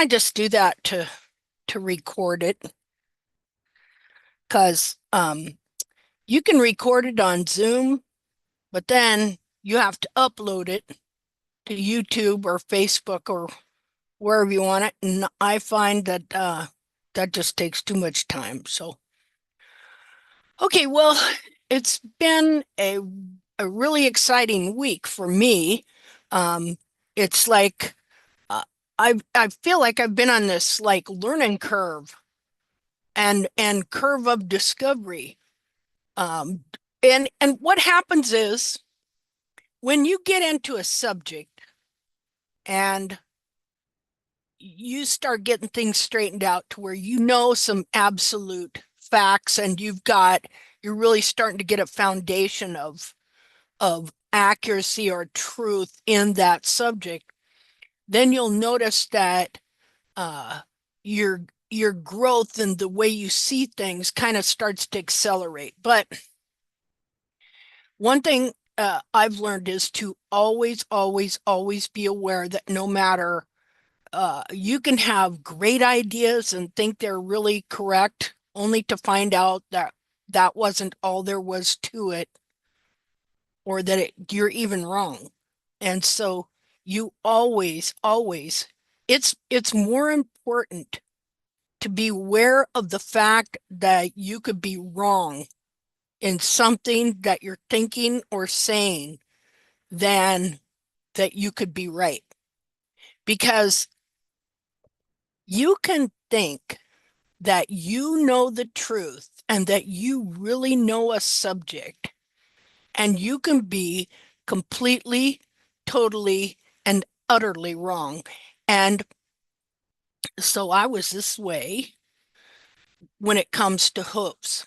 I just do that to record it because you can record it on Zoom, but then you have to upload it to YouTube or Facebook or wherever you want it. And I find that that just takes too much time. So, okay, well, it's been a really exciting week for me. Um, it's like uh, I feel like I've been on this like learning curve and curve of discovery. Um, and what happens is when you get into a subject and you start getting things straightened out to where you know some absolute facts and you're really starting to get a foundation of accuracy or truth in that subject, then you'll notice that uh, your your growth and the way you see things kind of starts to accelerate. But one thing I've learned is to always, always, always be aware that no matter you can have great ideas and think they're really correct, only to find out that that wasn't all there was to it, or that you're even wrong. And so you always, always, it's more important to be aware of the fact that you could be wrong in something that you're thinking or saying than that you could be right. Because you can think that you know the truth and that you really know a subject, and you can be completely, totally, and utterly wrong. And so I was this way when it comes to hooves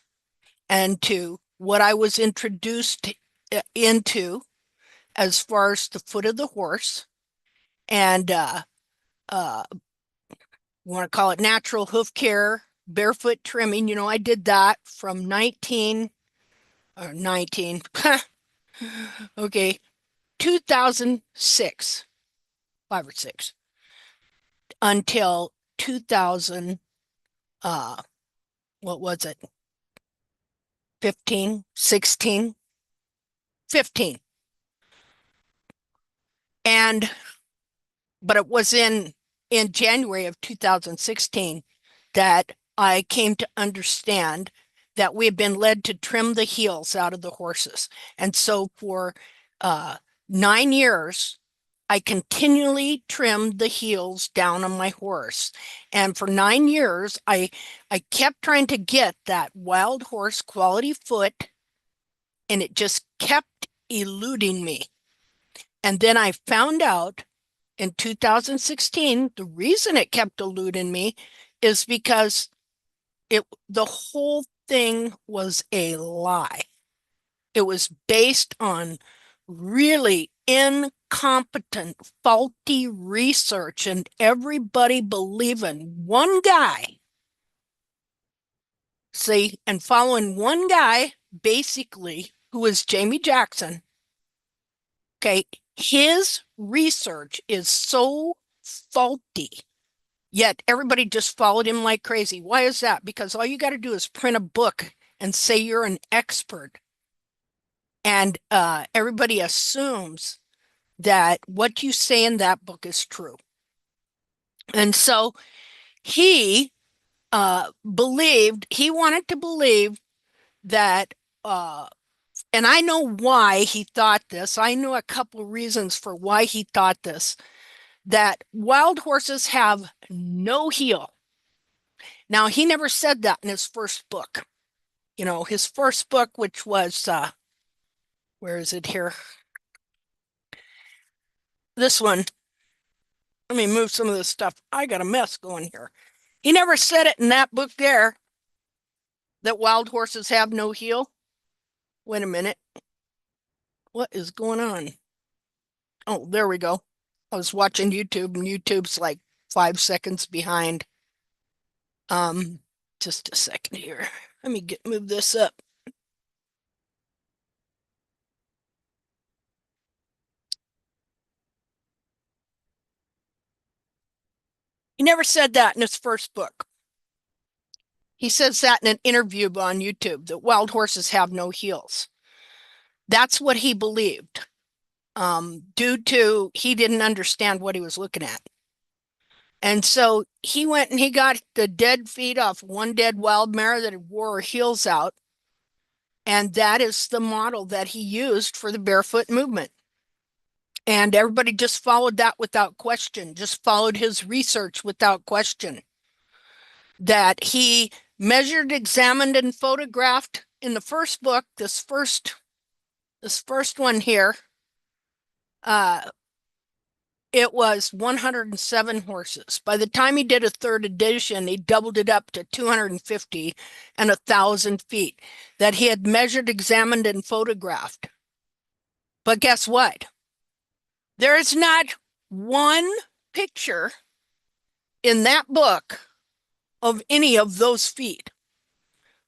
and to what I was introduced into as far as the foot of the horse and uh, want to call it natural hoof care, barefoot trimming. I did that from 19 or 19, okay, 2006, 5 or 6, until 2000, what was it, 15, 16, 15. And, but it was in January of 2016 that I came to understand that we had been led to trim the heels out of the horses. And so for uh, 9 years, I continually trimmed the heels down on my horse. And for 9 years, I kept trying to get that wild horse quality foot, and it just kept eluding me. And then I found out in 2016, the reason it kept eluding me is because the whole thing was a lie. It was based on really incompetent, faulty research and everybody believing one guy, see, and following one guy, basically, who is Jamie Jackson. Okay, his research is so faulty. Yet everybody just followed him like crazy. Why is that? Because all you got to do is print a book and say you're an expert. And everybody assumes that what you say in that book is true. And so he he wanted to believe that, and I know why he thought this. I know a couple of reasons for why he thought this, that wild horses have no heel. Now, he never said that in his first book. His first book, which was, where is it here? This one. Let me move some of this stuff. I got a mess going here. He never said it in that book there that wild horses have no heel. Wait a minute. What is going on? Oh, there we go. I was watching YouTube and YouTube's like 5 seconds behind. Um, just a second here. Let me move this up. He never said that in his first book. He says that in an interview on YouTube that wild horses have no heels. That's what he believed, due to he didn't understand what he was looking at. And so he went and he got the dead feet off one dead wild mare that wore her heels out. And that is the model that he used for the barefoot movement. And everybody just followed that without question, just followed his research without question. That he measured, examined, and photographed in the first book, this first one here, uh, it was 107 horses. By the time he did a third edition, he doubled it up to 250 and 1,000 feet that he had measured, examined, and photographed. But guess what? There is not one picture in that book of any of those feet.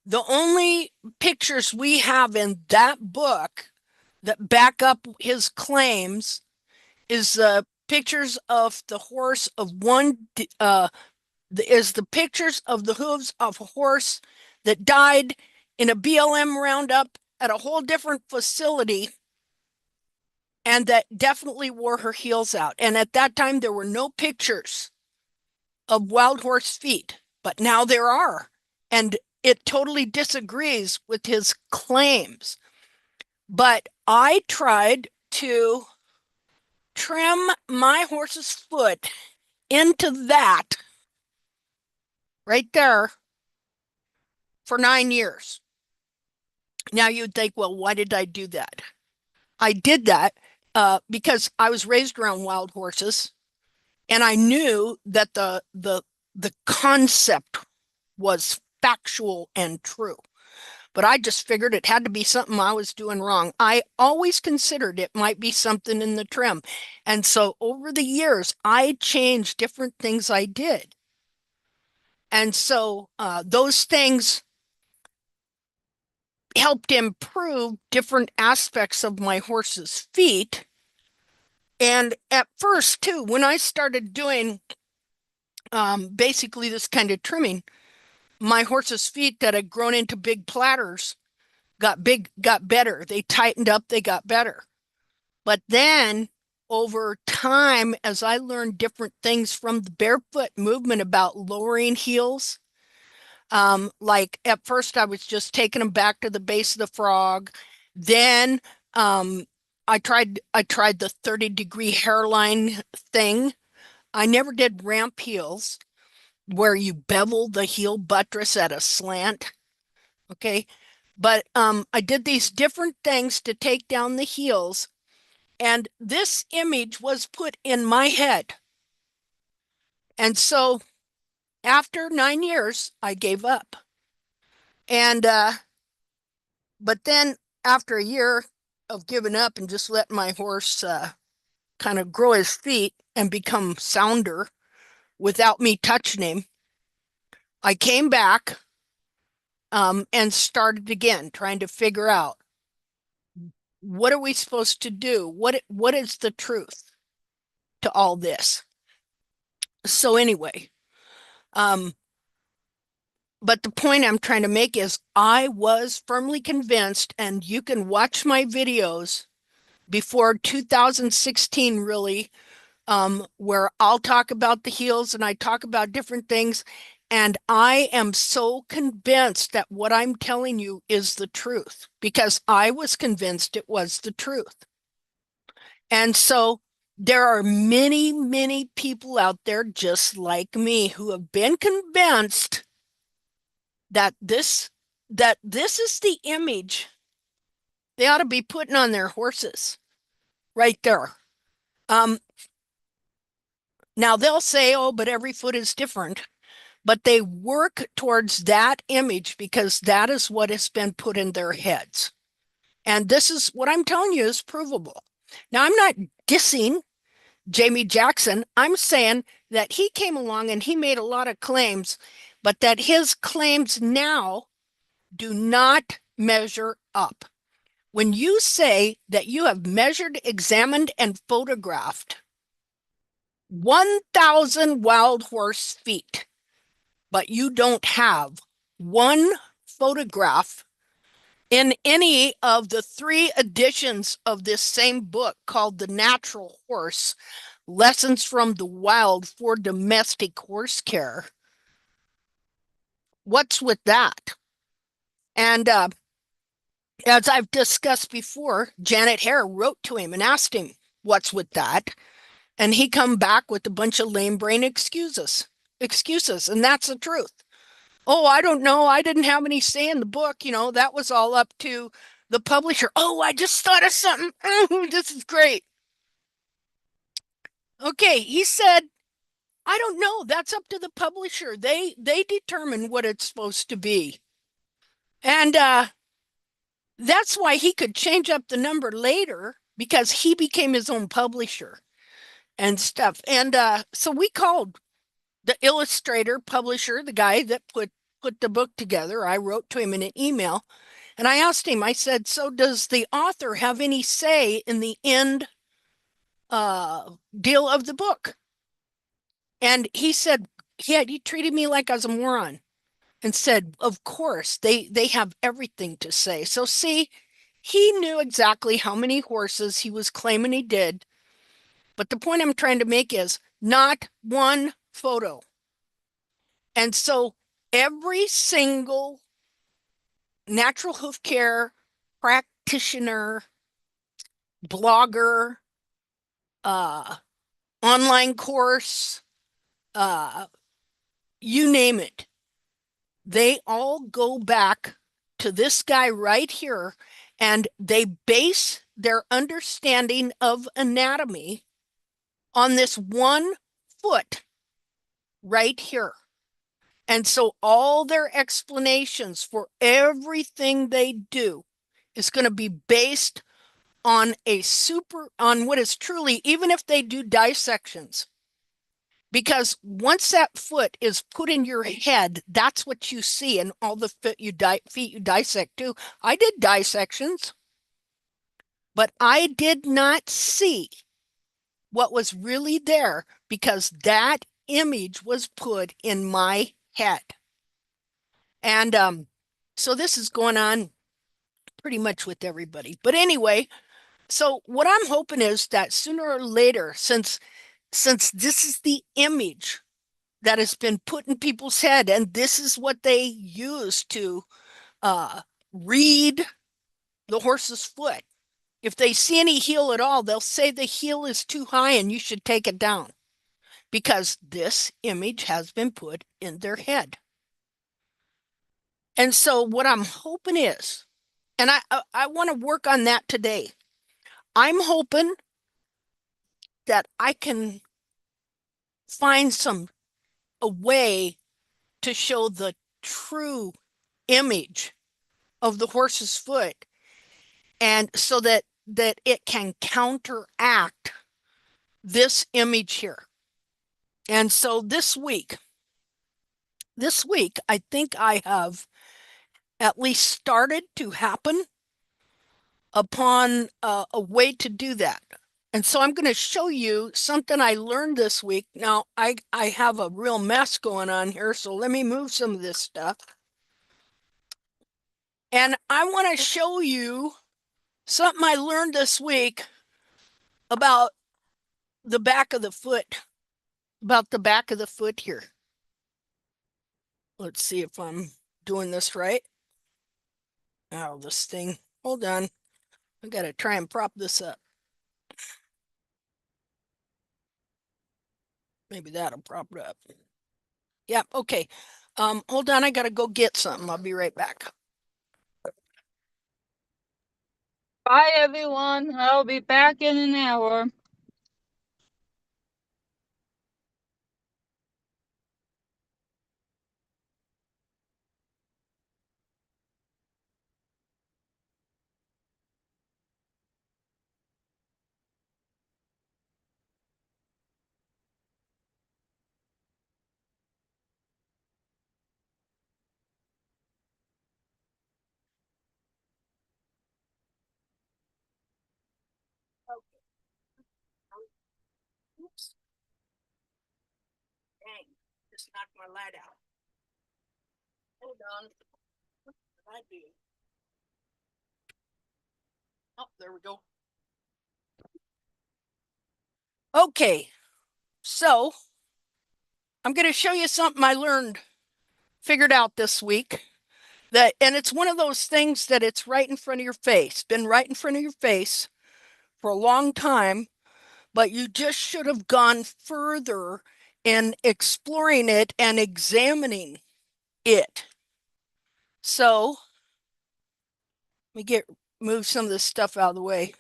The only pictures we have in that book that back up his claims is the pictures of the horse of one is the pictures of the hooves of a horse that died in a BLM roundup at a whole different facility and that definitely wore her heels out. And at that time, there were no pictures of wild horse feet, but now there are. And it totally disagrees with his claims. But I tried to trim my horse's foot into that right there for 9 years. Now you'd think, well, why did I do that? I did that because I was raised around wild horses, and I knew that the concept was factual and true. But I just figured it had to be something I was doing wrong. I always considered it might be something in the trim. And so over the years, I changed different things I did. And so those things helped improve different aspects of my horse's feet. And at first, too, when I started doing basically this kind of trimming, my horse's feet that had grown into big platters got better. They tightened up, they got better. But then over time, as I learned different things from the barefoot movement about lowering heels, like at first I was just taking them back to the base of the frog. Then I tried the 30-degree hairline thing. I never did ramp heels where you bevel the heel buttress at a slant. Okay. But I did these different things to take down the heels. And this image was put in my head. And so after 9 years, I gave up. And but then after a year of giving up and just letting my horse kind of grow his feet and become sounder without me touching him, I came back and started again, trying to figure out what are we supposed to do? What is the truth to all this? So anyway, um, but the point I'm trying to make is I was firmly convinced, and you can watch my videos before 2016, really, where I'll talk about the heels and I talk about different things. And I am so convinced that what I'm telling you is the truth because I was convinced it was the truth. And so there are many, many people out there just like me who have been convinced that this is the image they ought to be putting on their horses right there. Um, Now they'll say, oh, but every foot is different. But they work towards that image because that is what has been put in their heads. And this is what I'm telling you is provable. Now, I'm not dissing Jamie Jackson. I'm saying that he came along and he made a lot of claims, but that his claims now do not measure up. When you say that you have measured, examined, and photographed 1,000 wild horse feet, but you don't have one photograph in any of the three editions of this same book called The Natural Horse: Lessons from the Wild for Domestic Horse Care. What's with that? And as I've discussed before, Janet Hare wrote to him and asked him, what's with that? And he come back with a bunch of lame brain excuses. And that's the truth. Oh, I don't know. I didn't have any say in the book. That was all up to the publisher. Oh, I just thought of something. Oh, this is great. Okay, he said, I don't know. That's up to the publisher. They determine what it's supposed to be. And that's why he could change up the number later because he became his own publisher and stuff. And so we called the illustrator, publisher, the guy that put the book together. I wrote to him in an email and I asked him, I said, so does the author have any say in the end deal of the book? And he said, he treated me like I was a moron and said, of course, they have everything to say. So see, he knew exactly how many horses he was claiming he did. But the point I'm trying to make is not one photo. And so every single natural hoof care practitioner, blogger, uh, online course, uh, you name it, they all go back to this guy right here and they base their understanding of anatomy on this one foot right here. And so all their explanations for everything they do is going to be based on on what is truly, even if they do dissections, because once that foot is put in your head, that's what you see, and all the feet you dissect too. I did dissections, but I did not see what was really there because that image was put in my head. And so this is going on pretty much with everybody. But anyway, so what I'm hoping is that sooner or later, since this is the image that has been put in people's head, and this is what they use to uh, read the horse's foot. If they see any heel at all, they'll say the heel is too high and you should take it down because this image has been put in their head. And so what I'm hoping is, and I want to work on that today. I'm hoping that I can find a way to show the true image of the horse's foot, and so that it can counteract this image here. And so this week I think I have at least started to happen upon a way to do that. And so I'm going to show you something I learned this week. Now, I have a real mess going on here, so let me move some of this stuff. And I want to show you something I learned this week about the back of the foot, about the back of the foot here. Let's see if I'm doing this right. Oh, this thing. Hold on. I got to try and prop this up. Maybe that'll prop it up. Yeah, okay. Hold on. I got to go get something. I'll be right back. Bye, everyone. I'll be back in an hour. Just knocked my light out. Hold on. Might be. Oh, there we go. Okay, so I'm going to show you something I figured out this week. And it's one of those things that it's right in front of your face, been right in front of your face for a long time, but you just should have gone further in exploring it and examining it. So let me move some of this stuff out of the way.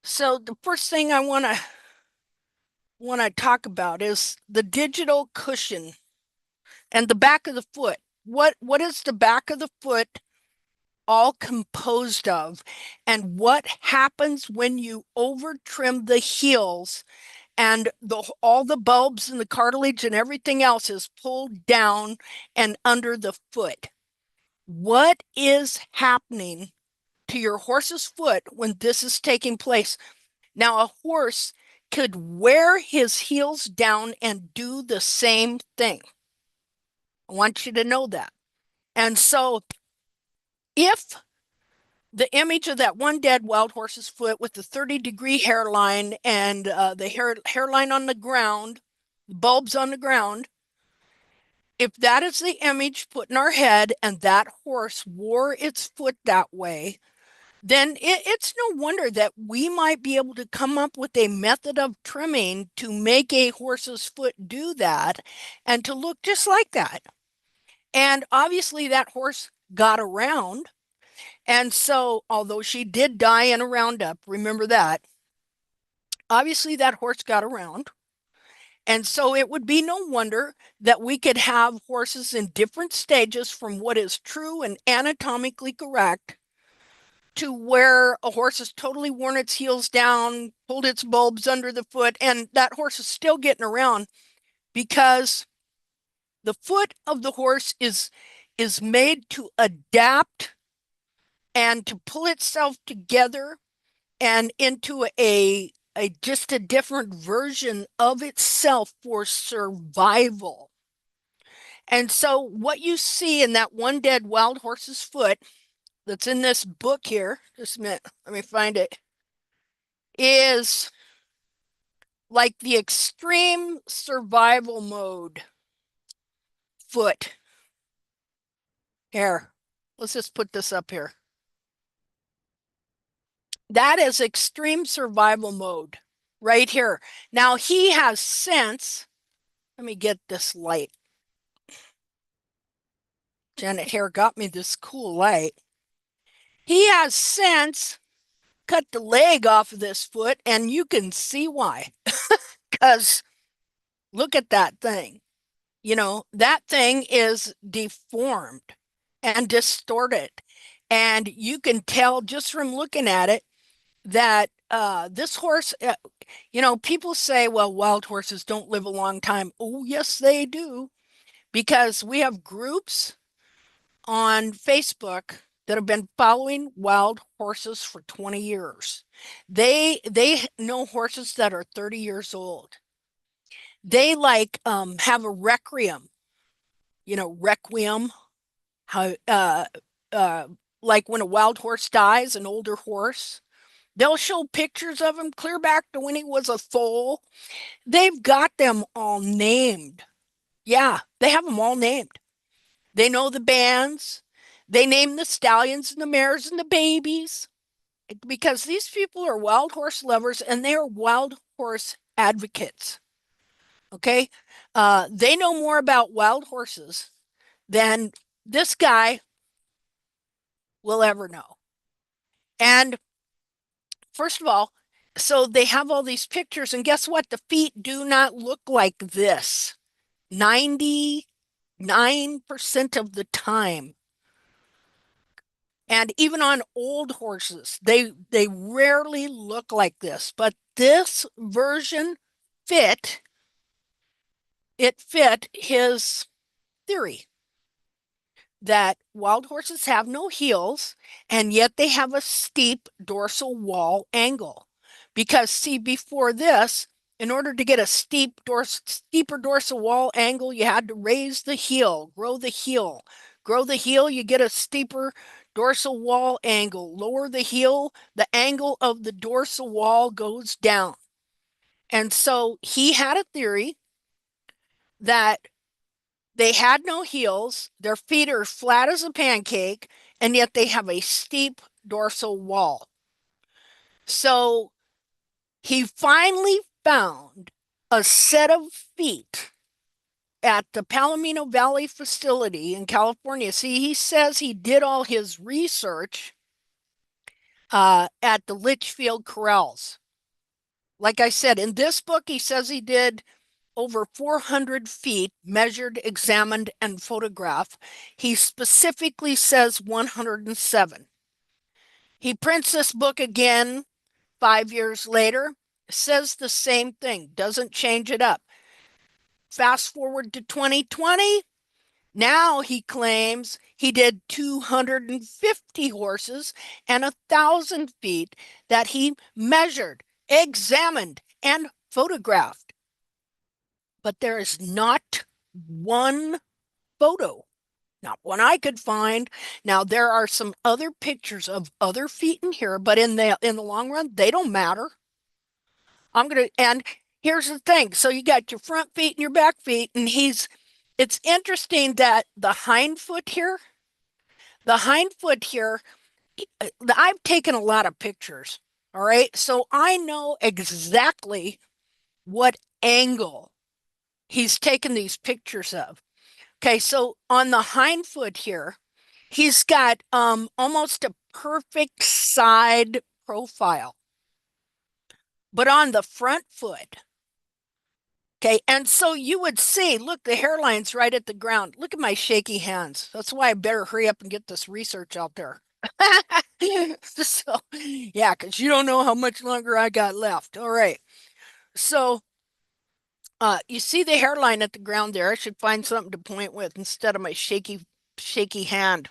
So the first thing I want to talk about is the digital cushion and the back of the foot. What is the back of the foot all composed of, and what happens when you over trim the heels and all the bulbs and the cartilage and everything else is pulled down and under the foot? What is happening to your horse's foot when this is taking place? Now, a horse could wear his heels down and do the same thing. I want you to know that. And so, if the image of that one dead wild horse's foot with the 30-degree hairline and the hairline on the ground, bulbs on the ground, if that is the image put in our head and that horse wore its foot that way, then it's no wonder that we might be able to come up with a method of trimming to make a horse's foot do that and to look just like that. And obviously, that horse got around. And so, although she did die in a roundup, remember that, obviously, that horse got around. And so, it would be no wonder that we could have horses in different stages from what is true and anatomically correct to where a horse has totally worn its heels down, pulled its bulbs under the foot, and that horse is still getting around because the foot of the horse is made to adapt and to pull itself together and into a just a different version of itself for survival. And so what you see in that one dead wild horse's foot that's in this book here, just a minute, let me find it, is like the extreme survival mode foot. Here, let's just put this up here. That is extreme survival mode right here. Now he has sense. Let me get this light. Janet Hare got me this cool light. He has sense cut the leg off of this foot, and you can see why. Because look at that thing. You know, that thing is deformed and distorted. And you can tell just from looking at it that this horse, people say, well, wild horses don't live a long time. Oh, yes, they do. Because we have groups on Facebook that have been following wild horses for 20 years. They know horses that are 30 years old. They have a requiem, how uh like when a wild horse dies, an older horse, they'll show pictures of him clear back to when he was a foal. They've got them all named. Yeah, they have them all named. They know the bands. They name the stallions and the mares and the babies because these people are wild horse lovers and they are wild horse advocates. Okay. They know more about wild horses than this guy will ever know. And first of all, so they have all these pictures, and guess what? The feet do not look like this 99% of the time. And even on old horses, they rarely look like this. But this version fit it fit his theory that wild horses have no heels and yet they have a steep dorsal wall angle. Because see, before this, In order to get a steeper dorsal wall angle, you had to raise the heel, grow the heel. Grow the heel, you get a steeper dorsal wall angle. Lower the heel, the angle of the dorsal wall goes down. And so he had a theory that they had no heels, their feet are flat as a pancake, and yet they have a steep dorsal wall. So he finally found a set of feet at the Palomino Valley facility in California. See, he says he did all his research at the Litchfield Corrals. Like I said, in this book, he says he did over 400 feet measured, examined, and photographed. He specifically says 107. He prints this book again 5 years later, says the same thing, doesn't change it up. Fast forward to 2020, now he claims he did 250 horses and 1,000 feet that he measured, examined, and photographed. But there is not one photo, not one I could find. Now there are some other pictures of other feet in here, but in the long run, they don't matter. And here's the thing. So you got your front feet and your back feet, and it's interesting that the hind foot here, I've taken a lot of pictures. All right. So I know exactly what angle he's taken these pictures of. Okay. So on the hind foot here, he's got almost a perfect side profile. But on the front foot, okay, and so you would see, look, the hairline's right at the ground. Look at my shaky hands. That's why I better hurry up and get this research out there. So, yeah, because you don't know how much longer I got left. All right. So, you see the hairline at the ground there. I should find something to point with instead of my shaky hand.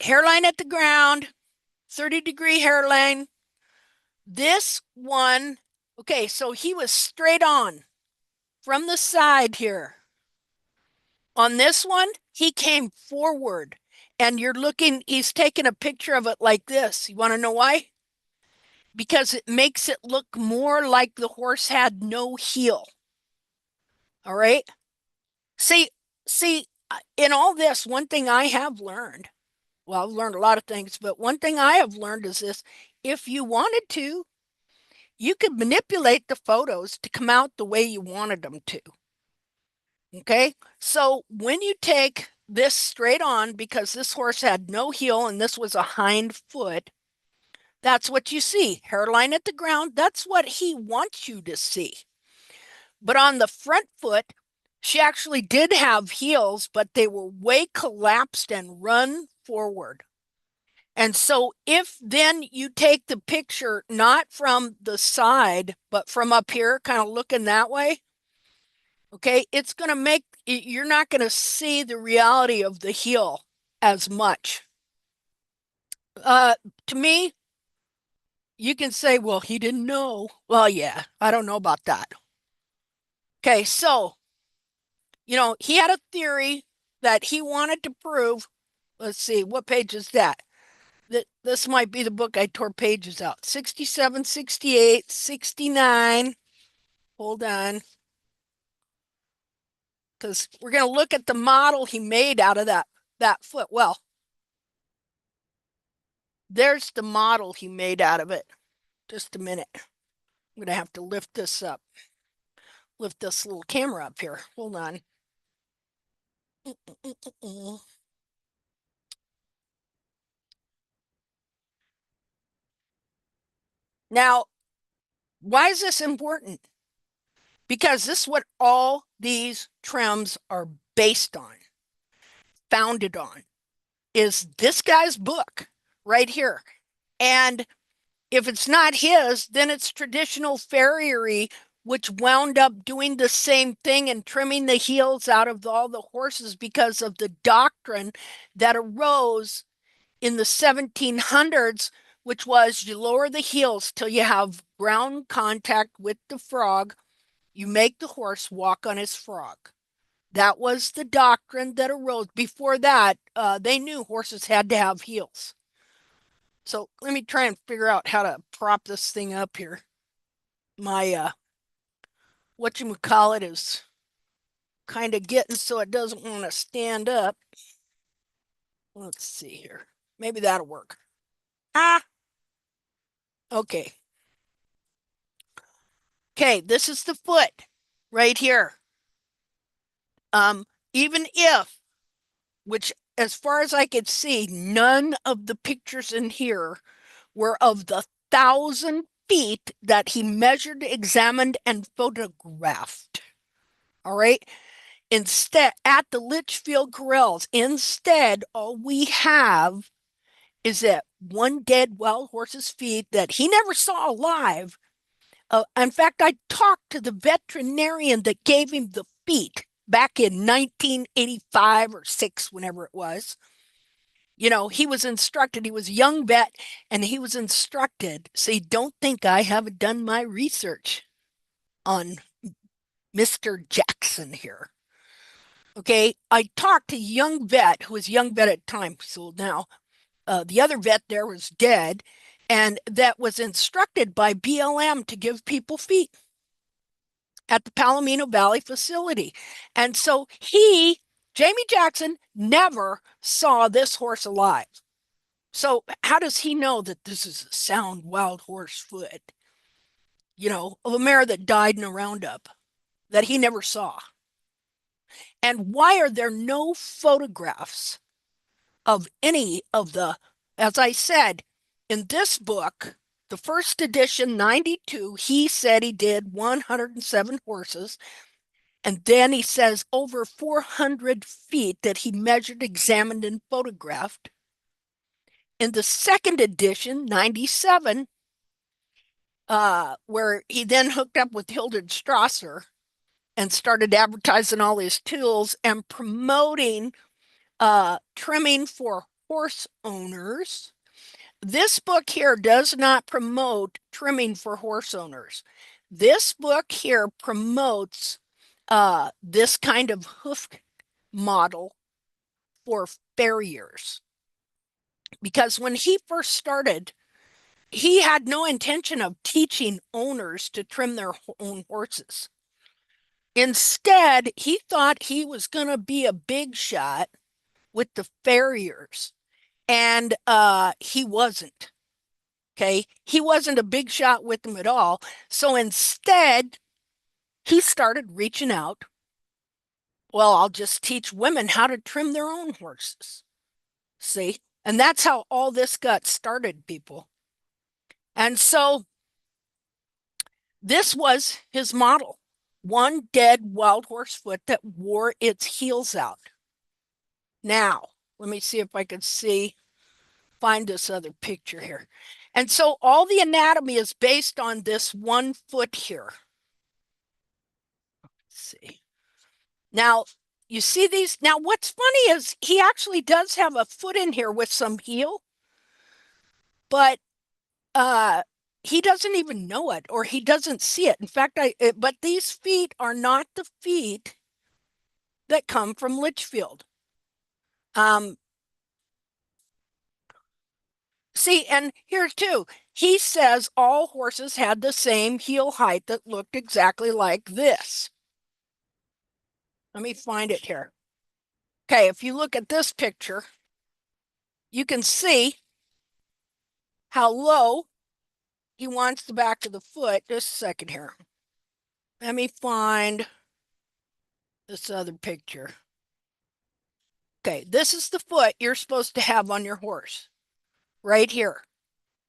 Hairline at the ground, 30-degree hairline. This one, okay, so he was straight on from the side here. On this one, he came forward and he's taking a picture of it like this. You want to know why? Because it makes it look more like the horse had no heel. All right. See, see, in all this, one thing I have learned, well, I've learned a lot of things, but one thing I have learned is this: if you wanted to, you could manipulate the photos to come out the way you wanted them to. Okay. So when you take this straight on, because this horse had no heel and this was a hind foot, that's what you see. Hairline at the ground. That's what he wants you to see. But on the front foot, she actually did have heels, but they were way collapsed and run forward. And so if then you take the picture not from the side, but from up here, kind of looking that way, okay, it's going to make you're not going to see the reality of the heel as much. Uh, to me, you can say, well, he didn't know. Well, yeah, I don't know about that. Okay, so, he had a theory that he wanted to prove. Let's see, what page is that? This might be the book I tore pages out. 67, 68, 69. Hold on. Because we're going to look at the model he made out of that foot. Well, there's the model he made out of it. Just a minute. I'm going to have to lift this up. Lift this little camera up here. Hold on. Now, why is this important? Because this is what all these trims are based on, founded on, is this guy's book right here. And if it's not his, then it's traditional farriery, which wound up doing the same thing and trimming the heels out of all the horses because of the doctrine that arose in the 1700s which was you lower the heels till you have ground contact with the frog. You make the horse walk on his frog. That was the doctrine that arose. Before that, they knew horses had to have heels. So let me try and figure out how to prop this thing up here. My what you would call it is kind of getting so it doesn't want to stand up. Let's see here. Maybe that'll work. Ah, okay. Okay, this is the foot right here. Even if, which as far as I could see, none of the pictures in here were of the 1,000 feet that he measured, examined, and photographed. All right. Instead, at the Litchfield Corrals, instead, all we have is that one dead wild horse's feet that he never saw alive. In fact, I talked to the veterinarian that gave him the feet back in 1985 or 6, whenever it was. You know, he was instructed, he was a young vet, and he was instructed. See, don't think I haven't done my research on Mr. Jackson here. Okay, I talked to a young vet who was a young vet at the time, so now the other vet there was dead, and that was instructed by BLM to give people feet at the Palomino Valley facility. And so Jamie Jackson, never saw this horse alive. So how does he know that this is a sound wild horse foot, of a mare that died in a roundup that he never saw? And why are there no photographs of any of the, as I said, in this book, the first edition, 92, he said he did 107 horses. And then he says over 400 feet that he measured, examined, and photographed. In the second edition, 97, where he then hooked up with Hildred Strasser and started advertising all his tools and promoting trimming for horse owners. This book here does not promote trimming for horse owners. This book here promotes this kind of hoof model for farriers. Because when he first started, he had no intention of teaching owners to trim their own horses. Instead, he thought he was going to be a big shot with the farriers, and he wasn't. Okay, he wasn't a big shot with them at all. So instead, he started reaching out. Well, I'll just teach women how to trim their own horses. See? And that's how all this got started, people. And so this was his model, one dead wild horse foot that wore its heels out. Now, let me see if I can find this other picture here. And so all the anatomy is based on this one foot here. Let's see. Now, you see these? Now, what's funny is he actually does have a foot in here with some heel, but uh he doesn't even know it, or he doesn't see it. In fact, but these feet are not the feet that come from Litchfield. Um, See, and here too, he says all horses had the same heel height that looked exactly like this. Let me find it here. Okay, if you look at this picture, you can see how low he wants the back of the foot. Just a second here. Let me find this other picture. Okay, this is the foot you're supposed to have on your horse, right here.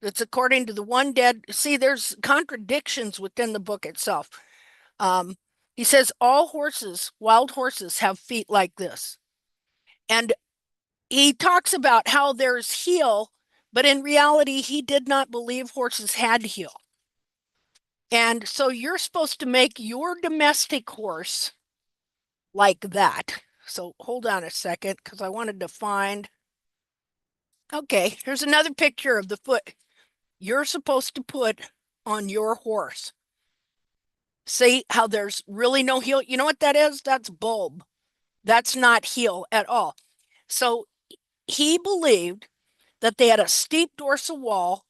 That's according to the one dead. See, there's contradictions within the book itself. Um, he says all horses, wild horses, have feet like this. And he talks about how there's heel, but in reality, he did not believe horses had heel. And so you're supposed to make your domestic horse like that. So hold on a second, because I wanted to find. Okay, here's another picture of the foot. you're supposed to put on your horse. See how there's really no heel? You know what that is? That's bulb. That's not heel at all. So he believed that they had a steep dorsal wall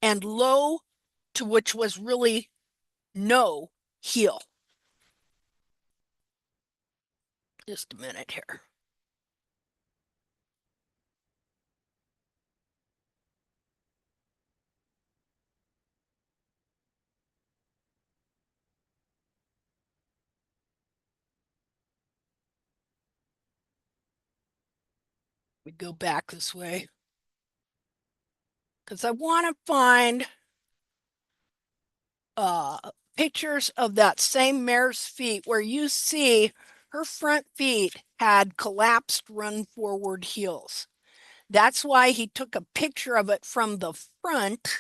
and low to which was really no heel. Just a minute here. We go back this way because I want to find uh, pictures of that same mare's feet where you see her front feet had collapsed run forward heels. That's why he took a picture of it from the front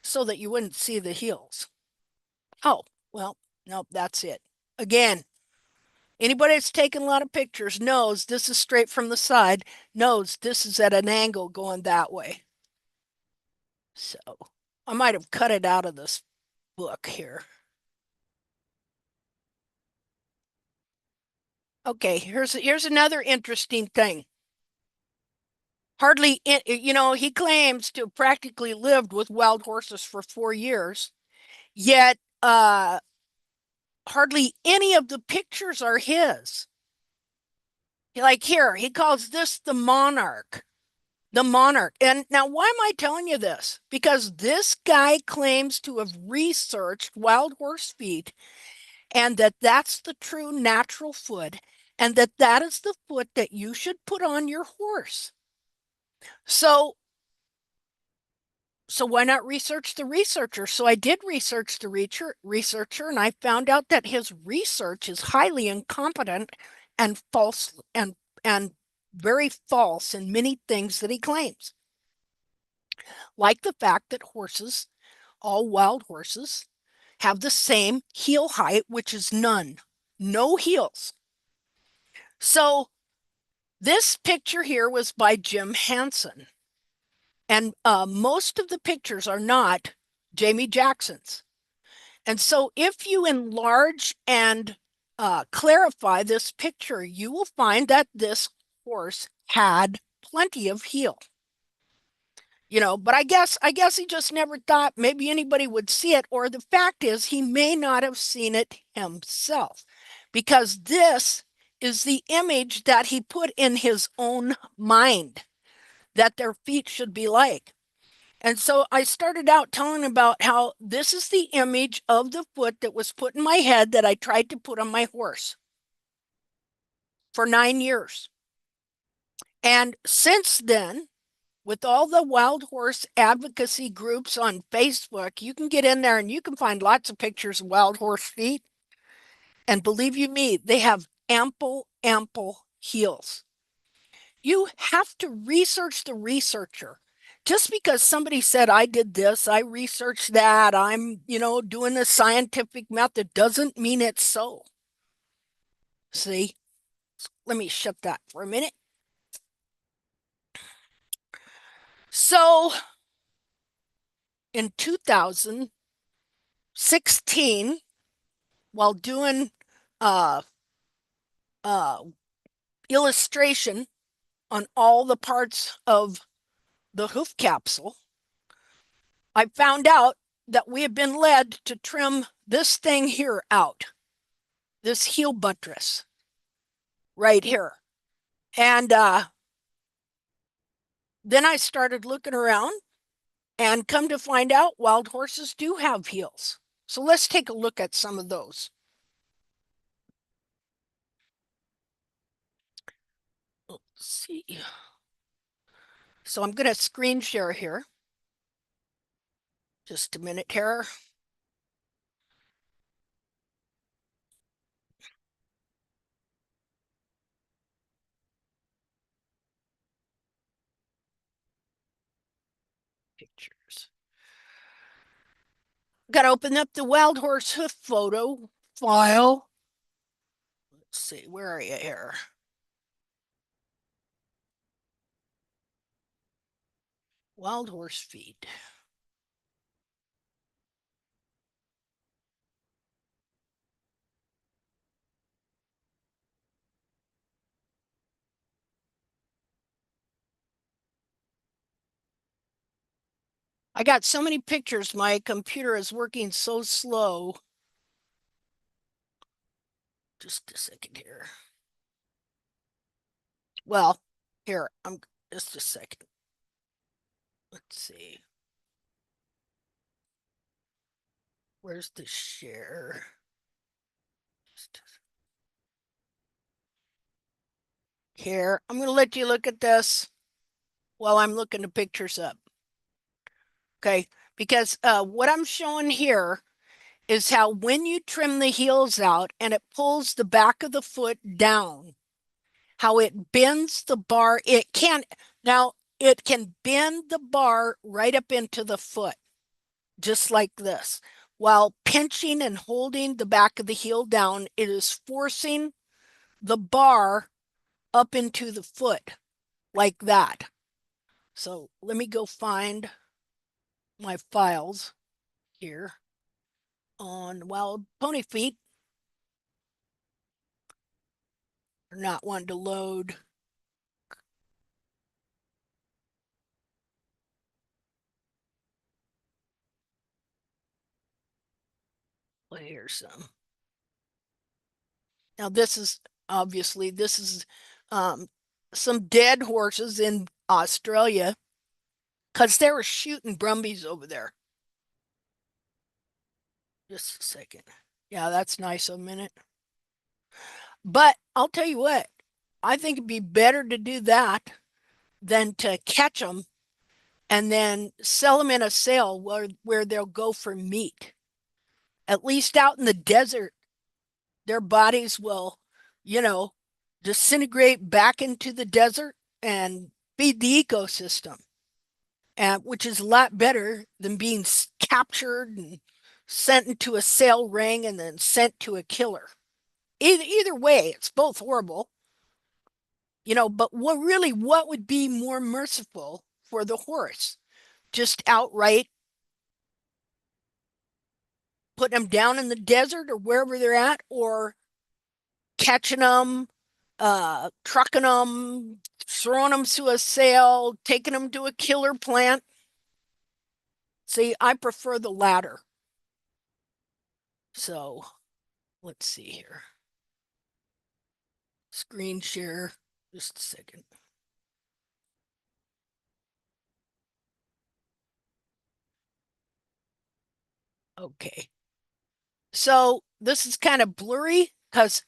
so that you wouldn't see the heels. Oh, well, nope, that's it. Again, anybody that's taken a lot of pictures knows this is straight from the side, knows this is at an angle going that way. So I might have cut it out of this book here. Okay, here's another interesting thing. Hardly, he claims to have practically lived with wild horses for 4 years, yet hardly any of the pictures are his. Like here, he calls this the monarch. The monarch. And now, why am I telling you this? Because this guy claims to have researched wild horse feet and that that's the true natural foot and that that is the foot that you should put on your horse. So so why not research the researcher? So I did research the researcher and I found out that his research is highly incompetent and false and very false in many things that he claims. Like the fact that horses, all wild horses, have the same heel height, which is none. No heels. So this picture here was by Jim Hansen. And most of the pictures are not Jamie Jackson's. And so if you enlarge and clarify this picture, you will find that this horse had plenty of heel. But I guess he just never thought maybe anybody would see it, or the fact is he may not have seen it himself, because this is the image that he put in his own mind that their feet should be like. And so I started out telling about how this is the image of the foot that was put in my head that I tried to put on my horse for 9 years. And since then, with all the wild horse advocacy groups on Facebook, you can get in there and you can find lots of pictures of wild horse feet. And believe you me, they have ample, ample heels. You have to research the researcher. Just because somebody said, I did this, I researched that, I'm, doing a scientific method doesn't mean it's so. See, let me shut that for a minute. So in 2016, while doing uh, uh, illustration on all the parts of the hoof capsule, I found out that we had been led to trim this thing here out, this heel buttress right here. And then I started looking around and come to find out wild horses do have heels. So let's take a look at some of those. Let's see. So I'm going to screen share here. Just a minute here. Pictures. Got to open up the wild horse hoof photo file. Let's see, where are you here? Wild horse feet. I got so many pictures. My computer is working so slow. Just a second here. Well, here, I'm just a second. Let's see. Where's the share? Here, I'm going to let you look at this while I'm looking the pictures up. Okay, because what I'm showing here is how when you trim the heels out and it pulls the back of the foot down, how it bends the bar. Now it can bend the bar right up into the foot, just like this. While pinching and holding the back of the heel down, it is forcing the bar up into the foot like that. So let me go find my files here on wild pony feet. Are not wanting to load. Well, here's some. Now this is obviously this is um, some dead horses in Australia because they were shooting brumbies over there. Just a second. Yeah, that's nice a minute. But I'll tell you what, I think it'd be better to do that than to catch them and then sell them in a sale where they'll go for meat. At least out in the desert, their bodies will, you know, disintegrate back into the desert and feed the ecosystem, and which is a lot better than being captured and sent into a sale ring and then sent to a killer. Either way, it's both horrible, but what would be more merciful for the horse? Just outright putting them down in the desert or wherever they're at, or catching them, trucking them, throwing them to a sale, taking them to a killer plant. See, I prefer the latter. So let's see here. Screen share. Just a second. Okay. So this is kind of blurry because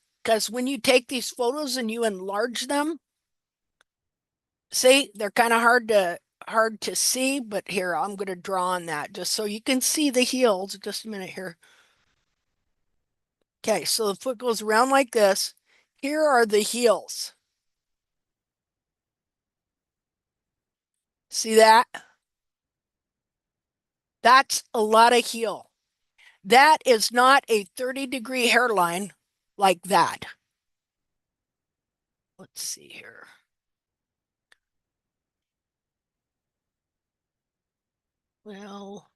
when you take these photos and you enlarge them, see, they're kind of hard to see, but here I'm going to draw on that just so you can see the heels. Just a minute here. Okay, so the foot goes around like this. Here are the heels. See that? That's a lot of heel. That is not a 30-degree hairline like that. Let's see here. Well,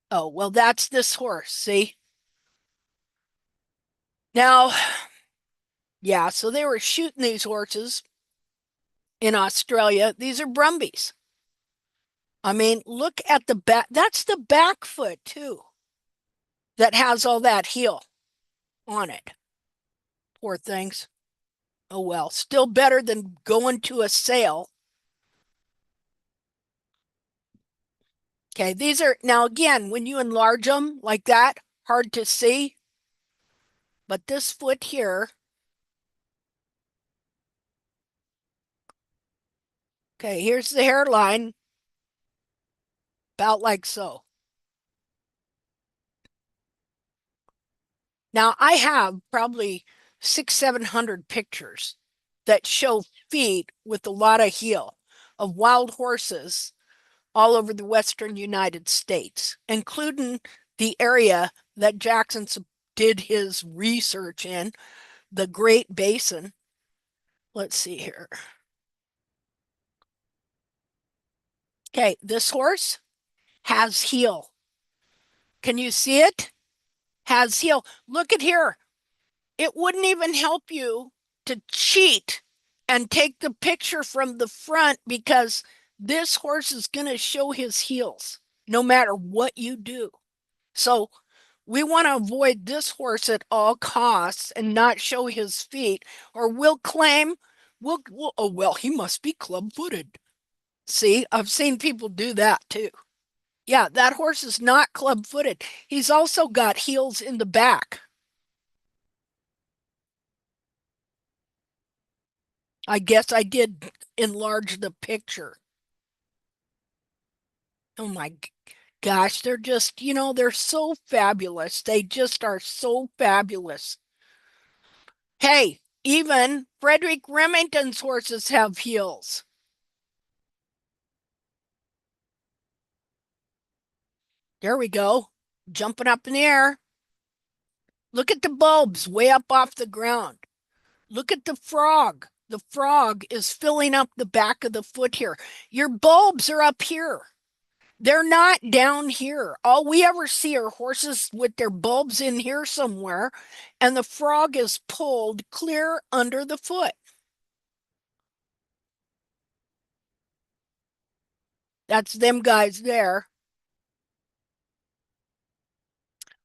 oh, well, that's this horse. See? Now, yeah, so they were shooting these horses in Australia. These are Brumbies. I mean, look at the back. That's the back foot, too, that has all that heel on it. Poor things. Oh, well, still better than going to a sale. Okay, these are now again, when you enlarge them like that, hard to see. But this foot here, okay, here's the hairline, about like so. Now I have probably 700 pictures that show feet with a lot of heel of wild horses all over the western United States, including the area that Jackson did his research in, the Great Basin. Let's see here. Okay, this horse has heel. Can you see it? Has heel. Look at here. It wouldn't even help you to cheat and take the picture from the front because this horse is going to show his heels no matter what you do. So we want to avoid this horse at all costs and not show his feet, or we'll claim, oh, well, he must be club-footed. See, I've seen people do that too. Yeah, that horse is not club-footed. He's also got heels in the back. I guess I did enlarge the picture. Oh my gosh, they're just, they're so fabulous. They just are so fabulous. Hey, even Frederick Remington's horses have heels. There we go. Jumping up in the air. Look at the bulbs way up off the ground. Look at the frog. The frog is filling up the back of the foot here. Your bulbs are up here. They're not down here. All we ever see are horses with their bulbs in here somewhere, and the frog is pulled clear under the foot. That's them guys there.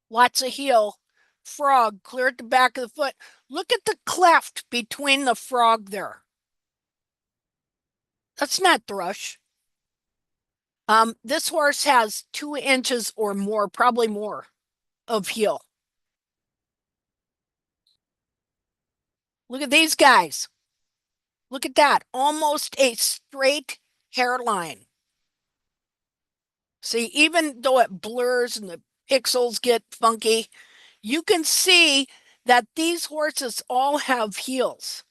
Lots of heel. Frog clear at the back of the foot. Look at the cleft between the frog there. That's not thrush. This horse has 2 inches or more, probably more, of heel. Look at these guys. Look at that. Almost a straight hairline. See, even though it blurs and the pixels get funky, you can see that these horses all have heels.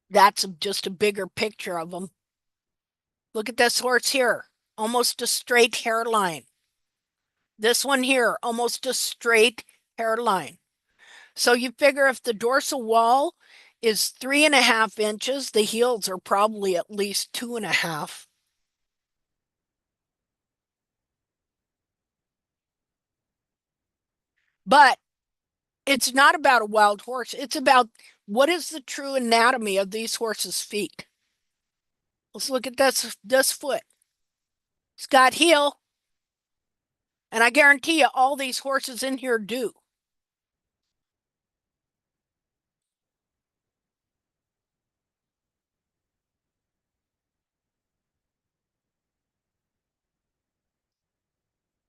That's just a bigger picture of them. Look at this horse here, almost a straight hairline. This one here, almost a straight hairline. So you figure if the dorsal wall is 3.5 inches, the heels are probably at least 2.5. But it's not about a wild horse. It's about what is the true anatomy of these horses' feet. Let's look at this foot. It's got heel, and I guarantee you all these horses in here do.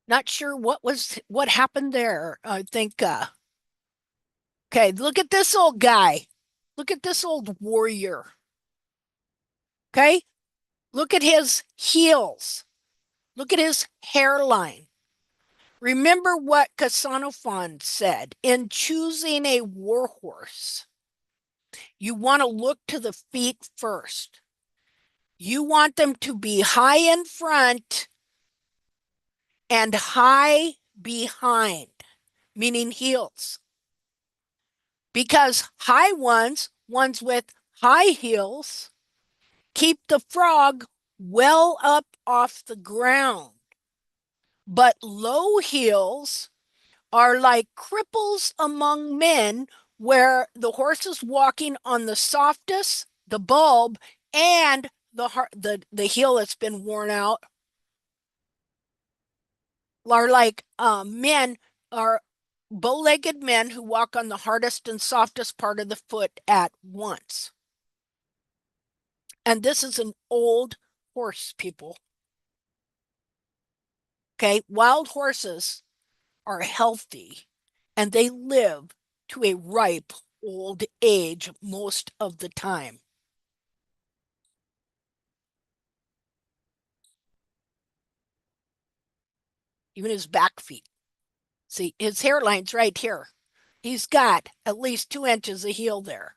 Not sure what happened there. I think okay, look at this old guy. Look at this old warrior. Okay? Look at his heels. Look at his hairline. Remember what Casanophan said in choosing a warhorse. You want to look to the feet first. You want them to be high in front and high behind, meaning heels. Because high ones with high heels, keep the frog well up off the ground. But low heels are like cripples among men, where the horse is walking on the softest, the bulb, and the heel that's been worn out, are like men are bow-legged men who walk on the hardest and softest part of the foot at once. And this is an old horse, people. Okay, wild horses are healthy and they live to a ripe old age most of the time. Even his back feet. See, his hairline's right here. He's got at least 2 inches of heel there.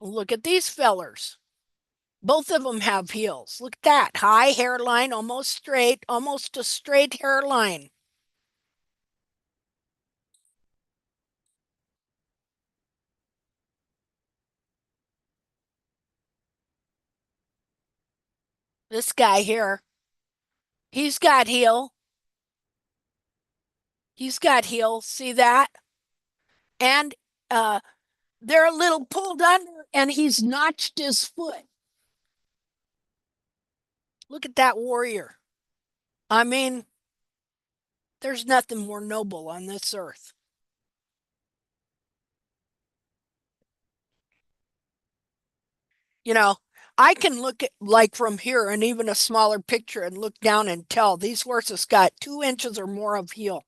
Look at these fellers. Both of them have heels. Look at that. High hairline, almost straight, almost a straight hairline. This guy here, He's got heel. He's got heel. See that? And uh, they're a little pulled under, and he's notched his foot. Look at that warrior. I mean, there's nothing more noble on this earth. You know, I can look at like from here and even a smaller picture and look down and tell these horses got 2 inches or more of heel.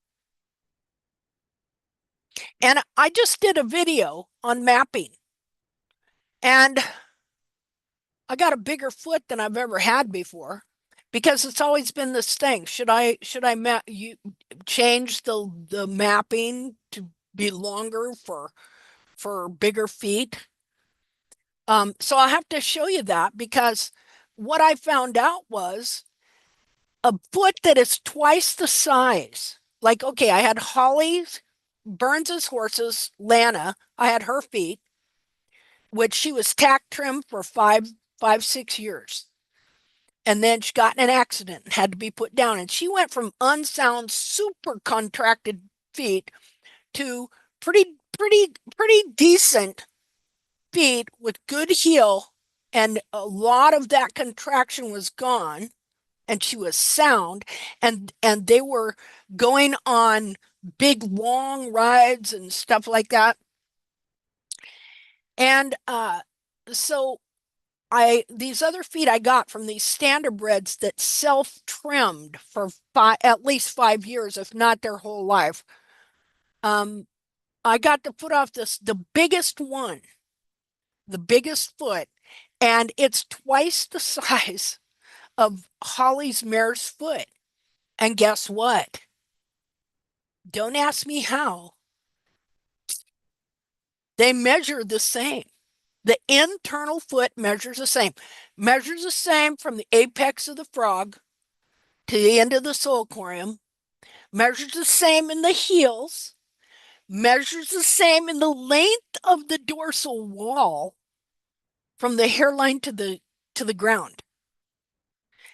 And I just did a video on mapping, and I got a bigger foot than I've ever had before because it's always been this thing. Should I change the mapping to be longer for bigger feet? So I'll have to show you that because what I found out was a foot that is twice the size. Like, okay, I had Holly's Burns's horses, Lana. I had her feet, which she was tack trimmed for 6 years. And then she got in an accident and had to be put down. And she went from unsound, super contracted feet to pretty decent feet with good heel. And a lot of that contraction was gone, and she was sound, and they were going on big long rides and stuff like that. And so I these other feet I got from these standardbreds that self-trimmed for at least 5 years, if not their whole life. Um, I got the foot off the biggest one, the biggest foot, and it's twice the size of Holly's mare's foot. And guess what? Don't ask me how. They measure the same. The internal foot measures the same from the apex of the frog to the end of the sulcorium, measures the same in the heels, measures the same in the length of the dorsal wall from the hairline to the ground.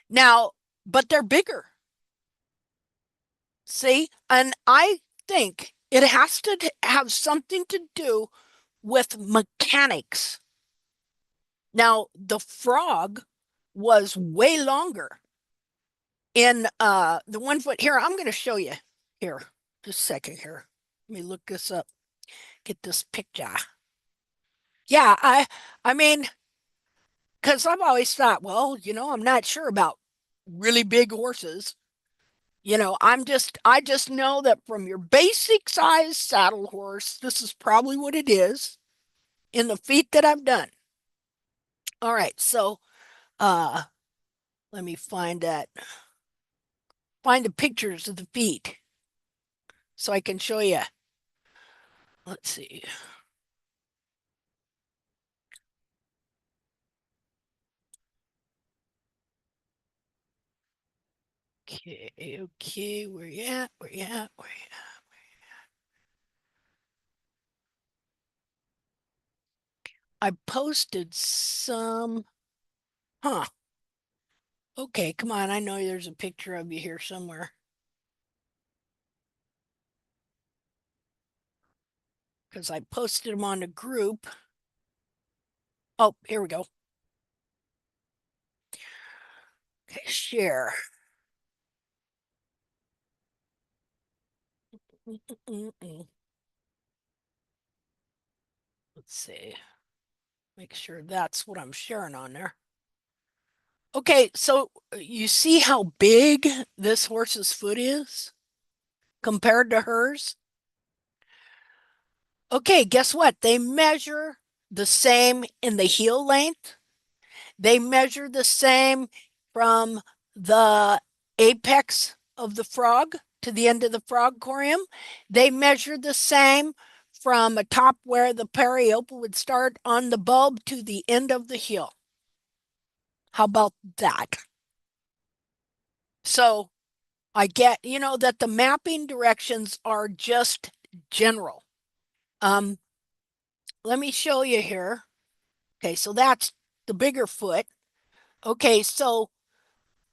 Now, but they're bigger. See? And I think it has to have something to do with mechanics. Now, the frog was way longer in the 1 foot. Here, I'm going to show you here. Just a second here. Let me look this up. Get this picture. Yeah, I mean, because I've always thought, well, I'm not sure about really big horses. I just know that from your basic size saddle horse, this is probably what it is in the feet that I've done. All right, so uh let me find the pictures of the feet so I can show you. Let's see. Okay, okay, where you at? Where you at? Where you at? I posted some. Huh. Okay, come on. I know there's a picture of you here somewhere because I posted them on the group. Oh, here we go. Okay, share. Mm-mm-mm. Let's see. Make sure that's what I'm sharing on there. Okay, so you see how big this horse's foot is compared to hers? Okay, guess what? They measure the same in the heel length. They measure the same from the apex of the frog to the end of the frog corium. They measure the same from a top where the periople would start on the bulb to the end of the heel. How about that? So I get, that the mapping directions are just general. Um, Let me show you here. Okay, so that's the bigger foot. Okay, so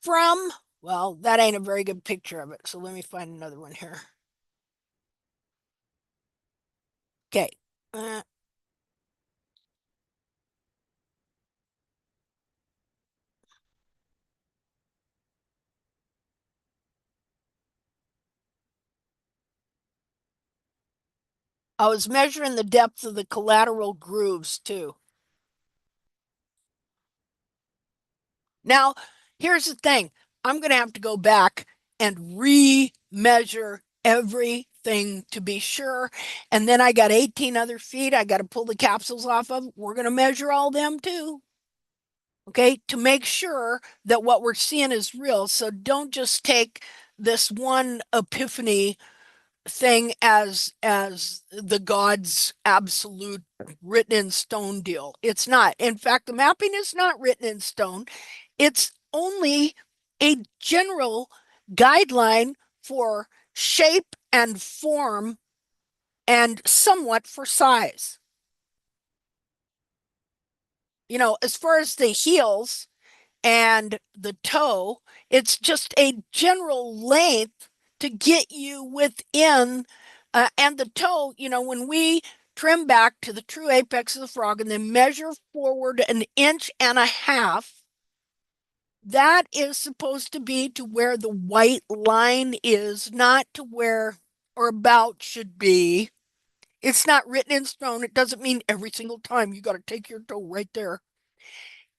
from Well, that ain't a very good picture of it. So let me find another one here. Okay. Uh, I was measuring the depth of the collateral grooves too. Now, here's the thing. I'm going to have to go back and re-measure everything to be sure. And then I got 18 other feet I got to pull the capsules off of. We're going to measure all them too. Okay, to make sure that what we're seeing is real. So don't just take this one epiphany thing as the God's absolute written in stone deal. It's not. In fact, the mapping is not written in stone. It's only a general guideline for shape and form and somewhat for size. You know, as far as the heels and the toe, it's just a general length to get you within. And the toe, you know, when we trim back to the true apex of the frog and then measure forward an inch and a half, that is supposed to be to where the white line is, not to where or about should be. It's not written in stone. It doesn't mean every single time you got to take your toe right there.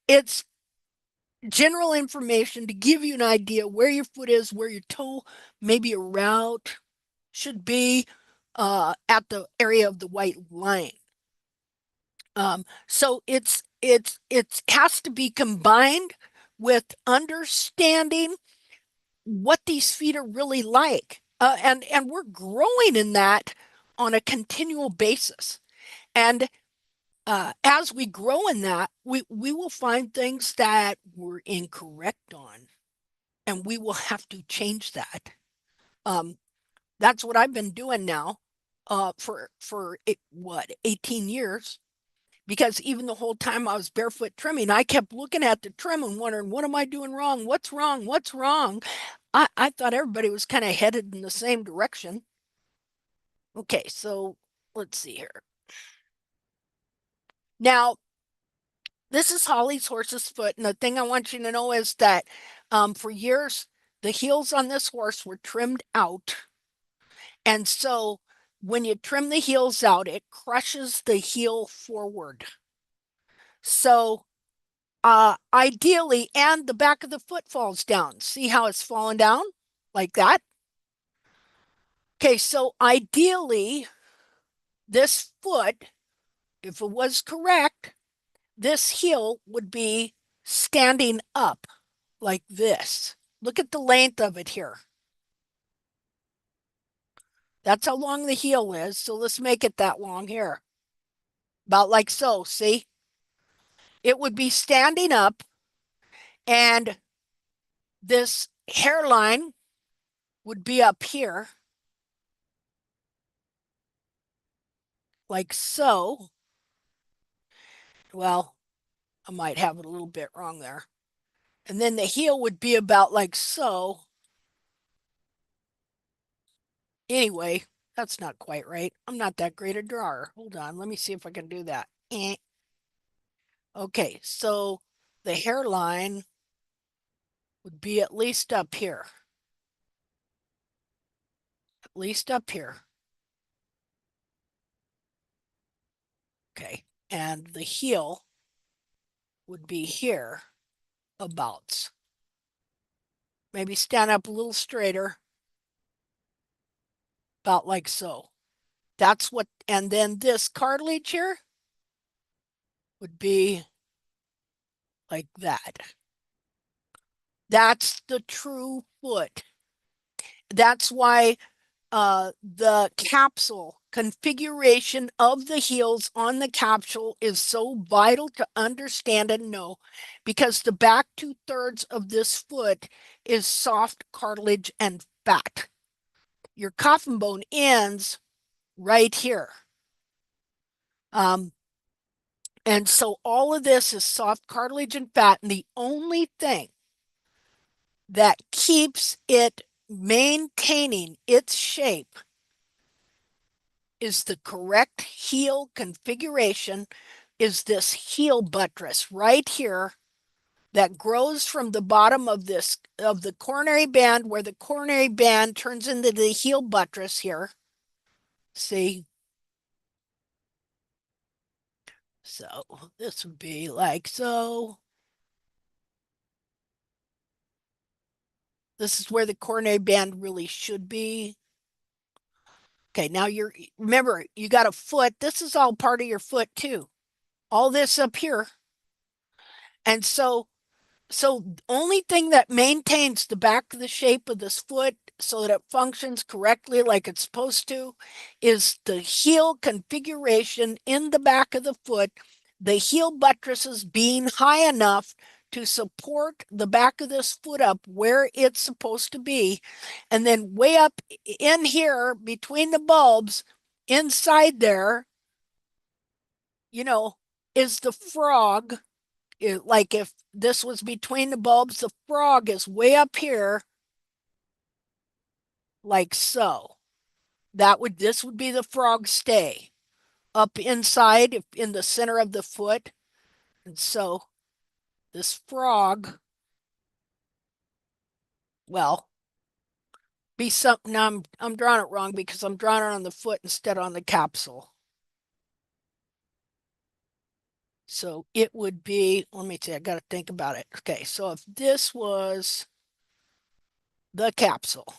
It's general information to give you an idea where your foot is, where your toe, maybe a route should be at the area of the white line. So it's has to be combined with understanding what these feet are really like, and we're growing in that on a continual basis. And as we grow in that, we will find things that we're incorrect on, and we will have to change that. Um, that's what I've been doing now for 18 years, because even the whole time I was barefoot trimming, I kept looking at the trim and wondering, what am I doing wrong? What's wrong? What's wrong? I thought everybody was kind of headed in the same direction. Okay, so let's see here. Now, this is Holly's horse's foot. And the thing I want you to know is that for years, the heels on this horse were trimmed out. And so when you trim the heels out, it crushes the heel forward. So ideally, and the back of the foot falls down. See how it's fallen down like that? Okay, so ideally, this foot, if it was correct, this heel would be standing up like this. Look at the length of it here. That's how long the heel is. So let's make it that long here. About like so, see? It would be standing up, and this hairline would be up here, like so. Well, I might have it a little bit wrong there. And then the heel would be about like so. Anyway, that's not quite right. I'm not that great a drawer. Hold on. Let me see if I can do that. Okay, so the hairline would be at least up here. At least up here. Okay. And the heel would be here abouts. Maybe stand up a little straighter, about like so. That's what, and then this cartilage here would be like that. That's the true foot. That's why the capsule configuration of the heels on the capsule is so vital to understand and know, because the back 2/3 of this foot is soft cartilage and fat. Your coffin bone ends right here. Um, and so all of this is soft cartilage and fat. And the only thing that keeps it maintaining its shape is the correct heel configuration, is this heel buttress right here that grows from the bottom of this of the coronary band, where the coronary band turns into the heel buttress here. See? So this would be like so. This is where the coronary band really should be. Okay, now you're remember you got a foot. This is all part of your foot too. All this up here. And so only thing that maintains the back of the shape of this foot so that it functions correctly like it's supposed to is the heel configuration in the back of the foot, the heel buttresses being high enough to support the back of this foot up where it's supposed to be. And then way up in here between the bulbs, inside there, you know, is the frog. Like if this was between the bulbs, the frog is way up here, like so. This would be the frog stay up inside in the center of the foot. And so this frog, well, be something. Now I'm drawing it wrong because I'm drawing it on the foot instead on the capsule. So it would be, let me see, I got to think about it. Okay, so if this was the capsule,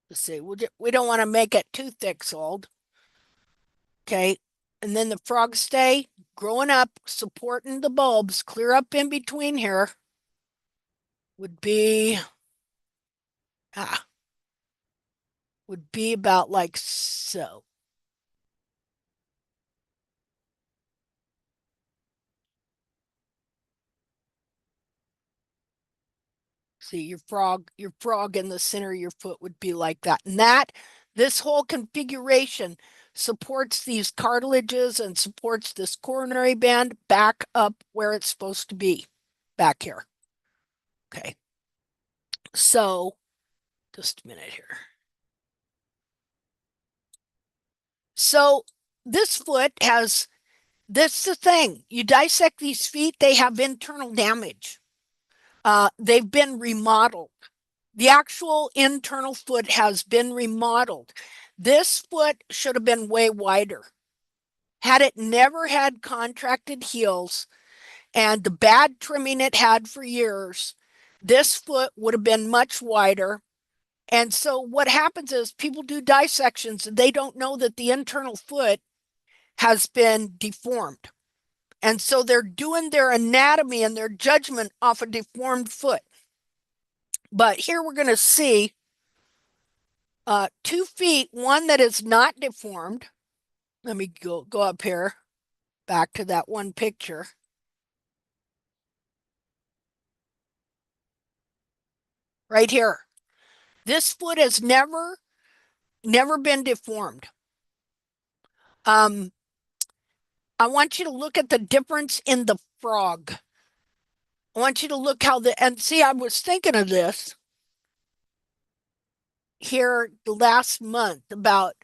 let's see, we don't want to make it too thick soled. Okay. And then the frog stay growing up, supporting the bulbs, clear up in between here would be ah, would be about like so. See your frog in the center of your foot would be like that. And this whole configuration supports these cartilages and supports this coronary band back up where it's supposed to be, back here. Okay. So just a minute here. So this foot has That's the thing. You dissect these feet, they have internal damage. They've been remodeled. The actual internal foot has been remodeled. This foot should have been way wider. Had it never had contracted heels and the bad trimming it had for years, this foot would have been much wider. And so what happens is people do dissections and they don't know that the internal foot has been deformed. And so they're doing their anatomy and their judgment off a deformed foot. But here we're going to see 2 feet, one that is not deformed. Let me go up here, back to that one picture. Right here. This foot has never been deformed. I want you to look at the difference in the frog. I want you to look and see, I was thinking of this here last month about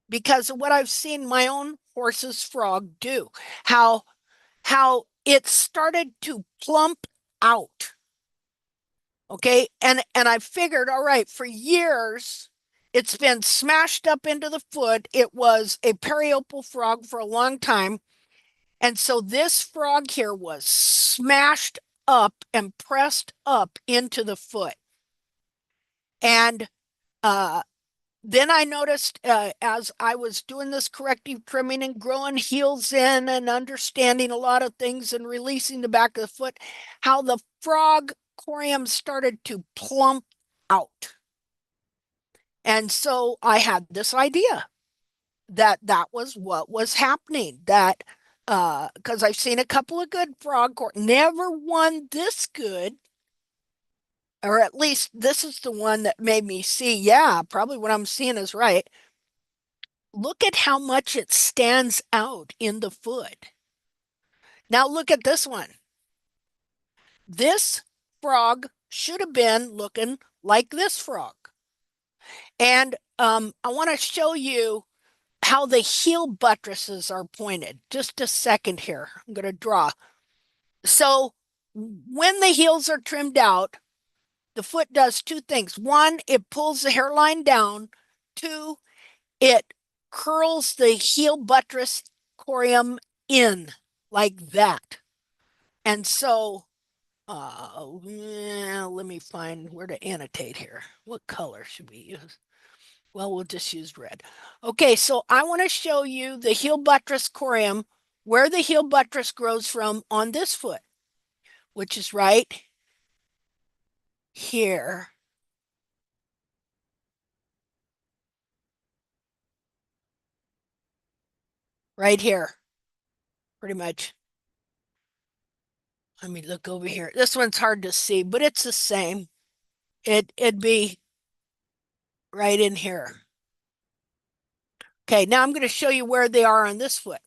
because of what I've seen my own horse's frog do, how it started to plump out. Okay. And I figured, all right, for years it's been smashed up into the foot. It was a periopal frog for a long time. And so this frog here was smashed up and pressed up into the foot. And then I noticed as I was doing this corrective trimming and growing heels in and understanding a lot of things and releasing the back of the foot, how the frog corium started to plump out. And so I had this idea that that was what was happening. That because I've seen a couple of good frog never one this good, or at least this is the one that made me see, yeah, probably what I'm seeing is right. look at how much it stands out in the foot. Now look at this one. This frog should have been looking like this frog. And I want to show you how the heel buttresses are pointed. Just a second here. I'm going to draw. So when the heels are trimmed out, the foot does two things. One, it pulls the hairline down. Two, it curls the heel buttress corium in like that. And so, let me find where to annotate here. What color should we use? Well, we'll just use red. Okay, so I want to show you the heel buttress corium, where the heel buttress grows from on this foot, which is right here. Right here, pretty much. Let me look over here. This one's hard to see, but it's the same. It'd be right in here. Okay, now I'm going to show you where they are on this foot.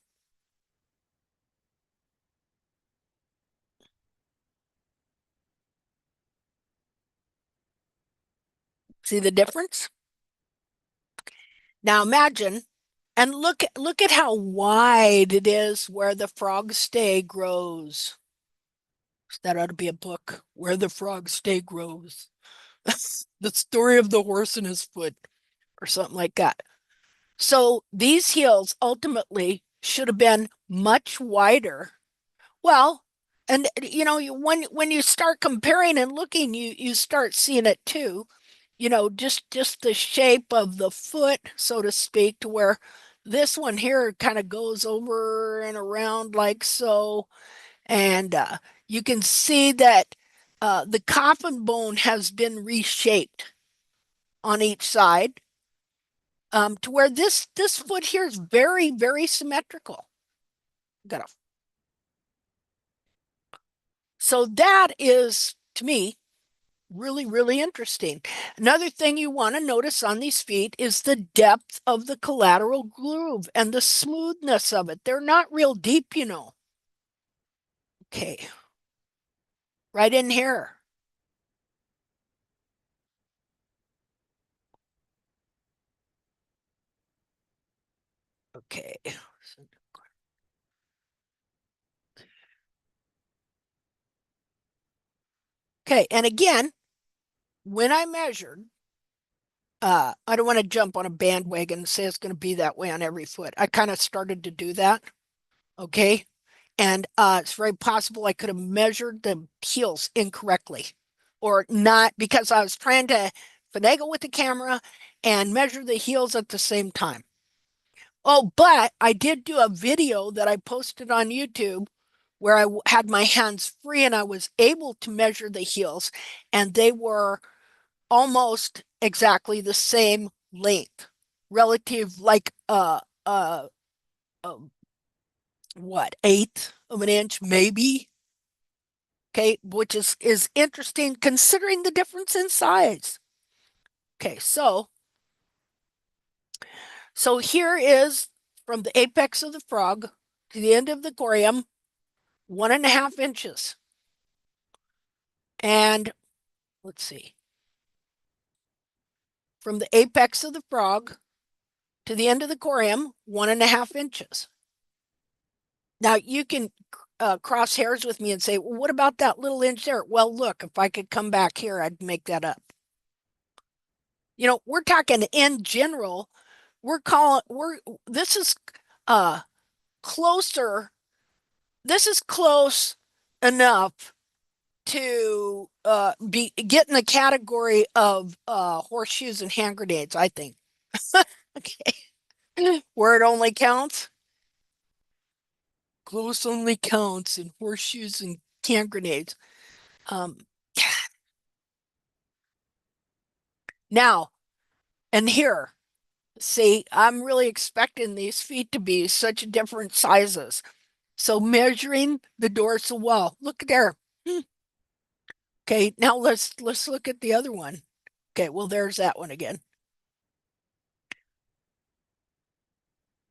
See the difference? Now imagine and look at how wide it is where the frog stay grows. That ought to be a book, Where the Frog Stay Grows. The story of the horse and his foot, or something like that. So these heels ultimately should have been much wider. Well, and when you start comparing and looking, you start seeing it too. Just the shape of the foot, so to speak, to where this one here kind of goes over and around like so. And you can see that the coffin bone has been reshaped on each side, to where this foot here is very, very symmetrical. Got a So that is, to me, really, really interesting. Another thing you want to notice on these feet is the depth of the collateral groove and the smoothness of it. They're not real deep. Okay, right in here. Okay. Okay, and again, when I measured, I don't want to jump on a bandwagon and say it's going to be that way on every foot. I kind of started to do that. Okay. And it's very possible I could have measured the heels incorrectly or not, because I was trying to finagle with the camera and measure the heels at the same time. Oh, but I did do a video that I posted on YouTube where I had my hands free and I was able to measure the heels, and they were almost exactly the same length, relative, like uh what, eighth of an inch maybe. Okay, which is interesting considering the difference in size. Okay, so here is from the apex of the frog to the end of the corium, 1.5 inches. And let's see, from the apex of the frog to the end of the corium, 1.5 inches. Now you can cross hairs with me and say, well, what about that little inch there? Well, look, if I could come back here, I'd make that up. We're talking in general. We're this is uh closer. This is close enough to be get in the category of horseshoes and hand grenades, I think. Okay. Where it only counts. Close only counts in horseshoes and hand grenades. Um, now, and here, see, I'm really expecting these feet to be such different sizes. So measuring the dorsal wall, look there. Okay, now let's look at the other one. Okay, well, there's that one again.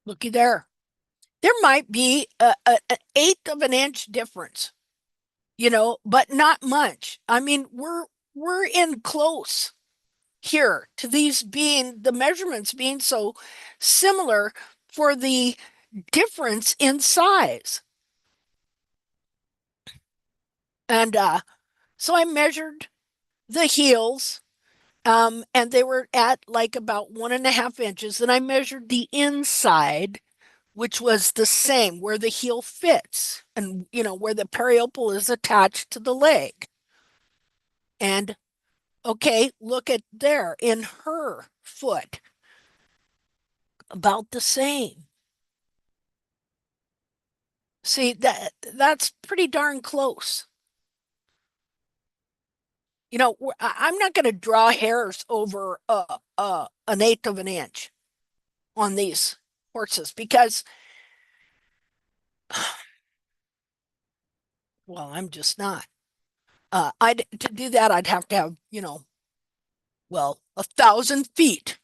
Looky there. There might be an eighth of an inch difference, but not much. I mean, we're in close here to these being the measurements being so similar for the difference in size. And so I measured the heels, and they were at like about 1.5 inches. And I measured the inside, which was the same where the heel fits and where the periople is attached to the leg. And okay, look at there in her foot, about the same. See, that's pretty darn close. I'm not going to draw hairs over an eighth of an inch on these horses because, well, I'm just not. I'd to do that, I'd have to have, well, 1,000 feet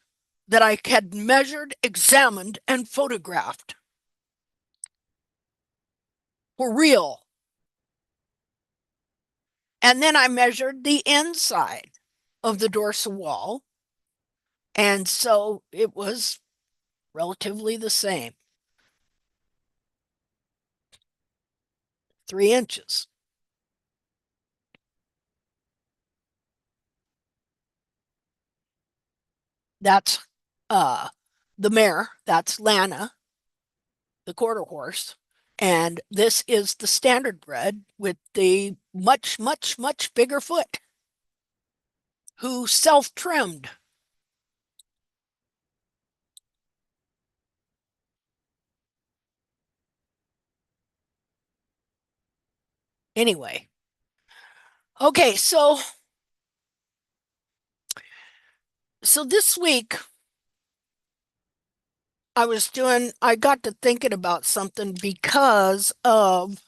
that I had measured, examined, and photographed for real. And then I measured the inside of the dorsal wall, and so it was relatively the same, 3 inches. That's uh the mare, that's Lana, the quarter horse. And this is the standard bred with the much, much, much bigger foot, who self-trimmed. Anyway, okay, so this week I got to thinking about something because of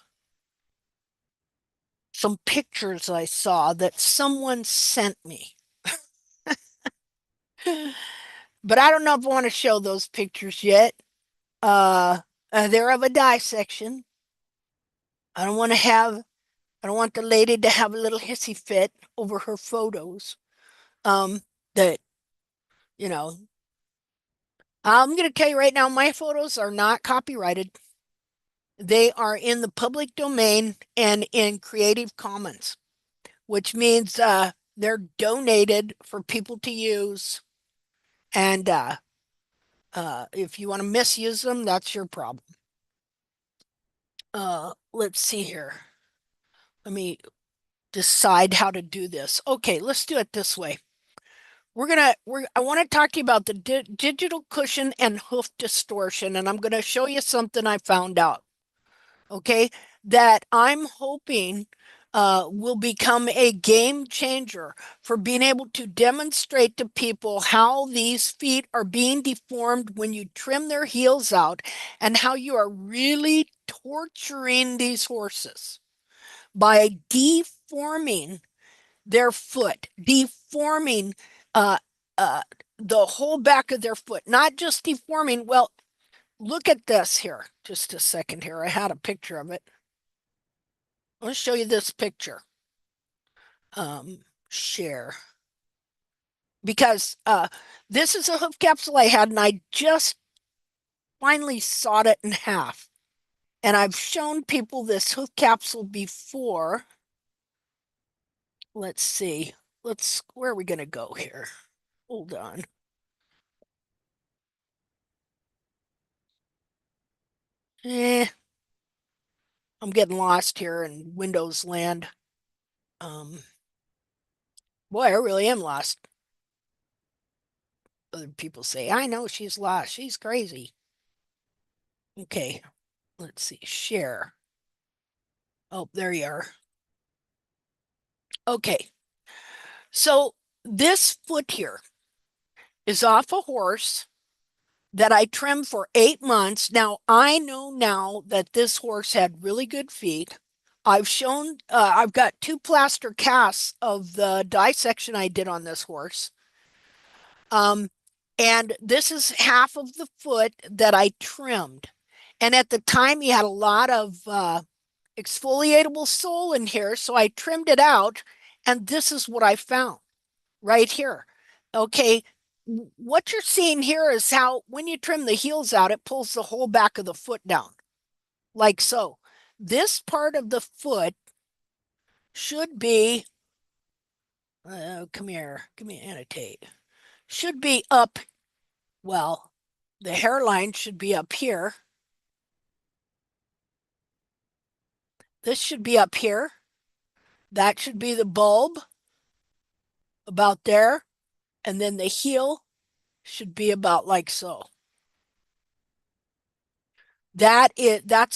some pictures I saw that someone sent me. But I don't know if I want to show those pictures yet. Uh, they're of a dissection. I don't want to have, I don't want the lady to have a little hissy fit over her photos. Um, that, you know, I'm going to tell you right now, my photos are not copyrighted. They are in the public domain and in Creative Commons, which means they're donated for people to use. And if you want to misuse them, that's your problem. Let's see here. Let me decide how to do this. Okay, let's do it this way. I want to talk to you about the digital cushion and hoof distortion, and I'm going to show you something I found out. Okay, that I'm hoping will become a game changer for being able to demonstrate to people how these feet are being deformed when you trim their heels out and how you are really torturing these horses by deforming their foot, deforming uh, uh, the whole back of their foot, not just deforming. Well, look at this here. Just a second here. I had a picture of it. I'll show you this picture. Share. Because this is a hoof capsule I had, and I just finally sawed it in half. And I've shown people this hoof capsule before. Let's see. Where are we going to go here? Hold on. Eh, I'm getting lost here in Windows land. Um, Boy, I really am lost. Other people say, I know she's lost. She's crazy. Okay, let's see. Share. Oh, there you are. Okay, so this foot here is off a horse that I trimmed for 8 months. Now, I know now that this horse had really good feet. I've got two plaster casts of the dissection I did on this horse. Um, And this is half of the foot that I trimmed. And at the time, he had a lot of exfoliatable sole in here. So I trimmed it out. And this is what I found right here. Okay. What you're seeing here is how when you trim the heels out, it pulls the whole back of the foot down, like so. This part of the foot should be, come here, give me annotate, should be up. Well, the hairline should be up here. This should be up here. That should be the bulb about there. And then the heel should be about like so. That's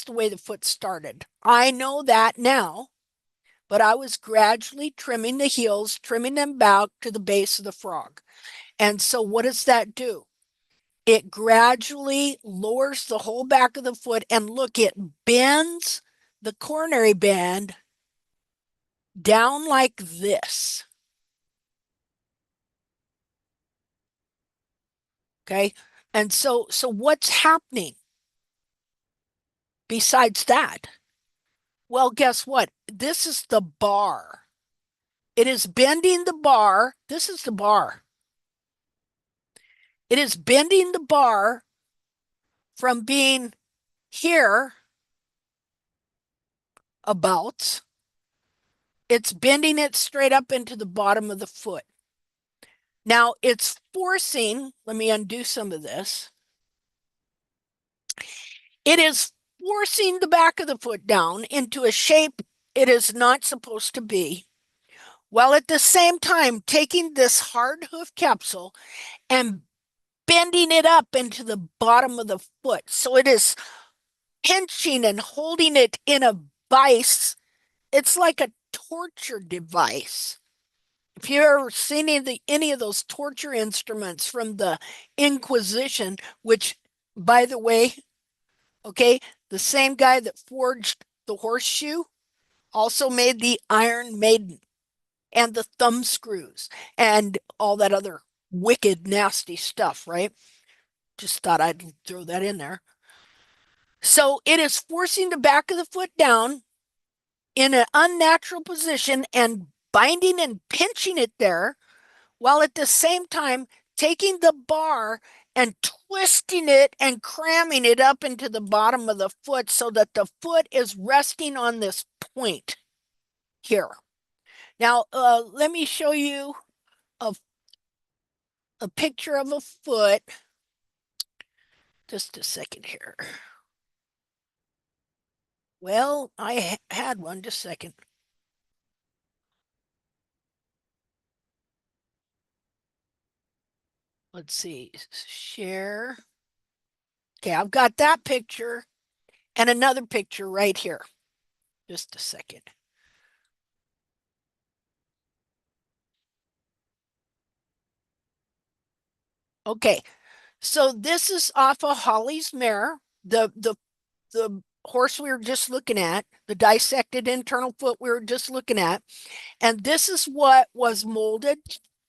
the way the foot started. I know that now, but I was gradually trimming the heels, trimming them back to the base of the frog. And so what does that do? It gradually lowers the whole back of the foot, and look, it bends the coronary band down like this. Okay. And so what's happening besides that? Well, guess what? This is the bar. It is bending the bar. This is the bar. It is bending the bar from being here about. It's bending it straight up into the bottom of the foot. Now it's forcing, let me undo some of this. It is forcing the back of the foot down into a shape it is not supposed to be, while at the same time taking this hard hoof capsule and bending it up into the bottom of the foot. So it is pinching and holding it in a vice. It's like a torture device. If you've ever seen any of those torture instruments from the Inquisition, which, by the way, okay, the same guy that forged the horseshoe also made the Iron Maiden and the thumb screws and all that other wicked, nasty stuff, right? Just thought I'd throw that in there. So it is forcing the back of the foot down in an unnatural position and binding and pinching it there, while at the same time taking the bar and twisting it and cramming it up into the bottom of the foot so that the foot is resting on this point here. Now, let me show you a, a picture of a foot. Just a second here. Well, I had one. Just a second. Let's see. Share. Okay, I've got that picture and another picture right here. Just a second. Okay, so this is off of Holly's mare, the horse we were just looking at, the dissected internal foot we were just looking at, and this is what was molded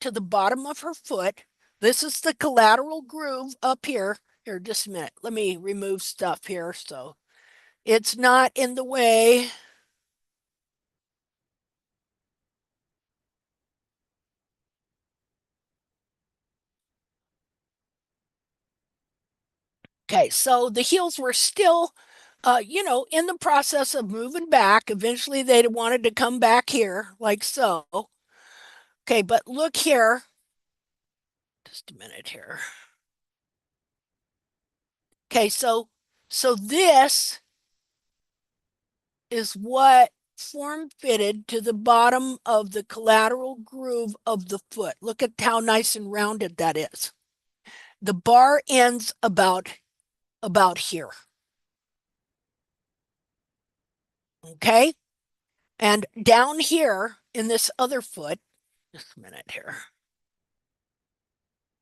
to the bottom of her foot. This is the collateral groove up here. Here, just a minute. Let me remove stuff here so it's not in the way. Okay, so the heels were still, in the process of moving back. Eventually, they wanted to come back here, like so. Okay, but look here. Just a minute here. Okay, so this is what form fitted to the bottom of the collateral groove of the foot. Look at how nice and rounded that is. The bar ends about here. Okay? And down here in this other foot, just a minute here.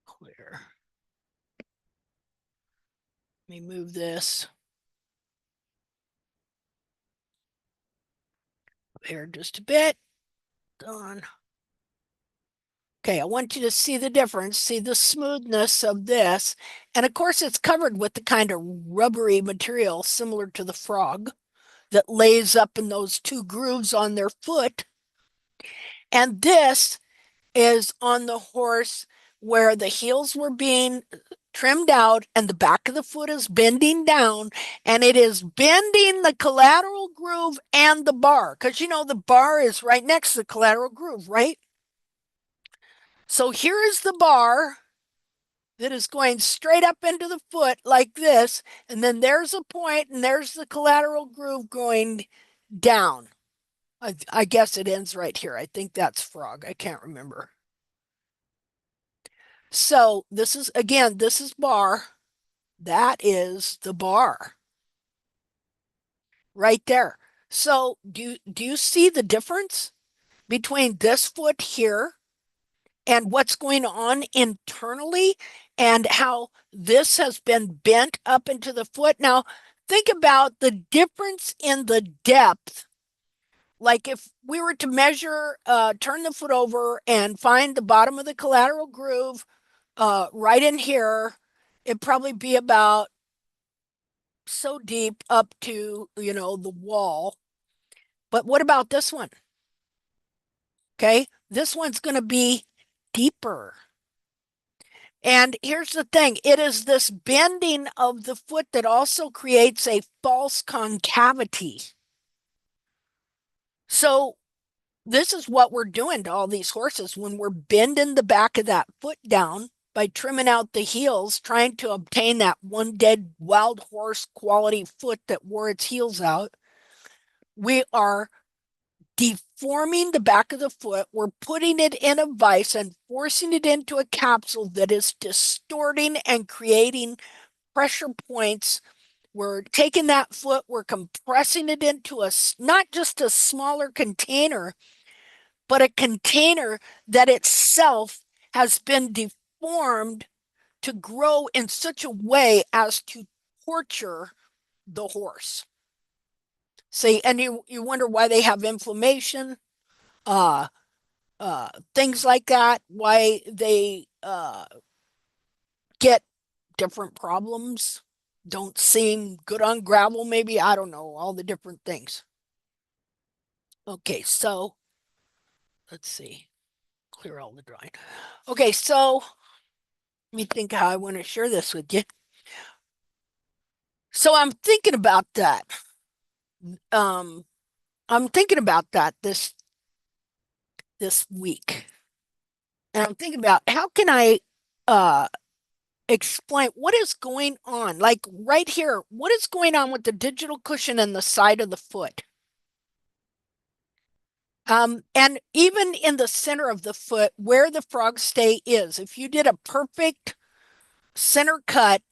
Clear. Let me move this here just a bit. Done. Okay, I want you to see the difference, see the smoothness of this. And of course, it's covered with the kind of rubbery material similar to the frog that lays up in those two grooves on their foot. And this is on the horse where the heels were being trimmed out and the back of the foot is bending down, and it is bending the collateral groove and the bar, because you know the bar is right next to the collateral groove, right? So here is the bar that is going straight up into the foot like this, and then there's a point and there's the collateral groove going down. I guess it ends right here. I think that's frog. I can't remember. So this is, again, this is bar. That is the bar right there. So do you see the difference between this foot here and what's going on internally and how this has been bent up into the foot? Now, think about the difference in the depth. Like if we were to measure, turn the foot over and find the bottom of the collateral groove right in here, it'd probably be about so deep up to, the wall. But what about this one? Okay. This one's going to be deeper. And here's the thing, it is this bending of the foot that also creates a false concavity. So, this is what we're doing to all these horses when we're bending the back of that foot down by trimming out the heels, trying to obtain that one dead wild horse quality foot that wore its heels out. We are deforming the back of the foot. We're putting it in a vise and forcing it into a capsule that is distorting and creating pressure points. We're taking that foot, we're compressing it into not just a smaller container, but a container that itself has been deformed to grow in such a way as to torture the horse. See, and you wonder why they have inflammation, uh, things like that, why they get different problems, don't seem good on gravel, maybe. I don't know, all the different things. Okay, so let's see, clear all the drawing. Okay, so let me think how I want to share this with you. So I'm thinking about that. Um, I'm thinking about that this week. And I'm thinking about how can I uh explain what is going on? Like right here, what is going on with the digital cushion and the side of the foot? And even in the center of the foot where the frog stay is, if you did a perfect center cut,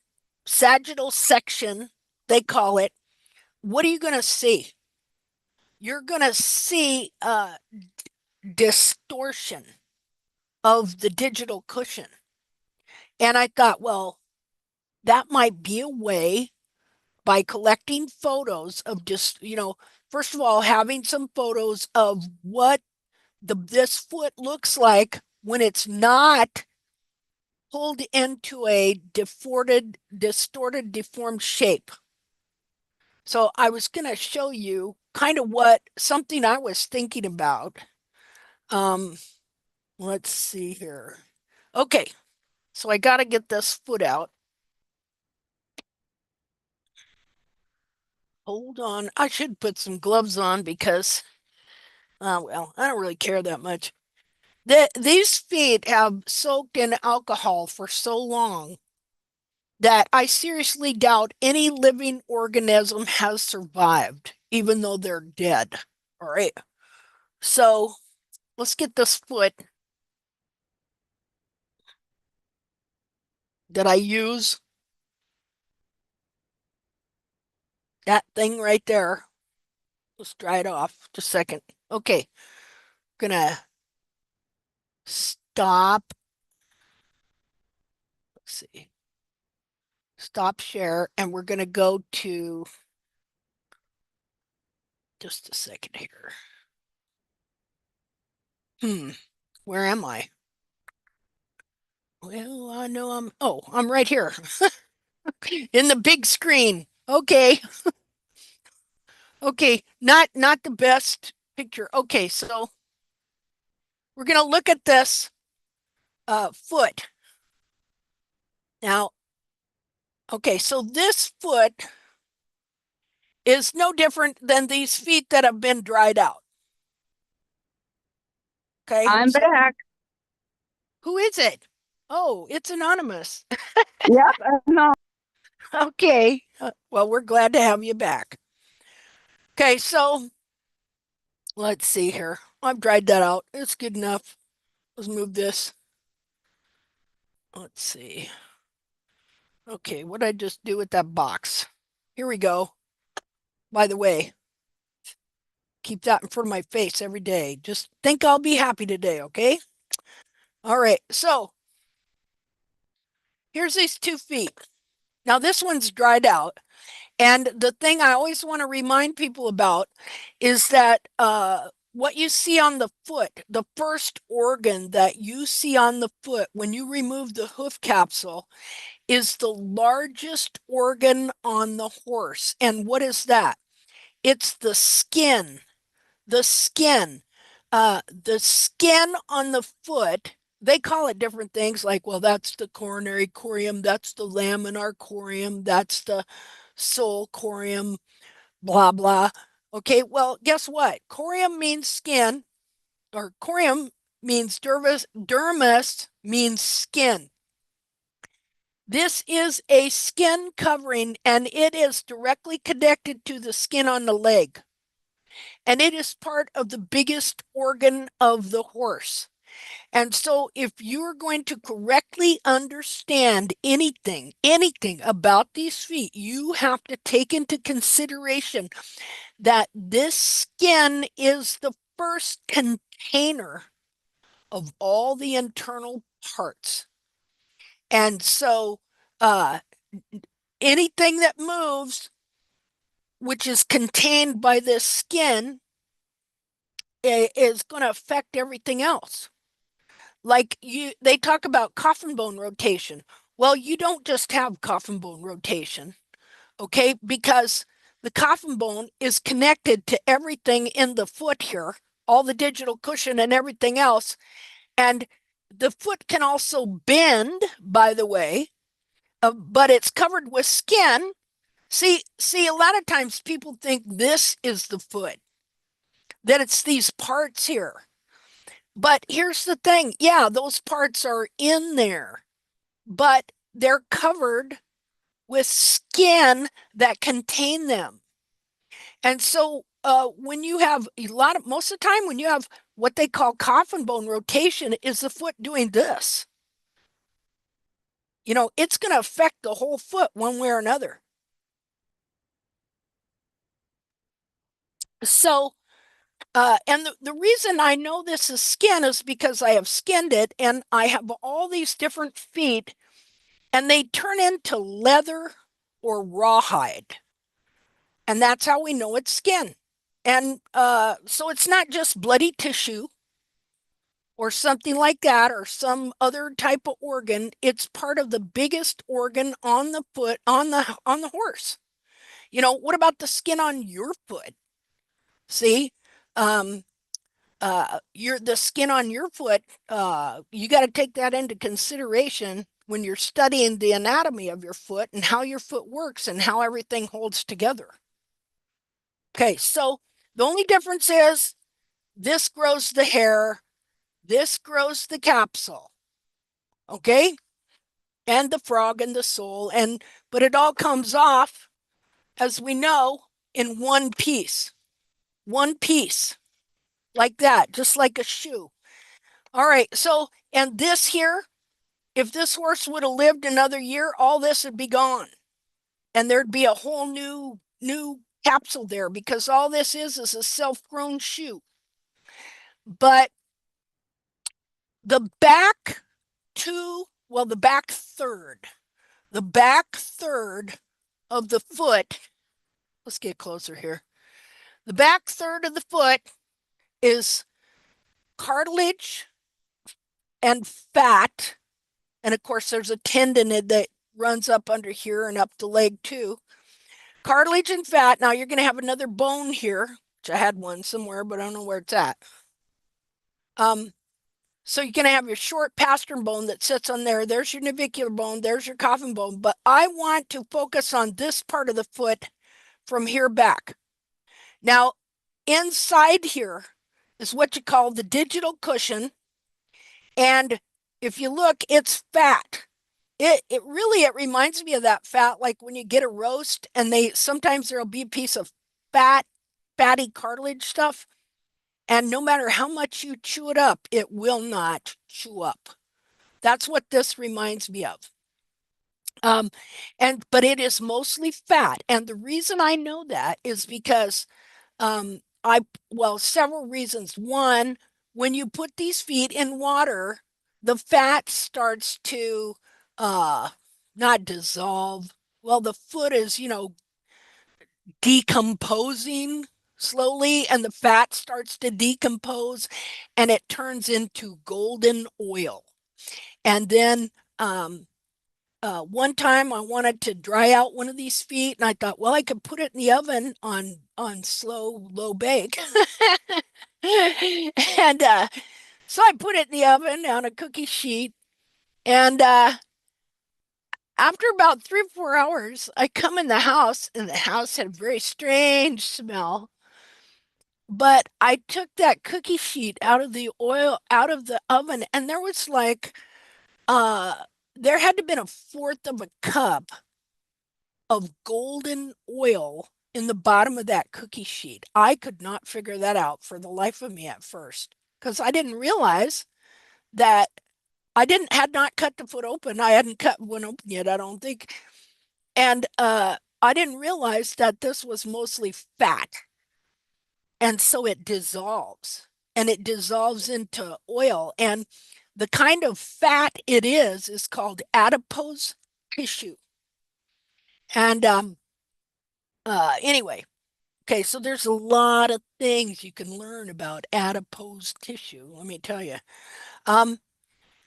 sagittal section, they call it, what are you going to see? You're going to see distortion of the digital cushion. And I thought, well, that might be a way by collecting photos of just, first of all, having some photos of what this foot looks like when it's not pulled into a distorted, deformed shape. So I was going to show you kind of what something I was thinking about. Um, let's see here. Okay, so I got to get this foot out. Hold on. I should put some gloves on because, well, I don't really care that much. These feet have soaked in alcohol for so long that I seriously doubt any living organism has survived, even though they're dead. All right. So let's get this foot that I use, that thing right there. Let's dry it off. Just a second. Okay. Gonna stop. Let's see. Stop share. And we're gonna go to just a second here. Hmm. Where am I? Well, I know I'm right here in the big screen. Okay. Okay. Not the best picture. Okay. So we're going to look at this foot. Now, okay. So this foot is no different than these feet that have been dried out. Okay. I'm So back. who is it? Oh, it's anonymous. Yep, no, Okay. Well, we're glad to have you back. Okay. So let's see here. I've dried that out. It's good enough. Let's move this. Let's see. Okay, what did I just do with that box? Here we go. By the way, keep that in front of my face every day. Just think I'll be happy today, okay? All right, so here's these 2 feet. Now, this one's dried out. And the thing I always want to remind people about is that what you see on the foot, the first organ that you see on the foot when you remove the hoof capsule, is the largest organ on the horse. And what is that? It's the skin. The skin. The skin on the foot, they call it different things like, well, that's the coronary corium, that's the laminar corium, that's the sole corium, blah, blah. Okay, well, guess what? Corium means skin, or corium means dermis means skin. This is a skin covering and it is directly connected to the skin on the leg. And it is part of the biggest organ of the horse. And so, if you're going to correctly understand anything about these feet, you have to take into consideration that this skin is the first container of all the internal parts. And so, uh, anything that moves, which is contained by this skin, is going to affect everything else. Like they talk about coffin bone rotation. Well, you don't just have coffin bone rotation, okay? Because the coffin bone is connected to everything in the foot here, all the digital cushion and everything else. And the foot can also bend, by the way, but it's covered with skin. See, a lot of times people think this is the foot, that it's these parts here. But here's the thing. Yeah, those parts are in there, but they're covered with skin that contain them. And so when you have most of the time, when you have what they call coffin bone rotation, is the foot doing this. It's going to affect the whole foot one way or another. So, and the reason I know this is skin is because I have skinned it and I have all these different feet and they turn into leather or rawhide. And that's how we know it's skin. And so it's not just bloody tissue or something like that or some other type of organ. It's part of the biggest organ on the foot on the horse. What about the skin on your foot? See, um, your the skin on your foot. You got to take that into consideration when you're studying the anatomy of your foot and how your foot works and how everything holds together. Okay, so the only difference is this grows the hair, this grows the capsule, okay? And the frog and the sole, but it all comes off, as we know, in one piece, like that, just like a shoe. All right, so, and this here, if this horse would have lived another year, all this would be gone. And there'd be a whole new capsule there because all this is a self-grown shoe. But the back the back third of the foot, let's get closer here. The back third of the foot is cartilage and fat And of course, there's a tendon that runs up under here and up the leg too. Cartilage and fat. Now you're going to have another bone here, which I had one somewhere, but I don't know where it's at. Um, so you're going to have your short pastern bone that sits on there. There's your navicular bone. There's your coffin bone. But I want to focus on this part of the foot from here back. Now, inside here is what you call the digital cushion. And if you look, it's fat. It reminds me of that fat, like when you get a roast and they sometimes there'll be a piece of fat, fatty cartilage stuff. And no matter how much you chew it up, it will not chew up. That's what this reminds me of. Um, but it is mostly fat. And the reason I know that is because I well, several reasons. One, when you put these feet in water, the fat starts to uh not dissolve. Well, the foot is, decomposing slowly, and the fat starts to decompose and it turns into golden oil. And then one time I wanted to dry out one of these feet, and I thought, well, I could put it in the oven on slow low bake. And so I put it in the oven on a cookie sheet, and after about 3 or 4 hours, I come in the house, and the house had a very strange smell. But I took that cookie sheet out of the oil out of the oven, and there was like uh there had to have been a fourth of a cup of golden oil in the bottom of that cookie sheet. I could not figure that out for the life of me at first because I didn't realize that I didn't had not cut the foot open. I hadn't cut one open yet, I don't think. And I didn't realize that this was mostly fat. And so it dissolves and it dissolves into oil. And the kind of fat it is called adipose tissue. And anyway, okay, so there's a lot of things you can learn about adipose tissue, let me tell you. Um,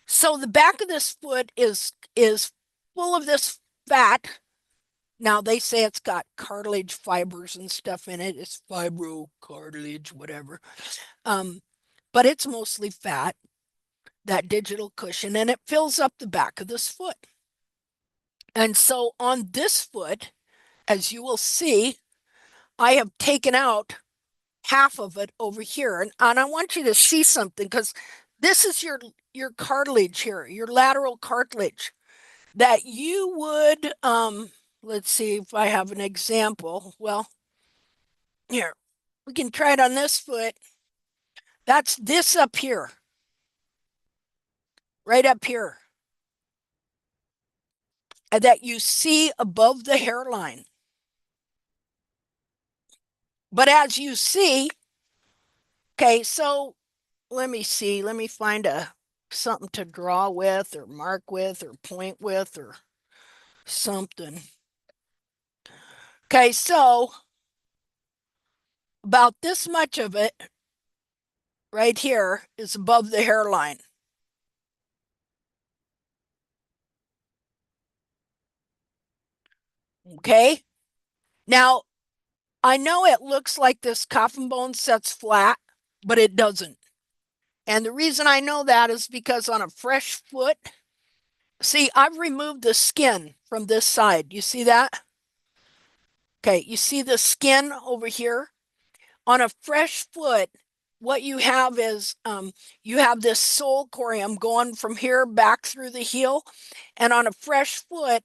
so the back of this foot is full of this fat. Now they say it's got cartilage fibers and stuff in it. It's fibrocartilage, whatever. Um, but it's mostly fat, that digital cushion, and it fills up the back of this foot. And so on this foot, as you will see, I have taken out half of it over here. And I want you to see something because this is your cartilage here, your lateral cartilage that you would let's see if I have an example. Well, here, we can try it on this foot. That's this up here, right up here, that you see above the hairline. But as you see, okay, so let me see, let me find a something to draw with or mark with or point with or something. Okay, so about this much of it right here is above the hairline. Okay, now I know it looks like this coffin bone sets flat, but it doesn't. And the reason I know that is because on a fresh foot, see, I've removed the skin from this side. You see that? Okay, you see the skin over here? On a fresh foot, what you have is you have this sole corium going from here back through the heel. And on a fresh foot,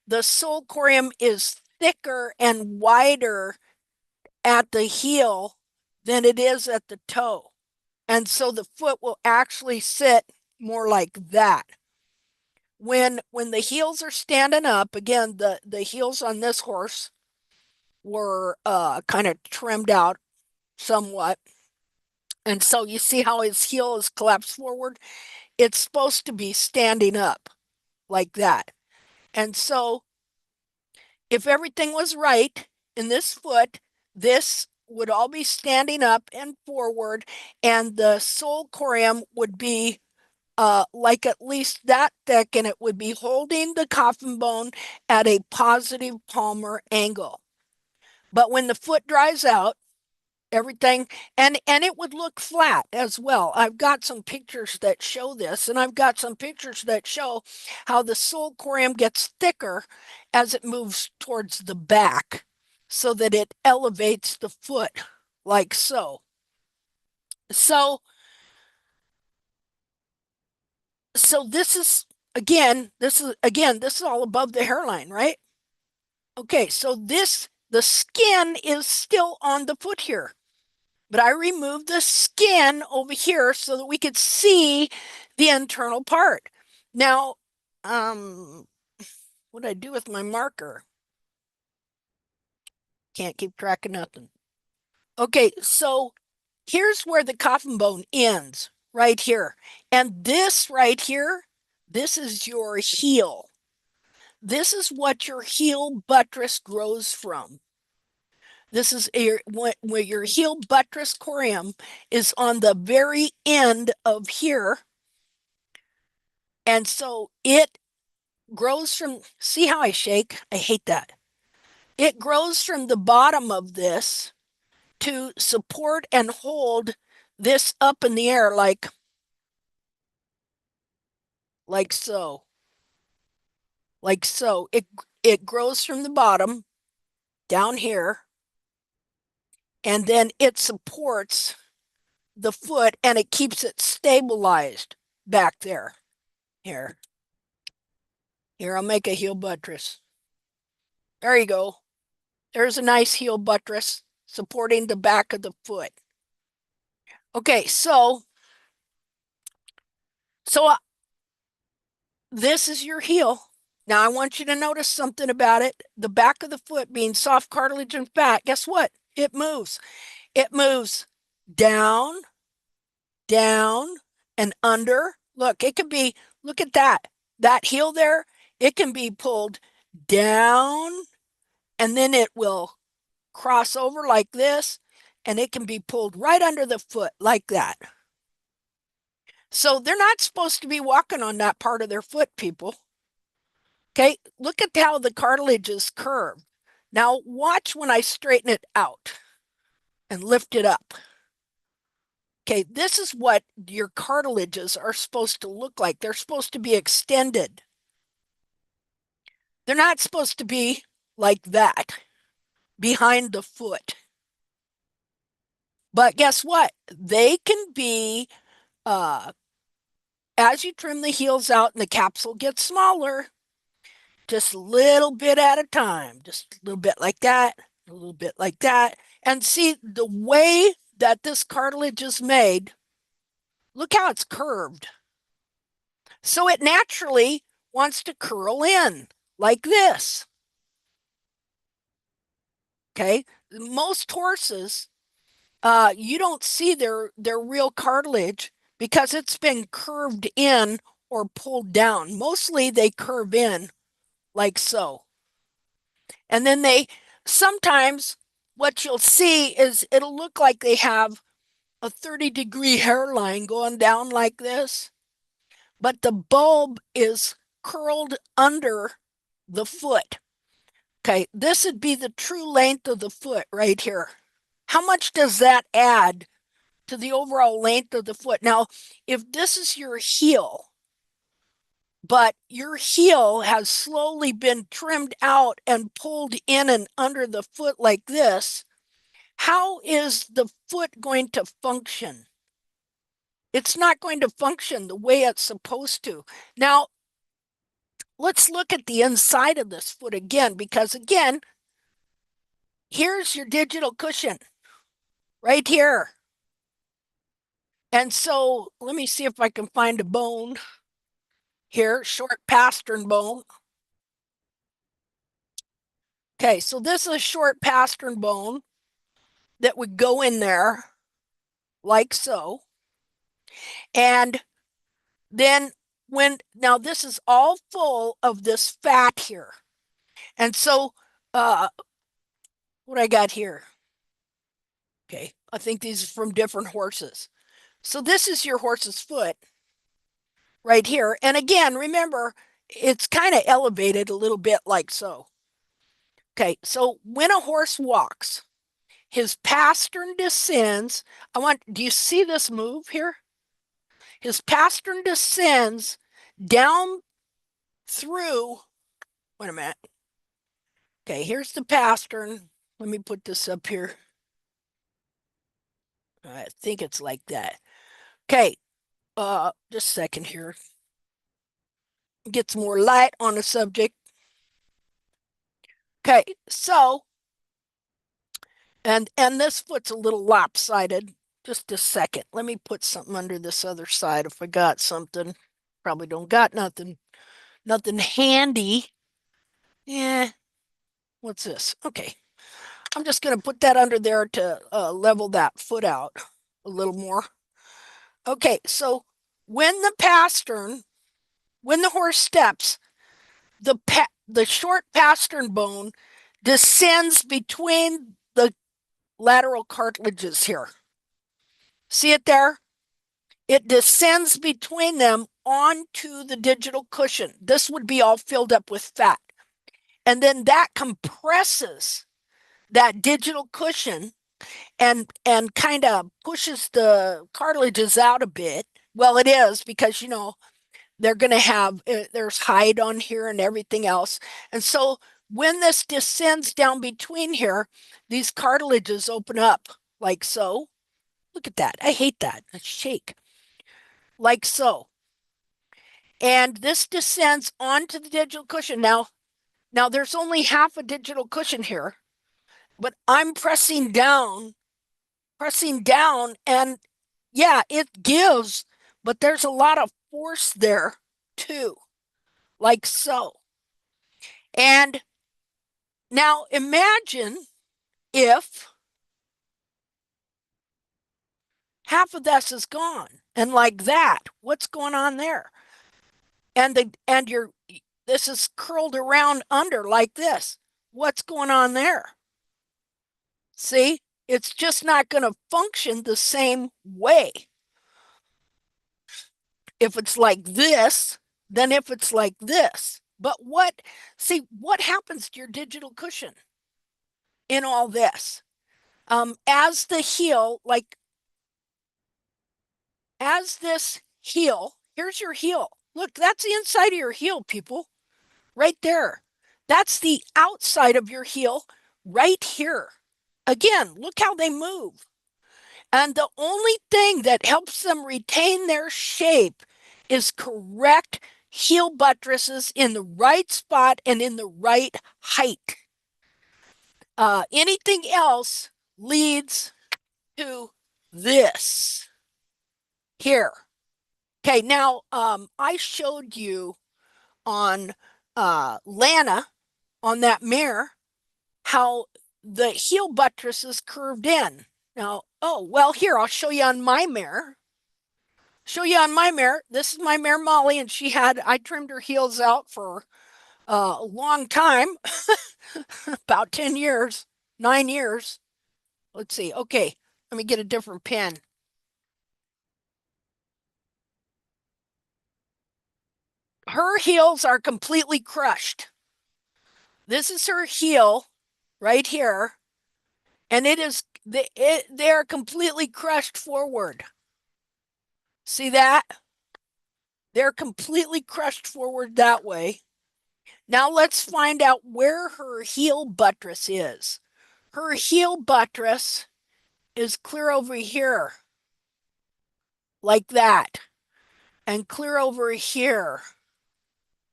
the sole corium is thicker and wider at the heel than it is at the toe. And so the foot will actually sit more like that. When the heels are standing up, again, the heels on this horse were kind of trimmed out somewhat. And so you see how his heel is collapsed forward? It's supposed to be standing up like that. And so if everything was right in this foot, this would all be standing up and forward, and the sole corium would be like at least that thick, and it would be holding the coffin bone at a positive palmar angle. But when the foot dries out, everything, and it would look flat as well. I've got some pictures that show this, and I've got some pictures that show how the sole corium gets thicker as it moves towards the back so that it elevates the foot like so. So so this is all above the hairline, right? Okay, so this the skin is still on the foot here. But I removed the skin over here so that we could see the internal part. Now, what did I do with my marker? Can't keep track of nothing. Okay, so here's where the coffin bone ends, right here. And this right here, this is your heel. This is what your heel buttress grows from. This is where your heel buttress corium is on the very end of here. And so it grows from, see how I shake? I hate that. It grows from the bottom of this to support and hold this up in the air like so. Like so. It grows from the bottom down here, and then it supports the foot and it keeps it stabilized back there. Here. Here, I'll make a heel buttress. There you go. There's a nice heel buttress supporting the back of the foot. Okay, so this is your heel. Now I want you to notice something about it. The back of the foot being soft cartilage and fat, guess what? It moves. It moves down, down, and under. Look, it could be, look at that. That heel there, it can be pulled down, and then it will cross over like this, and it can be pulled right under the foot like that. So they're not supposed to be walking on that part of their foot, people. Okay, look at how the cartilage is curved. Now watch when I straighten it out and lift it up. Okay, this is what your cartilages are supposed to look like. They're supposed to be extended. They're not supposed to be like that behind the foot. But guess what? They can be, uh, as you trim the heels out and the capsule gets smaller, just a little bit at a time, just a little bit like that, a little bit like that. And see the way that this cartilage is made, look how it's curved. So it naturally wants to curl in like this. Okay. Most horses, you don't see their real cartilage because it's been curved in or pulled down. Mostly they curve in like so. And then they sometimes what you'll see is it'll look like they have a 30-degree hairline going down like this, but the bulb is curled under the foot. Okay, this would be the true length of the foot right here. How much does that add to the overall length of the foot? Now, if this is your heel, but your heel has slowly been trimmed out and pulled in and under the foot like this, how is the foot going to function? It's not going to function the way it's supposed to. Now, let's look at the inside of this foot again, because again, here's your digital cushion right here. And so let me see if I can find a bone here, short pastern bone. Okay, so this is a short pastern bone that would go in there like so. And then now this is all full of this fat here. And so what I got here. Okay, I think these are from different horses. So this is your horse's foot. right here. And again, remember, it's kind of elevated a little bit like so. Okay, so when a horse walks, his pastern descends. Do you see this move here? His pastern descends down through, wait a minute. Okay, here's the pastern. Let me put this up here. I think it's like that. Okay, just a second here. Get some more light on the subject. Okay, so and this foot's a little lopsided. Just a second. Let me put something under this other side if I got something. Probably don't got nothing. Nothing handy. Yeah, what's this? Okay. I'm just going to put that under there to level that foot out a little more. Okay, so when the pastern, when the horse steps, the short pastern bone descends between the lateral cartilages here. See it there? It descends between them onto the digital cushion. This would be all filled up with fat. And then that compresses that digital cushion and kind of pushes the cartilages out a bit. Well, it is because they're going to have there's hide on here and everything else. And so when this descends down between here, these cartilages open up like so. Look at that. I hate that. I shake like so. And this descends onto the digital cushion. Now there's only half a digital cushion here, but I'm pressing down, and yeah, it gives, but there's a lot of force there too, like so. And now imagine if half of this is gone and like that, what's going on there? And you're this is curled around under like this. What's going on there? See? It's just not going to function the same way if it's like this than if it's like this. But what happens to your digital cushion in all this? As the heel, like as this heel, here's your heel. Look, that's the inside of your heel, people, right there. That's the outside of your heel right here. Again, look how they move. And the only thing that helps them retain their shape is correct heel buttresses in the right spot and in the right height. Anything else leads to this here. Okay, now I showed you on Lana on that mare how the heel buttress is curved in. Now, oh, well, here, I'll show you on my mare. This is my mare Molly, and I trimmed her heels out for a long time, about 10 years, 9 years. Let's see. Okay, let me get a different pen. Her heels are completely crushed. This is her heel right here, and they're completely crushed forward. See that? They're completely crushed forward that way. Now let's find out where her heel buttress is. Her heel buttress is clear over here, like that, and clear over here,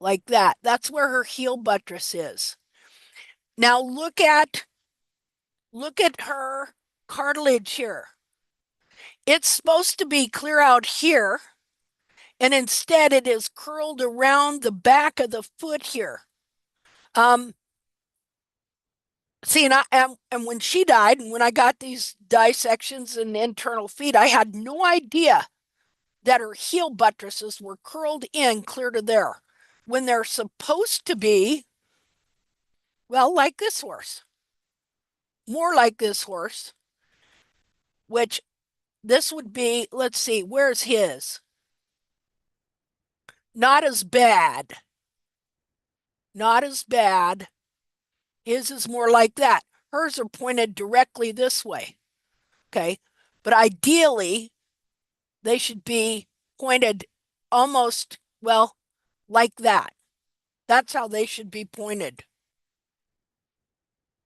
like that. That's where her heel buttress is. Now look at her cartilage here. It's supposed to be clear out here, and instead it is curled around the back of the foot here. Um, See, and when she died, and when I got these dissections and internal feet, I had no idea that her heel buttresses were curled in clear to there when they're supposed to be, well, like this horse, more like this horse, which this would be, let's see, where's his? Not as bad. Not as bad. His is more like that. Hers are pointed directly this way. Okay. But ideally, they should be pointed almost, well, like that. That's how they should be pointed.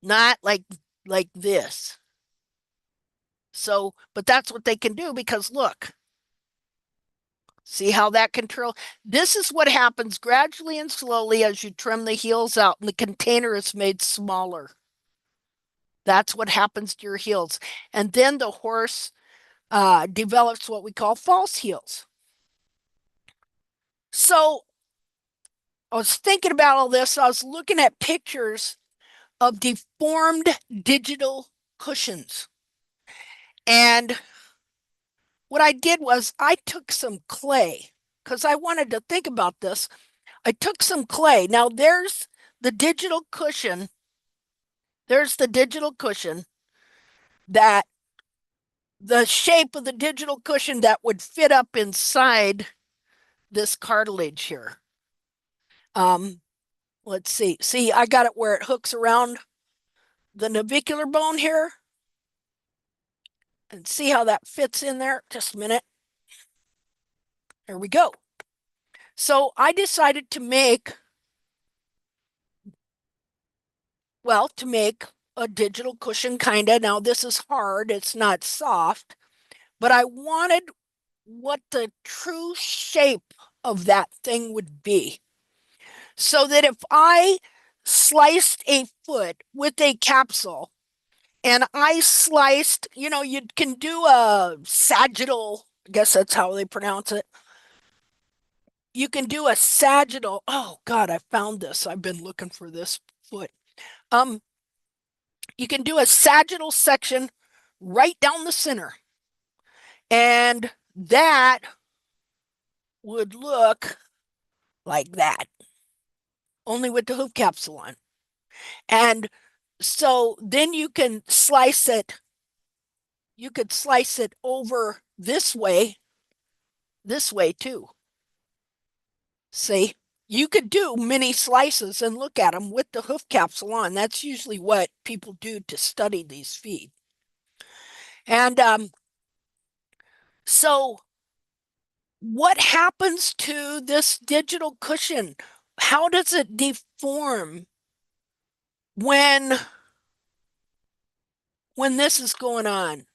Not like this. So, but that's what they can do because look, see how that control. This is what happens gradually and slowly as you trim the heels out and the container is made smaller. That's what happens to your heels. And then the horse develops what we call false heels. So I was thinking about all this. I was looking at pictures of deformed digital cushions. And what I did was I took some clay because I wanted to think about this. I took some clay. Now the digital cushion. There's the digital cushion that the shape of the digital cushion that would fit up inside this cartilage here. Um, let's see. See, I got it where it hooks around the navicular bone here. And see how that fits in there? Just a minute. There we go. So I decided to make, well, to make a digital cushion kind of. Now this is hard, it's not soft, but I wanted what the true shape of that thing would be. So that if I sliced a foot with a capsule and I sliced, you can do a sagittal, I guess that's how they pronounce it. You can do a sagittal. Oh God, I found this. I've been looking for this foot. Um, you can do a sagittal section right down the center. And that would look like that, only with the hoof capsule on. And so then you could slice it over this way too. See, you could do mini slices and look at them with the hoof capsule on. That's usually what people do to study these feet. And so, what happens to this digital cushion? How does it deform when this is going on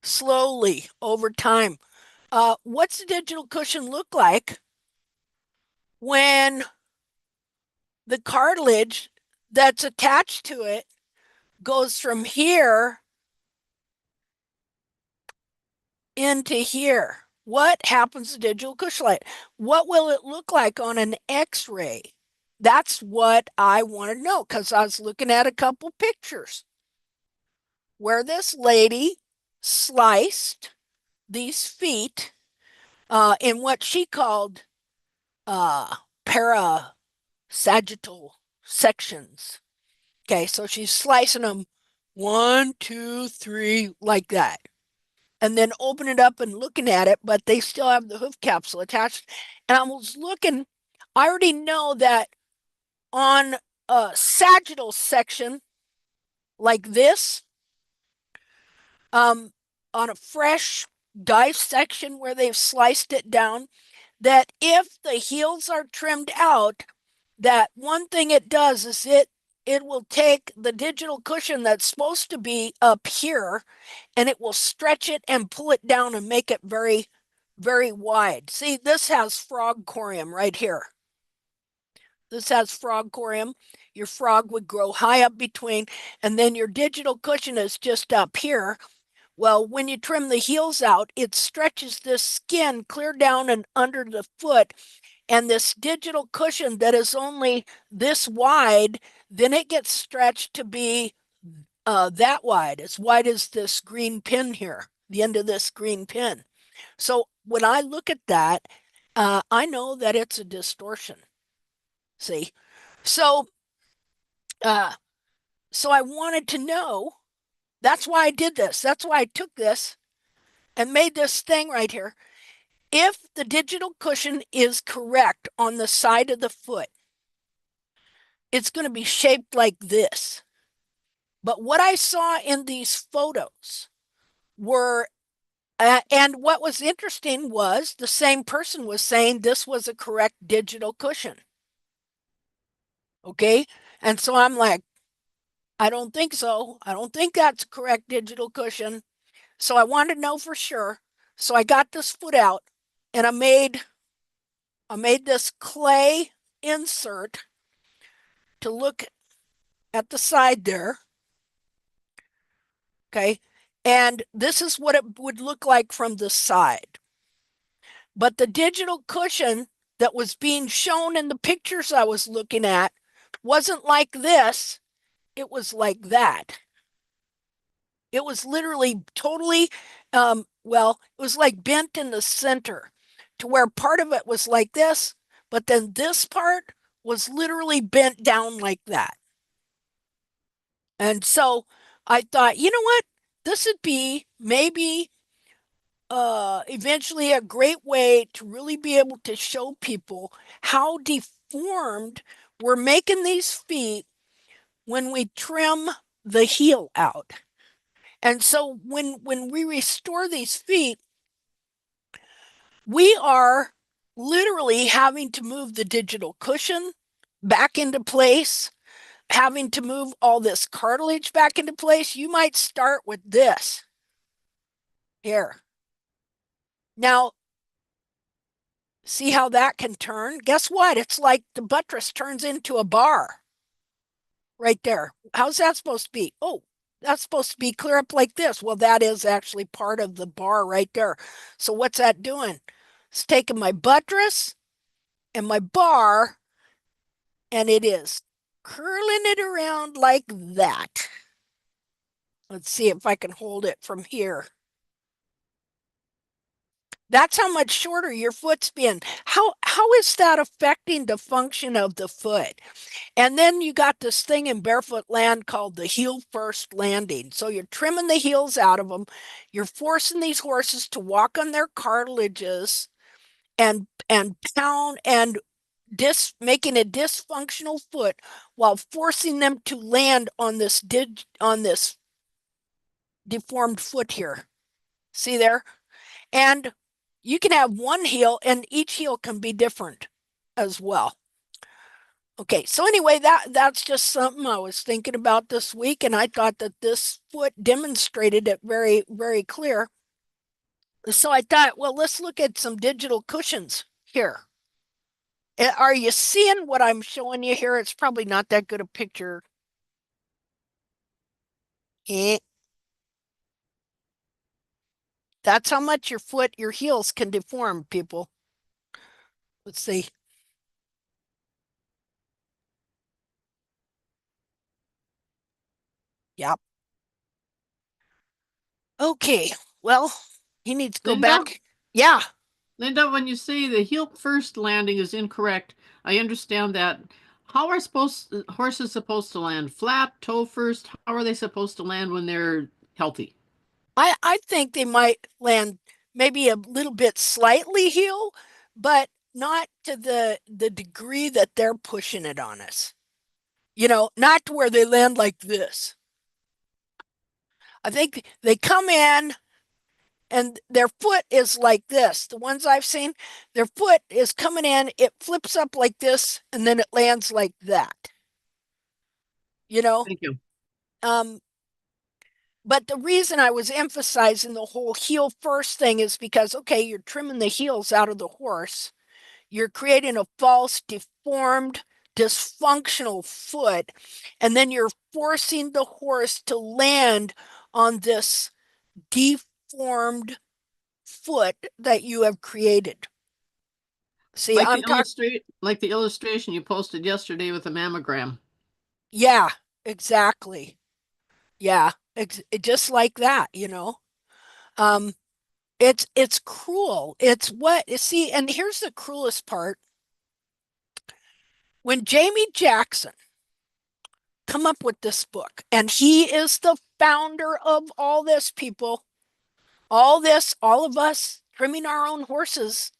slowly over time? What's the digital cushion look like when the cartilage that's attached to it goes from here into here? What happens to digital cushion light? What will it look like on an X-ray? That's what I want to know because I was looking at a couple pictures where this lady sliced these feet in what she called uh, parasagittal sections. Okay, so she's slicing them one, two, three, like that. And then open it up and looking at it, but they still have the hoof capsule attached. And I was looking, I already know that on a sagittal section like this, um, on a fresh dissection where they've sliced it down, that if the heels are trimmed out, that one thing it does is it will take the digital cushion that's supposed to be up here and it will stretch it and pull it down and make it very, very wide. See, this has frog corium right here. This has frog corium. Your frog would grow high up between, and then your digital cushion is just up here. Well, when you trim the heels out, it stretches this skin clear down and under the foot. And this digital cushion that is only this wide, then it gets stretched to be that wide, as wide as this green pin here, the end of this green pin. So when I look at that, I know that it's a distortion. See, so uh, so I wanted to know. That's why I did this. That's why I took this and made this thing right here. If the digital cushion is correct on the side of the foot, it's going to be shaped like this. But what I saw in these photos were, and what was interesting was the same person was saying this was a correct digital cushion. Okay. And so I'm like, I don't think so. I don't think that's a correct digital cushion. So I wanted to know for sure. So I got this foot out and I made this clay insert to look at the side there. Okay. And this is what it would look like from the side. But the digital cushion that was being shown in the pictures I was looking at wasn't like this, it was like that. It was literally totally, well, it was like bent in the center to where part of it was like this, but then this part was literally bent down like that. And so I thought, you know what? This would be maybe eventually a great way to really be able to show people how deformed we're making these feet when we trim the heel out. And so when we restore these feet, we are literally having to move the digital cushion back into place, having to move all this cartilage back into place. You might start with this here. Now, see how that can turn? Guess what? It's like the buttress turns into a bar right there. How's that supposed to be? Oh, that's supposed to be clear up like this. Well, that is actually part of the bar right there. So what's that doing? It's taking my buttress and my bar, and it is curling it around like that. Let's see if I can hold it from here. That's how much shorter your foot's been. How is that affecting the function of the foot? And then you got this thing in barefoot land called the heel first landing. So you're trimming the heels out of them. You're forcing these horses to walk on their cartilages and pound and making a dysfunctional foot while forcing them to land on this deformed foot here. See there? And you can have one heel and each heel can be different as well. Okay, so anyway, that's just something I was thinking about this week, and I thought that this foot demonstrated it very, very clear. So I thought, well, let's look at some digital cushions here. Are you seeing what I'm showing you here? It's probably not that good a picture. Eh, That's how much your heels can deform, people. Let's see. Yep. Okay. Well, he needs to go Linda, back. Yeah. Linda, when you say the heel first landing is incorrect, I understand that. How are horses supposed to land? Flat, toe first? How are they supposed to land when they're healthy? I think they might land maybe a little bit slightly heel, but not to the degree that they're pushing it on us. Not to where they land like this. I think they come in and their foot is like this. The ones I've seen, their foot is coming in, it flips up like this, and then it lands like that. You know, Thank you. um, but the reason I was emphasizing the whole heel first thing is because, okay, you're trimming the heels out of the horse. You're creating a false, deformed, dysfunctional foot, and then you're forcing the horse to land on this deformed foot that you have created. See, I'm talking, Like the illustration you posted yesterday with the mammogram. yeah, exactly. Yeah, just like that. Um, it's cruel. It's what, see, and here's the cruelest part. When Jamie Jackson come up with this book, and he is the founder of all this, people, all this, all of us. trimming our own horses.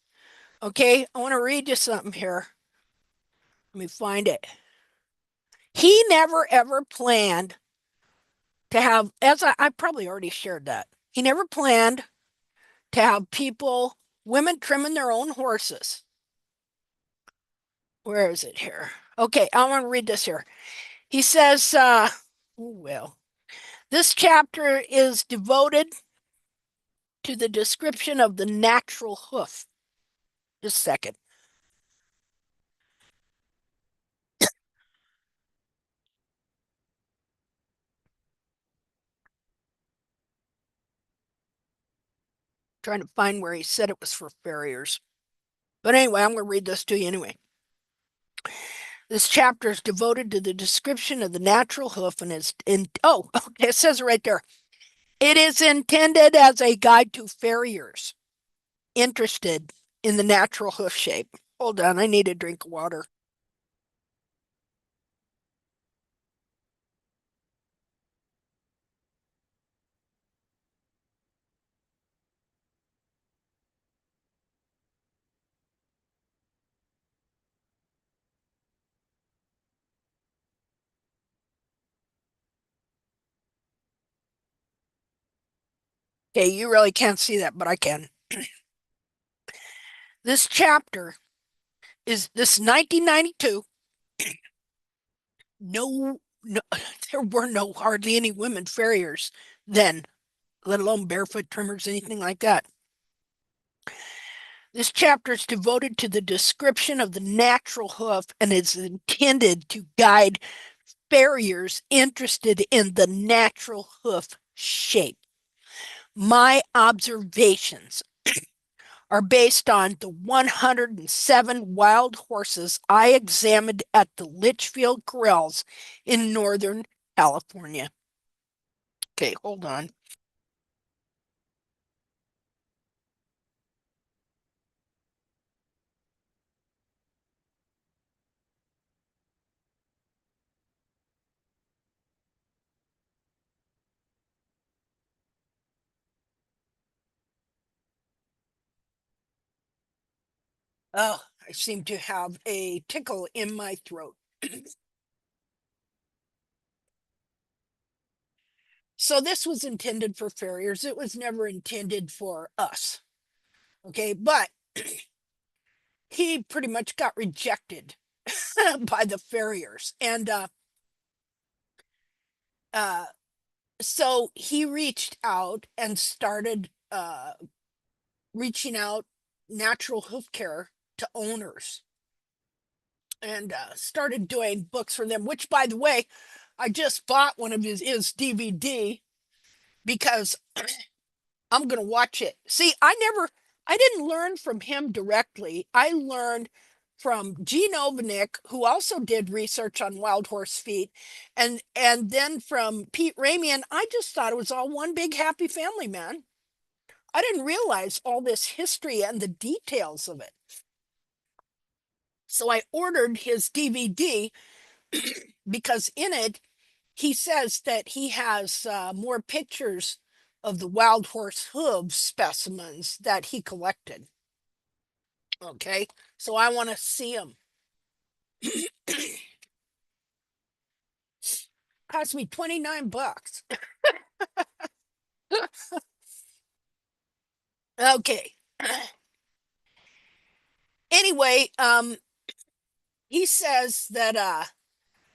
Okay, I want to read you something here. Let me find it. He never ever planned to have, as I probably already shared that, he never planned to have women trimming their own horses. Where is it here? Okay, I want to read this here. He says, well, this chapter is devoted to the description of the natural hoof. Just a second. Trying to find where he said it was for farriers. But anyway, I'm going to read this to you anyway. This chapter is devoted to the description of the natural hoof and okay, it says it right there. It is intended as a guide to farriers interested in the natural hoof shape. Hold on, I need a drink of water. Okay, you really can't see that, but I can. This chapter is this 1992. No, there were no hardly any women farriers then, let alone barefoot trimmers, anything like that. This chapter is devoted to the description of the natural hoof and is intended to guide farriers interested in the natural hoof shape. My observations are based on the 107 wild horses I examined at the Litchfield Corrals in Northern California. Okay, hold on. Oh, I seem to have a tickle in my throat. So this was intended for farriers. It was never intended for us. Okay, but he pretty much got rejected by the farriers. And uh, so he reached out and started reaching out natural hoof care to owners and started doing books for them, which, by the way, I just bought one of his DVD because I'm going to watch it. See, I didn't learn from him directly. I learned from Gene Ovanik, who also did research on wild horse feet, and then from Pete Ramey. I just thought it was all one big happy family, man. I didn't realize all this history and the details of it. So I ordered his DVD because in it, he says that he has more pictures of the wild horse hoof specimens that he collected. Okay, so I want to see them. Cost me $29. Okay. Anyway, he says that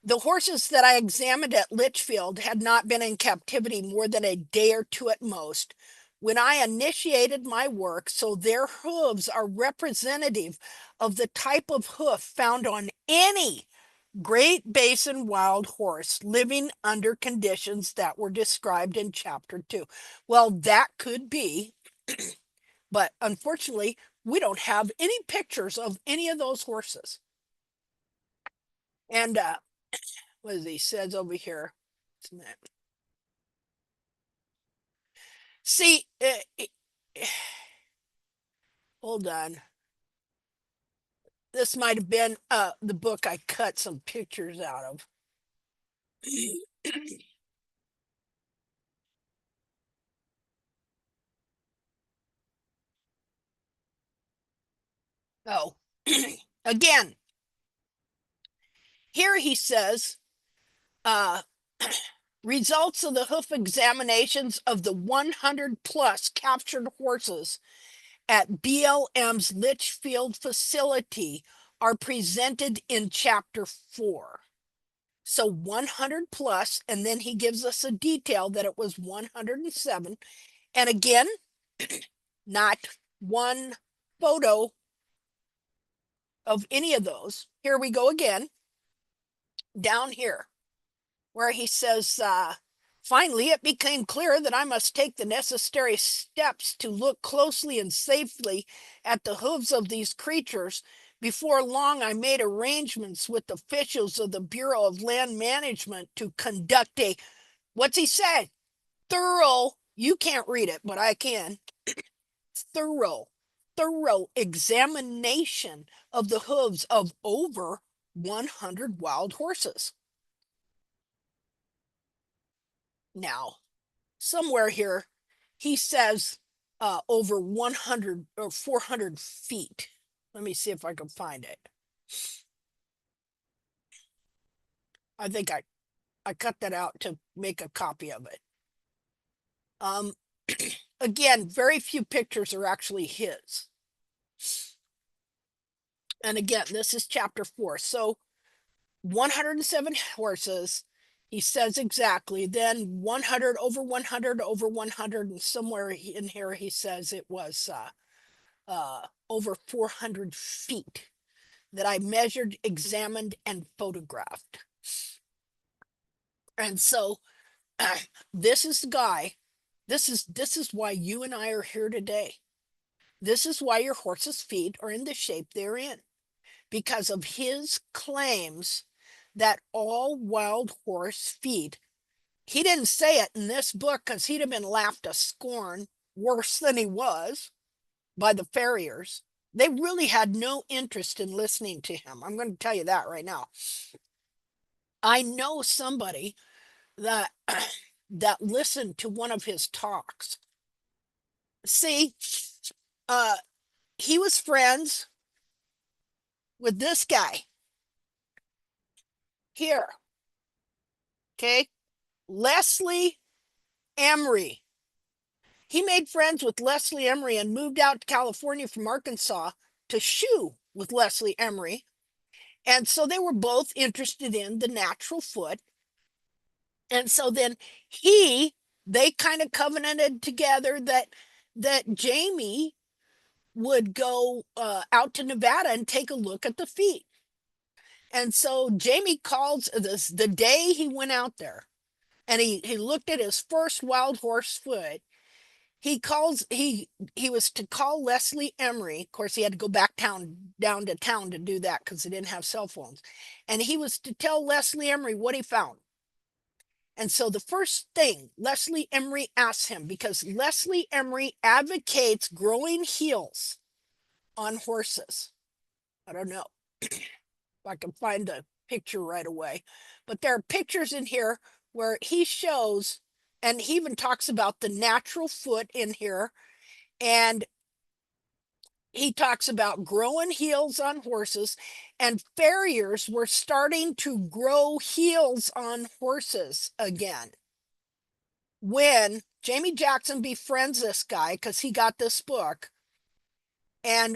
the horses that I examined at Litchfield had not been in captivity more than a day or two at most when I initiated my work, so their hooves are representative of the type of hoof found on any Great Basin wild horse living under conditions that were described in chapter 2. Well, that could be, but unfortunately, we don't have any pictures of any of those horses. And what he says over here. See, hold on. This might have been the book I cut some pictures out of. Oh, again, here he says, uh, results of the hoof examinations of the 100 plus captured horses at BLM's Litchfield facility are presented in chapter 4. So 100 plus, and then he gives us a detail that it was 107. And again, not one photo of any of those. Here we go again, down here, where he says, finally, it became clear that I must take the necessary steps to look closely and safely at the hooves of these creatures. Before long, I made arrangements with officials of the Bureau of Land Management to conduct a, what's he say? Thorough, you can't read it, but I can. Thorough, thorough examination of the hooves of over 100 wild horses. Now, somewhere here, he says over 100 or 400 feet. Let me see if I can find it. I think I cut that out to make a copy of it. Again, very few pictures are actually his. And again, this is chapter 4. So 107 horses, he says exactly. Then 100 over 100 over 100, and somewhere in here he says it was over 400 feet that I measured, examined, and photographed. And so this is the guy. This is why you and I are here today. This is why your horse's feet are in the shape they're in, because of his claims that all wild horse feet. He didn't say it in this book because he'd have been laughed to scorn worse than he was by the farriers. They really had no interest in listening to him. I'm going to tell you that right now. I know somebody that that listened to one of his talks. See, uh, he was friends with this guy here. Okay, Leslie Emery. He made friends with Leslie Emery and moved out to California from Arkansas to shoe with Leslie Emery. And so they were both interested in the natural foot. And so then they kind of covenanted together that Jamie would go out to Nevada and take a look at the feet. And so Jamie calls this the day he went out there, and he looked at his first wild horse foot. He was to call Leslie Emery. Of course, he had to go back down to town to do that because they didn't have cell phones. And he was to tell Leslie Emery what he found. And so the first thing Leslie Emery asks him, because Leslie Emery advocates growing heels on horses. I don't know if I can find the picture right away, but there are pictures in here where he shows, and he even talks about the natural foot in here, and he talks about growing heels on horses, and farriers were starting to grow heels on horses again when Jamie Jackson befriends this guy because he got this book. And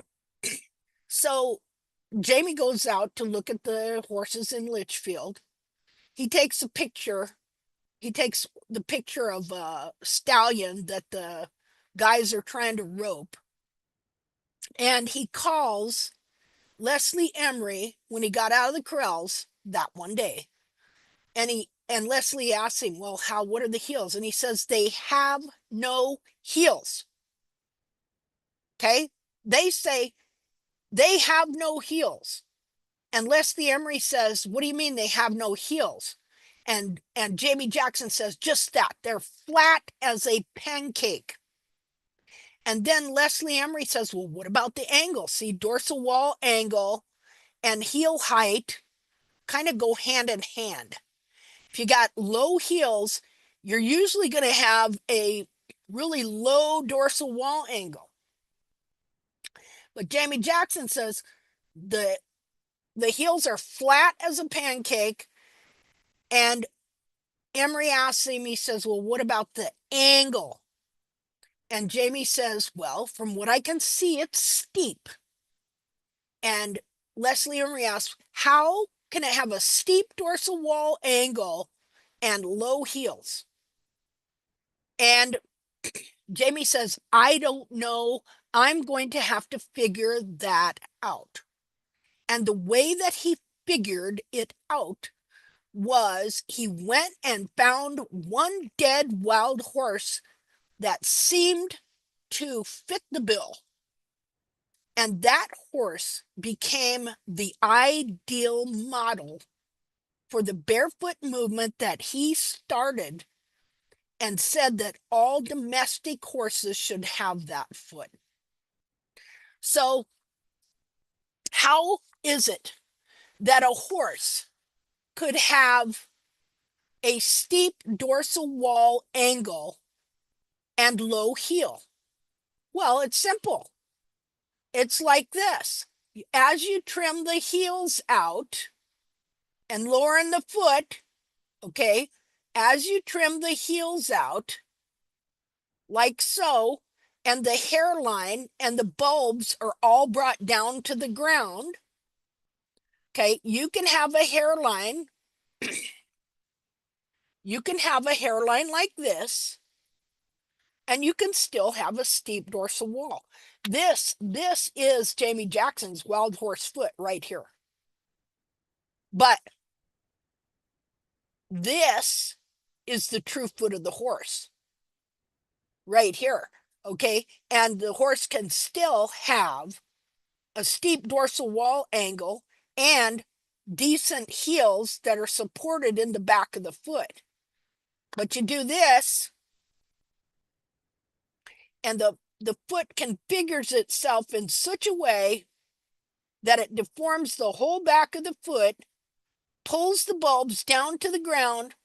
so Jamie goes out to look at the horses in Litchfield. He takes a picture. He takes the picture of a stallion that the guys are trying to rope. And he calls Leslie Emery when he got out of the corrals that one day. And Leslie asks him, well, what are the heels? And he says, they have no heels. Okay. They say they have no heels. And Leslie Emery says, what do you mean they have no heels? And Jamie Jackson says, just that. They're flat as a pancake. And then Leslie Emery says, well, what about the angle? See, dorsal wall angle and heel height kind of go hand in hand. If you got low heels, you're usually going to have a really low dorsal wall angle. But Jamie Jackson says the heels are flat as a pancake. And Emery asks him, he says, well, what about the angle? And Jamie says, well, from what I can see, it's steep. And Leslie Emery asks, how can it have a steep dorsal wall angle and low heels? And Jamie says, I don't know. I'm going to have to figure that out. And the way that he figured it out was he went and found one dead wild horse that seemed to fit the bill. And that horse became the ideal model for the barefoot movement that he started and said that all domestic horses should have that foot. So, how is it that a horse could have a steep dorsal wall angle and low heel? Well, it's simple. It's like this. As you trim the heels out and lower in the foot, okay, as you trim the heels out, like so, and the hairline and the bulbs are all brought down to the ground, okay, you can have a hairline. You can have a hairline like this, and you can still have a steep dorsal wall. This is Jamie Jackson's wild horse foot right here. But this is the true foot of the horse right here, okay? And the horse can still have a steep dorsal wall angle and decent heels that are supported in the back of the foot. But you do this, and the foot configures itself in such a way that it deforms the whole back of the foot, pulls the bulbs down to the ground.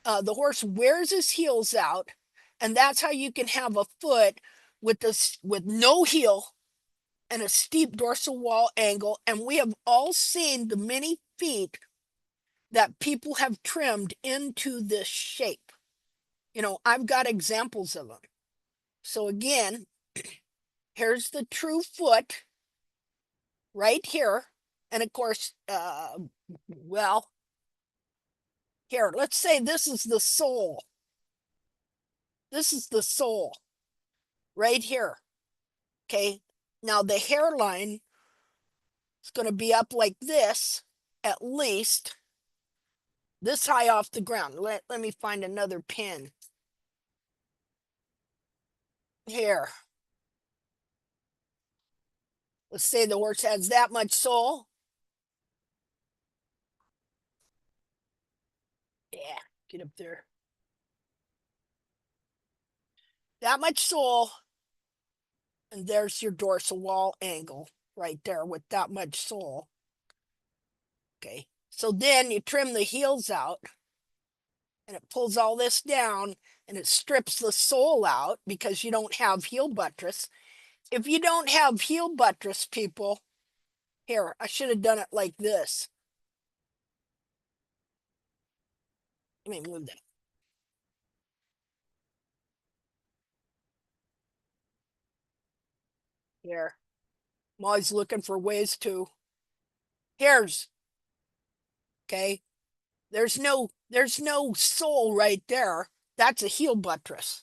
The horse wears his heels out, and that's how you can have a foot with no heel and a steep dorsal wall angle. And we have all seen the many feet that people have trimmed into this shape. You know, I've got examples of them. So again, here's the true foot right here. And of course, well, here, let's say this is the sole. This is the sole right here. Okay. Now the hairline is going to be up like this, at least this high off the ground. Let me find another pin. Here. Let's say the horse has that much sole. Yeah, get up there. That much sole. And there's your dorsal wall angle right there with that much sole. Okay. So then you trim the heels out, and it pulls all this down, and it strips the sole out because you don't have heel buttress. If you don't have heel buttress, people, here, I should have done it like this. Let me move that. Here. I'm always looking for ways to. Here's, okay. There's no sole right there. That's a heel buttress.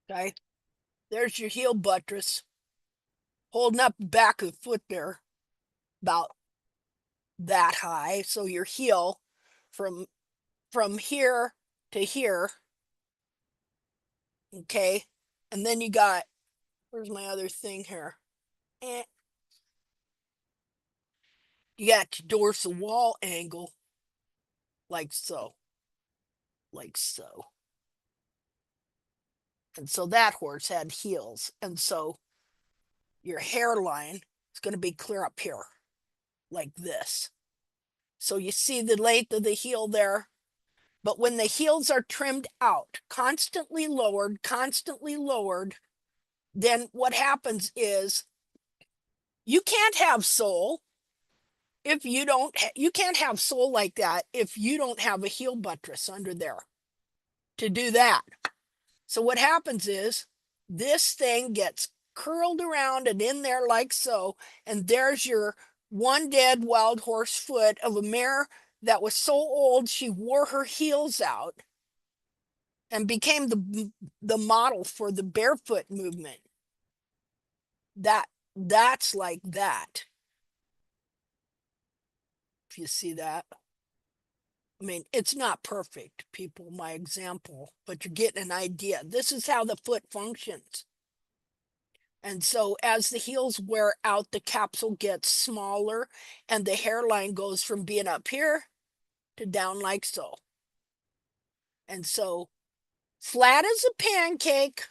Okay. There's your heel buttress holding up the back of the foot there, about that high. So your heel from here to here. Okay. And then you got, where's my other thing here? You got your dorsal wall angle like so. Like so. And so that horse had heels. And so your hairline is going to be clear up here, like this. So you see the length of the heel there. But when the heels are trimmed out, constantly lowered, then what happens is you can't have sole if you can't have sole like that if you don't have a heel buttress under there to do that. So what happens is this thing gets curled around and in there like so, and there's your one dead wild horse foot of a mare that was so old she wore her heels out and became the model for the barefoot movement. That's like that. If you see that. I mean, it's not perfect, people, my example, but you're getting an idea. This is how the foot functions. And so as the heels wear out, the capsule gets smaller and the hairline goes from being up here to down like so. And so flat as a pancake,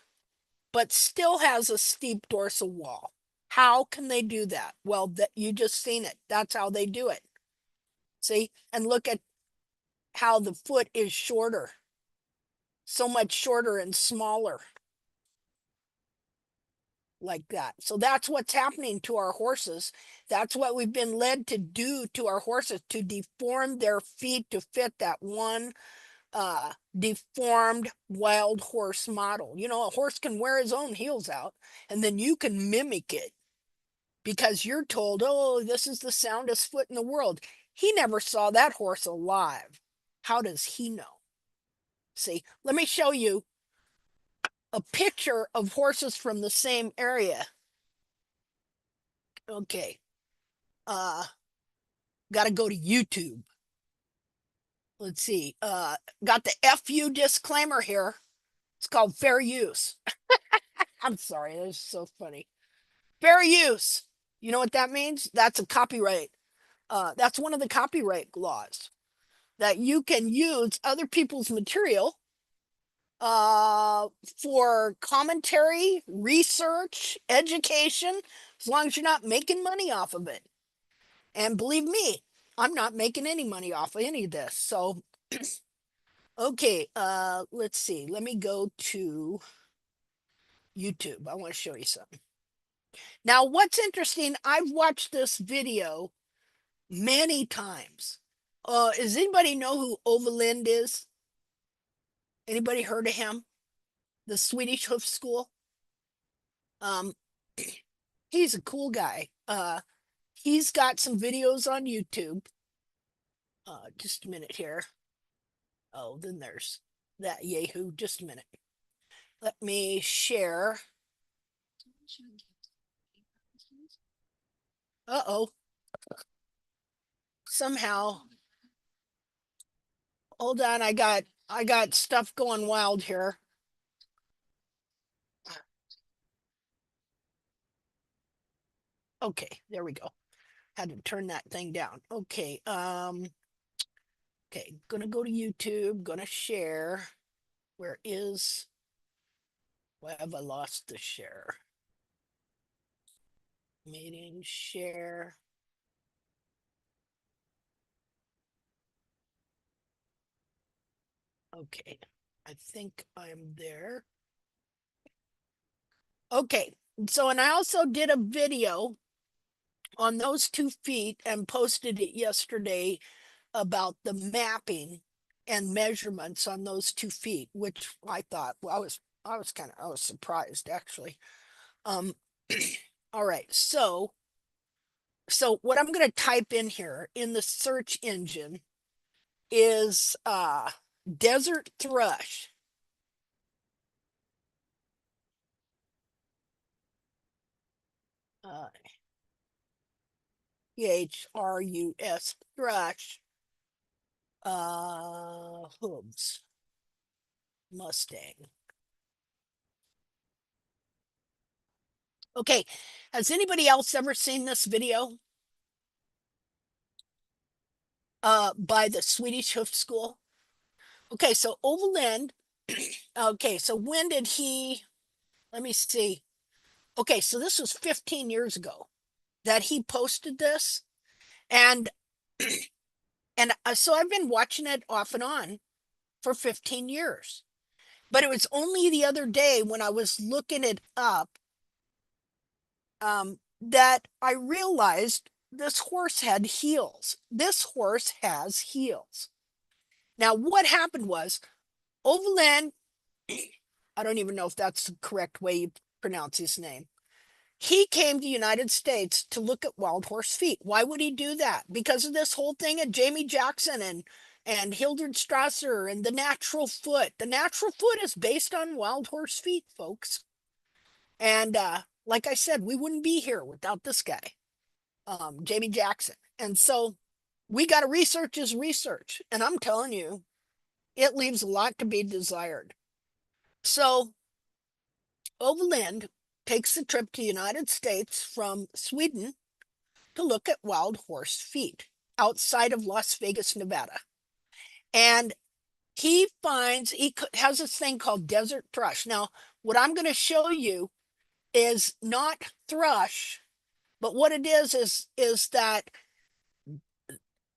but still has a steep dorsal wall. How can they do that? Well, that you just seen it. That's how they do it. See? And look at how the foot is shorter. So much shorter and smaller. Like that. So that's what's happening to our horses. That's what we've been led to do to our horses, to deform their feet to fit that one deformed wild horse model. You know, a horse can wear his own heels out and then you can mimic it because you're told, oh, this is the soundest foot in the world. He never saw that horse alive. How does he know? See, let me show you a picture of horses from the same area. Okay. Got to go to YouTube. Let's see. Got the FU disclaimer here. It's called fair use. I'm sorry, that's so funny. Fair use. You know what that means? That's a copyright. That's one of the copyright laws that you can use other people's material for commentary, research, education, as long as you're not making money off of it. And believe me, I'm not making any money off of any of this. So, okay, let's see. Let me go to YouTube. I want to show you something. Now, what's interesting, I've watched this video many times. Does anybody know who Overlind is? Anybody heard of him? The Swedish Hoof School? Um, he's a cool guy. He's got some videos on YouTube. Just a minute here. Oh, then there's that Yahoo. Just a minute. Let me share. Uh-oh. Somehow. Hold on, I got stuff going wild here. Okay, there we go. Had to turn that thing down. Okay, okay, gonna go to YouTube, gonna share. Where is, why have I lost the share? Meeting, share. Okay, I think I'm there. Okay, so, and I also did a video on those 2 feet and posted it yesterday about the mapping and measurements on those 2 feet, which I thought, well, I was surprised actually. All right, so what I'm going to type in here in the search engine is desert thrush. Uh, Thrus thrush. Hooves. Mustang. Okay, has anybody else ever seen this video? By the Swedish Hoof School? Okay, so Overland. Okay, so when did he, let me see. Okay, so this was 15 years ago that he posted this. And so I've been watching it off and on. for 15 years. But it was only the other day when I was looking it up that I realized this horse had heels. This horse has heels. Now, what happened was Overland, I don't even know if that's the correct way you pronounce his name. He came to the United States to look at wild horse feet. Why would he do that? Because of this whole thing of Jamie Jackson and Hildred Strasser and the natural foot. The natural foot is based on wild horse feet, folks. And like I said, we wouldn't be here without this guy, Jamie Jackson. And so we got to research his research. And I'm telling you, it leaves a lot to be desired. So Overland takes the trip to the United States from Sweden to look at wild horse feet outside of Las Vegas, Nevada. And he has this thing called desert thrush. Now, what I'm going to show you is not thrush, but what it is that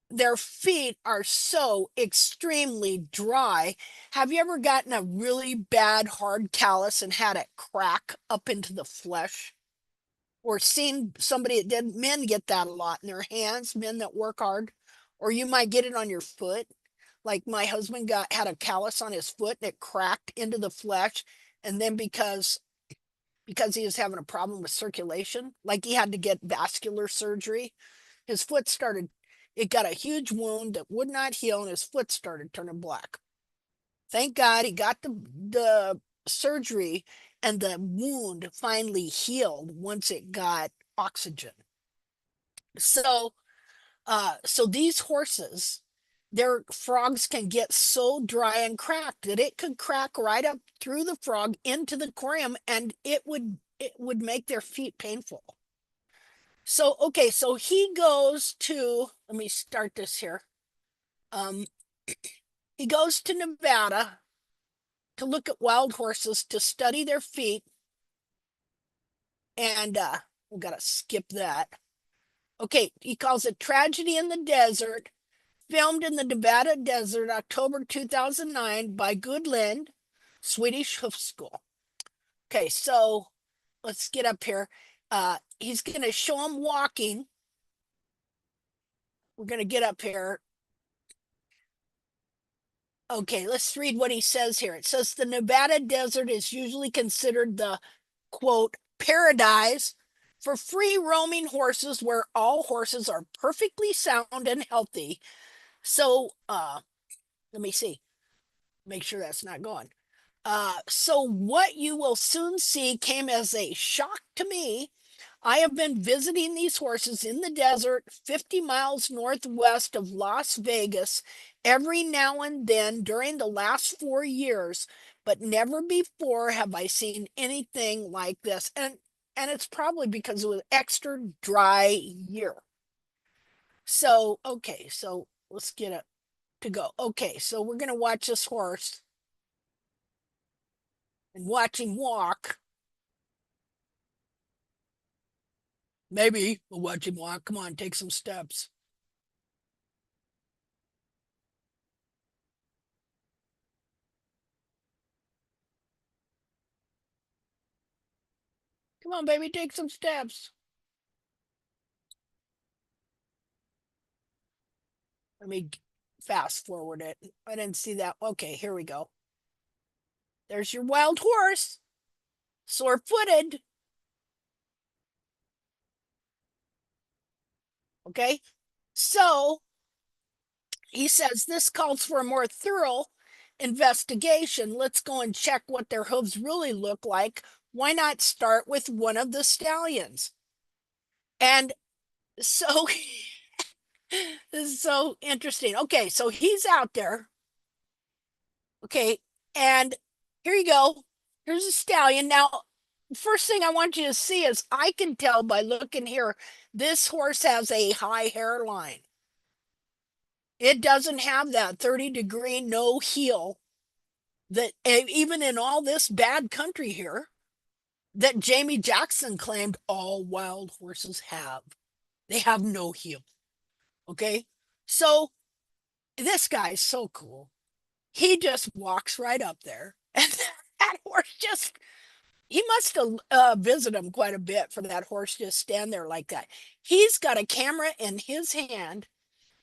their feet are so extremely dry. Have you ever gotten a really bad hard callus and had it crack up into the flesh? Or seen somebody that did? Men get that a lot in their hands, men that work hard. Or you might get it on your foot. Like my husband had a callus on his foot and it cracked into the flesh. And then because he was having a problem with circulation, like he had to get vascular surgery, his foot started, it got a huge wound that would not heal and his foot started turning black. Thank God he got the surgery and the wound finally healed once it got oxygen. So so these horses, their frogs can get so dry and cracked that it could crack right up through the frog into the corium and it would make their feet painful. So okay, so he goes to, let me start this here. He goes to Nevada to look at wild horses to study their feet. And we gotta skip that. Okay, he calls it Tragedy in the Desert, filmed in the Nevada desert, October 2009 by Goodland, Swedish Hoof School. Okay, so let's get up here. He's gonna show him walking. We're gonna get up here. Okay, let's read what he says here. It says the Nevada desert is usually considered the quote paradise for free roaming horses where all horses are perfectly sound and healthy. So let me see. Make sure that's not going. So what you will soon see came as a shock to me. I have been visiting these horses in the desert 50 miles northwest of Las Vegas every now and then during the last 4 years, but never before have I seen anything like this. And it's probably because it was extra dry year. So, okay, so let's get it to go. Okay, so we're going to watch this horse and watch him walk. Maybe we'll watch him walk. Come on, take some steps. Come on, baby, take some steps. Let me fast forward it. I didn't see that. Okay, here we go. There's your wild horse, sore footed. Okay, so he says this calls for a more thorough investigation. Let's go and check what their hooves really look like. Why not start with one of the stallions? And so this is so interesting. Okay, so he's out there. Okay, and here you go. Here's a stallion. Now, first thing I want you to see is I can tell by looking here, this horse has a high hairline. It doesn't have that 30-degree no heel that even in all this bad country here that Jamie Jackson claimed all wild horses have. They have no heel. Okay, so this guy's so cool. he just walks right up there, and that horse just, he must have visited him quite a bit for that horse just stand there like that. He's got a camera in his hand.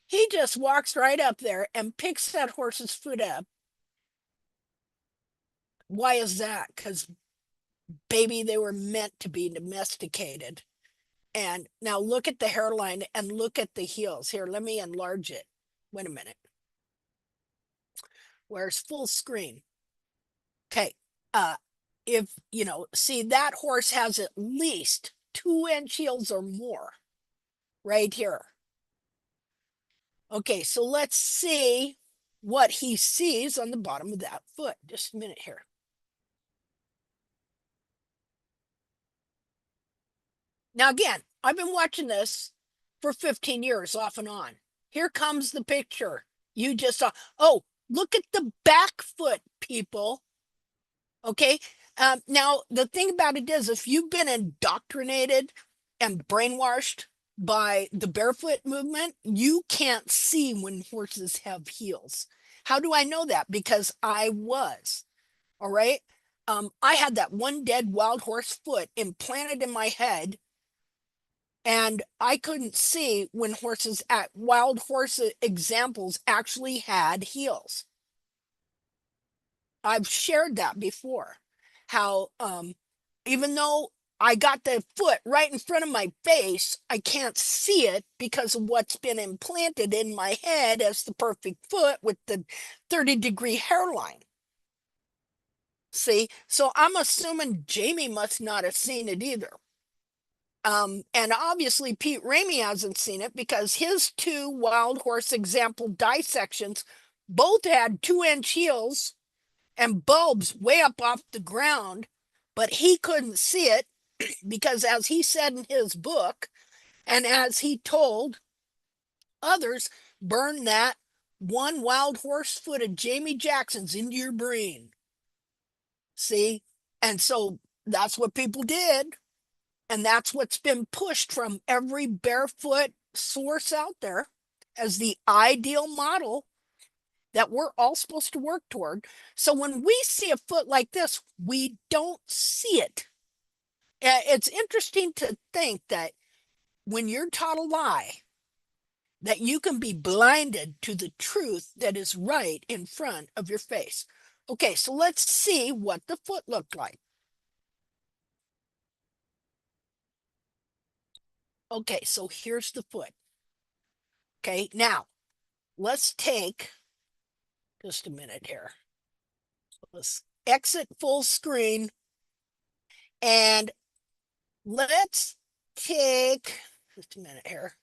He just walks right up there and picks that horse's foot up. Why is that? Because, baby, they were meant to be domesticated. And now look at the hairline and look at the heels. Here, let me enlarge it. Wait a minute. Where's full screen? Okay. If you know, see, that horse has at least 2-inch heels or more right here. Okay, so let's see what he sees on the bottom of that foot. Just a minute here. Now, again, I've been watching this for 15 years off and on. Here comes the picture you just saw. Oh, look at the back foot, people. Okay. Now, the thing about it is, if you've been indoctrinated and brainwashed by the barefoot movement, you can't see when horses have heels. How do I know that? Because I was. All right. I had that one dead wild horse foot implanted in my head, and I couldn't see when horses at wild horse examples actually had heels. I've shared that before, how even though I got the foot right in front of my face, I can't see it because of what's been implanted in my head as the perfect foot with the 30-degree hairline. See, so I'm assuming Jamie must not have seen it either. And obviously Pete Ramey hasn't seen it because his two wild horse example dissections both had 2-inch heels and bulbs way up off the ground, but he couldn't see it because, as he said in his book, and as he told others, burn that one wild horse foot of Jamie Jackson's into your brain. See? And so that's what people did. And that's what's been pushed from every barefoot source out there as the ideal model that we're all supposed to work toward. So when we see a foot like this, we don't see it. It's interesting to think that when you're taught a lie, that you can be blinded to the truth that is right in front of your face. Okay, so let's see what the foot looked like. Okay, so here's the foot. Okay, now let's take just a minute here. Let's exit full screen and let's take just a minute here.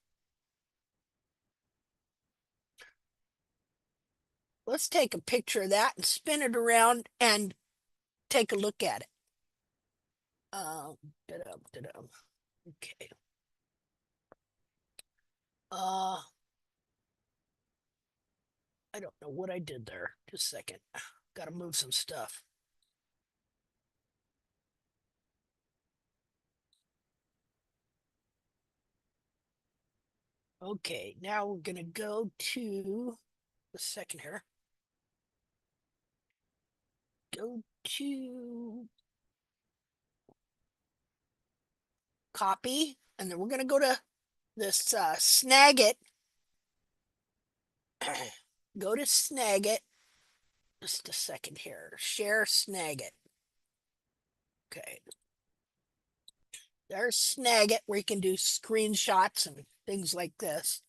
Let's take a picture of that and spin it around and take a look at it. Okay. I don't know what I did there. Just a second. Got to move some stuff. Okay, now we're gonna go to the second here. Go to copy, and then we're gonna go to this Snagit. Go to Snagit. Just a second here. Share Snagit. Okay. There's Snagit where you can do screenshots and things like this.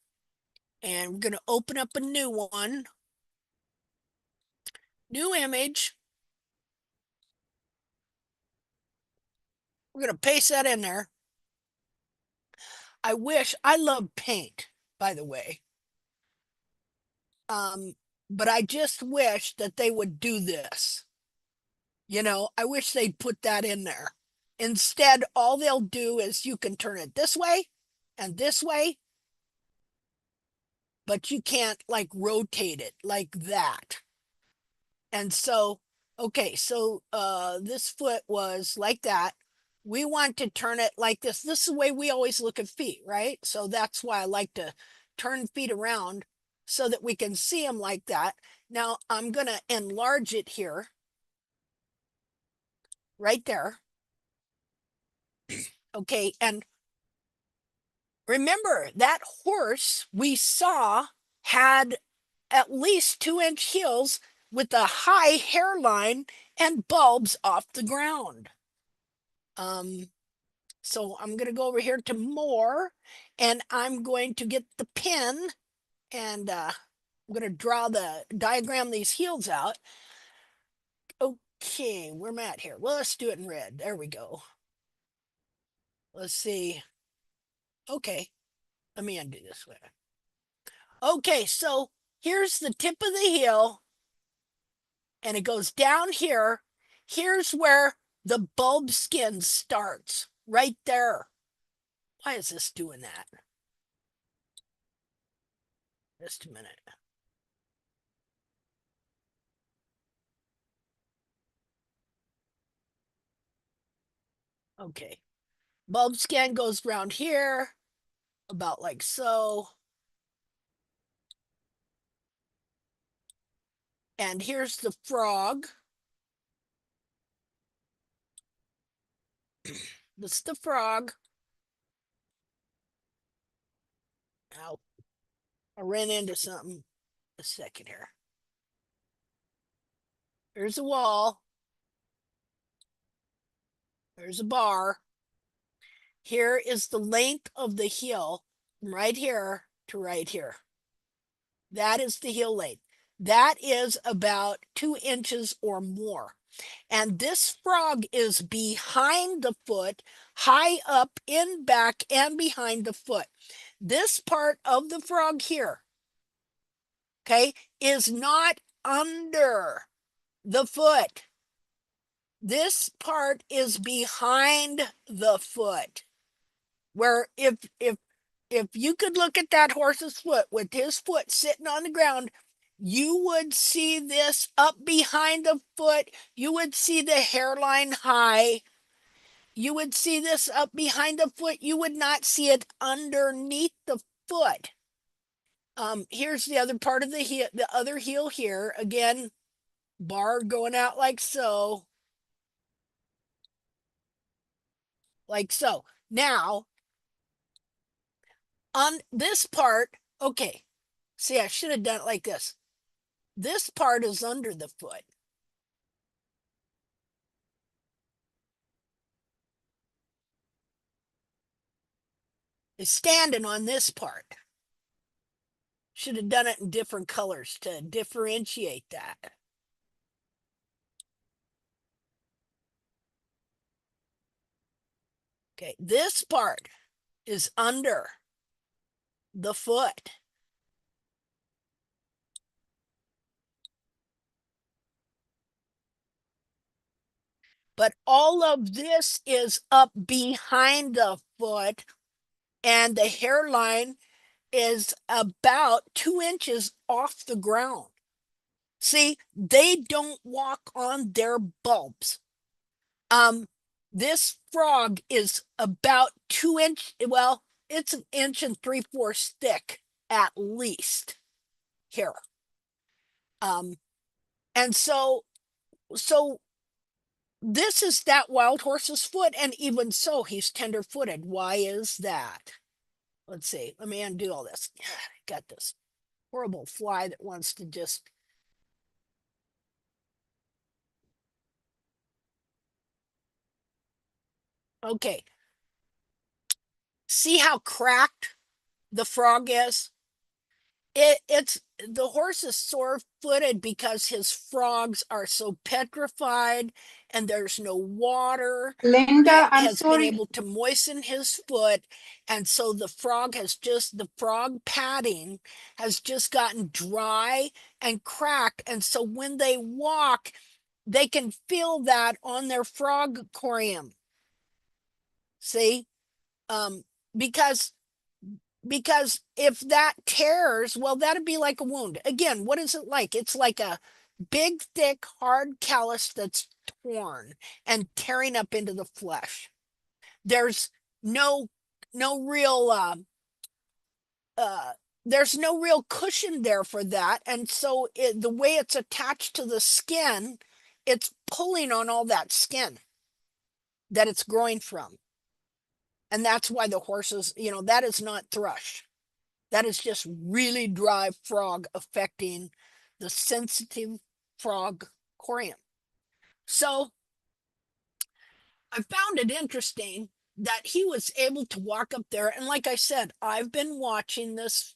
And we're going to open up a new one. New image. We're going to paste that in there. I love paint, by the way. But I just wish that they would do this. You know, I wish they'd put that in there. Instead, all they'll do is you can turn it this way and this way, but you can't like rotate it like that. And so, okay, so this foot was like that. We want to turn it like this. This is the way we always look at feet, right? So that's why I like to turn feet around so that we can see them like that. Now I'm going to enlarge it here, right there. Okay, and remember that horse we saw had at least 2-inch heels with a high hairline and bulbs off the ground. So I'm going to go over here to more, and I'm going to get the pen, and I'm going to diagram these heels out. Okay, where am I at here? Well, let's do it in red. There we go. Let's see. Okay, let me undo this one. Okay, so here's the tip of the heel, and it goes down here. Here's where the bulb skin starts, right there. Why is this doing that? Just a minute. Okay. Bulb skin goes around here, about like so. And here's the frog. This is the frog. Ow. I ran into something. A second here. There's a wall. There's a bar. Here is the length of the heel from right here to right here. That is the heel length. That is about 2 inches or more. And this frog is behind the foot, high up, in, back, and behind the foot. This part of the frog here, okay, is not under the foot. This part is behind the foot. Where if you could look at that horse's foot with his foot sitting on the ground, you would see this up behind the foot. You would see the hairline high. You would see this up behind the foot. You would not see it underneath the foot. Here's the other part of the heel, the other heel here. Again, bar going out like so. Like so. Now, on this part, okay. See, I should have done it like this. This part is under the foot. It's standing on this part. Should have done it in different colors to differentiate that. Okay, this part is under the foot. But all of this is up behind the foot, and the hairline is about 2 inches off the ground. See, they don't walk on their bulbs. This frog is about 2 inch, well, it's 1.75 inches thick at least here. And so this is that wild horse's foot, and even so, he's tender-footed. Why is that? Let's see. Let me undo all this. Got this horrible fly that wants to just. Okay. See how cracked the frog is? It's the horse is sore-footed because his frogs are so petrified, and there's no water that Linda, I'm has been sorry. able to moisten his foot, and so the frog padding has just gotten dry and cracked, and so when they walk, they can feel that on their frog corium. See? Because if that tears, well, that'd be like a wound. Again, what is it like? It's like a big, thick, hard callus that's torn and tearing up into the flesh. There's no real there's no real cushion there for that. And so the way it's attached to the skin, it's pulling on all that skin that it's growing from. And that's why the horses, that is not thrush. That is just really dry frog affecting the sensitive frog corium. So I found it interesting that he was able to walk up there. And like I said, I've been watching this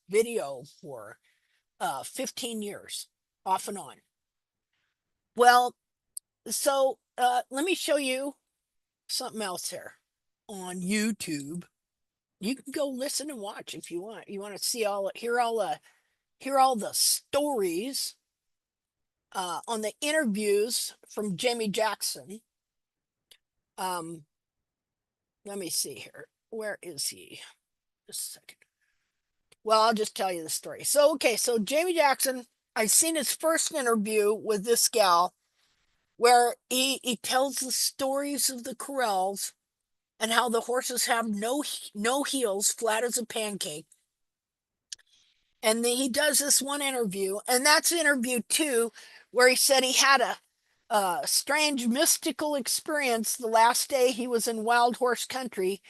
video for 15 years off and on. Well, so let me show you something else here on YouTube. You can go listen and watch if you want. You want to see hear all the stories on the interviews from Jamie Jackson. Let me see here. Where is he? Just a second. Well, I'll just tell you the story. So, okay, so Jamie Jackson, I seen his first interview with this gal where he tells the stories of the corrals and how the horses have no heels, flat as a pancake. And then he does this one interview, and that's interview 2, where he said he had a strange mystical experience the last day he was in wild horse country,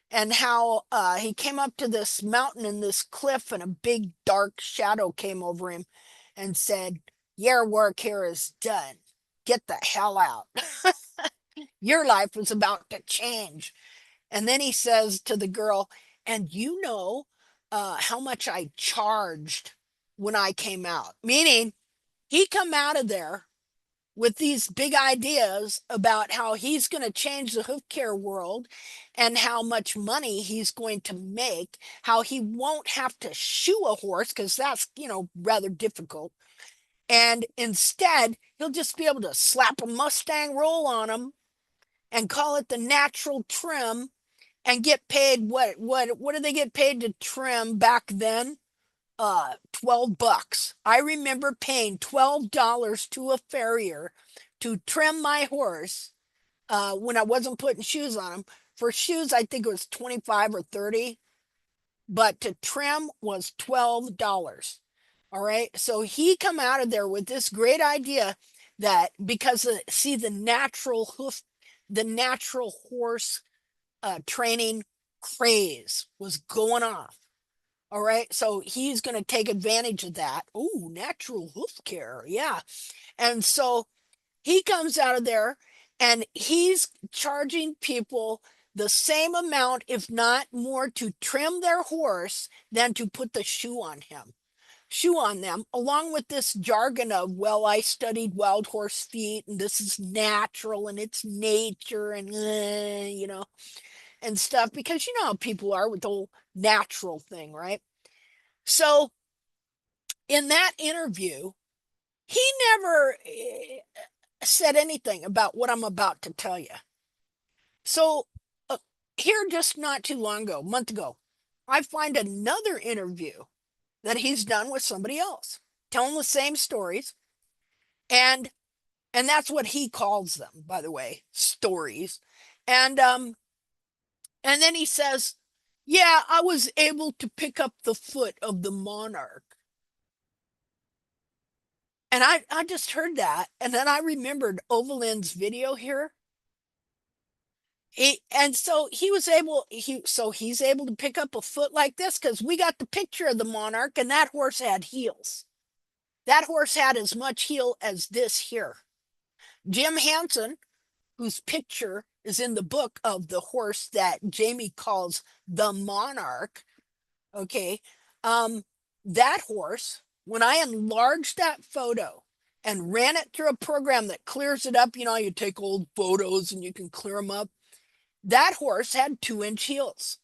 and how he came up to this mountain and this cliff, and a big dark shadow came over him and said, "Your work here is done. Get the hell out." Your life was about to change. And then he says to the girl, "And you know how much I charged when I came out?" Meaning he come out of there with these big ideas about how he's going to change the hoof care world and how much money he's going to make, how he won't have to shoe a horse because that's, rather difficult. And instead, he'll just be able to slap a Mustang roll on him and call it the natural trim and get paid what do they get paid to trim back then? $12. I remember paying $12 to a farrier to trim my horse when I wasn't putting shoes on him. For shoes, I think it was 25 or 30, but to trim was $12. All right. So he come out of there with this great idea that because see the natural horse training craze was going off. All right. So he's going to take advantage of that. Oh, natural hoof care. Yeah. And so he comes out of there and he's charging people the same amount, if not more, to trim their horse than to put the shoe on them, along with this jargon of, well, I studied wild horse feet and this is natural and it's nature and, and stuff, because you know how people are with the whole natural thing, right? So in that interview, he never said anything about what I'm about to tell you. So here, just not too long ago, a month ago, I find another interview that he's done with somebody else, telling the same stories. And that's what he calls them, by the way, stories. And then he says, "Yeah, I was able to pick up the foot of the monarch." And I just heard that, and then I remembered Ovalin's video here. So he's able to pick up a foot like this because we got the picture of the monarch, and that horse had heels. That horse had as much heel as this here. Jim Hansen, whose picture is in the book of the horse that Jamie calls the monarch, okay, that horse, when I enlarged that photo and ran it through a program that clears it up, you take old photos and you can clear them up, that horse had 2-inch heels.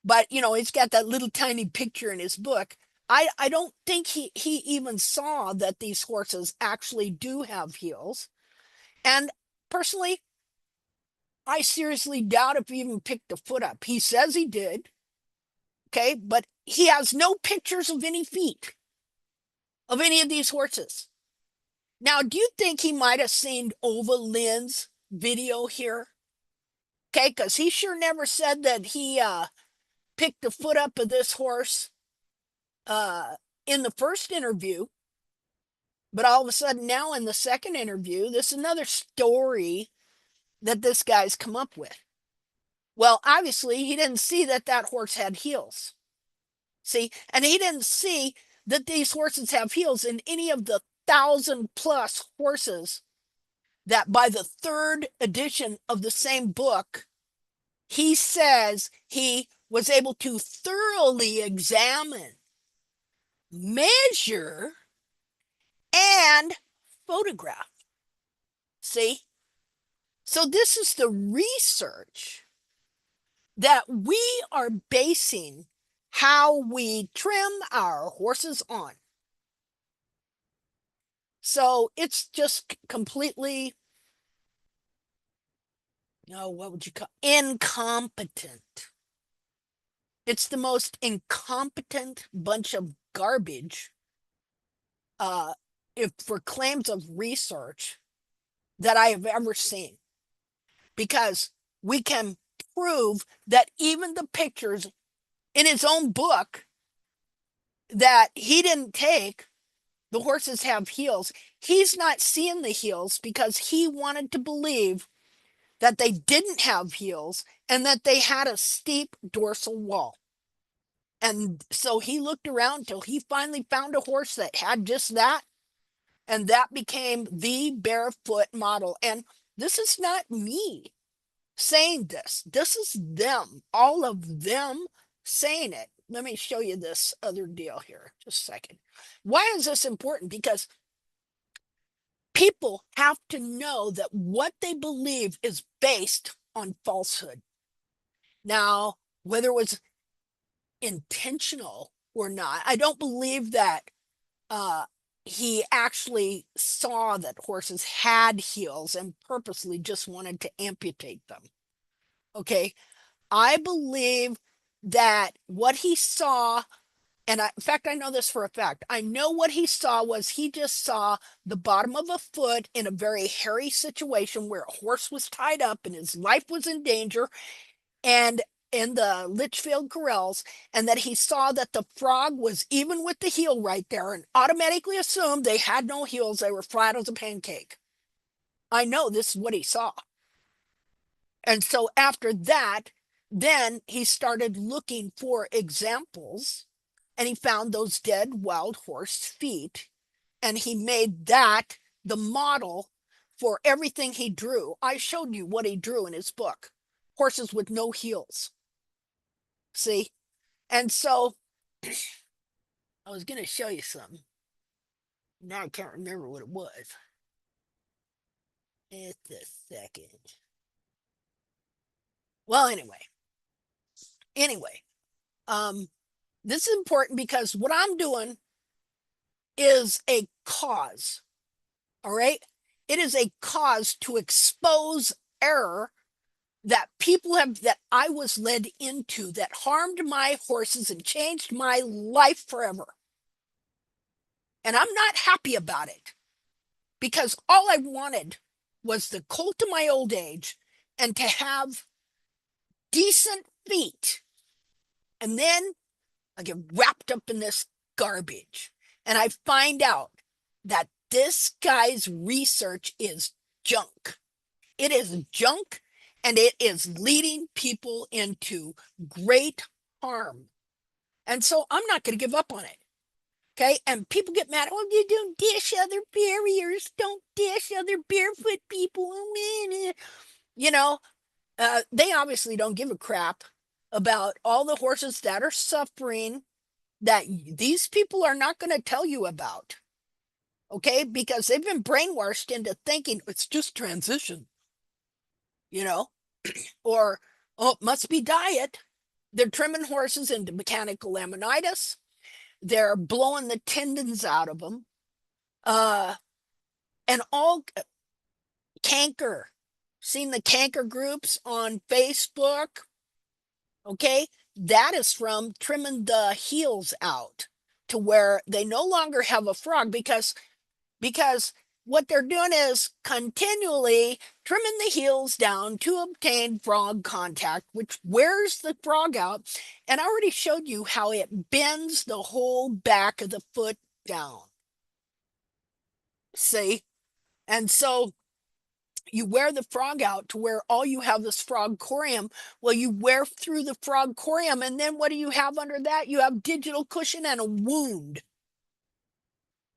But, he's got that little tiny picture in his book. I don't think he even saw that these horses actually do have heels. And personally, I seriously doubt if he even picked the foot up. He says he did. Okay, but he has no pictures of any feet of any of these horses. Now, do you think he might have seen Ova Lynn's video here? Okay, because he sure never said that he picked the foot up of this horse in the first interview, but all of a sudden now in the second interview, this is another story that this guy's come up with. Well, obviously, he didn't see that that horse had heels. See, and he didn't see that these horses have heels in any of the 1,000+ horses that by the third edition of the same book, he says he was able to thoroughly examine, measure, and photograph. See? So this is the research that we are basing how we trim our horses on. So it's just completely, what would you call incompetent. It's the most incompetent bunch of garbage if for claims of research that I have ever seen. Because we can prove that even the pictures in his own book that he didn't take, the horses have heels. He's not seeing the heels because he wanted to believe that they didn't have heels and that they had a steep dorsal wall. And so he looked around till he finally found a horse that had just that. And that became the barefoot model. And this is not me saying this. This is them, all of them saying it. Let me show you this other deal here. Just a second. Why is this important? Because people have to know that what they believe is based on falsehood. Now, whether it was intentional or not, I don't believe that he actually saw that horses had heels and purposely just wanted to amputate them. Okay. I believe that what he saw, and in fact, I know this for a fact. I know what he saw was he just saw the bottom of a foot in a very hairy situation where a horse was tied up and his life was in danger, and in the Litchfield corrals, and that he saw that the frog was even with the heel right there and automatically assumed they had no heels. They were flat as a pancake. I know this is what he saw. And so after that, then he started looking for examples and he found those dead wild horse feet. And he made that the model for everything he drew. I showed you what he drew in his book, horses with no heels. See? And so I was going to show you something. Now I can't remember what it was. Just a second. Well, anyway, this is important because what I'm doing is a cause. All right. It is a cause to expose error that people have, that I was led into, that harmed my horses and changed my life forever. And I'm not happy about it because all I wanted was the colt of my old age and to have decent feet. And then I get wrapped up in this garbage and I find out that this guy's research is junk. It is junk and it is leading people into great harm. And so I'm not going to give up on it. Okay. And people get mad. Oh, you don't dish other barriers. Don't dish other barefoot people. You know, they obviously don't give a crap about all the horses that are suffering that these people are not going to tell you about. Okay. Because they've been brainwashed into thinking it's just transition, or, oh, it must be diet. They're trimming horses into mechanical laminitis. They're blowing the tendons out of them. And all canker. Seen the canker groups on Facebook? Okay. That is from trimming the heels out to where they no longer have a frog because what they're doing is continually trimming the heels down to obtain frog contact, which wears the frog out. And I already showed you how it bends the whole back of the foot down. See? And so you wear the frog out to where all you have is frog corium. Well, you wear through the frog corium, and then what do you have under that? You have digital cushion and a wound,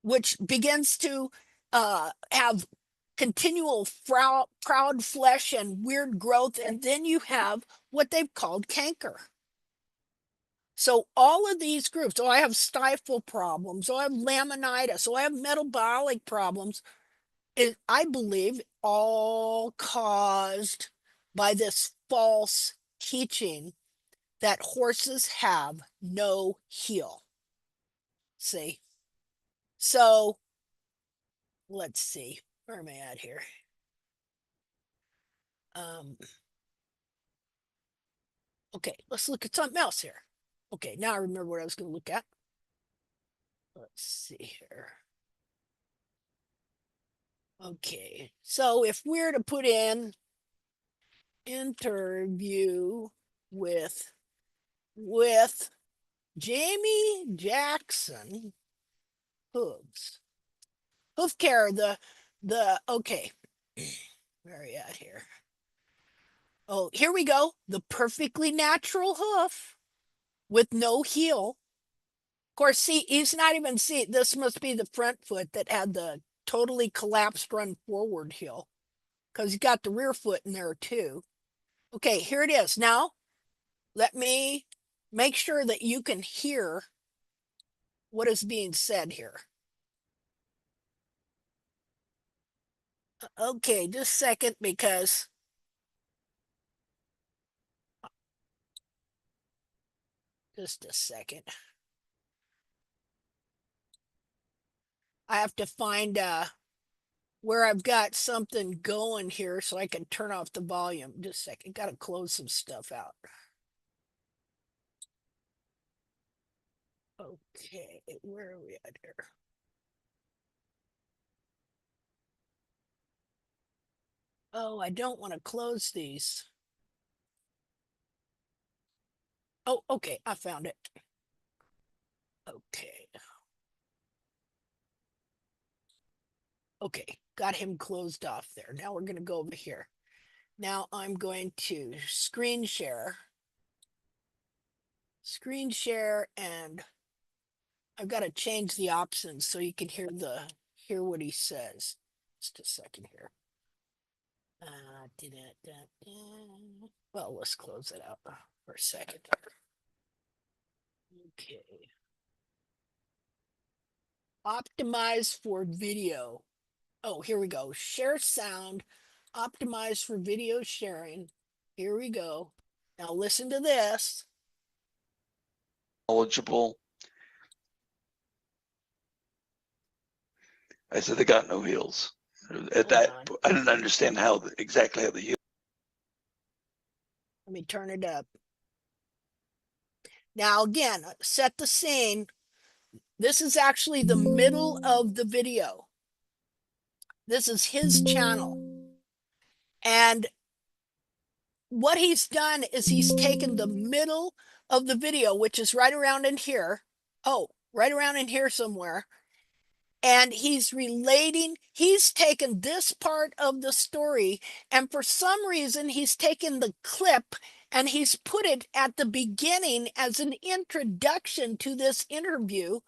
which begins to have continual proud flesh and weird growth, and then you have what they've called canker. So all of these groups, I have stifle problems, I have laminitis, I have metabolic problems, I believe all caused by this false teaching that horses have no heel. See? So let's see, where am I at here? Okay, let's look at something else here. Okay, now I remember what I was going to look at. Let's see here. Okay, so if we're to put in interview with Jamie Jackson Hooves. Hoof care, okay. Where are you at here? Oh, here we go. The perfectly natural hoof with no heel. Of course, see, he's not even this must be the front foot that had the totally collapsed run forward heel, because you got the rear foot in there too. Okay, here it is. Now, let me make sure that you can hear what is being said here. Okay, just a second, because just a second. I have to find where I've got something going here so I can turn off the volume. Just a second. Got to close some stuff out. Okay, where are we at here? Oh, I don't want to close these. Oh, okay, I found it. Okay. Okay, got him closed off there. Now we're going to go over here. Now I'm going to screen share. Screen share, and I've got to change the options so you can hear what he says. Just a second here. Well, let's close it out for a second. Okay. Optimize for video. Oh, here we go. Share sound. Optimize for video sharing. Here we go. Now listen to this. Eligible. I said they got no heels. At that, I didn't understand exactly how the heel. Let me turn it up. Now again, set the scene. This is actually the middle of the video. This is his channel. And what he's done is he's taken the middle of the video, which is right around in here. Oh, right around in here somewhere. And he's taken this part of the story, and for some reason he's taken the clip and he's put it at the beginning as an introduction to this interview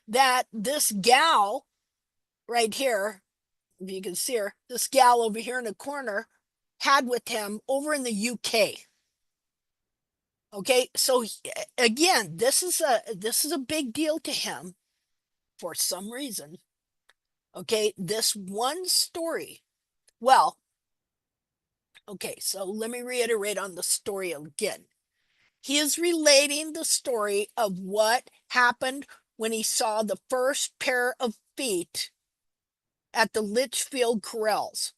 that this gal right here, if you can see her, this gal over here in the corner, had with him over in the UK. Okay, so again, this is a big deal to him for some reason. Okay, this one story. Well, okay, so let me reiterate on the story again. He is relating the story of what happened when he saw the first pair of feet at the Litchfield Corrals.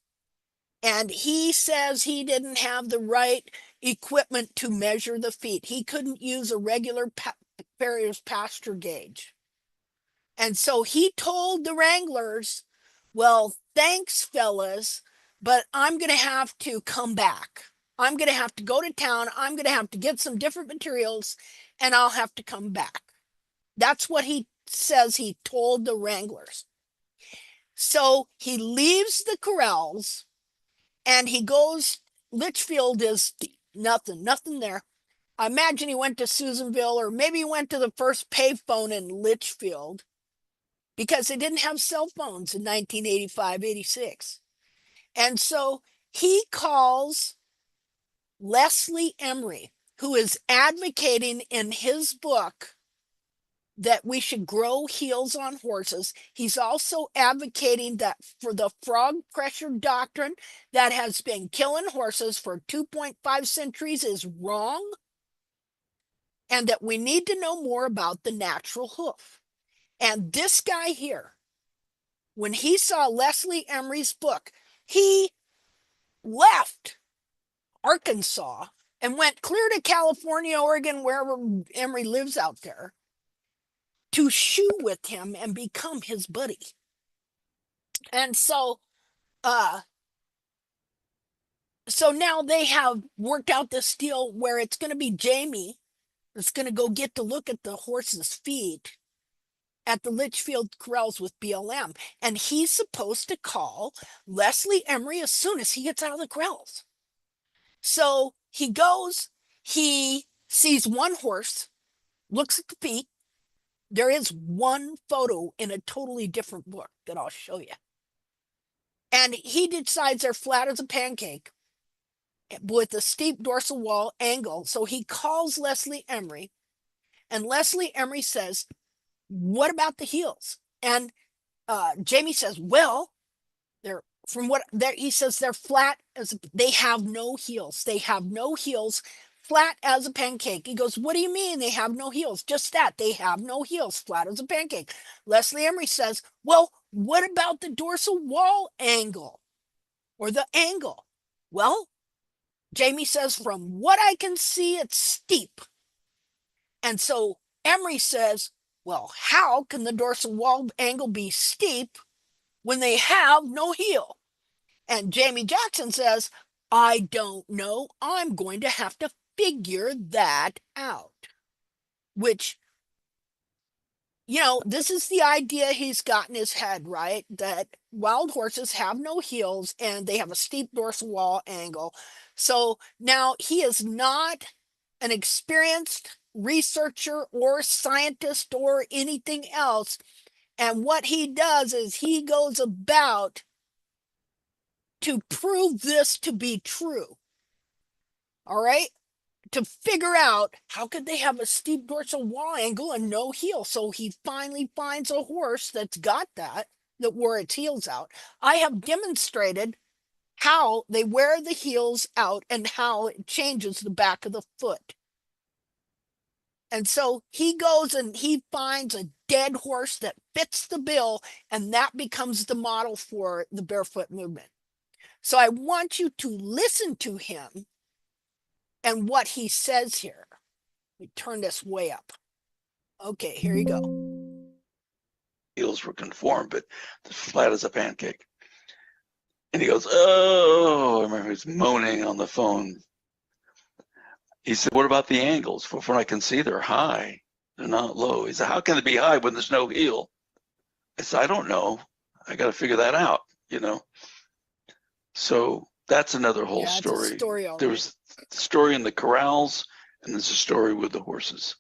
And he says he didn't have the right equipment to measure the feet. He couldn't use a regular farrier's pasture gauge. And so he told the wranglers, Well, thanks, fellas, but I'm going to have to come back. I'm going to have to go to town. I'm going to have to get some different materials and I'll have to come back. That's what he says he told the wranglers. So he leaves the corrals and he goes. Litchfield is nothing there. I imagine he went to Susanville or maybe he went to the first payphone in Litchfield because they didn't have cell phones in 1985, 86. And so he calls Leslie Emery, who is advocating in his book that we should grow heels on horses. He's also advocating that for the frog pressure doctrine that has been killing horses for 2.5 centuries is wrong, and that we need to know more about the natural hoof. And this guy here, when he saw Leslie Emery's book, he left Arkansas and went clear to California, Oregon, wherever Emery lives out there, to shoe with him and become his buddy. And so now they have worked out this deal where it's going to be Jamie that's going to go get to look at the horse's feet at the Litchfield corrals with BLM. And he's supposed to call Leslie Emery as soon as he gets out of the corrals. So he goes, he sees one horse, looks at the feet. There is one photo in a totally different book that I'll show you. And he decides they're flat as a pancake with a steep dorsal wall angle. So he calls Leslie Emery, and Leslie Emery says, what about the heels? And Jamie says, well, they're from what he says, they're flat as they have no heels. They have no heels, flat as a pancake. He goes, what do you mean they have no heels? Just that, they have no heels, flat as a pancake. Leslie Emery says, well, what about the dorsal wall angle or the angle? Well, Jamie says, from what I can see, it's steep. And so Emery says, well, how can the dorsal wall angle be steep when they have no heel? And Jamie Jackson says, I don't know. I'm going to have to figure that out. Which, this is the idea he's got in his head, right? That wild horses have no heels and they have a steep dorsal wall angle. So now he is not an experienced researcher or scientist or anything else. And what he does is he goes about to prove this to be true. All right? To figure out how could they have a steep dorsal wall angle and no heel. So he finally finds a horse that's got that wore its heels out. I have demonstrated how they wear the heels out and how it changes the back of the foot. And so he goes and he finds a dead horse that fits the bill, and that becomes the model for the barefoot movement. So I want you to listen to him and what he says here. Let me turn this way up. Okay, here you go. Heels were conformed, but flat as a pancake. And he goes, oh, I remember he's moaning on the phone. He said, what about the angles? From what I can see, they're high. They're not low. He said, how can they be high when there's no heel? I said, I don't know. I got to figure that out, So that's another whole story. There was the story in the corrals, and there's a story with the horses.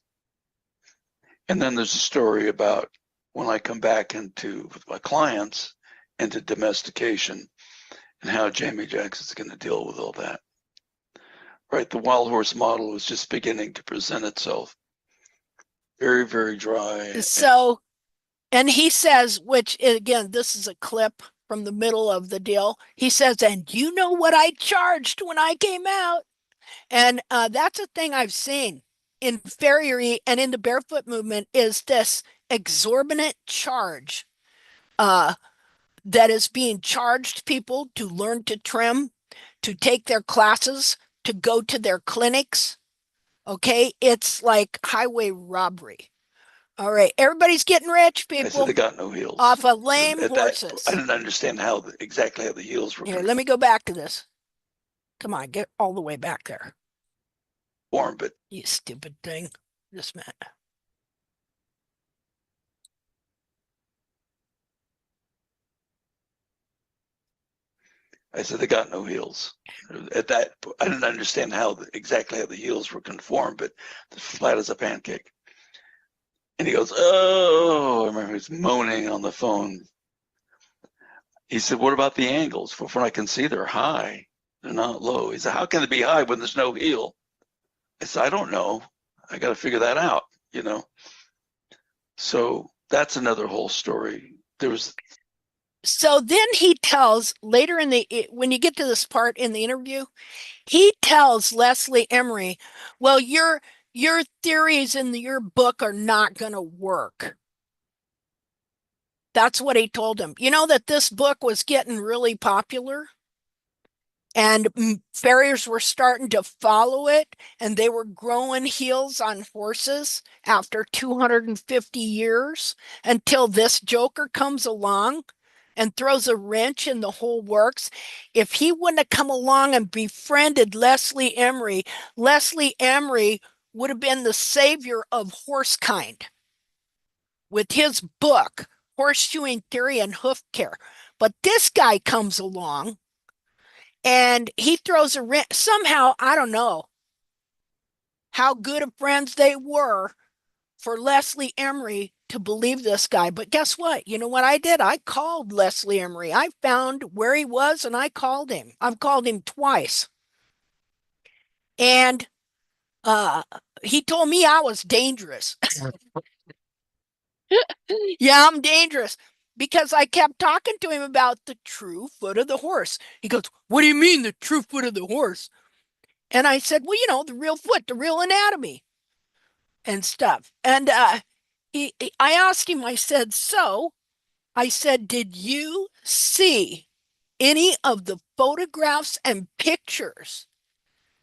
And then there's a story about when I come back with my clients into domestication and how Jamie Jackson's going to deal with all that. Right, the wild horse model was just beginning to present itself. Very, very dry. So, and he says, which again, this is a clip from the middle of the deal. He says, and you know what I charged when I came out? And that's a thing I've seen in farriery and in the barefoot movement is this exorbitant charge that is being charged people to learn to trim, to take their classes, to go to their clinics. Okay, it's like highway robbery. All right, everybody's getting rich, I said people, they got no heels. off of lame At that, horses. I didn't understand exactly how the heels were Here, let me go back to this. Come on, get all the way back there. formed, but You stupid thing. Just a minute. I said they got no heels. At that, I didn't understand exactly how the heels were conformed, but flat as a pancake. And he goes, "Oh!" I remember he's moaning on the phone. He said, "What about the angles? From what I can see, they're high. They're not low." He said, "How can they be high when there's no heel?" I said, "I don't know. I got to figure that out, you know." So that's another whole story. So then he tells later when you get to this part in the interview, he tells Leslie Emery, well, your theories in your book are not going to work. That's what he told him. You know that this book was getting really popular and farriers were starting to follow it, and they were growing heels on horses after 250 years until this joker comes along and throws a wrench in the whole works. If he wouldn't have come along and befriended Leslie Emery would have been the savior of horse kind with his book, Horseshoeing Theory and Hoof Care. But this guy comes along and he throws a wrench. Somehow, I don't know how good of friends they were for Leslie Emery to believe this guy. But guess what? You know what I did? I called Leslie Emery. I found where he was and I called him. I've called him twice. And he told me I was dangerous. Yeah, I'm dangerous because I kept talking to him about the true foot of the horse. He goes, "What do you mean the true foot of the horse?" And I said, "Well, the real foot, the real anatomy and stuff." And I asked him, I said, did you see any of the photographs and pictures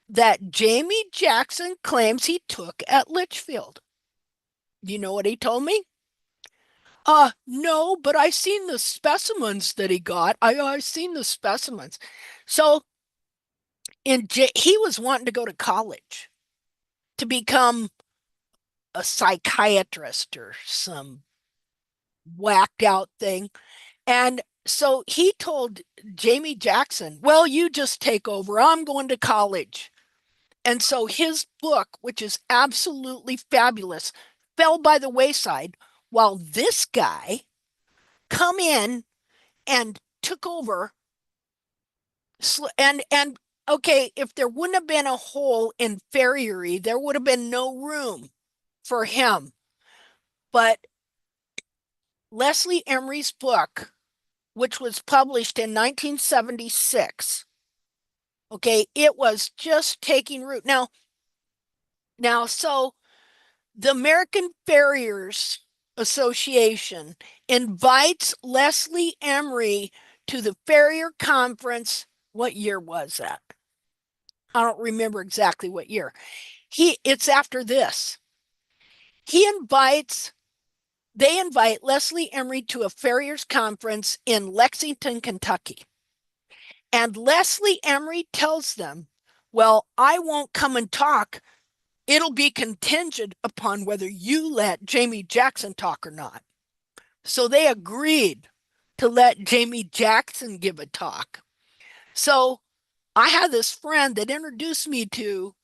that Jamie Jackson claims he took at Litchfield? You know what he told me? No, but I seen the specimens that he got. I seen the specimens. So he was wanting to go to college to become a psychiatrist or some whacked out thing. And so he told Jamie Jackson, well, you just take over. I'm going to college. And so his book, which is absolutely fabulous, fell by the wayside while this guy come in and took over. And okay, if there wouldn't have been a hole in farriery, there would have been no room for him. But Leslie Emery's book, which was published in 1976, okay, it was just taking root. So the American Farriers Association invites Leslie Emery to the Farrier Conference. What year was that? I don't remember exactly what year. It's after this. They invite Leslie Emery to a farriers conference in Lexington, Kentucky. And Leslie Emery tells them, well, I won't come and talk. It'll be contingent upon whether you let Jamie Jackson talk or not. So they agreed to let Jamie Jackson give a talk. So I had this friend that introduced me to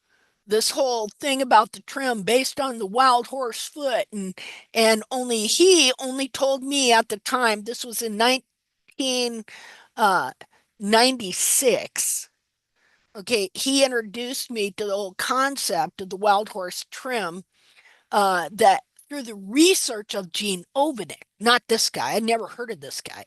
this whole thing about the trim based on the wild horse foot, and he only told me at the time, this was in 1996. Okay, he introduced me to the whole concept of the wild horse trim, that through the research of Gene Ovenick, not this guy. I never heard of this guy.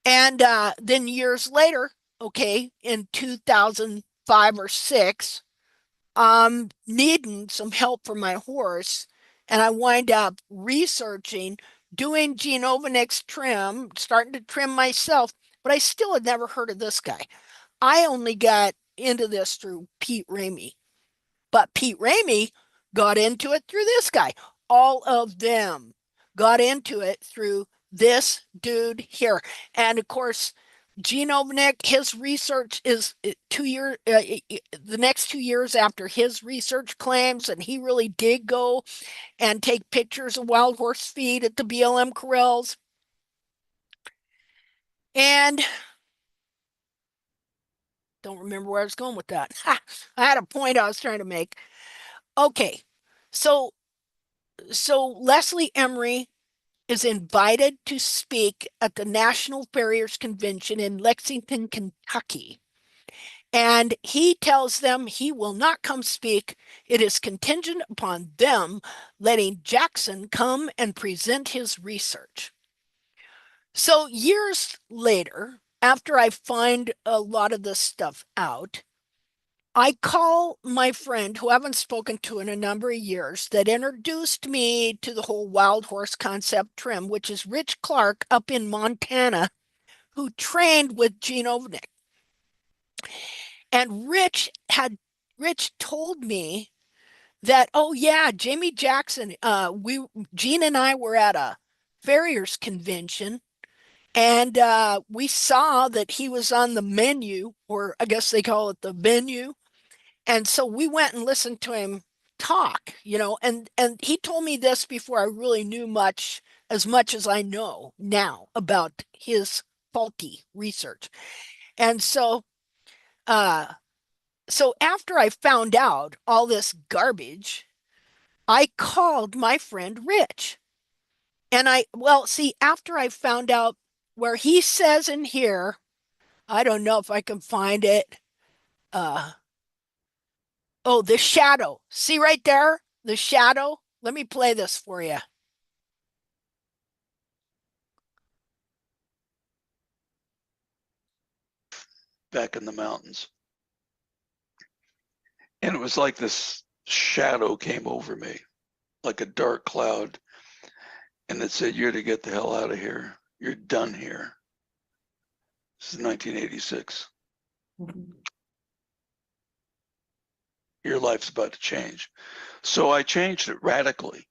And then years later, okay, in 2005 or 6, needing some help for my horse, and I wind up researching, doing Gene Ovenick's trim, starting to trim myself, but I still had never heard of this guy. I only got into this through Pete Ramey, but Pete Ramey got into it through this guy. all of them got into it through this dude here. And of course, Gene Ovnick, his research is 2 years, the next 2 years after his research claims, and he really did go and take pictures of wild horse feed at the BLM corrals. And don't remember where I was going with that. I had a point I was trying to make. Okay, so Leslie Emery is invited to speak at the National Farriers Convention in Lexington, Kentucky. And he tells them he will not come speak. It is contingent upon them letting Jackson come and present his research. So years later, after I find a lot of this stuff out, I call my friend who I haven't spoken to in a number of years that introduced me to the whole wild horse concept trim, which is Rich Clark up in Montana, who trained with Gene Ovnick. And Rich told me that, oh yeah, Jamie Jackson, Gene and I were at a farriers convention, and we saw that he was on the menu, or I guess they call it the venue. And so we went and listened to him talk, and he told me this before I really knew as much as I know now about his faulty research. And uh so after I found out all this garbage, I called my friend Rich. And after I found out where he says in here, I don't know if I can find it. Oh, the shadow. See right there? The shadow. Let me play this for you. Back in the mountains. And it was like this shadow came over me, like a dark cloud. And it said, "You're to get the hell out of here. You're done here." This is 1986. Your life's about to change. So I changed it radically.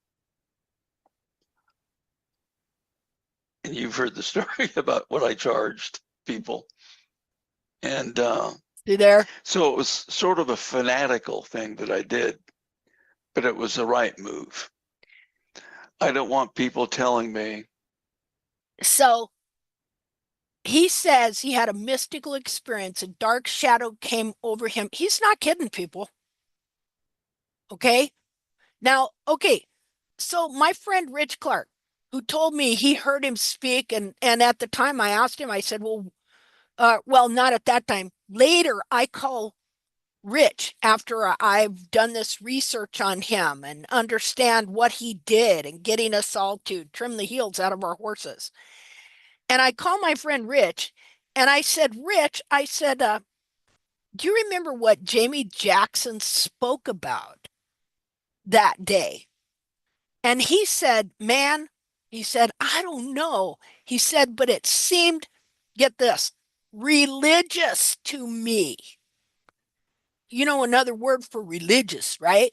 And you've heard the story about what I charged people. And you there? So it was sort of a fanatical thing that I did, but it was the right move. I don't want people telling me. So he says he had a mystical experience. A dark shadow came over him. He's not kidding, people. Okay. Now, okay. So my friend Rich Clark, who told me he heard him speak, and at the time I asked him, I said, well, not at that time. Later, I call Rich after I've done this research on him and understand what he did and getting us all to trim the heels out of our horses. And I call my friend Rich and I said, Rich, do you remember what Jamie Jackson spoke about that day? And he said, man, he said, I don't know. He said, but it seemed, get this, religious to me. You know, another word for religious, right?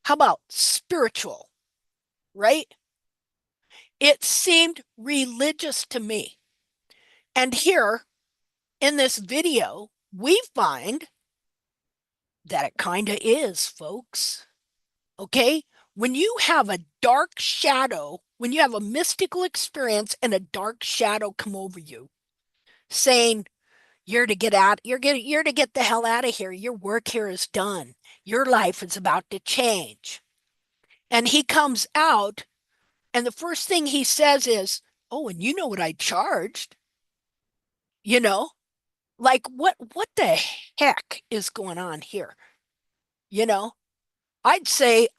How about spiritual, right? It seemed religious to me. And here in this video, we find that it kind of is, folks. Okay? When you have a dark shadow, when you have a mystical experience and a dark shadow come over you, saying, you're to get the hell out of here. Your work here is done. Your life is about to change. And he comes out, and the first thing he says is, oh, and you know what I charged? You know, like what the heck is going on here? You know, I'd say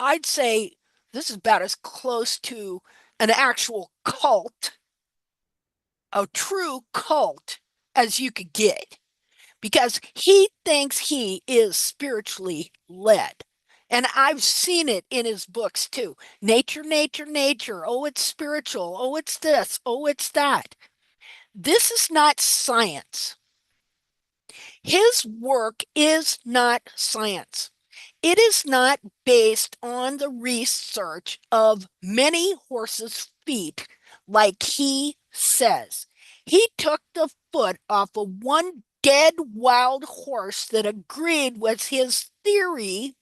this is about as close to an actual cult, a true cult as you could get, because he thinks he is spiritually led. And I've seen it in his books too. Nature, nature, nature. Oh, it's spiritual. Oh, it's this. Oh, it's that. This is not science. His work is not science. It is not based on the research of many horses' feet, like he says. He took the foot off of one dead wild horse that agreed with his theory,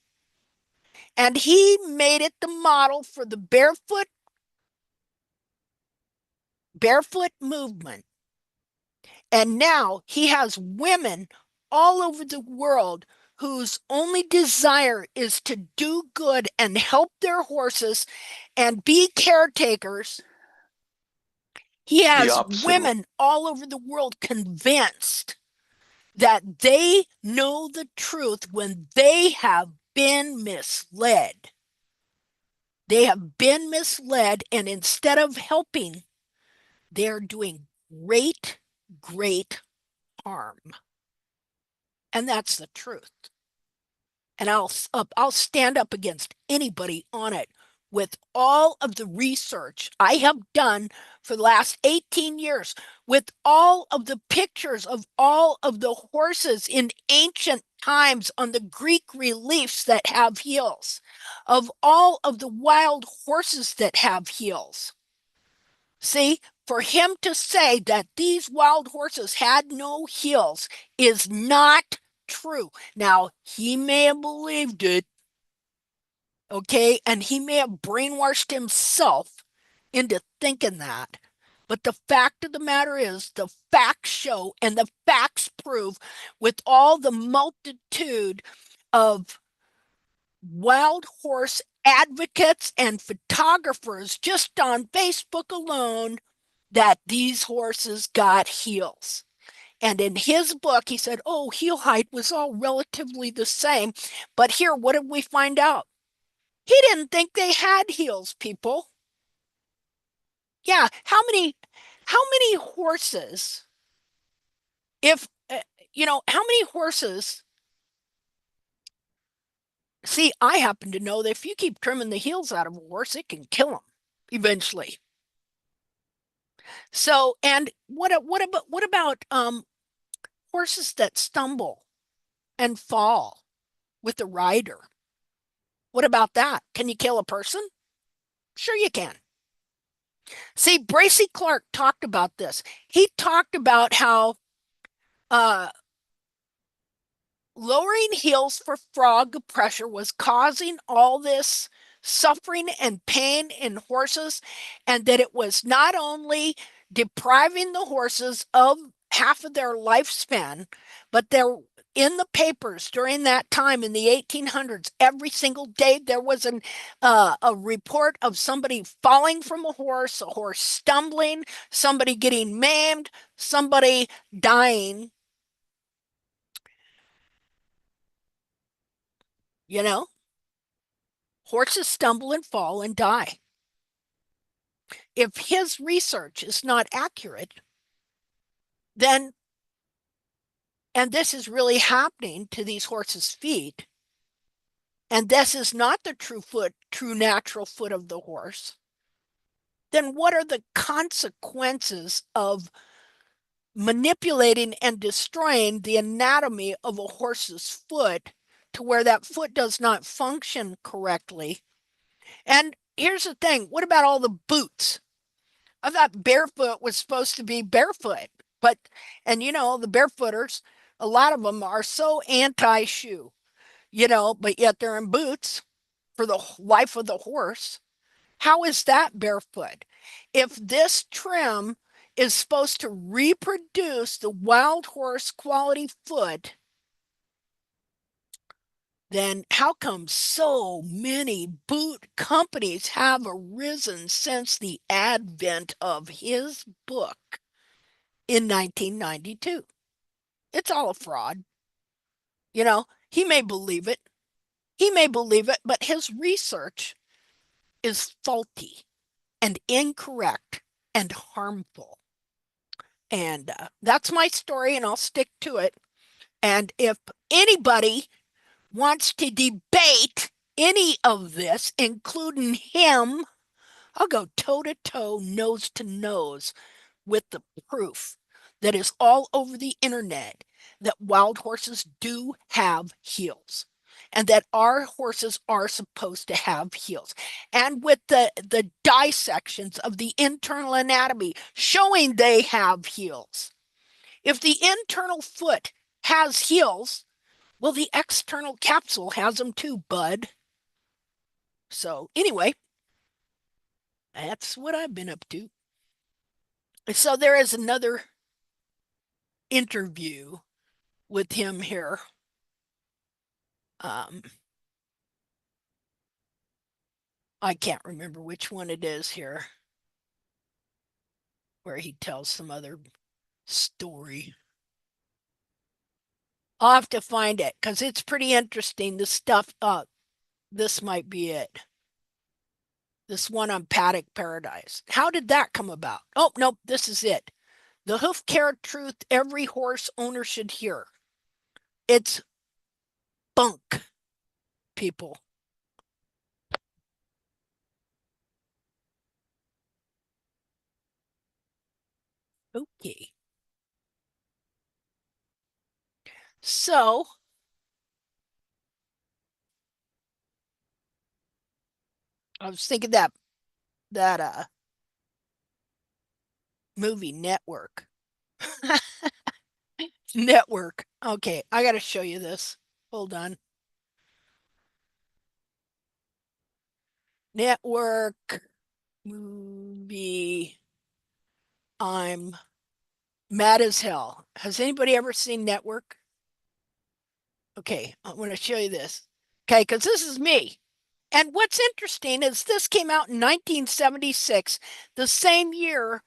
and he made it the model for the barefoot movement. And now he has women all over the world whose only desire is to do good and help their horses and be caretakers. He has women all over the world convinced that they know the truth when they have been misled. They have been misled, and instead of helping, they're doing great, great harm. And that's the truth. And I'll stand up against anybody on it with all of the research I have done for the last 18 years, with all of the pictures of all of the horses in ancient times on the Greek reliefs that have heels, of all of the wild horses that have heels. See, for him to say that these wild horses had no heels is not true. Now, he may have believed it, okay, and he may have brainwashed himself into thinking that. But the fact of the matter is, the facts show and the facts prove, with all the multitude of wild horse advocates and photographers just on Facebook alone, that these horses got heels. And in his book, he said, oh, heel height was all relatively the same. But here, what did we find out? He didn't think they had heels, people. Yeah, how many horses, if, how many horses, see, I happen to know that if you keep trimming the heels out of a horse, it can kill him eventually. So, and what about horses that stumble and fall with the rider? What about that? Can you kill a person? Sure you can. See, Bracy Clark talked about this. He talked about how uh, lowering heels for frog pressure was causing all this suffering and pain in horses, and that it was not only depriving the horses of half of their lifespan, but there in the papers during that time in the 1800s, every single day there was a report of somebody falling from a horse stumbling, somebody getting maimed, somebody dying. You know, horses stumble and fall and die. If his research is not accurate, then, and this is really happening to these horses' feet, and this is not the true natural foot of the horse, then what are the consequences of manipulating and destroying the anatomy of a horse's foot to where that foot does not function correctly? And here's the thing, what about all the boots? I thought barefoot was supposed to be barefoot, but, and the barefooters, a lot of them are so anti-shoe, but yet they're in boots for the life of the horse. How is that barefoot? If this trim is supposed to reproduce the wild horse quality foot, then how come so many boot companies have arisen since the advent of his book in 1992? It's all a fraud. He may believe it. He may believe it, but his research is faulty and incorrect and harmful. And that's my story, and I'll stick to it. And if anybody wants to debate any of this, including him, I'll go toe to toe, nose to nose with the proof that is all over the internet that wild horses do have heels. and that our horses are supposed to have heels. And with the dissections of the internal anatomy showing they have heels. If the internal foot has heels, well, the external capsule has them too, bud. So anyway, that's what I've been up to. So there is another interview with him here. I can't remember which one it is here, where he tells some other story. I'll have to find it because it's pretty interesting. The stuff, this might be it. This one on Paddock Paradise. How did that come about? Oh, nope, this is it. The hoof care truth every horse owner should hear. It's bunk, people. Okay. So, I was thinking that movie Network. Network. Okay, I got to show you this. Hold on. Network movie. I'm mad as hell. Has anybody ever seen Network? Okay, I'm going to show you this. Okay, because this is me. And what's interesting is this came out in 1976, the same year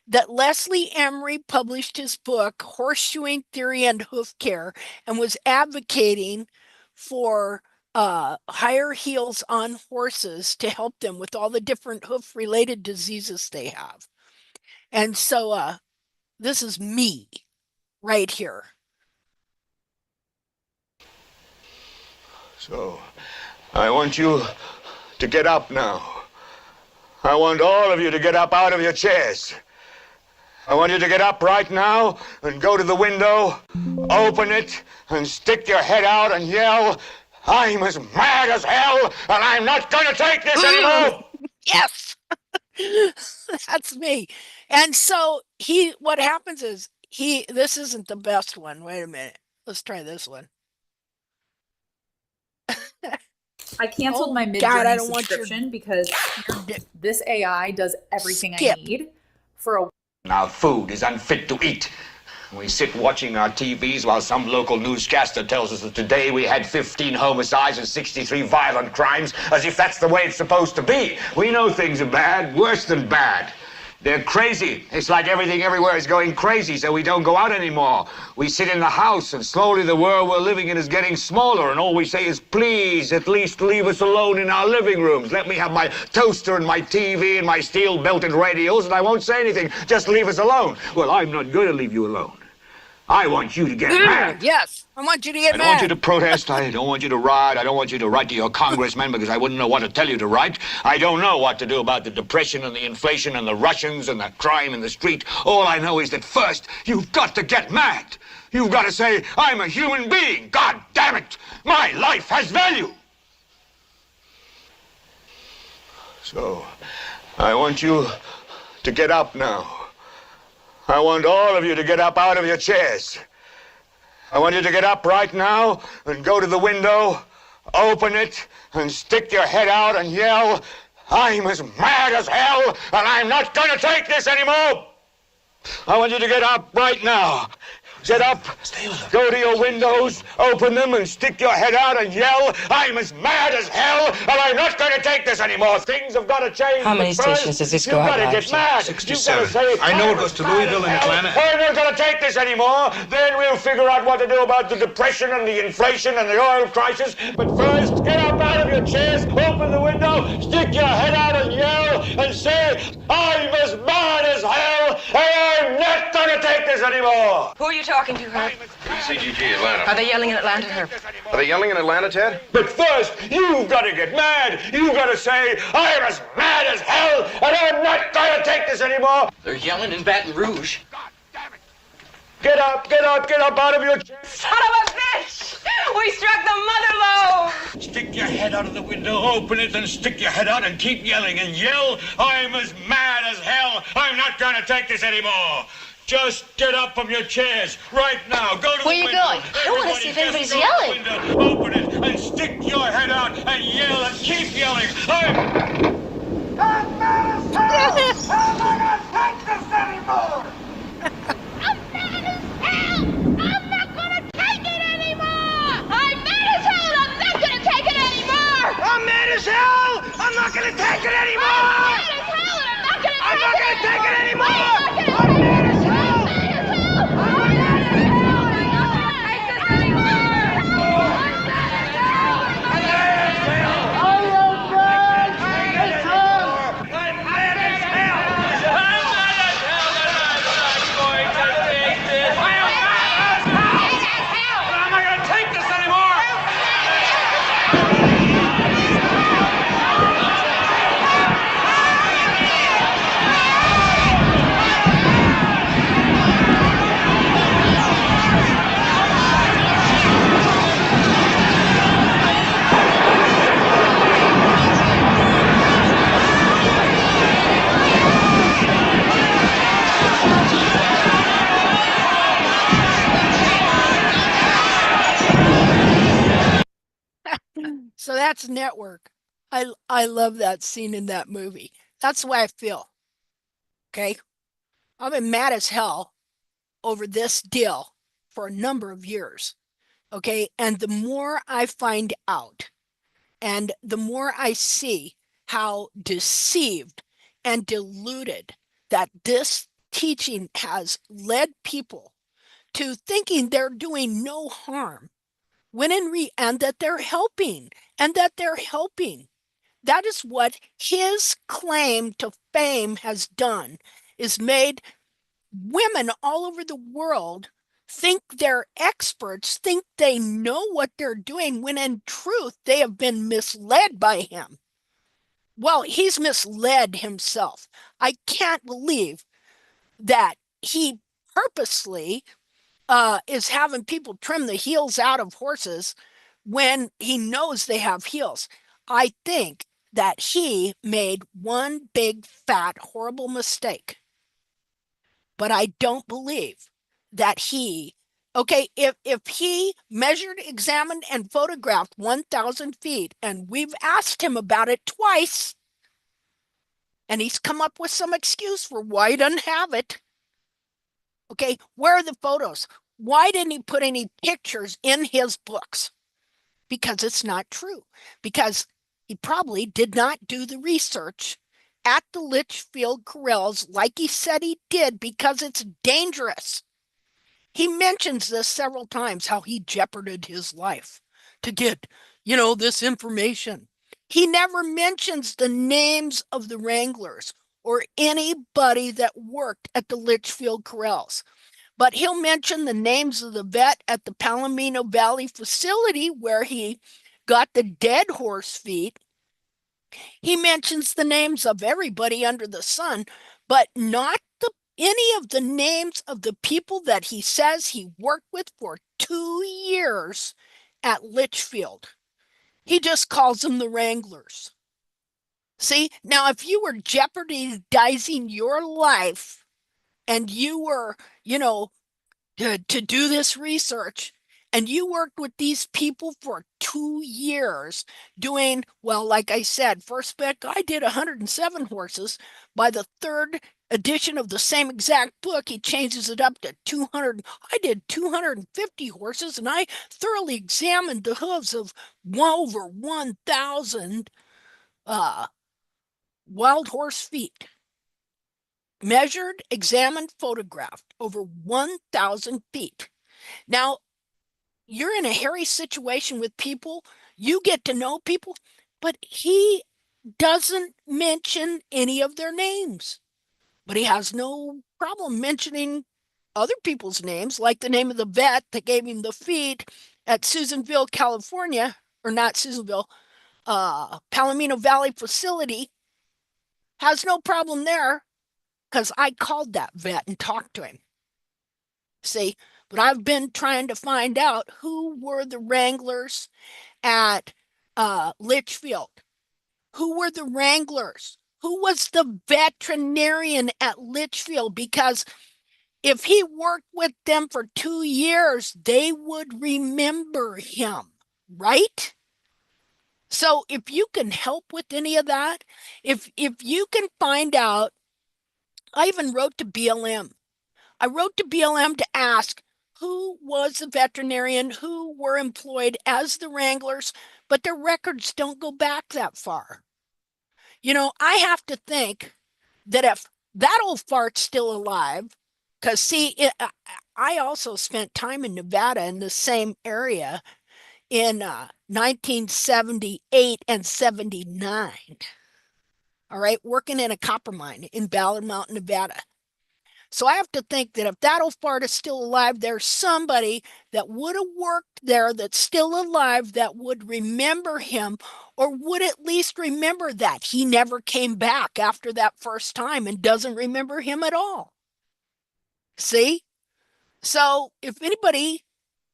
that Leslie Emery published his book, Horseshoeing Theory and Hoof Care, and was advocating for higher heels on horses to help them with all the different hoof-related diseases they have. And so this is me right here. So, I want you to get up now. I want all of you to get up out of your chairs. I want you to get up right now and go to the window, open it, and stick your head out and yell, "I'm as mad as hell, and I'm not going to take this anymore!" Yes, that's me. And so what happens is this isn't the best one. Wait a minute. Let's try this one. I canceled my mid-journey subscription because this AI does everything I need for a... Our food is unfit to eat. We sit watching our TVs while some local newscaster tells us that today we had 15 homicides and 63 violent crimes, as if that's the way it's supposed to be. We know things are bad, worse than bad. They're crazy. It's like everything everywhere is going crazy, so we don't go out anymore. We sit in the house, and slowly the world we're living in is getting smaller, and all we say is, please, at least leave us alone in our living rooms. Let me have my toaster and my TV and my steel-belted radios, and I won't say anything. Just leave us alone. Well, I'm not going to leave you alone. I want you to get mad. Yes, I want you to get mad. I don't want you to protest. I don't want you to riot. I don't want you to write to your congressman because I wouldn't know what to tell you to write. I don't know what to do about the depression and the inflation and the Russians and the crime in the street. All I know is that first, you've got to get mad. You've got to say, I'm a human being. God damn it. My life has value. So, I want you to get up now. I want all of you to get up out of your chairs. I want you to get up right now and go to the window, open it, and stick your head out and yell, "I'm as mad as hell, and I'm not going to take this anymore!" I want you to get up right now. Get up, go to your windows, open them, and stick your head out and yell, "I'm as mad as hell, and I'm not going to take this anymore. Things have got to change." How many stations does this go out? You've got to get mad. 67. I know it goes to Louisville and Atlanta. I'm not going to take this anymore. Then we'll figure out what to do about the depression and the inflation and the oil crisis. But first, get up out of your chairs, open the window, stick your head out and yell, and say, "I'm as mad as hell, and I'm not going to take this anymore." Who are you talking to, Herb? CGG, Atlanta. Are they yelling in Atlanta, Herb? Are they yelling in Atlanta, Ted? But first, you've got to get mad. You've got to say, "I'm as mad as hell, and I'm not going to take this anymore." They're yelling in Baton Rouge. God damn it. Get up out of your chair. Son of a bitch! We struck the mother lode! Stick your head out of the window, open it, then stick your head out and keep yelling and yell. I'm as mad as hell. I'm not going to take this anymore. Just get up from your chairs right now. Go to the window. Where are you going? I want to see if anybody's yelling. Open it and stick your head out and yell and keep yelling. I'm mad as hell. I'm not going to take this anymore. I'm mad as hell! I'm not gonna take it anymore! I'm mad as hell! I'm not gonna take it anymore! I'm mad as hell. I'm not going to take it anymore. I'm mad as hell and I'm not gonna I'm not going to take it anymore. I'm mad as hell! I'm mad as hell. I'm mad as hell and I'm not gonna take this anymore! I'm mad as hell! I'm mad as hell. I'm mad as hell. I'm mad as hell. I'm mad as hell that I'm not going to take this. I am mad as hell. But I'm not going to take this anymore. So that's Network. I love that scene in that movie. That's the way I feel. Okay. I've been mad as hell over this deal for a number of years. Okay. And the more I find out and the more I see how deceived and deluded that this teaching has led people to thinking they're doing no harm when and that they're helping and that they're helping. That is what his claim to fame has done, is made women all over the world think they're experts, think they know what they're doing, when in truth they have been misled by him. Well, he's misled himself. I can't believe that he purposely is having people trim the heels out of horses when he knows they have heels. I think that he made one big, fat, horrible mistake. But I don't believe that if he measured, examined, and photographed 1,000 feet, and we've asked him about it twice, and he's come up with some excuse for why he doesn't have it. Okay, where are the photos? Why didn't he put any pictures in his books? Because it's not true. Because he probably did not do the research at the Litchfield Corrals like he said he did, because it's dangerous. He mentions this several times, how he jeoparded his life to get, this information. He never mentions the names of the wranglers or anybody that worked at the Litchfield Corrals. But he'll mention the names of the vet at the Palomino Valley facility where he got the dead horse feet. He mentions the names of everybody under the sun, but not any of the names of the people that he says he worked with for 2 years at Litchfield. He just calls them the Wranglers. See, now if you were jeopardizing your life and you were, to do this research, and you worked with these people for 2 years doing, well, like I said, first book, I did 107 horses. By the third edition of the same exact book, he changes it up to 200. I did 250 horses, and I thoroughly examined the hooves of over 1,000 wild horse feet. Measured, examined, photographed over 1,000 feet. Now, you're in a hairy situation with people, you get to know people, but he doesn't mention any of their names. But he has no problem mentioning other people's names, like the name of the vet that gave him the feet at Susanville, California, or not Susanville, Palomino Valley facility. Has no problem there, because I called that vet and talked to him. See, But I've been trying to find out who were the wranglers at Litchfield. Who were the wranglers? Who was the veterinarian at Litchfield? Because if he worked with them for 2 years, they would remember him, right? So if you can help with any of that, if you can find out, I even wrote to BLM. I wrote to BLM to ask who was the veterinarian, who were employed as the wranglers, but their records don't go back that far. You know, I have to think that if that old fart's still alive, because see, I also spent time in Nevada in the same area in 1978 and 79. All right, working in a copper mine in Ballard Mountain, Nevada. So I have to think that if that old fart is still alive, there's somebody that would have worked there that's still alive that would remember him, or would at least remember that he never came back after that first time and doesn't remember him at all. See? So if anybody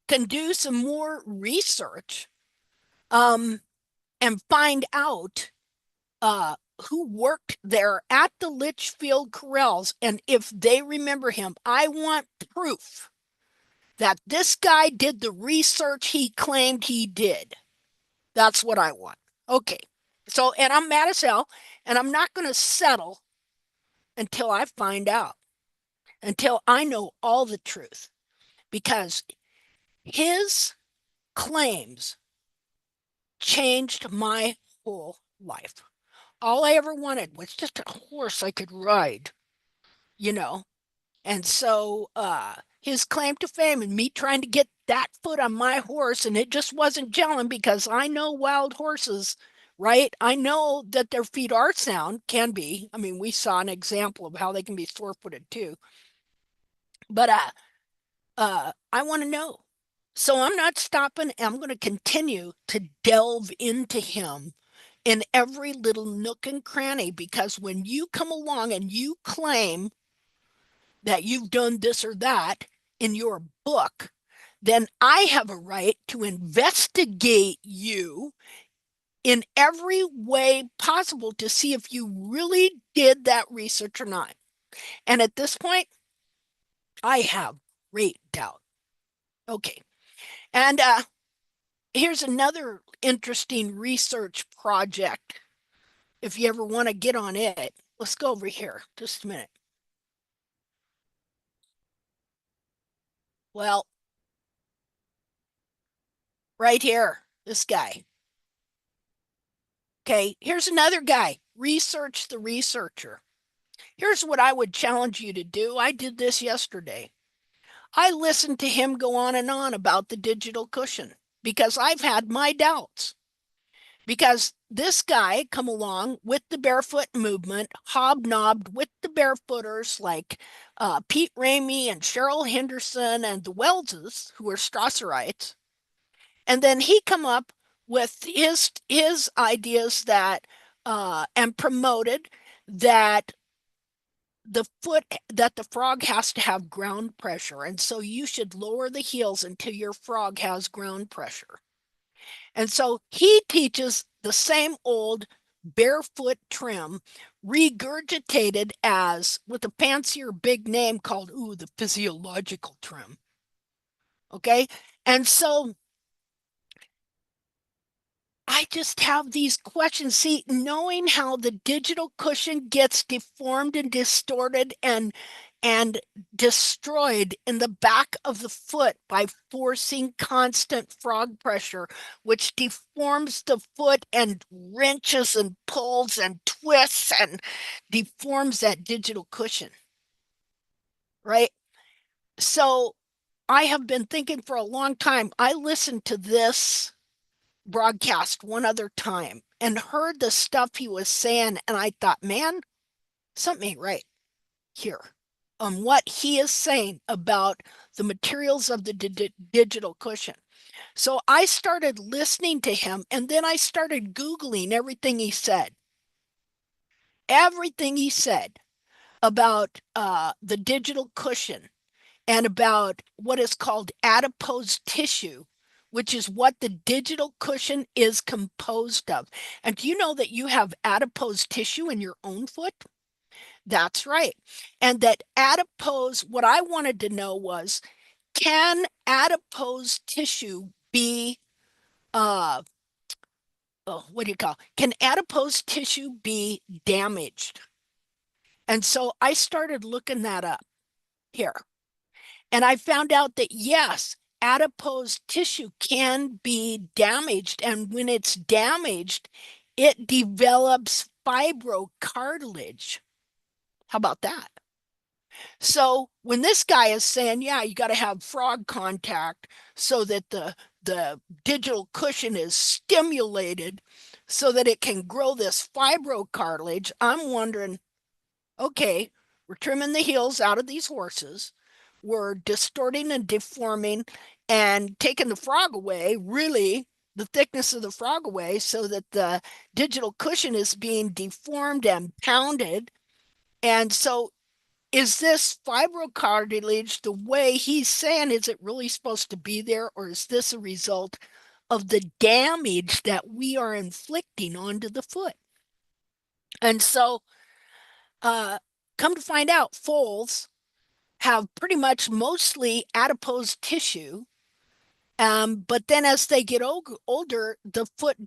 can do some more research and find out who worked there at the Litchfield Corrals, and if they remember him, I want proof that this guy did the research he claimed he did. That's what I want. Okay. So, and I'm mad as hell, and I'm not going to settle until I find out, until I know all the truth, because his claims changed my whole life. All I ever wanted was just a horse I could ride, you know. And so his claim to fame and me trying to get that foot on my horse, and it just wasn't gelling because I know wild horses, right? I know that their feet are sound, can be. I mean, we saw an example of how they can be sore-footed too. But I want to know. So I'm not stopping. I'm going to continue to delve into him in every little nook and cranny, because when you come along and you claim that you've done this or that in your book, then I have a right to investigate you in every way possible to see if you really did that research or not. And at this point, I have great doubt. Okay. And here's another interesting research project. If you ever want to get on it, let's go over here. Just a minute. Well, right here, this guy. Okay, here's another guy. Research the researcher. Here's what I would challenge you to do. I did this yesterday. I listened to him go on and on about the digital cushion because I've had my doubts. Because this guy come along with the barefoot movement, hobnobbed with the barefooters like Pete Ramey and Cheryl Henderson and the Welleses, who are Strasserites. And then he come up with his ideas that and promoted that the frog has to have ground pressure, and so you should lower the heels until your frog has ground pressure. And so he teaches the same old barefoot trim regurgitated as with a fancier big name called the physiological trim. Okay, and so I just have these questions. See, knowing how the digital cushion gets deformed and distorted and destroyed in the back of the foot by forcing constant frog pressure, which deforms the foot and wrenches and pulls and twists and deforms that digital cushion, right? So I have been thinking for a long time. I listened to this broadcast one other time and heard the stuff he was saying, and I thought, man, something ain't right here on what he is saying about the materials of the digital cushion. So I started listening to him, and then I started Googling everything he said. Everything he said about the digital cushion and about what is called adipose tissue, which is what the digital cushion is composed of. And do you know that you have adipose tissue in your own foot? That's right. And that adipose, what I wanted to know was, can adipose tissue be, what do you call, can adipose tissue be damaged? And so I started looking that up here. And I found out that yes, adipose tissue can be damaged. And when it's damaged, it develops fibrocartilage. How about that? So when this guy is saying, yeah, you got to have frog contact so that the digital cushion is stimulated so that it can grow this fibrocartilage, I'm wondering, okay, we're trimming the heels out of these horses. We're distorting and deforming and taking the frog away, really the thickness of the frog away, so that the digital cushion is being deformed and pounded. And so is this fibrocartilage the way he's saying? Is it really supposed to be there, or is this a result of the damage that we are inflicting onto the foot? And so come to find out, foals have pretty much mostly adipose tissue, but then as they get older, the foot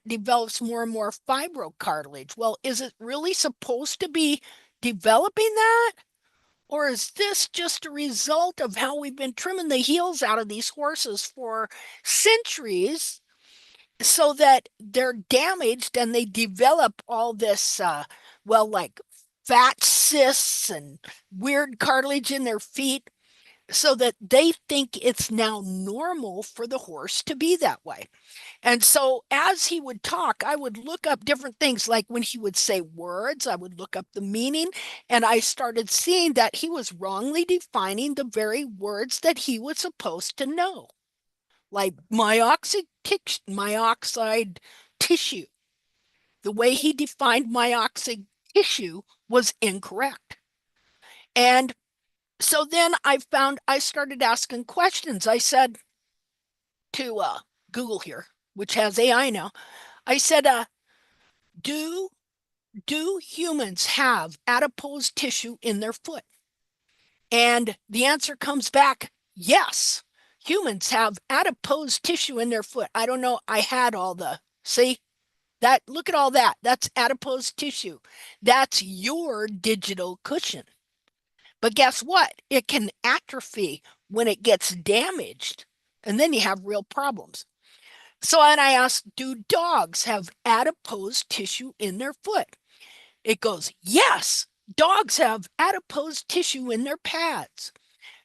develops more and more fibrocartilage. Well, is it really supposed to be developing that? Or is this just a result of how we've been trimming the heels out of these horses for centuries so that they're damaged and they develop all this, like fat cysts and weird cartilage in their feet, so that they think it's now normal for the horse to be that way? And so as he would talk, I would look up different things. Like when he would say words, I would look up the meaning. And I started seeing that he was wrongly defining the very words that he was supposed to know. Like myoxide tissue. The way he defined myoxide tissue was incorrect. And so then I started asking questions. I said to Google here, which has AI now, I said, do humans have adipose tissue in their foot? And the answer comes back, yes, humans have adipose tissue in their foot. I don't know, I had all see that, look at all that. That's adipose tissue. That's your digital cushion. But guess what? It can atrophy when it gets damaged, and then you have real problems. So, and I asked, do dogs have adipose tissue in their foot? It goes, yes, dogs have adipose tissue in their pads.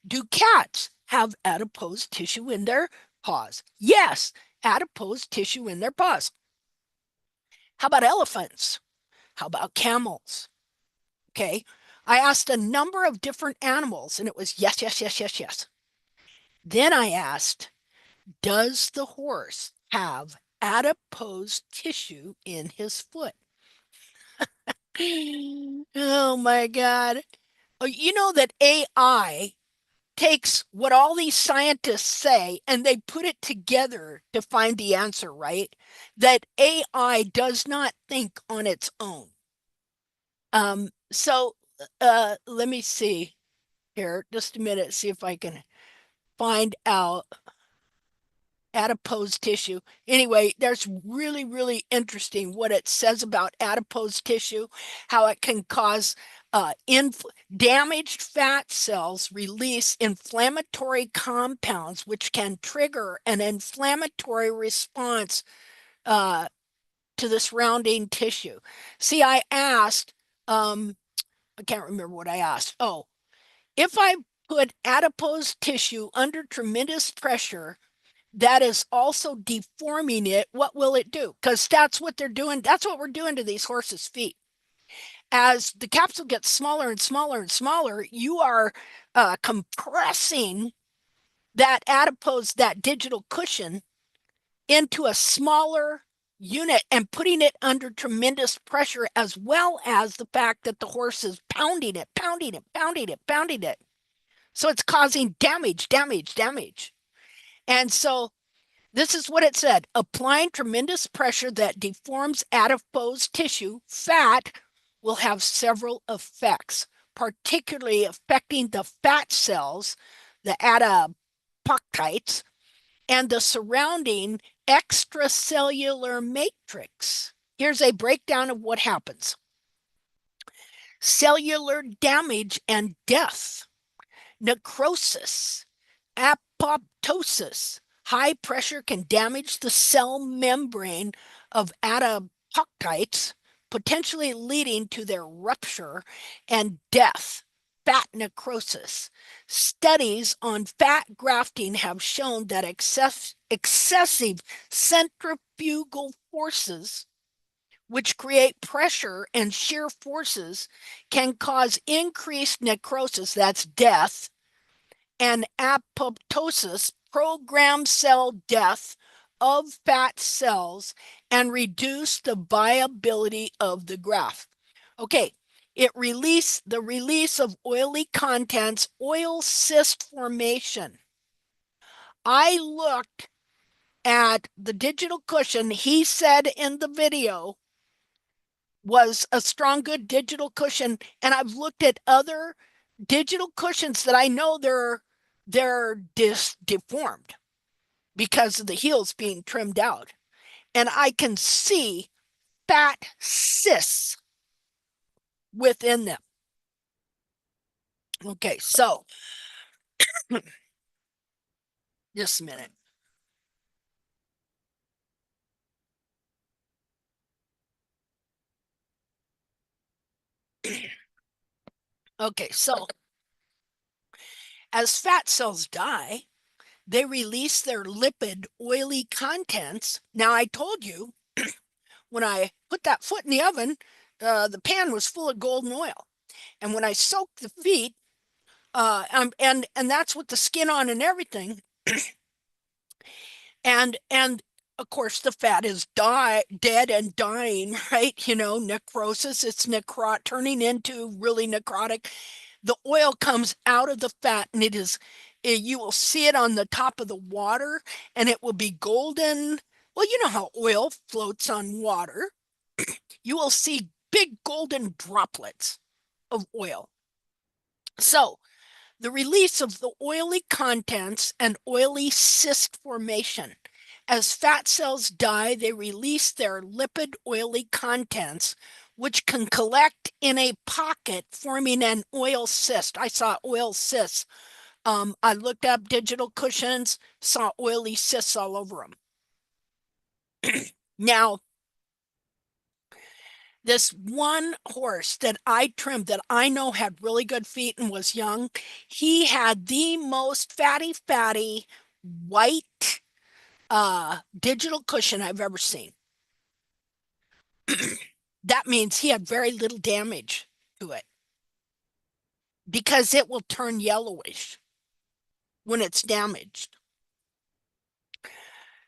Do cats have adipose tissue in their paws? Yes, adipose tissue in their paws. How about elephants? How about camels? Okay, I asked a number of different animals, and it was yes, yes, yes, yes, yes. Then I asked, does the horse have adipose tissue in his foot? Oh my God. You know that AI takes what all these scientists say and they put it together to find the answer, right? That AI does not think on its own. So let me see here, just a minute, see if I can find out adipose tissue. Anyway, there's really, really interesting what it says about adipose tissue, how it can cause damaged fat cells release inflammatory compounds, which can trigger an inflammatory response to the surrounding tissue. See, I asked, I can't remember what I asked. Oh, if I put adipose tissue under tremendous pressure, that is also deforming it, what will it do? Because that's what they're doing. That's what we're doing to these horses' feet. As the capsule gets smaller and smaller and smaller, you are compressing that adipose, that digital cushion, into a smaller unit and putting it under tremendous pressure, as well as the fact that the horse is pounding it, pounding it, pounding it, pounding it. So it's causing damage. And so this is what it said: applying tremendous pressure that deforms adipose tissue, fat, will have several effects, particularly affecting the fat cells, the adipoctites, and the surrounding extracellular matrix. Here's a breakdown of what happens: cellular damage and death, necrosis, apoptosis. High pressure can damage the cell membrane of adipoctites, potentially leading to their rupture and death. Fat necrosis. Studies on fat grafting have shown that excessive centrifugal forces, which create pressure and shear forces, can cause increased necrosis, that's death, and apoptosis, programmed cell death of fat cells, and reduce the viability of the graft. Okay, the release of oily contents, oil cyst formation. I looked at the digital cushion. He said in the video was a strong, good digital cushion, and I've looked at other digital cushions that I know they're deformed because of the heels being trimmed out, and I can see fat cysts within them. Okay, so just a minute. Okay, so as fat cells die, they release their lipid, oily contents. Now, I told you when I put that foot in the oven, the pan was full of golden oil. And when I soaked the feet, and that's with the skin on and everything, and of course the fat is dead and dying, right? Necrosis, it's turning into really necrotic. The oil comes out of the fat, and you will see it on the top of the water, and it will be golden. Well, you know how oil floats on water. You will see big golden droplets of oil. So the release of the oily contents and oily cyst formation. As fat cells die, they release their lipid oily contents, which can collect in a pocket, forming an oil cyst. I saw oil cysts. I looked up digital cushions, saw oily cysts all over them. Now, this one horse that I trimmed that I know had really good feet and was young, he had the most fatty white digital cushion I've ever seen. That means he had very little damage to it, because it will turn yellowish when it's damaged.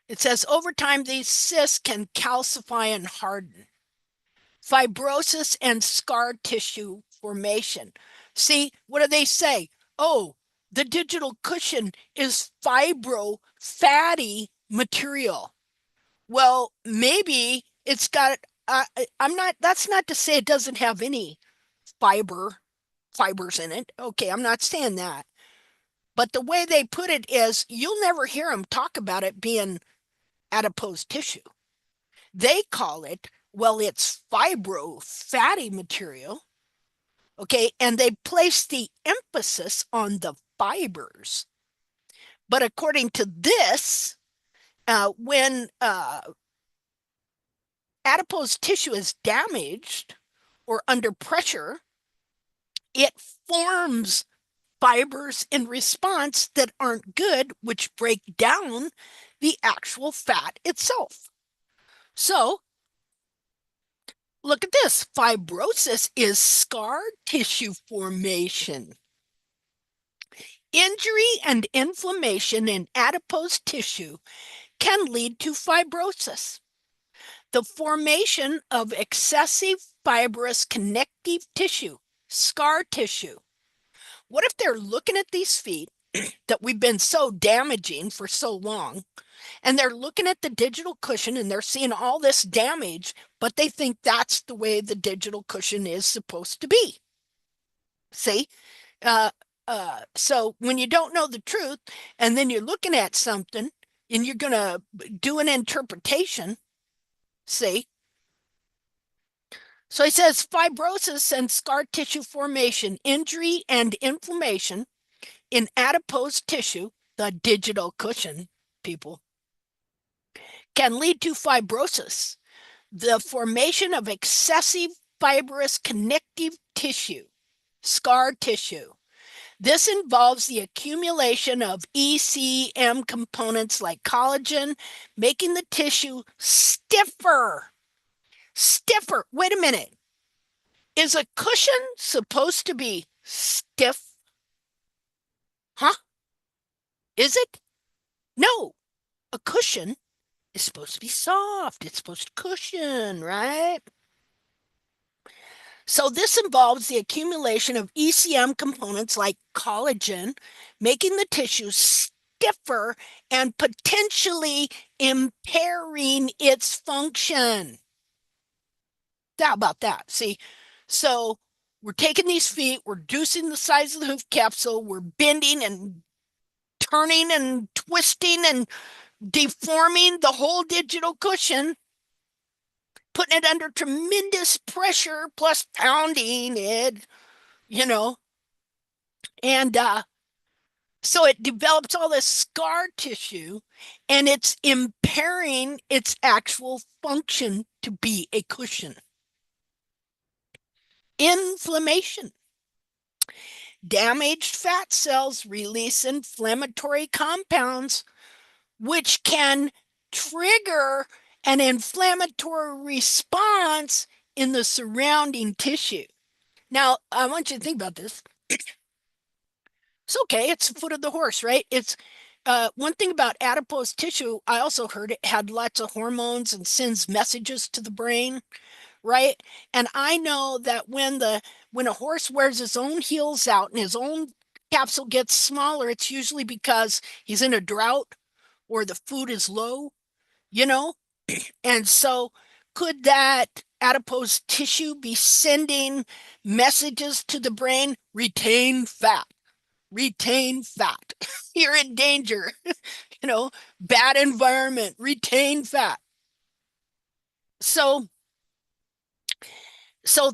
It says over time, these cysts can calcify and harden. Fibrosis and scar tissue formation. See, what do they say? Oh, the digital cushion is fatty material. Well, maybe it's got, that's not to say it doesn't have any fibers in it. Okay, I'm not saying that. But the way they put it is, you'll never hear them talk about it being adipose tissue. They call it, well, it's fatty material. Okay, and they place the emphasis on the fibers. But according to this, when adipose tissue is damaged or under pressure, it forms fibers in response that aren't good, which break down the actual fat itself. So look at this. Fibrosis is scar tissue formation. Injury and inflammation in adipose tissue can lead to fibrosis. The formation of excessive fibrous connective tissue, scar tissue. What if they're looking at these feet that we've been so damaging for so long, and they're looking at the digital cushion and they're seeing all this damage, but they think that's the way the digital cushion is supposed to be? See? So when you don't know the truth and then you're looking at something and you're going to do an interpretation, see? So he says fibrosis and scar tissue formation, injury and inflammation in adipose tissue, the digital cushion, people, can lead to fibrosis, the formation of excessive fibrous connective tissue, scar tissue. This involves the accumulation of ECM components like collagen, making the tissue stiffer. Stiffer. Wait a minute. Is a cushion supposed to be stiff? Huh? Is it? No. A cushion is supposed to be soft. It's supposed to cushion, right? So this involves the accumulation of ECM components like collagen, making the tissue stiffer and potentially impairing its function. How about that? See, so we're taking these feet, we're reducing the size of the hoof capsule, we're bending and turning and twisting and deforming the whole digital cushion, putting it under tremendous pressure, plus pounding it, and so it develops all this scar tissue, and it's impairing its actual function to be a cushion. Inflammation. Damaged fat cells release inflammatory compounds, which can trigger an inflammatory response in the surrounding tissue. Now, I want you to think about this. It's okay. It's the foot of the horse, right? It's one thing about adipose tissue. I also heard it had lots of hormones and sends messages to the brain, right? And I know that when a horse wears his own heels out and his own capsule gets smaller, it's usually because he's in a drought or the food is low, you know? And so could that adipose tissue be sending messages to the brain? Retain fat. Retain fat. You're in danger. Bad environment. Retain fat. So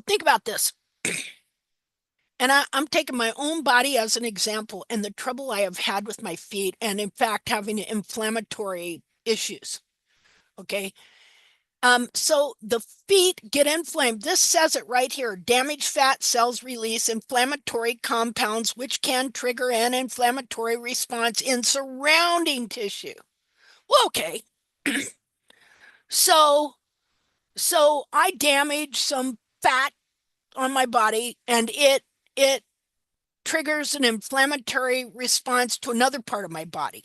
think about this. And I'm taking my own body as an example and the trouble I have had with my feet and in fact having inflammatory issues. Okay. So the feet get inflamed. This says it right here. Damaged fat cells release inflammatory compounds, which can trigger an inflammatory response in surrounding tissue. Well, okay. So I damage some fat on my body and it triggers an inflammatory response to another part of my body.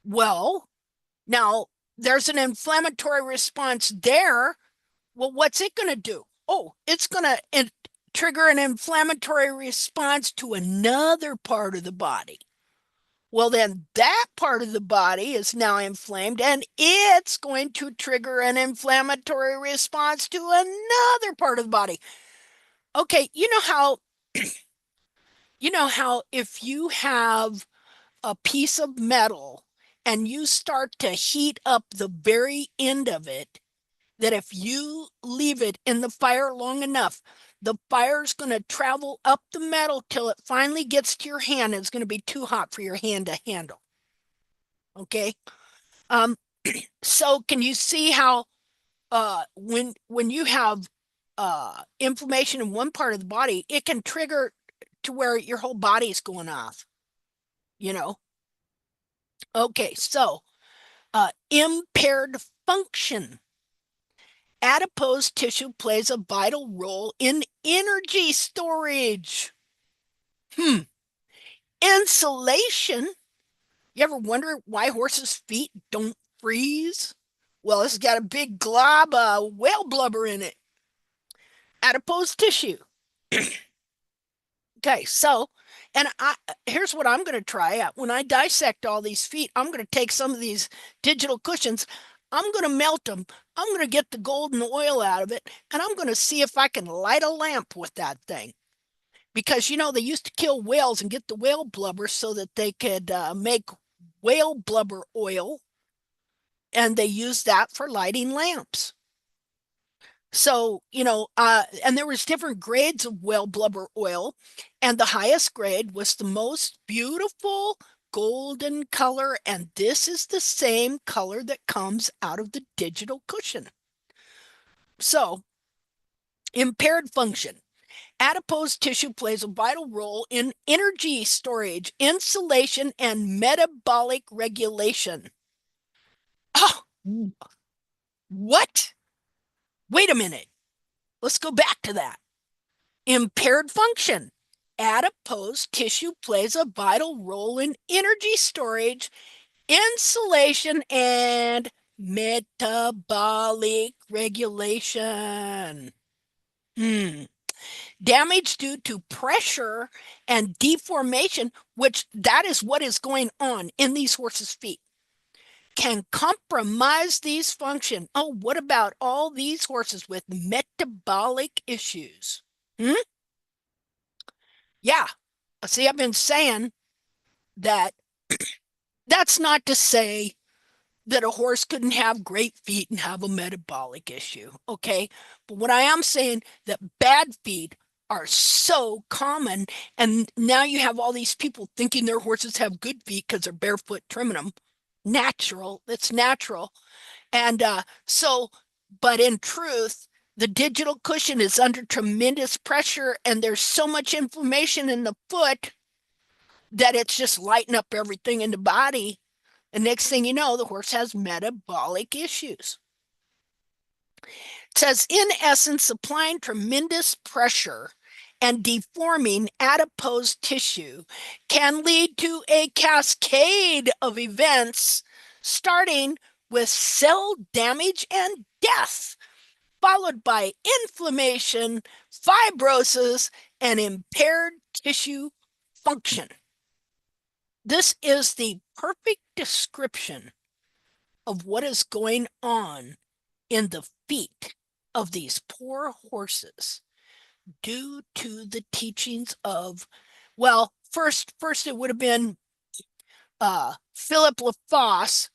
Well, now there's an inflammatory response there. Well, what's it going to do? Oh, it's going to trigger an inflammatory response to another part of the body. Well, then that part of the body is now inflamed and it's going to trigger an inflammatory response to another part of the body. Okay, you know how if you have a piece of metal and you start to heat up the very end of it, that if you leave it in the fire long enough, the fire's going to travel up the metal till it finally gets to your hand. It's going to be too hot for your hand to handle. Okay. So can you see how when you have inflammation in one part of the body, it can trigger to where your whole body is going off, Okay, so impaired function. Adipose tissue plays a vital role in energy storage. Insulation. You ever wonder why horses' feet don't freeze? Well, it's got a big glob of whale blubber in it. Adipose tissue. Okay, so, and here's what I'm going to try. When I dissect all these feet, I'm going to take some of these digital cushions. I'm going to melt them. I'm going to get the golden oil out of it, and I'm going to see if I can light a lamp with that thing. Because, they used to kill whales and get the whale blubber so that they could make whale blubber oil, and they used that for lighting lamps. So, and there was different grades of whale blubber oil, and the highest grade was the most beautiful golden color, and this is the same color that comes out of the digital cushion. So, impaired function. Adipose tissue plays a vital role in energy storage, insulation, and metabolic regulation. Oh, what? Wait a minute. Let's go back to that. Impaired function. Adipose tissue plays a vital role in energy storage, insulation, and metabolic regulation. Damage due to pressure and deformation, which that is what is going on in these horses' feet, can compromise these function. Oh, what about all these horses with metabolic issues? Yeah. See, I've been saying that that's not to say that a horse couldn't have great feet and have a metabolic issue, okay? But what I am saying that bad feet are so common, and now you have all these people thinking their horses have good feet because they're barefoot trimming them. Natural, it's natural. And but in truth, the digital cushion is under tremendous pressure, and there's so much inflammation in the foot that it's just lighting up everything in the body. And next thing you know, the horse has metabolic issues. It says, in essence, applying tremendous pressure and deforming adipose tissue can lead to a cascade of events, starting with cell damage and death, followed by inflammation, fibrosis, and impaired tissue function. This is the perfect description of what is going on in the feet of these poor horses due to the teachings of, well, first it would have been Philip Lafosse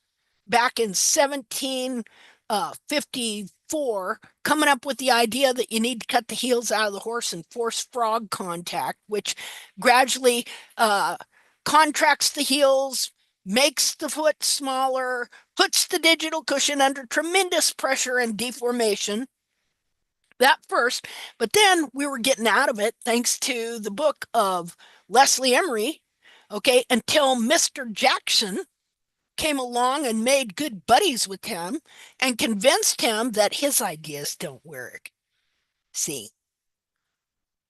back in 1754 coming up with the idea that you need to cut the heels out of the horse and force frog contact, which gradually contracts the heels, makes the foot smaller, puts the digital cushion under tremendous pressure and deformation. That first, but then we were getting out of it thanks to the book of Leslie Emery, okay, until Mr. Jackson came along and made good buddies with him and convinced him that his ideas don't work. See,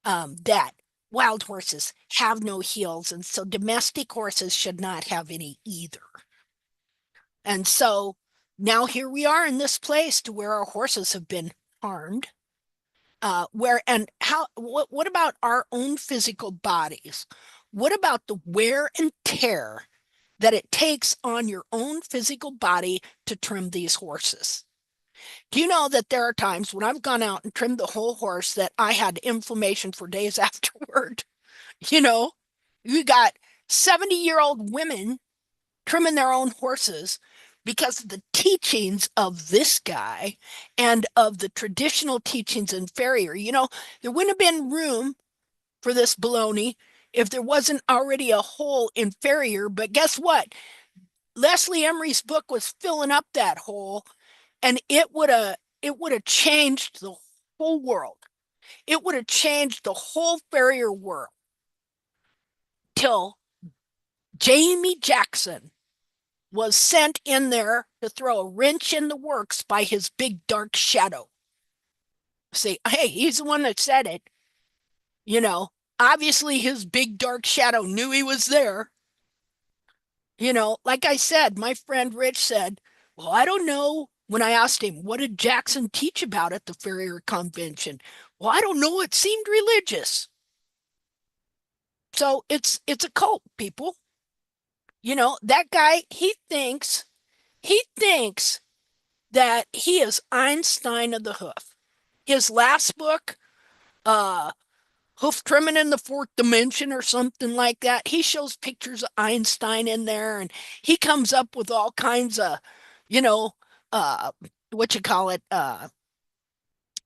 that wild horses have no heels, and so domestic horses should not have any either. And so now here we are in this place to where our horses have been harmed. What about our own physical bodies? What about the wear and tear that it takes on your own physical body to trim these horses? Do you know that there are times when I've gone out and trimmed the whole horse that I had inflammation for days afterward? You got 70-year-old women trimming their own horses because of the teachings of this guy and of the traditional teachings in farrier. There wouldn't have been room for this baloney if there wasn't already a hole in farrier. But guess what? Leslie Emery's book was filling up that hole, and it would have changed the whole world. It would have changed the whole farrier world till Jamie Jackson was sent in there to throw a wrench in the works by his big dark shadow. See, hey, he's the one that said it. Obviously his big dark shadow knew he was there. Like I said, my friend Rich said, well, I don't know when I asked him, what did Jackson teach about at the Farrier Convention? Well, I don't know. It seemed religious. So it's a cult, people. You know, that guy, he thinks that he is Einstein of the hoof. His last book, Hoof Trimming in the Fourth Dimension or something like that, he shows pictures of Einstein in there, and he comes up with all kinds of, you know, uh, what you call it,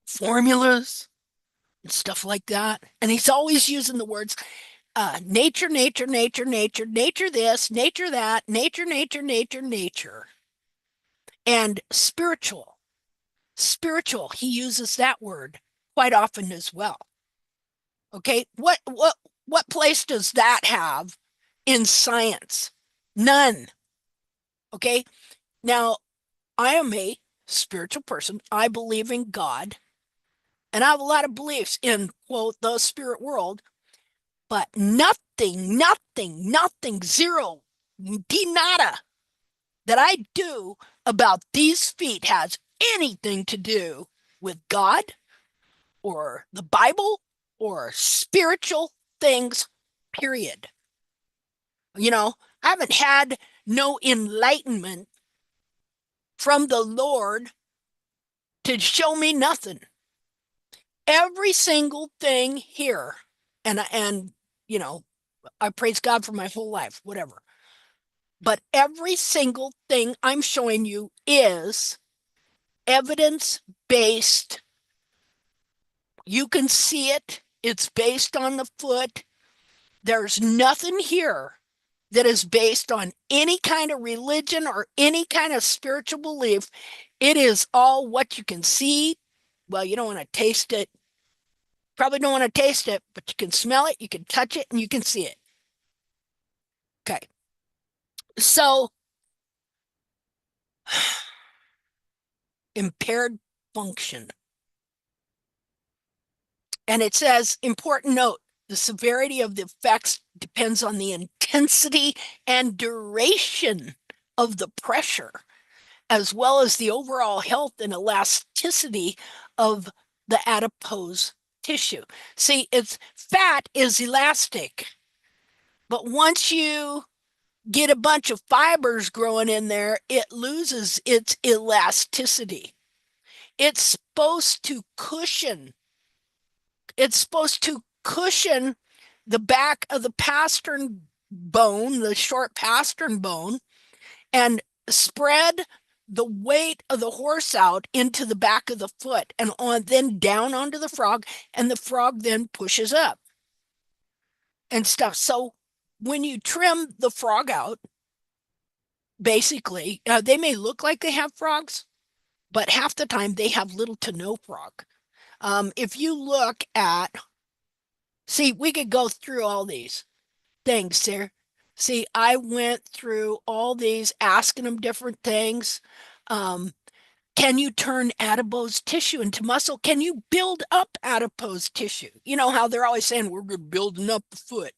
formulas and stuff like that. And he's always using the words nature, nature, nature, nature, nature this, nature that, nature, nature, nature, nature. And spiritual. Spiritual, he uses that word quite often as well. Okay, what place does that have in science? None. Okay, now I am a spiritual person. I believe in God, and I have a lot of beliefs in, quote, the spirit world, but nothing, nothing, nothing, zero, de nada that I do about these feet has anything to do with God or the Bible or spiritual things, period. You know, I haven't had no enlightenment from the Lord to show me nothing. Every single thing here, and you know, I praise God for my whole life, whatever. But every single thing I'm showing you is evidence-based. You can see it. It's based on the foot. There's nothing here that is based on any kind of religion or any kind of spiritual belief. It is all what you can see. Well, you don't want to taste it. Probably don't want to taste it, but you can smell it, you can touch it, and you can see it. Okay. So, impaired function. And it says, important note, the severity of the effects depends on the intensity and duration of the pressure, as well as the overall health and elasticity of the adipose tissue. See, fat is elastic, but once you get a bunch of fibers growing in there, it loses its elasticity. It's supposed to cushion. It's supposed to cushion the back of the pastern bone, the short pastern bone, and spread the weight of the horse out into the back of the foot and then down onto the frog, and the frog then pushes up and stuff. So when you trim the frog out, basically, they may look like they have frogs, but half the time they have little to no frog. If you look at, see, we could go through all these things here. See, I went through all these, asking them different things. Can you turn adipose tissue into muscle? Can you build up adipose tissue? You know how they're always saying we're building up the foot.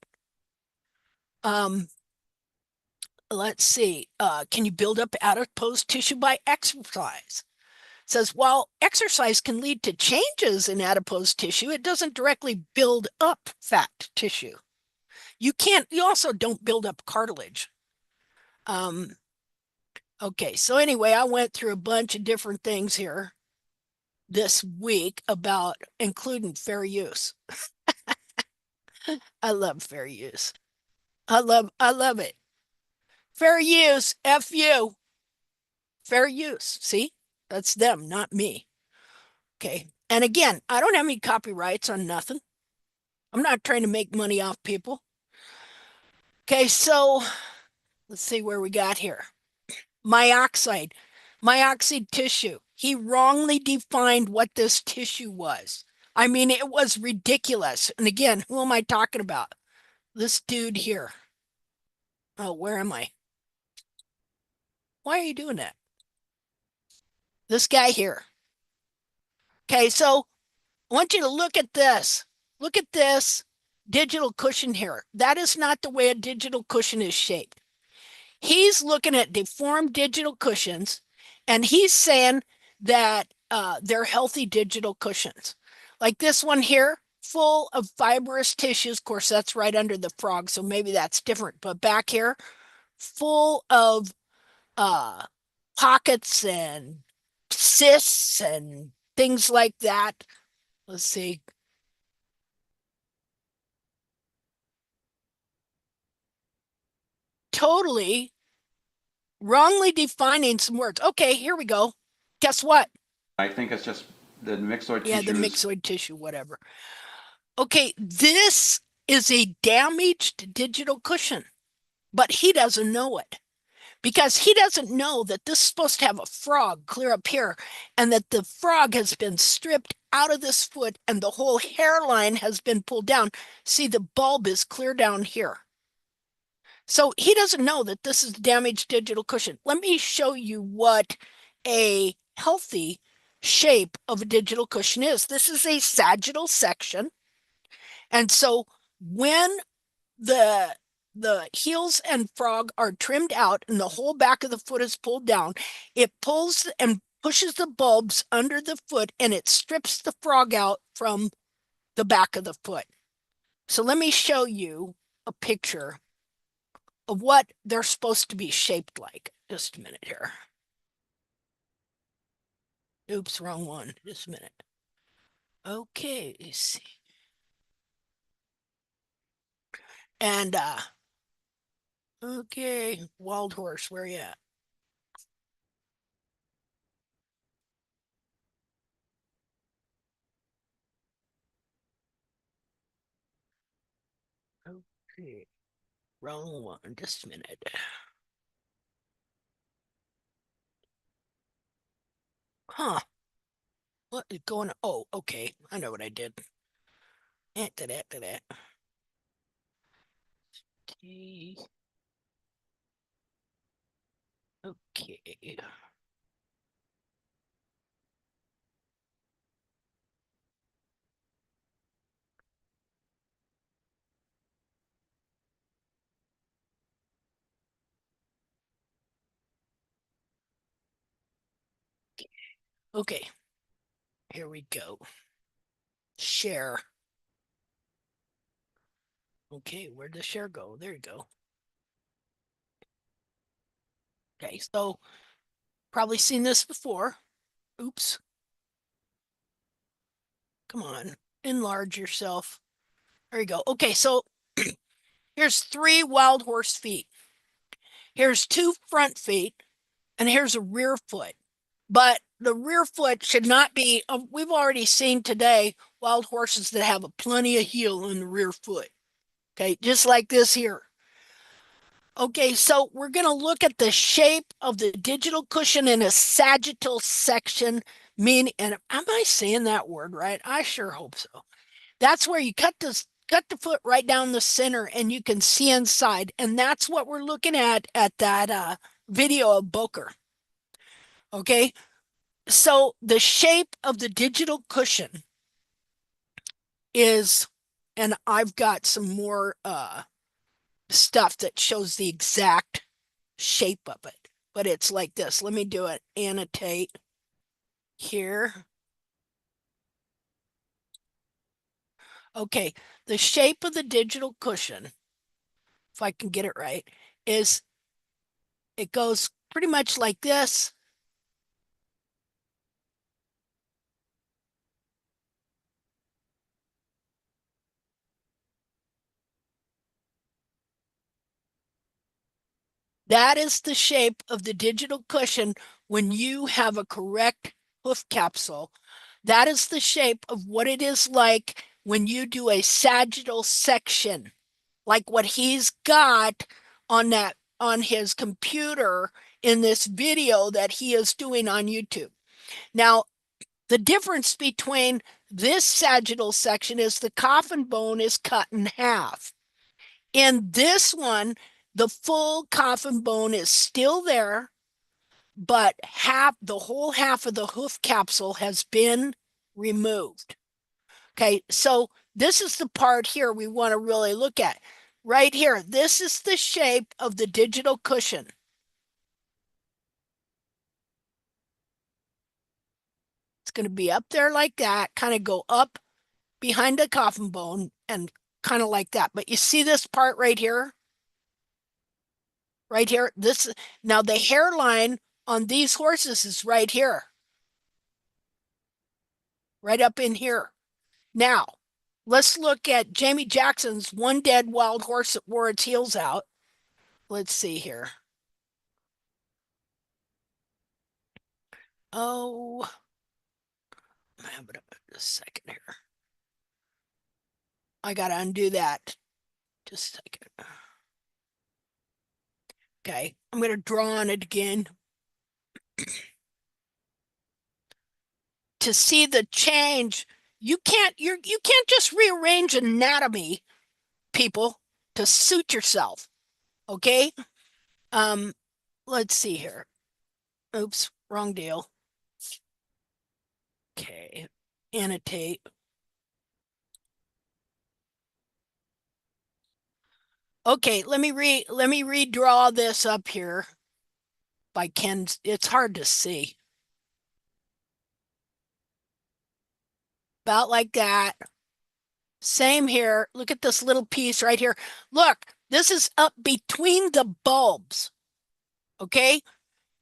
Let's see. Can you build up adipose tissue by exercise? It says, while exercise can lead to changes in adipose tissue, it doesn't directly build up fat tissue. You also don't build up cartilage. Okay, so anyway, I went through a bunch of different things here this week about including fair use. I love fair use. I love it. Fair use, F-U. Fair use. See? That's them, not me. Okay. And again, I don't have any copyrights on nothing. I'm not trying to make money off people. Okay, so let's see where we got here. Myoxide tissue. He wrongly defined what this tissue was. I mean, it was ridiculous. And again, who am I talking about? This dude here. Oh, where am I? Why are you doing that? This guy here. Okay, so I want you to look at this. Look at this digital cushion here. That is not the way a digital cushion is shaped. He's looking at deformed digital cushions, And he's saying that they're healthy digital cushions. Like this one here, full of fibrous tissues. Of course, that's right under the frog, so maybe that's different. But back here, full of uh, pockets and cysts and things like that. Let's see. Totally wrongly defining some words. Okay, here we go. Guess what? I think it's just the myxoid tissue. Yeah, the myxoid tissue, whatever. Okay, this is a damaged digital cushion, but he doesn't know it because he doesn't know that this is supposed to have a frog clear up here and that the frog has been stripped out of this foot and the whole hairline has been pulled down. See, the bulb is clear down here. So he doesn't know that this is damaged digital cushion. Let me show you what a healthy shape of a digital cushion is. This is a sagittal section. And so when the heels and frog are trimmed out and the whole back of the foot is pulled down, it pulls and pushes the bulbs under the foot and it strips the frog out from the back of the foot. So let me show you a picture of what they're supposed to be shaped like. Just a minute here. Oops, wrong one. Just a minute. Okay, let's see. And okay, wild horse, where you at? Okay, wrong one. Just a minute. Huh. What is going on? Oh, okay. I know what I did. Okay. Okay. Okay. Here we go. Share. Okay, where'd the share go? There you go. Okay, so probably seen this before. Oops. Come on, enlarge yourself. There you go. Okay, so here's 3 wild horse feet. Here's 2 front feet, and here's a rear foot. But the rear foot should not be, we've already seen today wild horses that have a plenty of heel in the rear foot. Okay, just like this here. Okay, so we're going to look at the shape of the digital cushion in a sagittal section, meaning, and am I saying that word right? I sure hope so. That's where you cut the foot right down the center and you can see inside. And that's what we're looking at that video of Boker. Okay, so the shape of the digital cushion is, and I've got some more stuff that shows the exact shape of it, but it's like this. Let me do it. Annotate here. Okay, the shape of the digital cushion, if I can get it right, is it goes pretty much like this. That is the shape of the digital cushion when you have a correct hoof capsule. That is the shape of what it is like when you do a sagittal section, like what he's got on his computer in this video that he is doing on YouTube. Now, the difference between this sagittal section is the coffin bone is cut in half. In this one, the full coffin bone is still there, but the whole half of the hoof capsule has been removed. Okay, so this is the part here we want to really look at. Right here, this is the shape of the digital cushion. going to be up there like that, kind of go up behind the coffin bone and kind of like that. But you see this part right here? Right here? Now the hairline on these horses is right here. Right up in here. Now, let's look at Jamie Jackson's One Dead Wild Horse That Wore Its Heels Out. Let's see here. Oh, man, but a second here. I got to undo that. Just a second. Okay, I'm going to draw on it again. To see the change, you can't just rearrange anatomy, people, to suit yourself. Okay? Let's see here. Oops, wrong deal. Okay, annotate. Okay, let me redraw this up here. By Ken's, it's hard to see. About like that. Same here. Look at this little piece right here. Look, this is up between the bulbs. Okay?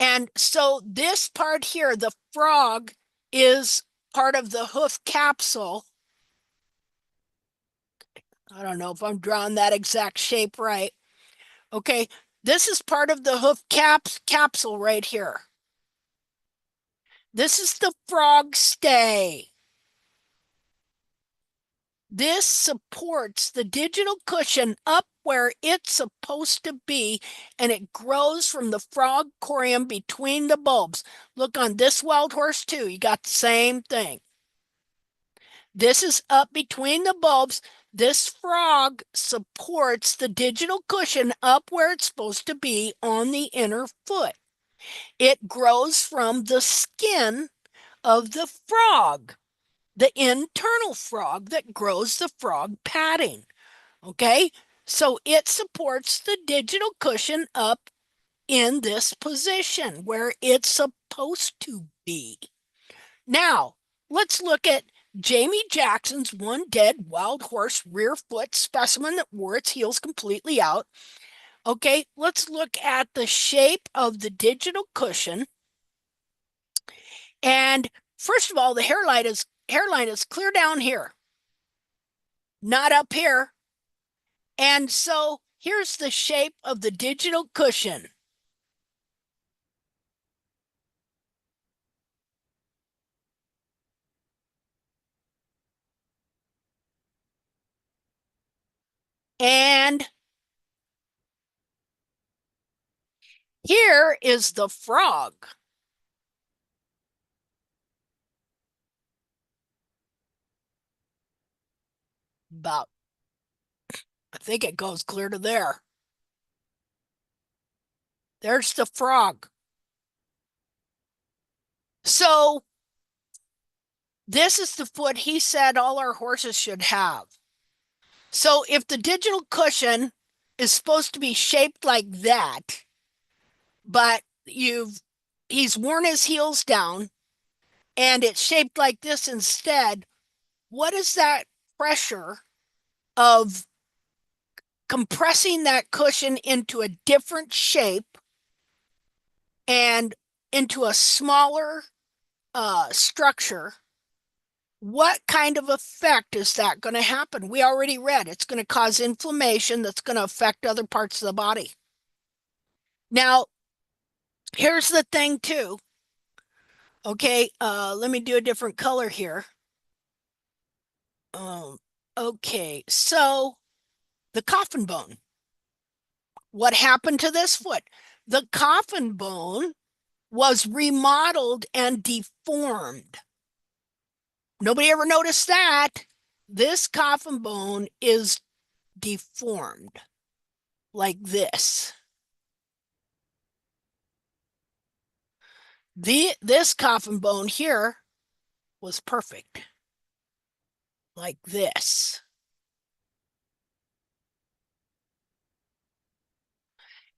And so this part here, the frog, is part of the hoof capsule. I don't know if I'm drawing that exact shape right. Okay, this is part of the hoof capsule right here. This is the frog stay. This supports the digital cushion up where it's supposed to be, and it grows from the frog corium between the bulbs. Look on this wild horse too. You got the same thing. This is up between the bulbs. This frog supports the digital cushion up where it's supposed to be on the inner foot. It grows from the skin of the frog, the internal frog that grows the frog padding. Okay, so it supports the digital cushion up in this position where it's supposed to be. Now, let's look at Jamie Jackson's One Dead Wild Horse rear foot specimen that wore its heels completely out. Okay, let's look at the shape of the digital cushion. And first of all, the hairline is clear down here, not up here. And so here's the shape of the digital cushion. And here is the frog. About, I think it goes clear to there. There's the frog. So this is the foot he said all our horses should have. So if the digital cushion is supposed to be shaped like that, but he's worn his heels down and it's shaped like this instead, what is that pressure of compressing that cushion into a different shape and into a smaller structure? What kind of effect is that going to happen? We already read it's going to cause inflammation that's going to affect other parts of the body. Now, here's the thing too. Okay, let me do a different color here. Okay, so the coffin bone. What happened to this foot? The coffin bone was remodeled and deformed. Nobody ever noticed that. This coffin bone is deformed like this. This coffin bone here was perfect, like this.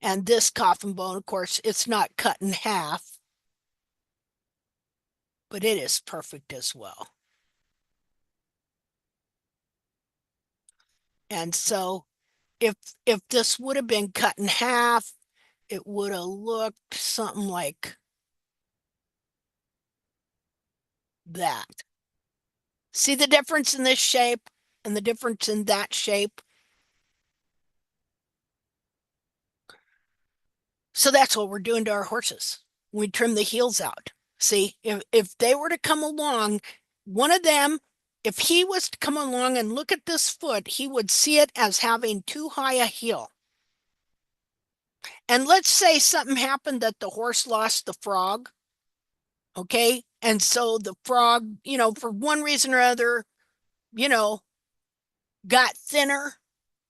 And this coffin bone, of course, it's not cut in half, but it is perfect as well. And so if this would have been cut in half, it would have looked something like that. See the difference in this shape and the difference in that shape? So that's what we're doing to our horses. We trim the heels out. See, if they were to come along, one of them, if he was to come along and look at this foot, he would see it as having too high a heel. And let's say something happened that the horse lost the frog. Okay. And so the frog, for one reason or other, got thinner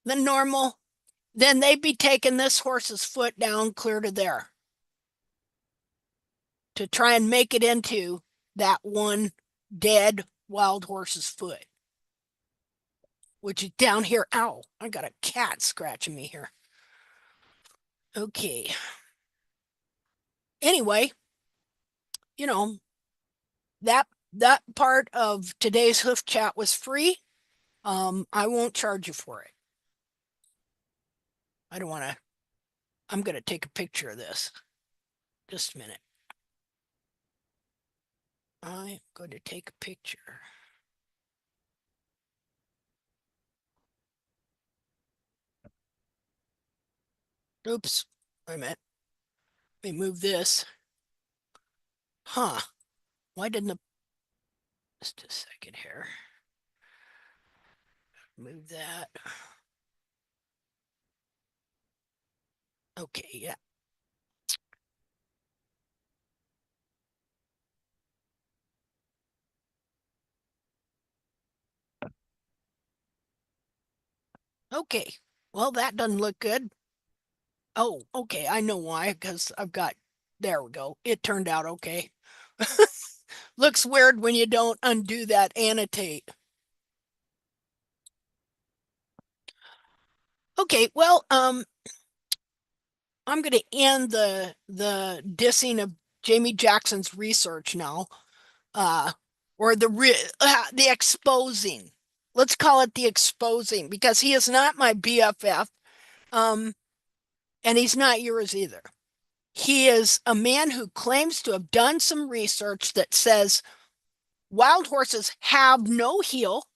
than normal, then they'd be taking this horse's foot down clear to there to try and make it into that one dead wild horse's foot, which is down here. Ow, I got a cat scratching me here. Okay. Anyway, that part of today's Hoof Chat was free. I won't charge you for it. I don't want to. I'm going to take a picture of this. Just a minute. I'm going to take a picture. Oops. Wait a minute. Let me move this. Huh. Why didn't the... Just a second here. Move that. Okay, yeah. Okay. Well, that doesn't look good. Oh, okay. I know why, because I've got... There we go. It turned out okay. Looks weird when you don't undo that annotate. Okay, well, I'm going to end the dissing of Jamie Jackson's research now, or the exposing. Let's call it the exposing, because he is not my BFF, and he's not yours either. He is a man who claims to have done some research that says wild horses have no heel,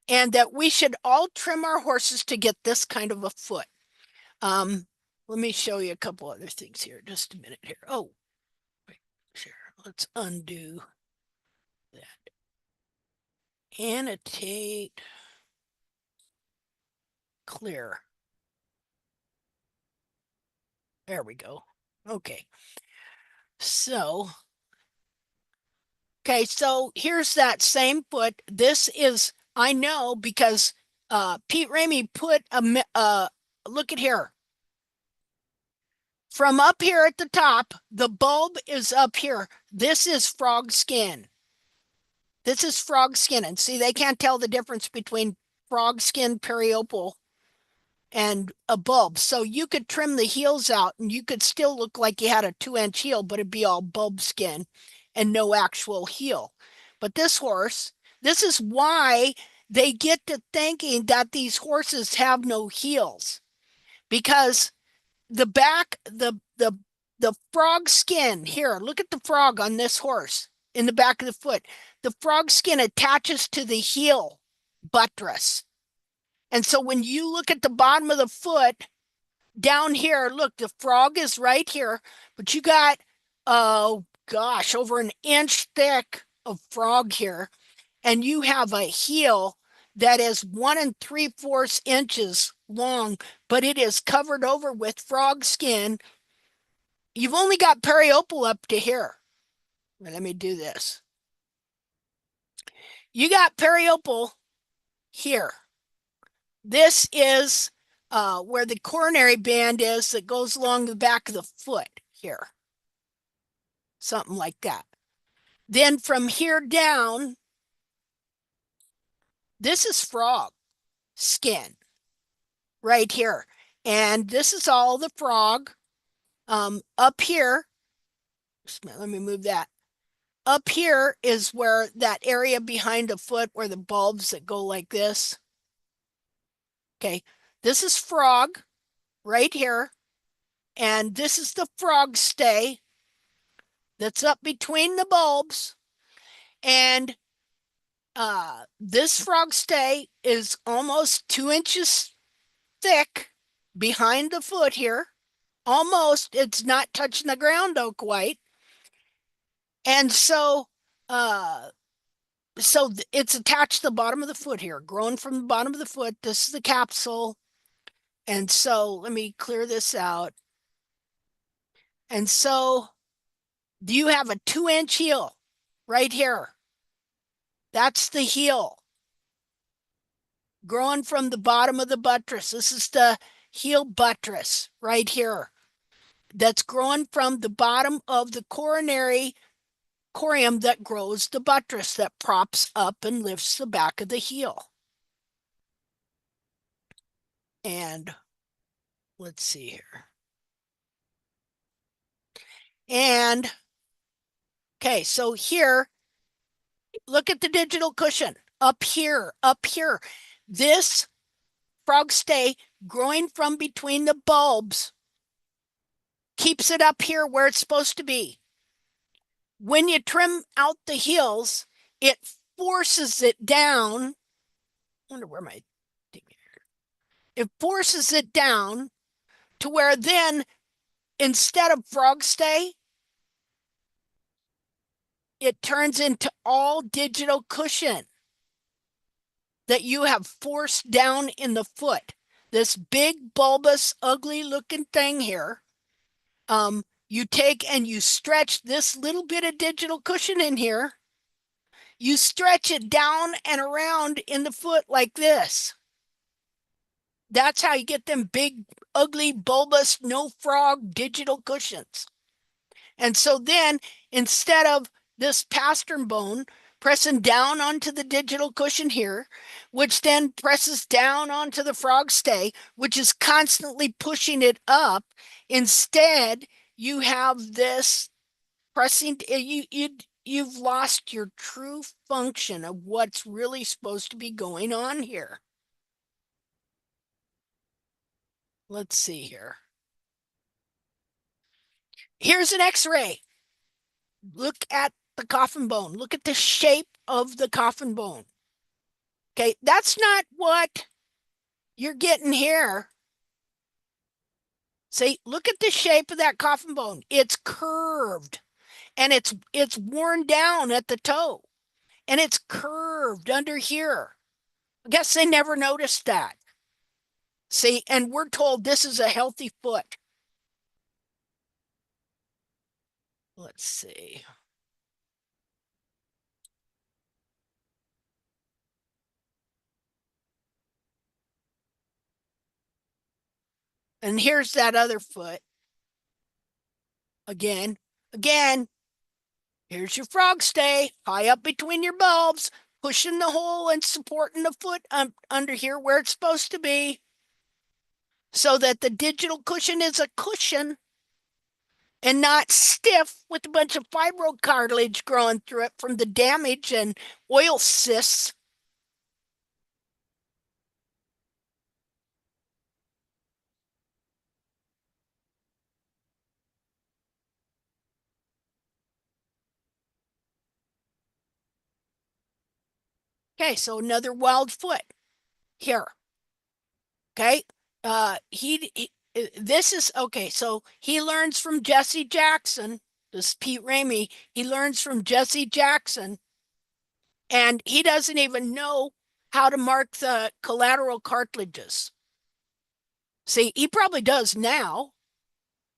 and that we should all trim our horses to get this kind of a foot. Let me show you a couple other things here. Just a minute here. Oh, wait, sure. Let's undo that. Annotate. Clear. There we go. Okay. So here's that same foot. This is, I know, because Pete Ramey put look at here. From up here at the top, the bulb is up here. This is frog skin. This is frog skin. And see, they can't tell the difference between frog skin periopal and a bulb. So you could trim the heels out and you could still look like you had a 2-inch heel, but it'd be all bulb skin and no actual heel. But this horse, this is why they get to thinking that these horses have no heels, because the back, the frog skin here, look at the frog on this horse in the back of the foot. The frog skin attaches to the heel buttress. And so when you look at the bottom of the foot down here, look, the frog is right here, but you got, oh gosh, over an inch thick of frog here. And you have a heel that is 1 3/4 inches long, but it is covered over with frog skin. You've only got periopal up to here. Let me do this. You got periopal here. This is where the coronary band is that goes along the back of the foot here. Something like that. Then from here down, this is frog skin right here. And this is all the frog. Up here, let me move that. up here is where that area behind the foot where the bulbs that go like this. Okay, this is frog right here. And this is the frog stay that's up between the bulbs. And this frog stay is almost 2 inches thick behind the foot here. Almost, it's not touching the ground though quite. And so it's attached to the bottom of the foot here, growing from the bottom of the foot. This is the capsule. And so let me clear this out. And so do you have a 2-inch heel right here? That's the heel growing from the bottom of the buttress. This is the heel buttress right here. That's growing from the bottom of the coronary corium that grows the buttress that props up and lifts the back of the heel. And let's see here. And okay, so here, look at the digital cushion up here, up here. This frog stay growing from between the bulbs keeps it up here where it's supposed to be. When you trim out the heels, it forces it down. I wonder where my it forces it down to where then instead of frog stay, it turns into all digital cushion that you have forced down in the foot. This big bulbous ugly looking thing here, you take and you stretch this little bit of digital cushion in here. You stretch it down and around in the foot like this. That's how you get them big, ugly, bulbous, no frog digital cushions. And so then instead of this pastern bone pressing down onto the digital cushion here, which then presses down onto the frog stay, which is constantly pushing it up, instead you have this pressing, you've lost your true function of what's really supposed to be going on here. Let's see here. Here's an x-ray. Look at the coffin bone. Look at the shape of the coffin bone. Okay, that's not what you're getting here. See, look at the shape of that coffin bone. It's curved and it's worn down at the toe and it's curved under here. I guess they never noticed that. See, and we're told this is a healthy foot. Let's see. And here's that other foot. Again, here's your frog stay, high up between your bulbs, pushing the hole and supporting the foot under here where it's supposed to be, so that the digital cushion is a cushion and not stiff with a bunch of fibrocartilage growing through it from the damage and oil cysts. Okay, so another wild foot here. Okay, this is okay. So he learns from Jesse Jackson. This is Pete Ramey. He learns from Jesse Jackson, and he doesn't even know how to mark the collateral cartilages. See, he probably does now.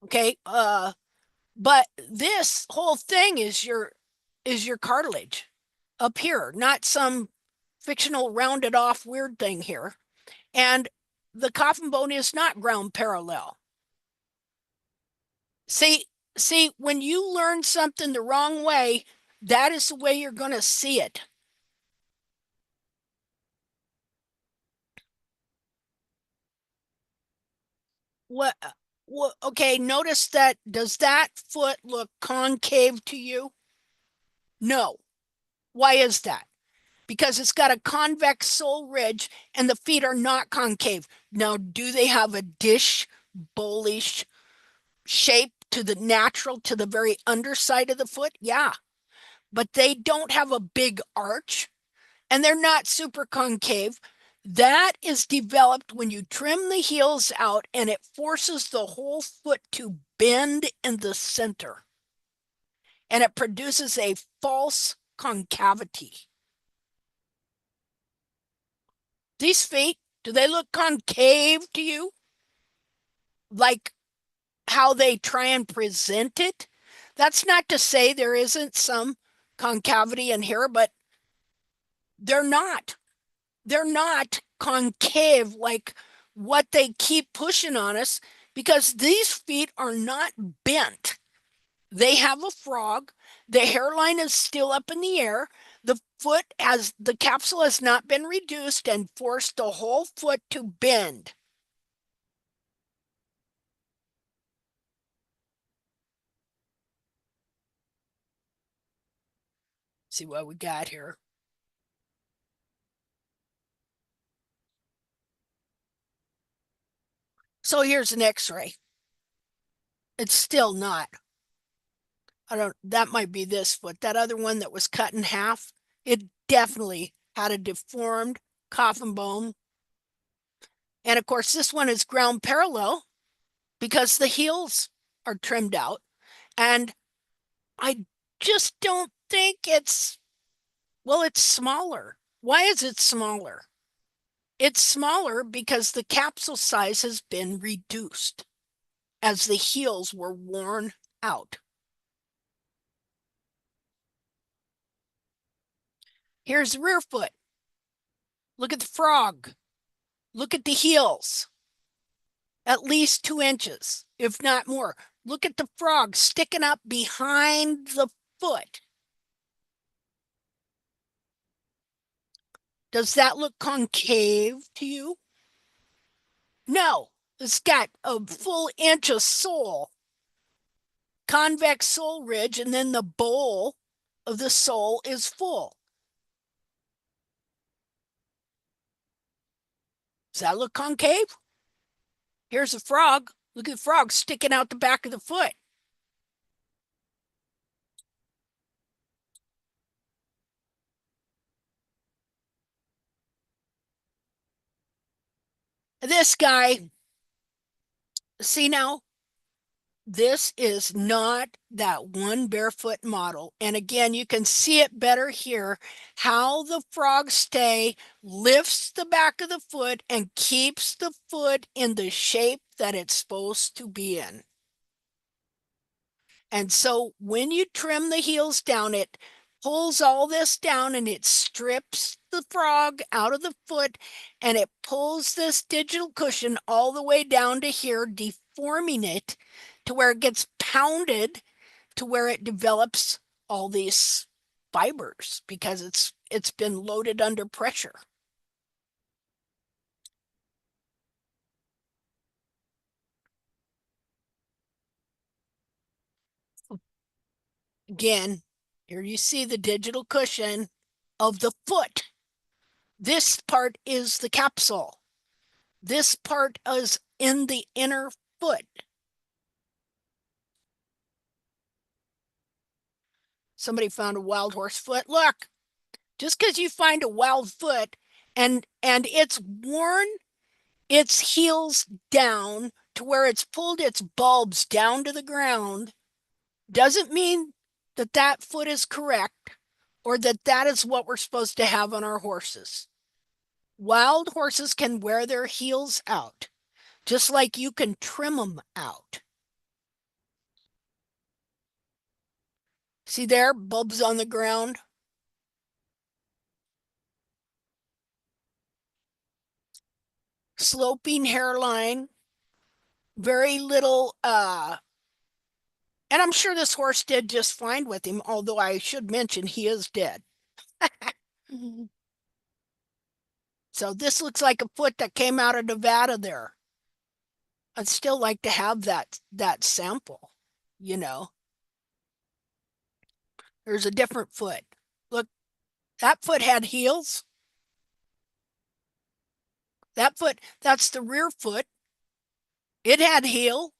Okay, but this whole thing is your cartilage up here, not some fictional rounded off weird thing here. And the coffin bone is not ground parallel. See, when you learn something the wrong way, that is the way you're going to see it. What, okay, notice that. Does that foot look concave to you? No. Why is that? Because it's got a convex sole ridge and the feet are not concave. Now, do they have a dish, bowlish shape to the very underside of the foot? Yeah. But they don't have a big arch and they're not super concave. That is developed when you trim the heels out and it forces the whole foot to bend in the center. And it produces a false concavity. These feet, do they look concave to you? Like how they try and present it? That's not to say there isn't some concavity in here, but they're not. They're not concave like what they keep pushing on us because these feet are not bent. They have a frog. The hairline is still up in the air. The capsule has not been reduced and forced the whole foot to bend. See what we got here. So here's an x-ray. It's still not. That might be this foot. That other one that was cut in half, it definitely had a deformed coffin bone. And of course, this one is ground parallel because the heels are trimmed out. And I just don't think it's smaller. Why is it smaller? It's smaller because the capsule size has been reduced as the heels were worn out. Here's the rear foot. Look at the frog. Look at the heels. At least 2 inches, if not more. Look at the frog sticking up behind the foot. Does that look concave to you? No, it's got a full inch of sole, convex sole ridge, and then the bowl of the sole is full. Does that look concave? Here's a frog. Look at the frog sticking out the back of the foot. This guy, see now, this is not that one barefoot model. And again, you can see it better here, how the frog stay lifts the back of the foot and keeps the foot in the shape that it's supposed to be in. And so when you trim the heels down, it pulls all this down and it strips the frog out of the foot and it pulls this digital cushion all the way down to here, deforming it to where it gets pounded to where it develops all these fibers because it's been loaded under pressure. Again, here you see the digital cushion of the foot. This part is the capsule. This part is in the inner foot. Somebody found a wild horse foot. Look, just because you find a wild foot and it's worn its heels down to where it's pulled its bulbs down to the ground doesn't mean that that foot is correct or that that is what we're supposed to have on our horses. Wild horses can wear their heels out, just like you can trim them out. See there, bulbs on the ground. Sloping hairline, very little, and I'm sure this horse did just fine with him, although I should mention he is dead. So this looks like a foot that came out of Nevada there. I'd still like to have that sample, you know. There's a different foot. Look, that foot had heels. That foot, that's the rear foot. It had heel.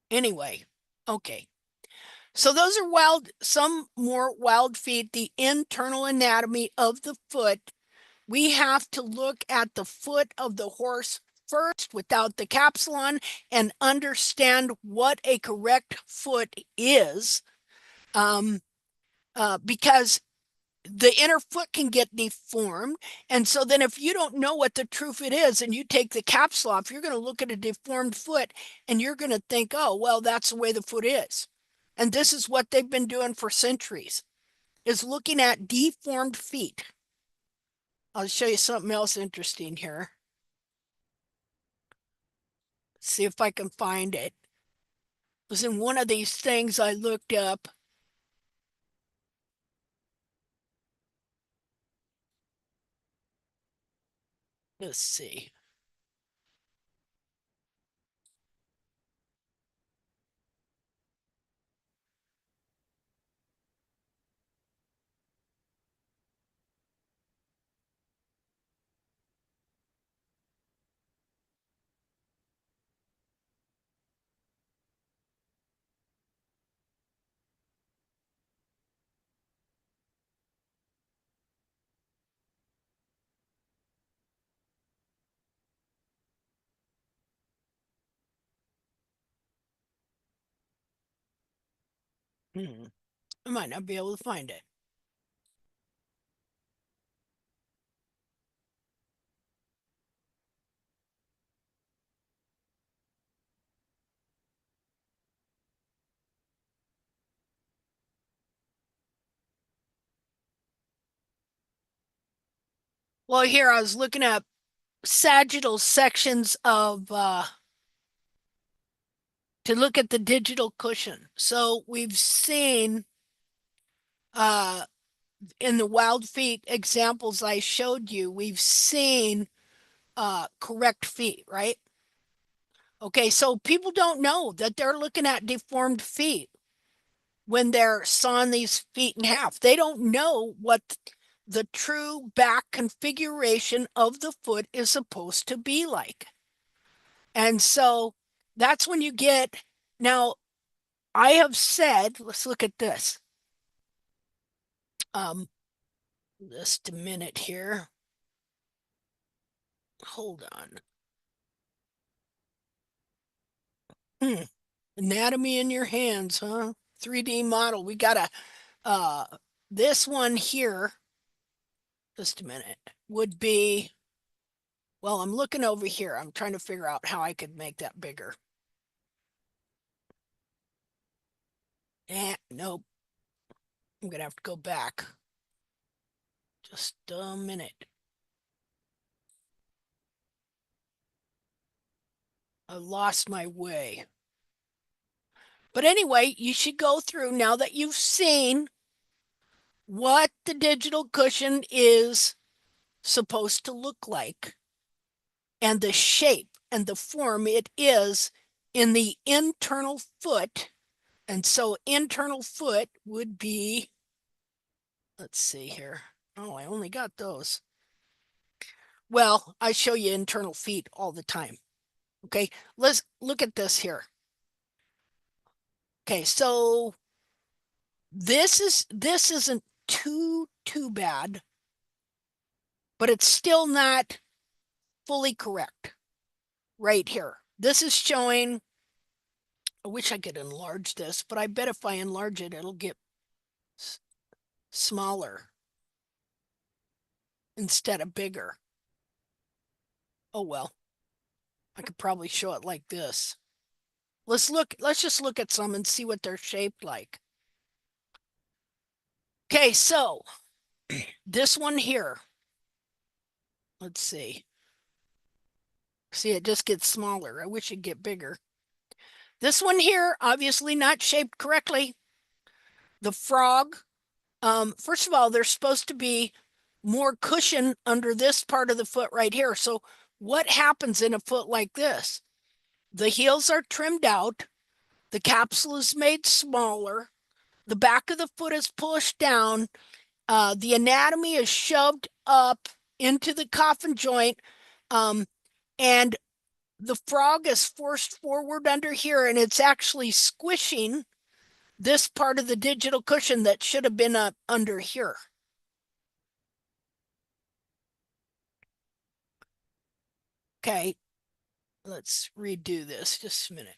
Anyway, okay. So those are some more wild feet, the internal anatomy of the foot. We have to look at the foot of the horse first without the capsule on and understand what a correct foot is. Because the inner foot can get deformed. And so then if you don't know what the true foot is and you take the capsule off, you're going to look at a deformed foot and you're going to think, oh, well, that's the way the foot is. And this is what they've been doing for centuries, is looking at deformed feet. I'll show you something else interesting here. See if I can find it. It was in one of these things I looked up. Let's see. I might not be able to find it. Well, here I was looking at sagittal sections of to look at the digital cushion. So we've seen in the wild feet examples I showed you, we've seen correct feet, right? Okay, so people don't know that they're looking at deformed feet when they're sawing these feet in half. They don't know what the true back configuration of the foot is supposed to be like. And so that's when you get, now I have said, let's look at this. Just a minute here. Hold on. Anatomy in your hands, huh? 3D model. We got this one here, just a minute, would be, well, I'm looking over here. I'm trying to figure out how I could make that bigger. Nope. I'm going to have to go back. Just a minute. I lost my way. But anyway, you should go through now that you've seen what the digital cushion is supposed to look like and the shape and the form it is in the internal foot. And so internal foot would be, let's see here. Oh, I only got those. Well, I show you internal feet all the time. Okay, let's look at this here. Okay, so this isn't too bad, but it's still not fully correct right here. This is showing, I wish I could enlarge this, but I bet if I enlarge it, it'll get smaller instead of bigger. Oh, well, I could probably show it like this. Let's just look at some and see what they're shaped like. Okay, so this one here, let's see. See, it just gets smaller. I wish it'd get bigger. This one here, obviously not shaped correctly. The frog, first of all, there's supposed to be more cushion under this part of the foot right here. So what happens in a foot like this? The heels are trimmed out. The capsule is made smaller. The back of the foot is pushed down. The anatomy is shoved up into the coffin joint. And the frog is forced forward under here, and it's actually squishing this part of the digital cushion that should have been up under here. Okay, let's redo this just a minute.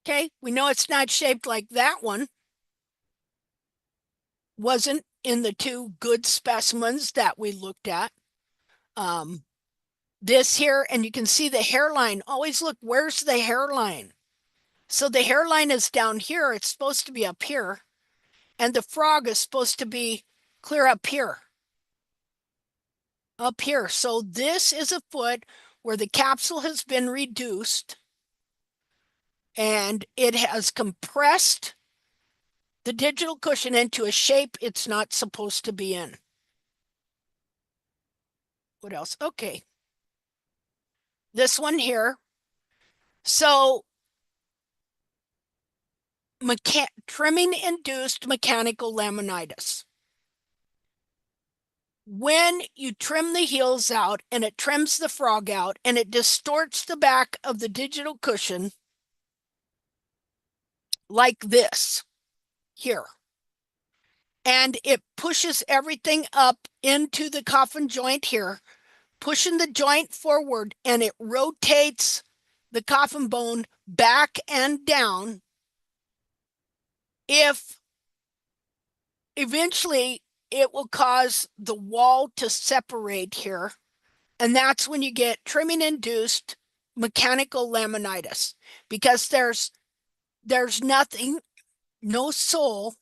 Okay, we know it's not shaped like that one. Wasn't in the two good specimens that we looked at. This here, and you can see the hairline. Always look, where's the hairline? So the hairline is down here. It's supposed to be up here. And the frog is supposed to be clear up here. Up here. So this is a foot where the capsule has been reduced and it has compressed the digital cushion into a shape it's not supposed to be in. What else? Okay. This one here. So trimming induced mechanical laminitis. When you trim the heels out and it trims the frog out and it distorts the back of the digital cushion like this here, and it pushes everything up into the coffin joint here, pushing the joint forward, and it rotates the coffin bone back and down. If eventually it will cause the wall to separate here, and that's when you get trimming induced mechanical laminitis, because there's nothing, no sole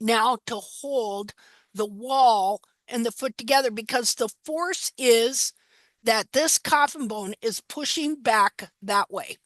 now to hold the wall and the foot together, because the force is that this coffin bone is pushing back that way.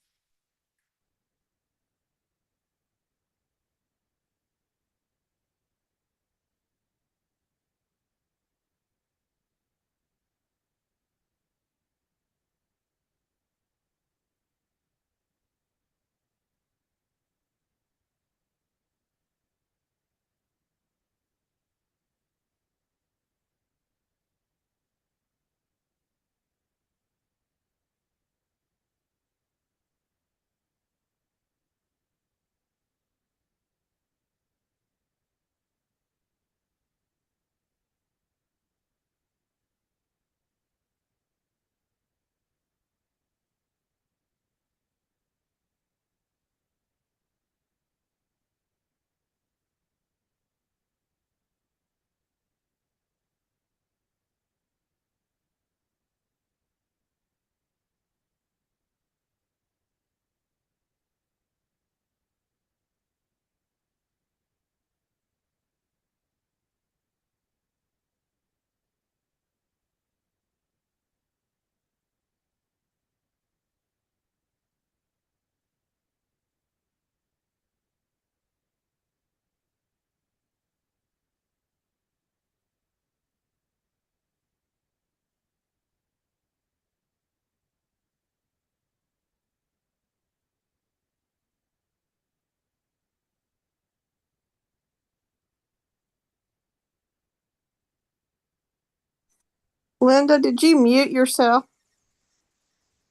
Linda, did you mute yourself?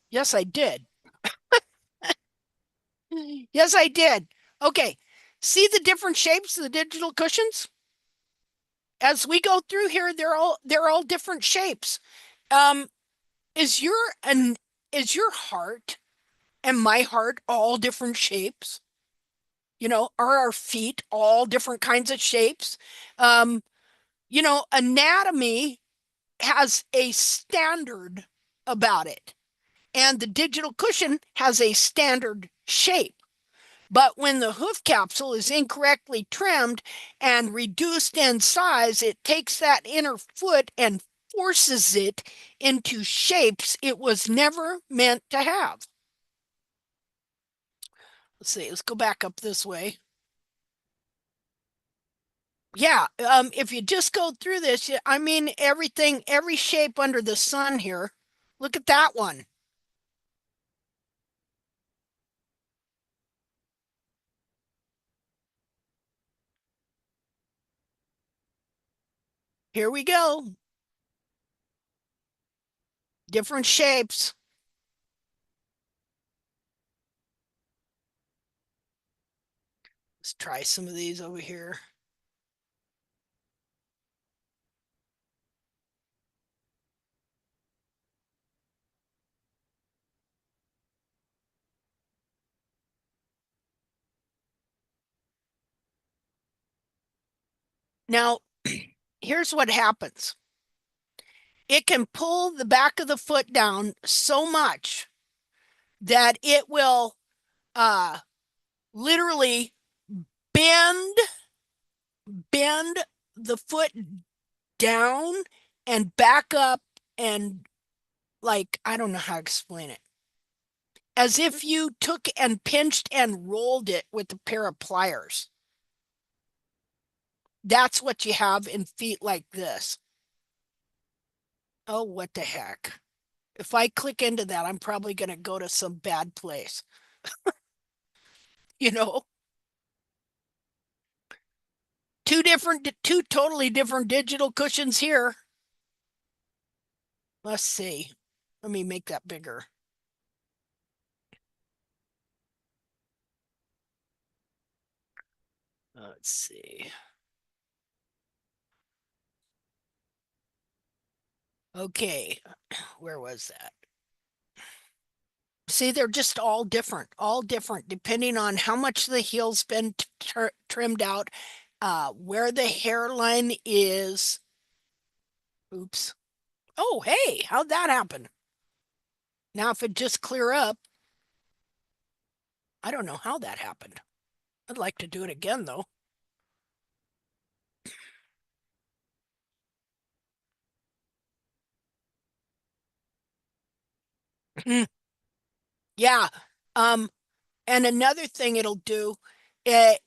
Yes, I did. Yes, I did. Okay. See the different shapes of the digital cushions? As we go through here, they're all different shapes. Is your heart and my heart all different shapes? You know, are our feet all different kinds of shapes? You know, anatomy has a standard about it, and the digital cushion has a standard shape. But when the hoof capsule is incorrectly trimmed and reduced in size, it takes that inner foot and forces it into shapes it was never meant to have. Let's see, let's go back up this way. Yeah, if you just go through this, I mean, everything, every shape under the sun here. Look at that one. Here we go. Different shapes. Let's try some of these over here. Now, here's what happens. It can pull the back of the foot down so much that it will literally bend the foot down and back up, and like, I don't know how to explain it. As if you took and pinched and rolled it with a pair of pliers. That's what you have in feet like this. Oh, what the heck. If I click into that, I'm probably going to go to some bad place. You know? Two totally different digital cushions here. Let's see. Let me make that bigger. Let's see. Okay, where was that? See, they're just all different, depending on how much the heel's been trimmed out, where the hairline is. Oops. Oh, hey, how'd that happen? Now, if it just clear up, I don't know how that happened. I'd like to do it again, though. Yeah. And another thing it'll do, it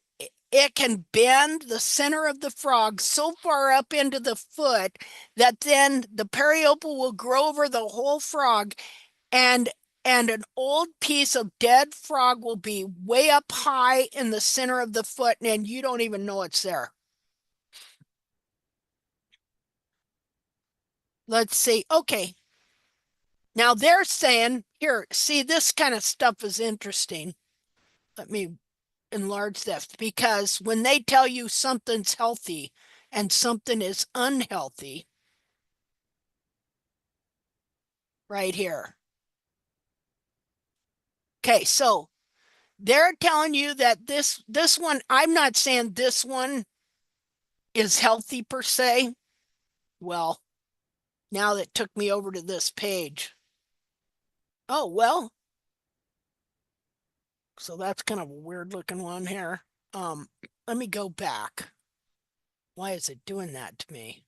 can bend the center of the frog so far up into the foot that then the periople will grow over the whole frog, and an old piece of dead frog will be way up high in the center of the foot, and you don't even know it's there. Let's see. Okay. Now they're saying, here, see, this kind of stuff is interesting. Let me enlarge this, because when they tell you something's healthy and something is unhealthy, right here. Okay, so they're telling you that this one, I'm not saying this one is healthy per se. Well, now that took me over to this page. Oh, well. So that's kind of a weird looking one here. Let me go back. Why is it doing that to me?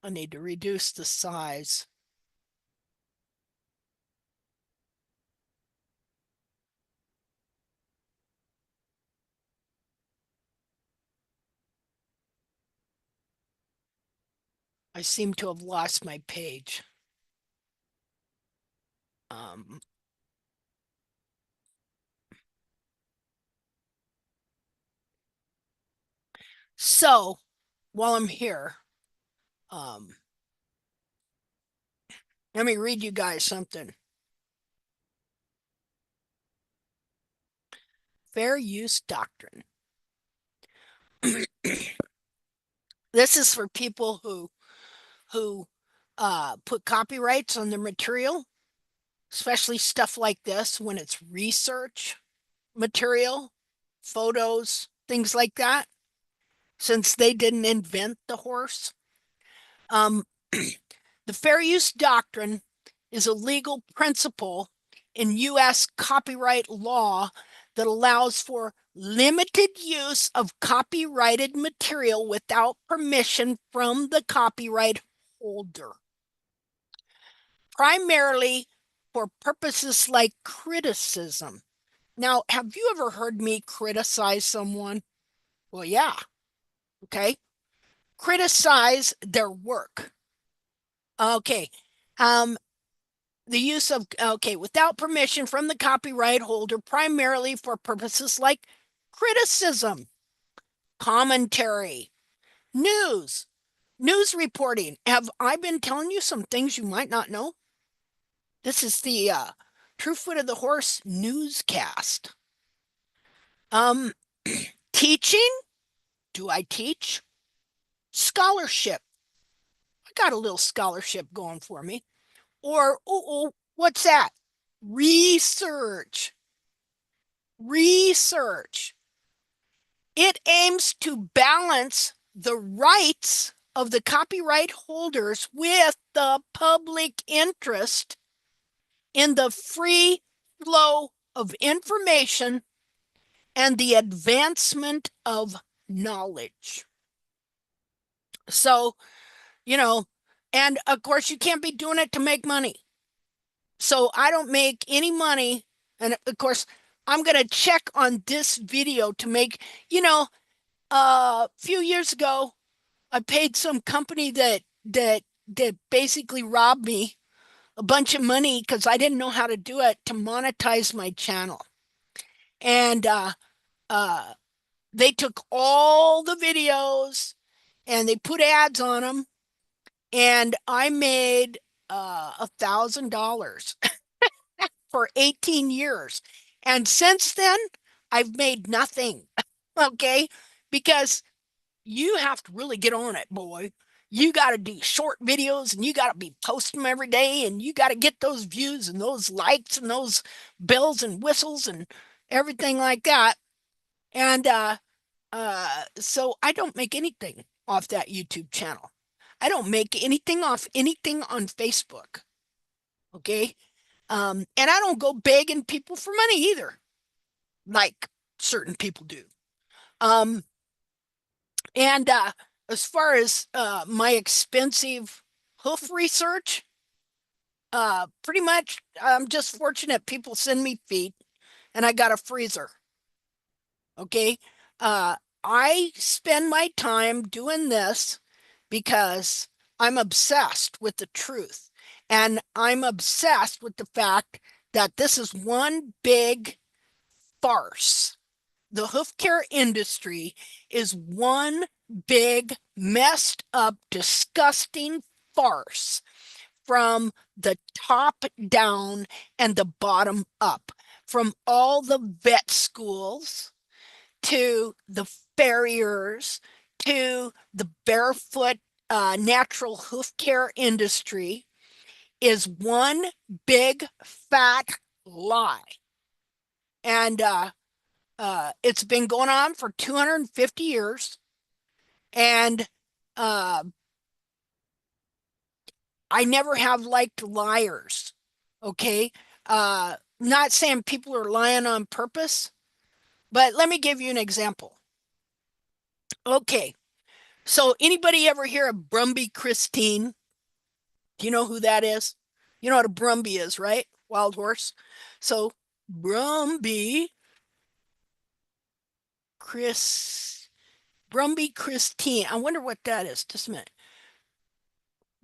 I need to reduce the size. I seem to have lost my page. So while I'm here, let me read you guys something. Fair use doctrine. This is for people who put copyrights on their material, especially stuff like this when it's research material, photos, things like that, since they didn't invent the horse. The fair use doctrine is a legal principle in U.S. copyright law that allows for limited use of copyrighted material without permission from the copyright holder, primarily for purposes like criticism, Now, have you ever heard me criticize someone? Well, yeah. Okay. Criticize their work. Okay. Um, the use of, okay, without permission from the copyright holder, primarily for purposes like criticism, commentary, news, news reporting. Have I been telling you some things you might not know? This is the True Foot of the Horse newscast. Teaching? Do I teach? Scholarship. I got a little scholarship going for me. Or, what's that? Research. Research. It aims to balance the rights of the copyright holders with the public interest in the free flow of information and the advancement of knowledge. So, and of course, you can't be doing it to make money. So I don't make any money. And of course, I'm going to check on this video to make, a few years ago, I paid some company that basically robbed me a bunch of money because I didn't know how to do it to monetize my channel. And they took all the videos and they put ads on them, and I made $1,000 for 18 years. And since then, I've made nothing. Okay, because you have to really get on it, boy. You got to do short videos and you got to be posting them every day, and you got to get those views and those likes and those bells and whistles and everything like that. And so I don't make anything off that YouTube channel. I don't make anything off anything on Facebook. Okay? And I don't go begging people for money either, like certain people do. And as far as my expensive hoof research, pretty much I'm just fortunate people send me feet and I got a freezer. Okay. I spend my time doing this because I'm obsessed with the truth. And I'm obsessed with the fact that this is one big farce. The hoof care industry is one big, messed up, disgusting farce from the top down and the bottom up, from all the vet schools to the farriers to the barefoot natural hoof care industry is one big fat lie. And it's been going on for 250 years. And I never have liked liars. Okay. Not saying people are lying on purpose, but let me give you an example. Okay. So anybody ever hear of Brumby Christine? Do you know who that is? You know what a Brumby is, right? Wild horse. So Brumby Christine. I wonder what that is. Just a minute.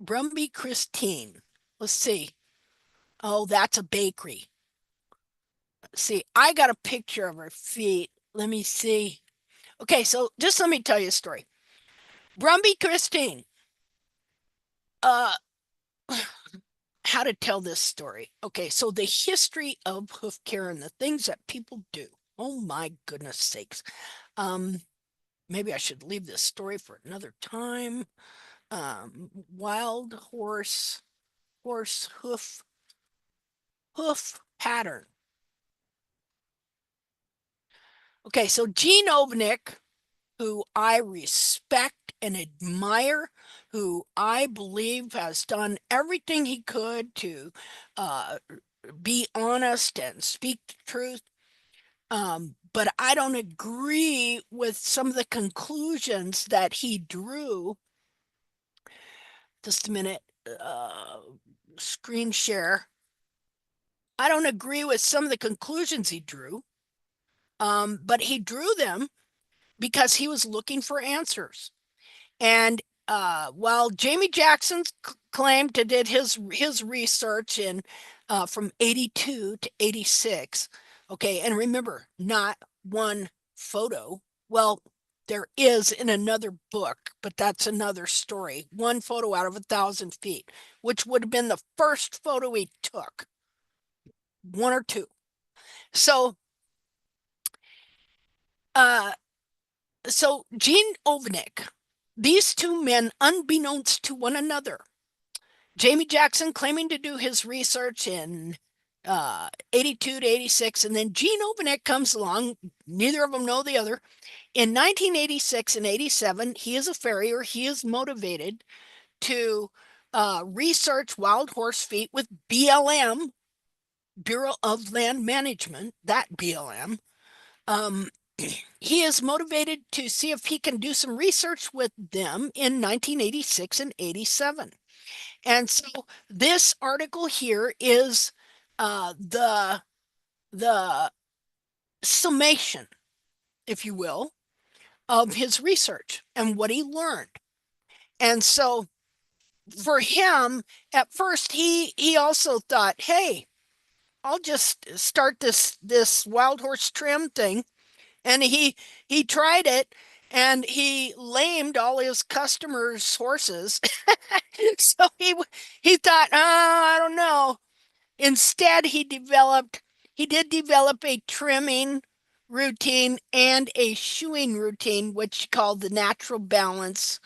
Brumby Christine. Let's see. Oh, that's a bakery. Let's see, I got a picture of her feet. Let me see. Okay, so just let me tell you a story. Brumby Christine. How to tell this story. Okay, so the history of hoof care and the things that people do. Oh my goodness sakes. Maybe I should leave this story for another time. Wild horse hoof pattern. Okay, so Gene Ovnick, who I respect and admire, who I believe has done everything he could to be honest and speak the truth. But I don't agree with some of the conclusions that he drew. Just a minute. Screen share. I don't agree with some of the conclusions he drew. But he drew them because he was looking for answers. And while Jamie Jackson claimed to did his research in from 82 to 86, okay, and remember, not one photo. Well, there is in another book, but that's another story. One photo out of 1,000 feet, which would have been the first photo he took. One or two. So, Gene Ovnik, these two men, unbeknownst to one another, Jamie Jackson claiming to do his research in 82 to 86, and then Gene Ovnik comes along. Neither of them know the other. In 1986 and 87, he is a farrier. He is motivated to research wild horse feet with BLM, Bureau of Land Management, that BLM. He is motivated to see if he can do some research with them in 1986 and 87. And so this article here is the summation, if you will, of his research and what he learned. And so for him, at first, he also thought, hey, I'll just start this wild horse trim thing. And he tried it, and he lamed all his customers' horses. So he thought, I don't know. Instead, he did develop a trimming routine and a shoeing routine, which he called the natural balance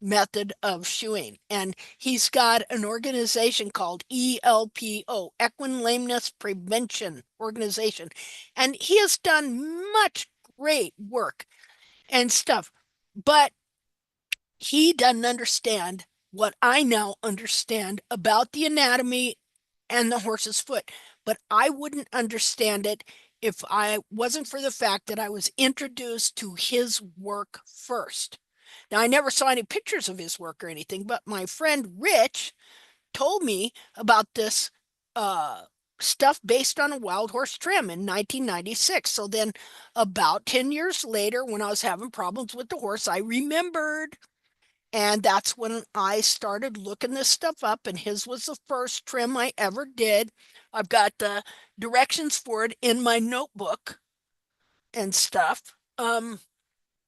method of shoeing. And he's got an organization called ELPO, Equine Lameness Prevention Organization. And he has done much great work and stuff. But he doesn't understand what I now understand about the anatomy and the horse's foot. But I wouldn't understand it if I wasn't for the fact that I was introduced to his work first. Now, I never saw any pictures of his work or anything, but my friend Rich told me about this stuff based on a wild horse trim in 1996. So then about 10 years later, when I was having problems with the horse, I remembered. And that's when I started looking this stuff up, and his was the first trim I ever did. I've got the directions for it in my notebook and stuff.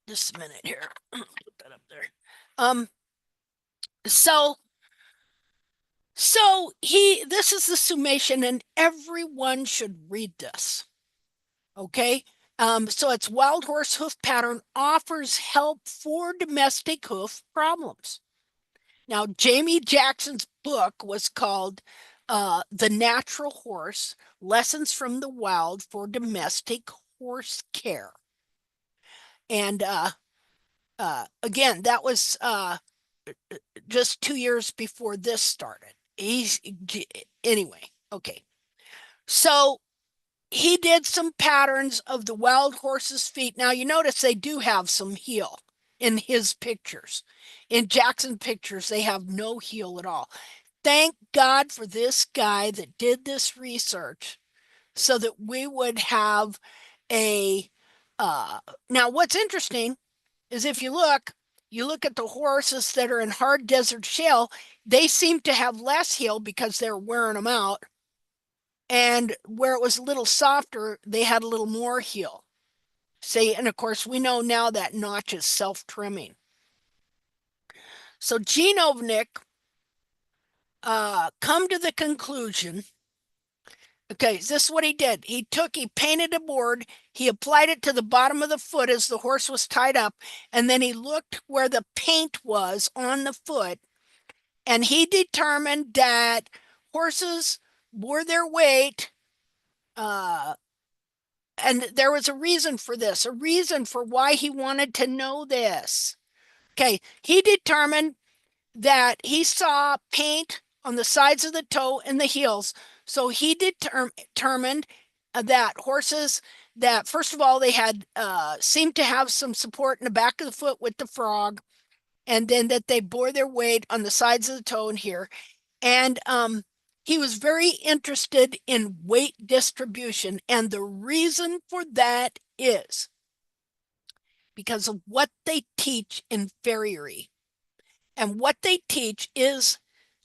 Just a minute here. Put that up there. So this is the summation, and everyone should read this. Okay. So it's wild horse hoof pattern offers help for domestic hoof problems. Now, Jamie Jackson's book was called The Natural Horse, Lessons from the Wild for Domestic Horse Care. And again, that was just 2 years before this started. Anyway, okay. So he did some patterns of the wild horse's feet. Now, you notice they do have some heel in his pictures. In Jackson pictures, they have no heel at all. Thank God for this guy that did this research so that we would have a now what's interesting is if you look at the horses that are in hard desert shale, they seem to have less heel because they're wearing them out. And where it was a little softer, they had a little more heel. See, and of course, we know now that notch is self-trimming. So Gene Ovnik come to the conclusion, okay, this is what he did. He painted a board, he applied it to the bottom of the foot as the horse was tied up, and then he looked where the paint was on the foot, and he determined that horses bore their weight, and there was a reason for this, a reason for why he wanted to know this. Okay, he determined that he saw paint on the sides of the toe and the heels. So he determined that horses that, first of all, they had seemed to have some support in the back of the foot with the frog, and then that they bore their weight on the sides of the toe and here. And he was very interested in weight distribution. And the reason for that is because of what they teach in farriery. And what they teach is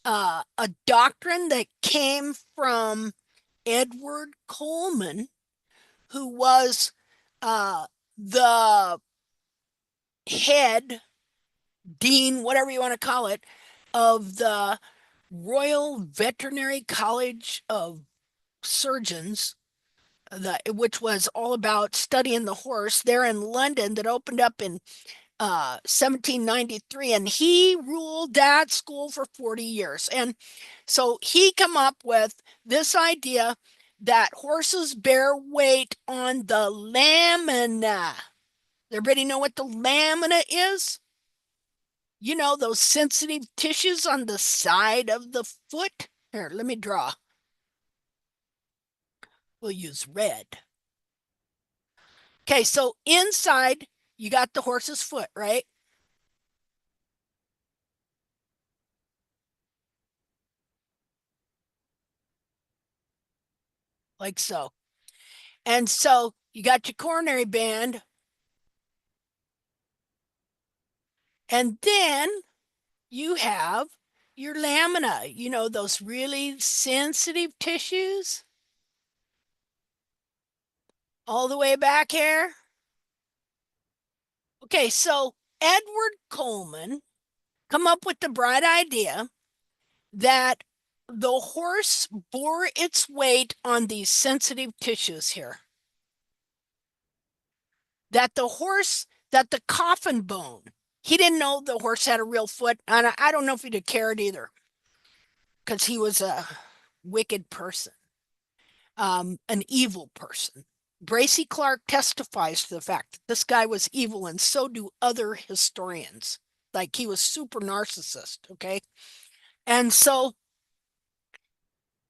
a doctrine that came from Edward Coleman, who was the head, dean, whatever you want to call it, of the Royal Veterinary College of Surgeons, which was all about studying the horse there in London, that opened up in 1793, and he ruled that school for 40 years. And so he come up with this idea that horses bear weight on the lamina. Everybody know what the lamina is? You know, those sensitive tissues on the side of the foot. Here, let me draw. We'll use red. Okay, so inside you got the horse's foot, right? Like so. And so you got your coronary band. And then you have your lamina, you know, those really sensitive tissues all the way back here. Okay, so Edward Coleman come up with the bright idea that the horse bore its weight on these sensitive tissues here. That the coffin bone, he didn't know the horse had a real foot, and I don't know if he'd have cared either, because he was a wicked person, an evil person. Bracy Clark testifies to the fact that this guy was evil, and so do other historians. Like, he was super narcissist, okay? And so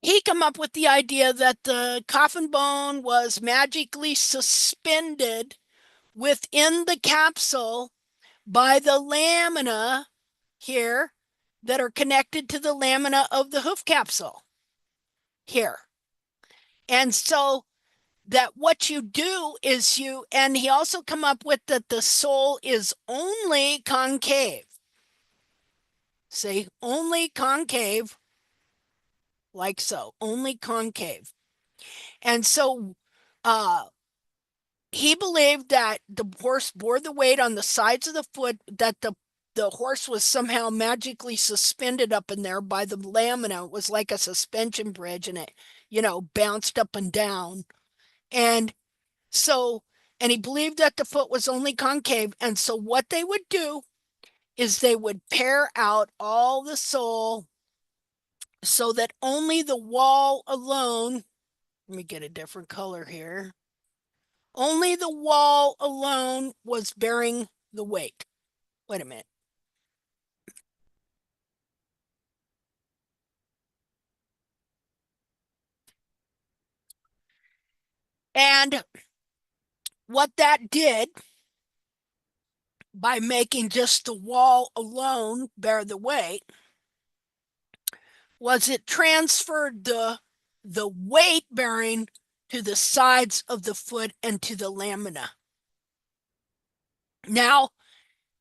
he come up with the idea that the coffin bone was magically suspended within the capsule by the lamina here that are connected to the lamina of the hoof capsule here. And so that what you do is and he also come up with that the sole is only concave. See, only concave, like so, only concave. And so he believed that the horse bore the weight on the sides of the foot, that the horse was somehow magically suspended up in there by the lamina. It was like a suspension bridge, and it, you know, bounced up and down. And so, and he believed that the foot was only concave. And so what they would do is they would pare out all the sole so that only the wall alone, let me get a different color here. Only the wall alone was bearing the weight. Wait a minute. And what that did, by making just the wall alone bear the weight, was it transferred the weight bearing to the sides of the foot and to the lamina. Now,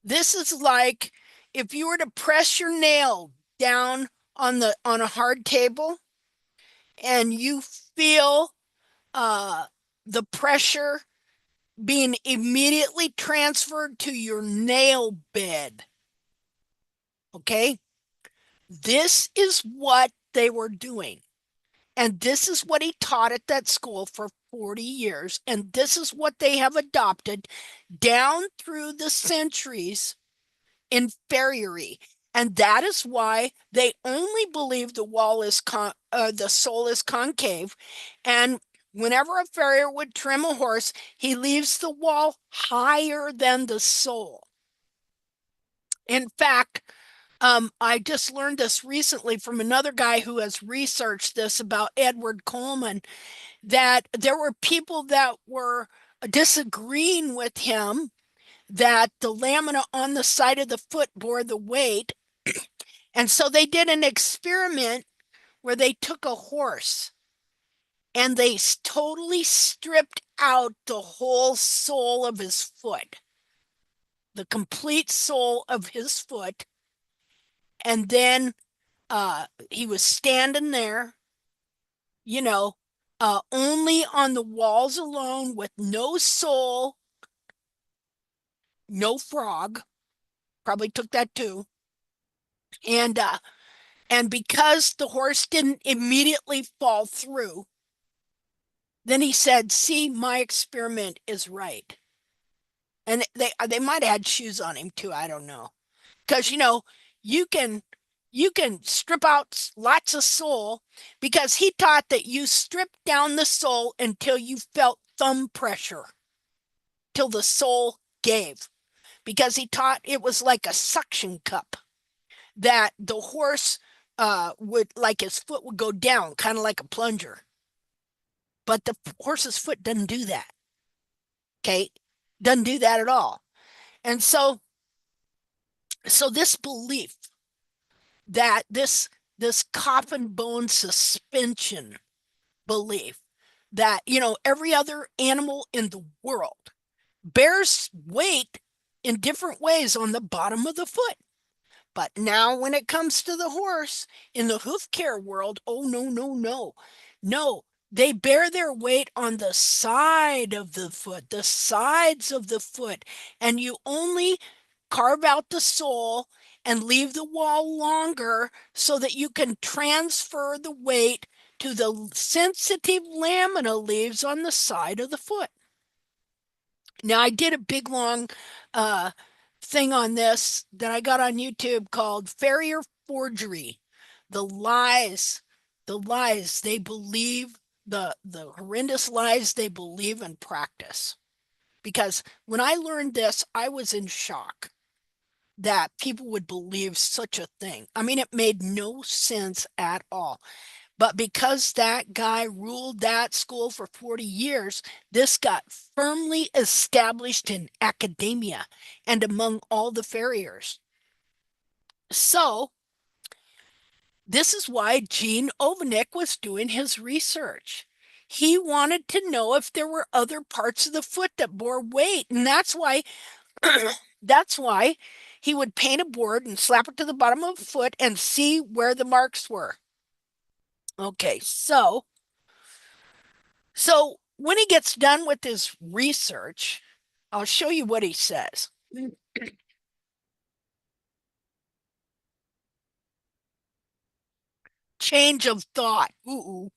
this is like if you were to press your nail down on a hard table and you feel the pressure being immediately transferred to your nail bed. Okay? This is what they were doing. And this is what he taught at that school for 40 years. And this is what they have adopted down through the centuries in farriery. And that is why they only believe the sole is concave. And whenever a farrier would trim a horse, he leaves the wall higher than the sole. In fact, I just learned this recently from another guy who has researched this about Edward Coleman, that there were people that were disagreeing with him that the lamina on the side of the foot bore the weight. And so they did an experiment where they took a horse and they totally stripped out the whole sole of his foot, the complete sole of his foot. And then he was standing there, only on the walls alone with no sole, no frog. Probably took that too. And because the horse didn't immediately fall through, then he said, see, my experiment is right. And they might have had shoes on him too. I don't know. Because, you can strip out lots of sole, because he taught that you strip down the sole until you felt thumb pressure, till the sole gave. Because he taught it was like a suction cup, that the horse would, like, his foot would go down, kind of like a plunger. But the horse's foot doesn't do that. Okay? Doesn't do that at all. And so this belief that this coffin bone suspension belief that, every other animal in the world bears weight in different ways on the bottom of the foot. But now when it comes to the horse in the hoof care world, oh, no. They bear their weight on the side of the foot, the sides of the foot, and you only carve out the sole and leave the wall longer so that you can transfer the weight to the sensitive lamina leaves on the side of the foot. Now, I did a big, long thing on this that I got on YouTube called Farrier Forgery. The lies they believe, the horrendous lies they believe and practice. Because when I learned this, I was in shock that people would believe such a thing. I mean, it made no sense at all. But because that guy ruled that school for 40 years, this got firmly established in academia and among all the farriers. So this is why Gene Ovanik was doing his research. He wanted to know if there were other parts of the foot that bore weight. And that's why he would paint a board and slap it to the bottom of the foot and see where the marks were. Okay, so when he gets done with his research, I'll show you what he says. Change of thought. Ooh,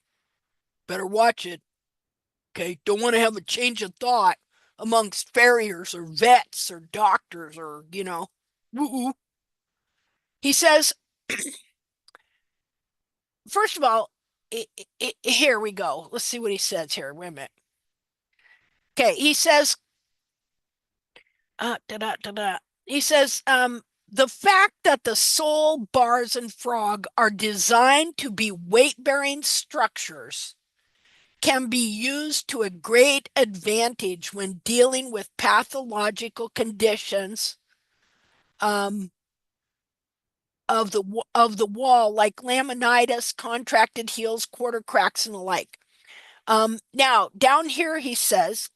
better watch it. Okay, don't want to have a change of thought amongst farriers or vets or doctors or, Ooh. He says, first of all, here we go. Let's see what he says here. Wait a minute. Okay, he says, he says, the fact that the sole, bars, and frog are designed to be weight-bearing structures can be used to a great advantage when dealing with pathological conditions of the wall, like laminitis, contracted heels, quarter cracks, and the like. Now, down here he says,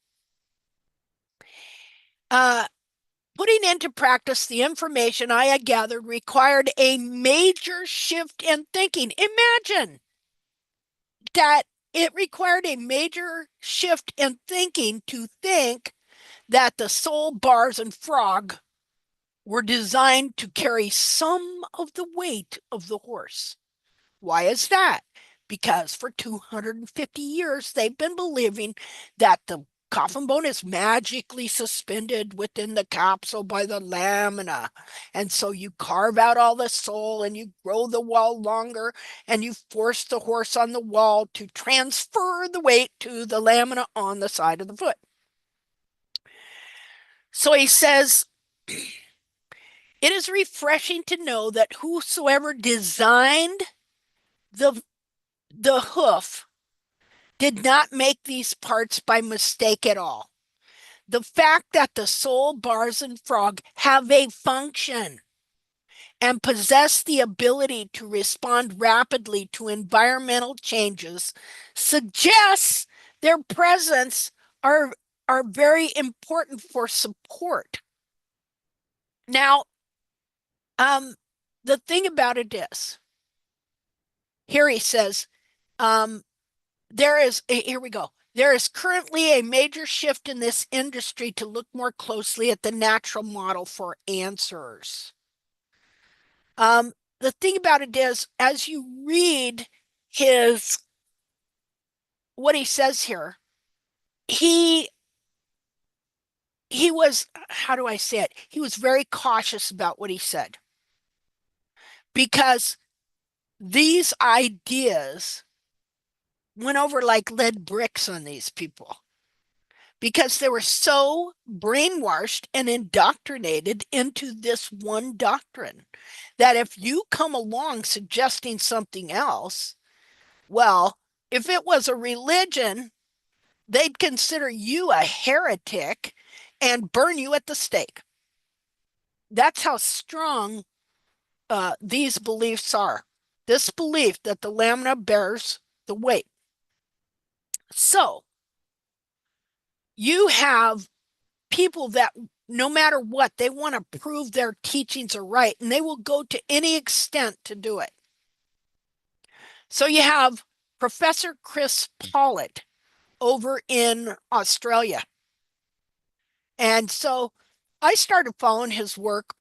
putting into practice the information I had gathered required a major shift in thinking. Imagine that it required a major shift in thinking to think that the sole, bars, and frog were designed to carry some of the weight of the horse. Why is that? Because for 250 years, they've been believing that the coffin bone is magically suspended within the capsule by the lamina. And so you carve out all the sole and you grow the wall longer and you force the horse on the wall to transfer the weight to the lamina on the side of the foot. So he says, it is refreshing to know that whosoever designed the hoof did not make these parts by mistake at all. The fact that the sole, bars, and frog have a function and possess the ability to respond rapidly to environmental changes suggests their presence are very important for support. Now, the thing about it is, here he says, here we go. There is currently a major shift in this industry to look more closely at the natural model for answers. The thing about it is, as you read what he says here, he was, how do I say it? He was very cautious about what he said, because these ideas went over like lead bricks on these people, because they were so brainwashed and indoctrinated into this one doctrine that if you come along suggesting something else, well, if it was a religion, they'd consider you a heretic and burn you at the stake. That's how strong these beliefs are. This belief that the lamina bears the weight. So you have people that no matter what, they want to prove their teachings are right, and they will go to any extent to do it. So you have Professor Chris Pollitt over in Australia. And so I started following his work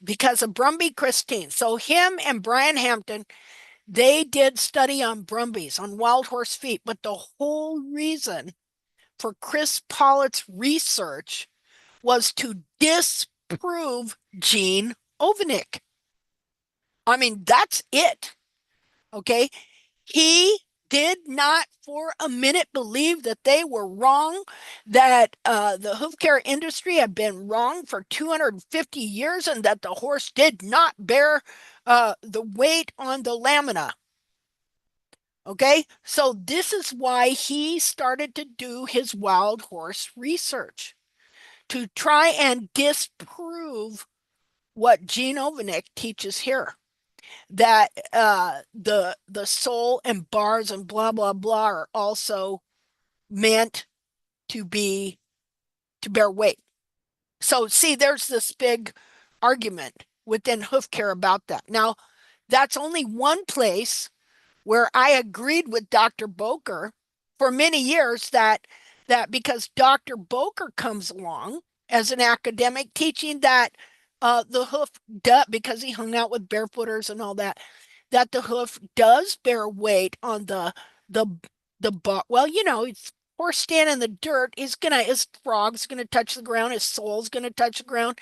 because of Brumby Christine. So him and Brian Hampton, they did study on Brumbies, on wild horse feet. But the whole reason for Chris Pollitt's research was to disprove Gene Ovenick. I mean, that's it. Okay. He did not for a minute believe that they were wrong, that the hoof care industry had been wrong for 250 years, and that the horse did not bear the weight on the lamina. Okay, so this is why he started to do his wild horse research, to try and disprove what Gene Ovenick teaches here, that the sole and bars and blah blah blah are also meant to bear weight. So see, there's this big argument within hoof care about that. Now, that's only one place where I agreed with Dr. Boker for many years, that because Dr. Boker comes along as an academic teaching that the hoof because he hung out with barefooters and all that the hoof does bear weight on the well, it's horse stand in the dirt, his frog's gonna touch the ground, his sole's gonna touch the ground,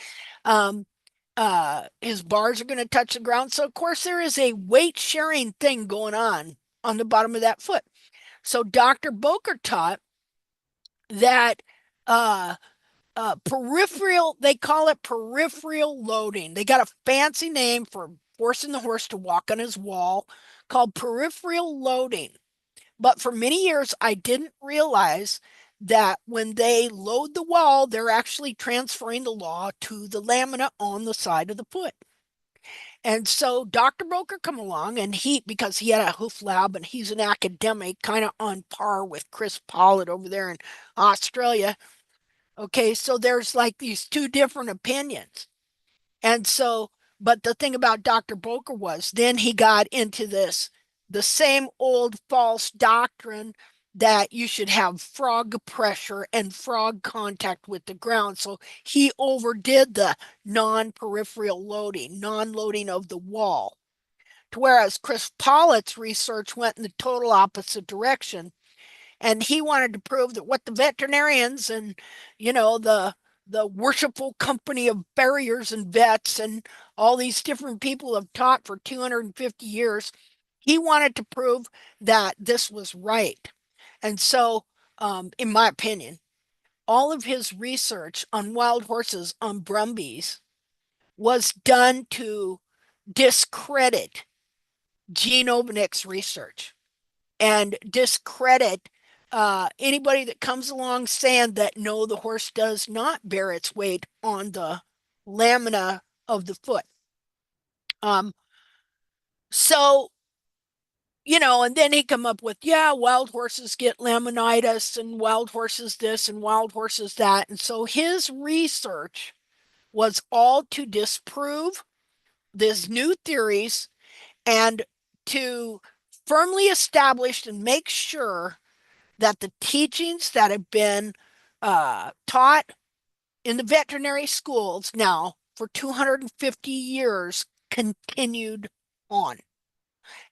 his bars are gonna touch the ground. So of course there is a weight sharing thing going on the bottom of that foot. So Dr. Boker taught that peripheral, they call it peripheral loading. They got a fancy name for forcing the horse to walk on his wall, called peripheral loading. But for many years, I didn't realize that when they load the wall, they're actually transferring the law to the lamina on the side of the foot. And so Dr. Boker come along, and because he had a hoof lab and he's an academic, kind of on par with Chris Pollitt over there in Australia. Okay, so there's like these two different opinions. And so, but the thing about Dr. Boker was then he got into the same old false doctrine that you should have frog pressure and frog contact with the ground. So he overdid the non-peripheral loading, non-loading of the wall. Whereas Chris Pollitt's research went in the total opposite direction. And he wanted to prove that what the veterinarians and, the worshipful company of farriers and vets and all these different people have taught for 250 years, he wanted to prove that this was right. And so, in my opinion, all of his research on wild horses, on Brumbies, was done to discredit Gene Ovenick's research and discredit anybody that comes along saying that no, the horse does not bear its weight on the lamina of the foot. So, and then he come up with, yeah, wild horses get laminitis and wild horses this and wild horses that. And so his research was all to disprove these new theories and to firmly establish and make sure that the teachings that have been taught in the veterinary schools now for 250 years continued on.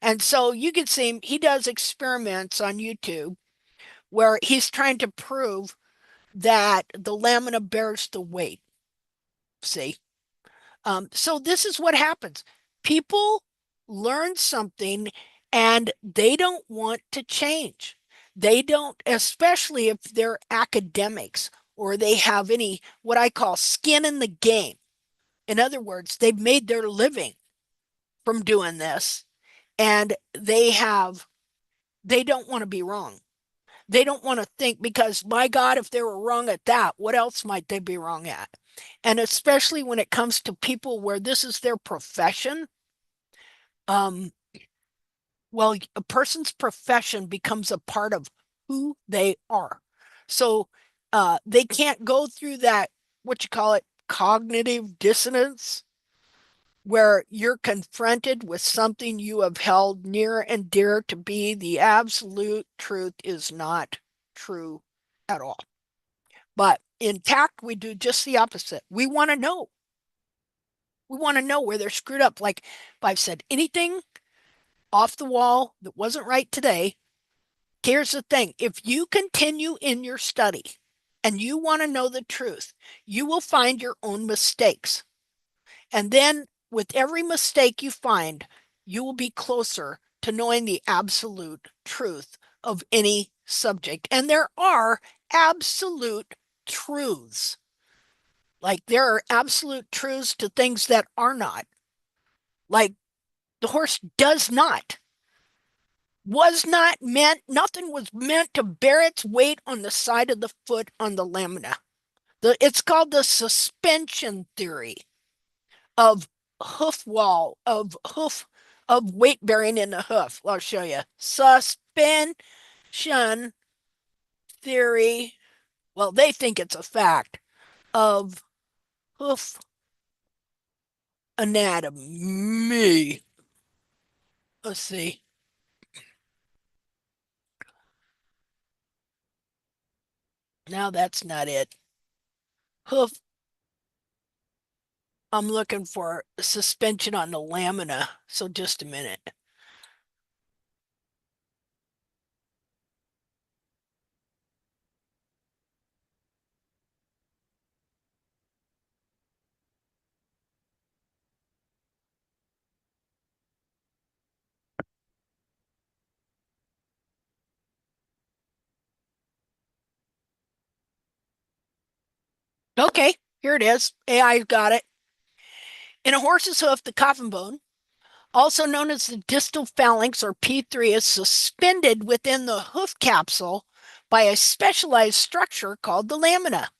And so you can see he does experiments on YouTube where he's trying to prove that the lamina bears the weight. See? So this is what happens. People learn something and they don't want to change. They don't, especially if they're academics or they have any, what I call skin in the game. In other words, they've made their living from doing this and they don't want to be wrong. They don't want to think because, my God, if they were wrong at that, what else might they be wrong at? And especially when it comes to people where this is their profession, well, a person's profession becomes a part of who they are. So they can't go through that, what you call it, cognitive dissonance, where you're confronted with something you have held near and dear to be the absolute truth is not true at all. But in tact, we do just the opposite. We want to know. We want to know where they're screwed up. Like if I've said anything off the wall that wasn't right today, here's the thing. If you continue in your study and you want to know the truth, you will find your own mistakes. And then with every mistake you find, you will be closer to knowing the absolute truth of any subject. And there are absolute truths. Like there are absolute truths to things that are not. Like the horse was not meant, nothing was meant to bear its weight on the side of the foot on the lamina. It's called the suspension theory of hoof wall, of weight bearing in the hoof. I'll show you. Suspension theory. Well, they think it's a fact of hoof anatomy. Let's see. Now that's not it. Hoof. I'm looking for suspension on the lamina. So just a minute. Okay, here it is. AI got it. In a horse's hoof, the coffin bone, also known as the distal phalanx or P3, is suspended within the hoof capsule by a specialized structure called the lamina.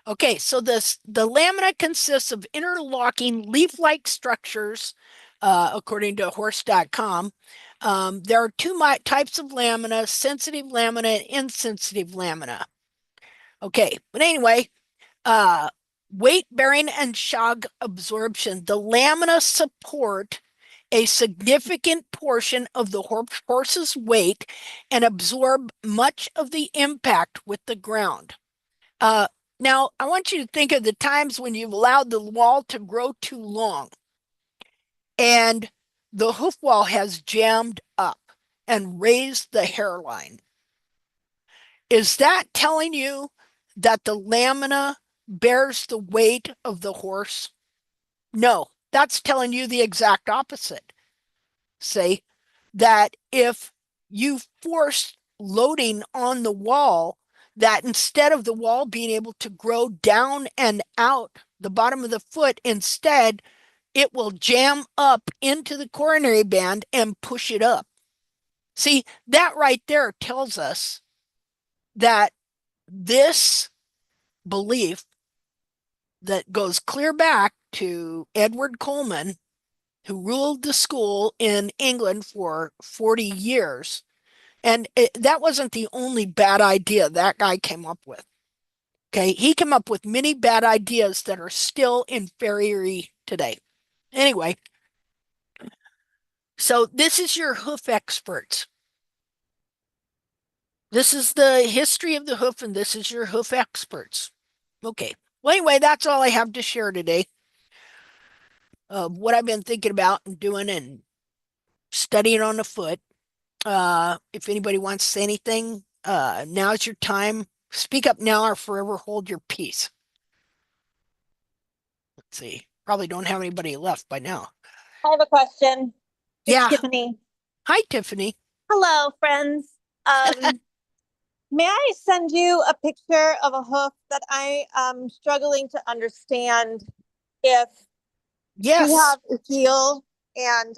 Okay, so the lamina consists of interlocking leaf-like structures, according to horse.com. There are two types of lamina, sensitive lamina and insensitive lamina. Okay, but anyway, weight bearing and shock absorption. The lamina support a significant portion of the horse's weight and absorb much of the impact with the ground. Now, I want you to think of the times when you've allowed the wall to grow too long and the hoof wall has jammed up and raised the hairline. Is that telling you that the lamina bears the weight of the horse? No, that's telling you the exact opposite. Say that if you force loading on the wall, that instead of the wall being able to grow down and out the bottom of the foot, instead it will jam up into the coronary band and push it up. See, that right there tells us that this belief that goes clear back to Edward Coleman who ruled the school in England for 40 years. And that wasn't the only bad idea that guy came up with. Okay, he came up with many bad ideas that are still in farriery today. Anyway, so this is your hoof experts. This is the history of the hoof, and this is your hoof experts. Okay. Well, anyway, that's all I have to share today of what I've been thinking about and doing and studying on the foot. If anybody wants to say anything, now's your time. Speak up now or forever hold your peace. Let's see. Probably don't have anybody left by now. I have a question. It's Yeah. Tiffany. Hi, Tiffany. Hello, friends. May I send you a picture of a hoof that I am struggling to understand if Yes. we have a heel and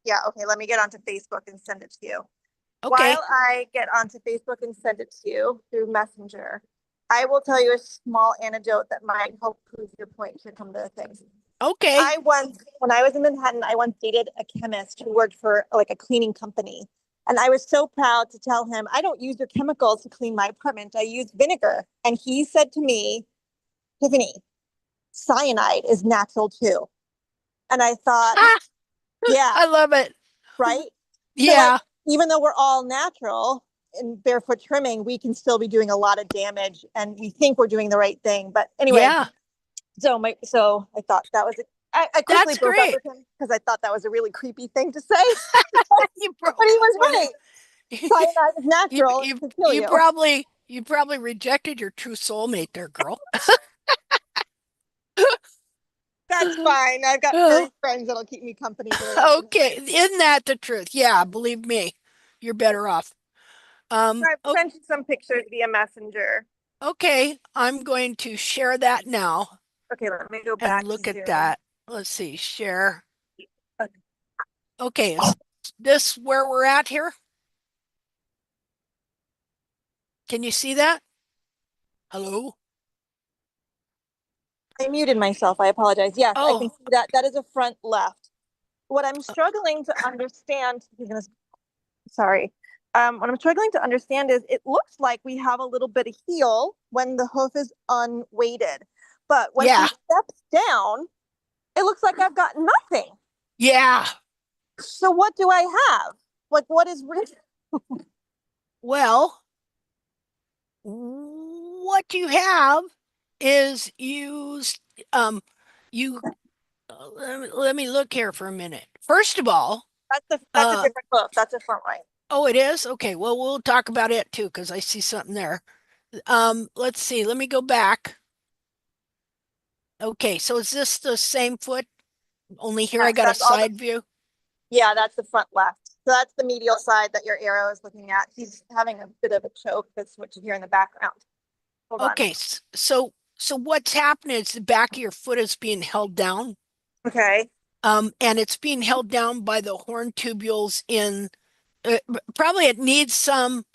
yeah, okay, let me get onto Facebook and send it to you. Okay. While I get onto Facebook and send it to you through Messenger, I will tell you a small anecdote that might help prove your point to come to things. Okay. When I was in Manhattan, I once dated a chemist who worked for like a cleaning company. And I was so proud to tell him, I don't use your chemicals to clean my apartment. I use vinegar. And he said to me, Tiffany, cyanide is natural too. And I thought, yeah. I love it. Right? Yeah. So even though we're all natural in barefoot trimming, we can still be doing a lot of damage and we think we're doing the right thing. But anyway, yeah. So I thought that was I quickly That's broke great. up with him because I thought that was a really creepy thing to say. You broke But he up was with right. Cyanide is natural to kill you. You probably rejected your true soulmate there, girl. That's fine. I've got furry friends that'll keep me company for the rest of the Okay, night. isn't that the truth? Yeah, believe me, you're better off. I've sent you some pictures via Messenger. Okay, I'm going to share that now. Okay, let me go back and look to at Zoom. that. Let's see, share. Okay, is this where we're at here? Can you see that? Hello? I muted myself. I apologize. Yes, I can Oh, see that. That is a front left. What I'm struggling to understand, sorry. What I'm struggling to understand is it looks like we have a little bit of heel when the hoof is unweighted. But when Yeah. he steps down, it looks like I've got nothing. yeah. So what do I have? Like what is Well, what you have is used you let me look here for a minute. First of all, that's a different hoof. That's a front right. Oh, it is? Okay, well, we'll talk about it too because I see something there. Let's see. Let me go back. Okay, so is this the same foot? Only here I got a side view. Yeah, that's the front left. So that's the medial side that your arrow is looking at. He's having a bit of a choke. That's what you hear in the background. Hold on. Okay, so what's happening is the back of your foot is being held down. Okay. And it's being held down by the horn tubules in probably it needs some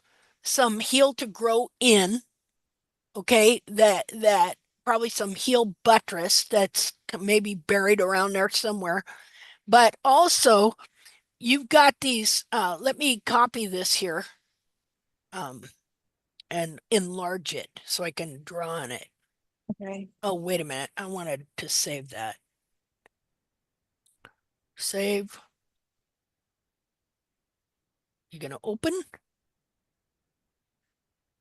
heel to grow in. Okay, that probably some heel buttress that's maybe buried around there somewhere. But also you've got these, let me copy this here and enlarge it so I can draw on it. Okay. Oh, wait a minute. I wanted to save that. Save. You're going to open.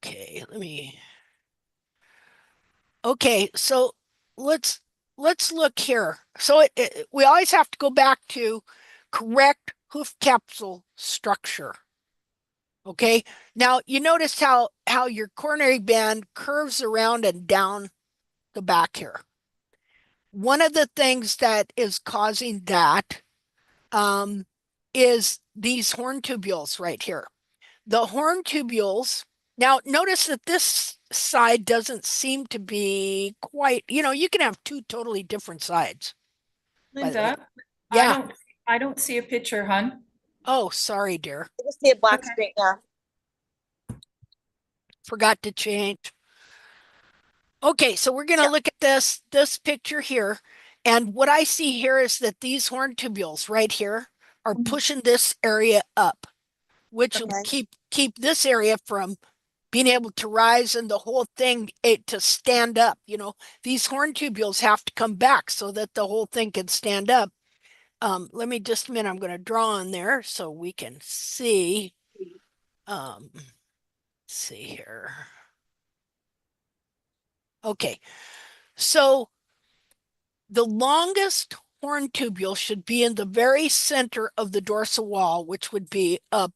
Okay, let me. Okay, so let's look here. So we always have to go back to correct hoof capsule structure. Okay, now you notice how your coronary band curves around and down the back here. One of the things that is causing that is these horn tubules right here. The horn tubules, now notice that this side doesn't seem to be quite, you can have two totally different sides. Linda, yeah. I don't see a picture, hun. Oh, sorry, dear. I just see a black screen, yeah. Forgot to change. Okay, so we're going to look at this picture here. And what I see here is that these horn tubules right here are pushing this area up, which will keep this area from being able to rise and the whole thing to stand up. You know, these horn tubules have to come back so that the whole thing can stand up. Let me just a minute. I'm going to draw on there so we can see. See here. Okay, so the longest horn tubule should be in the very center of the dorsal wall, which would be up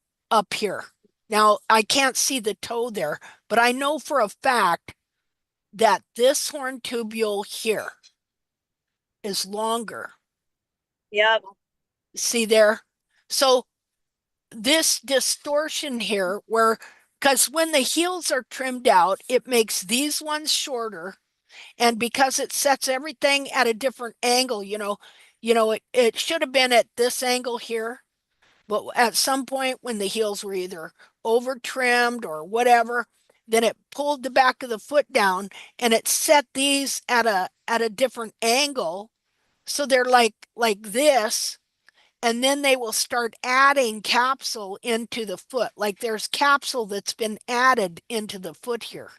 here. Now, I can't see the toe there, but I know for a fact that this horn tubule here is longer. Yep. See there? So this distortion here because when the heels are trimmed out, it makes these ones shorter. And because it sets everything at a different angle, it should have been at this angle here. But at some point when the heels were either over trimmed or whatever, then it pulled the back of the foot down and it set these at a different angle. So they're like this. And then they will start adding capsule into the foot. Like there's capsule that's been added into the foot here.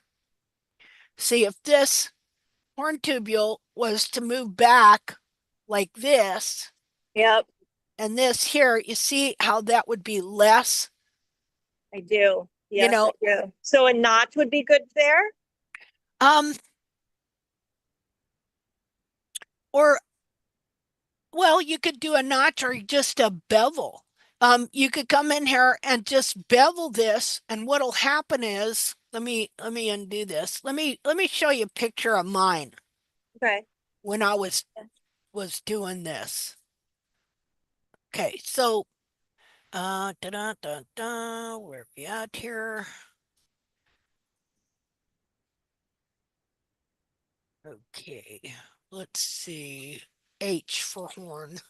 See, if this horn tubule was to move back like this. Yep. And this here, you see how that would be less? I do. Yes, I do. So a notch would be good there? Well, you could do a notch or just a bevel. You could come in here and just bevel this, and what'll happen is, let me undo this. Let me show you a picture of mine. Okay. When I was doing this. Okay, so where are we at here? Okay, let's see. H for horn.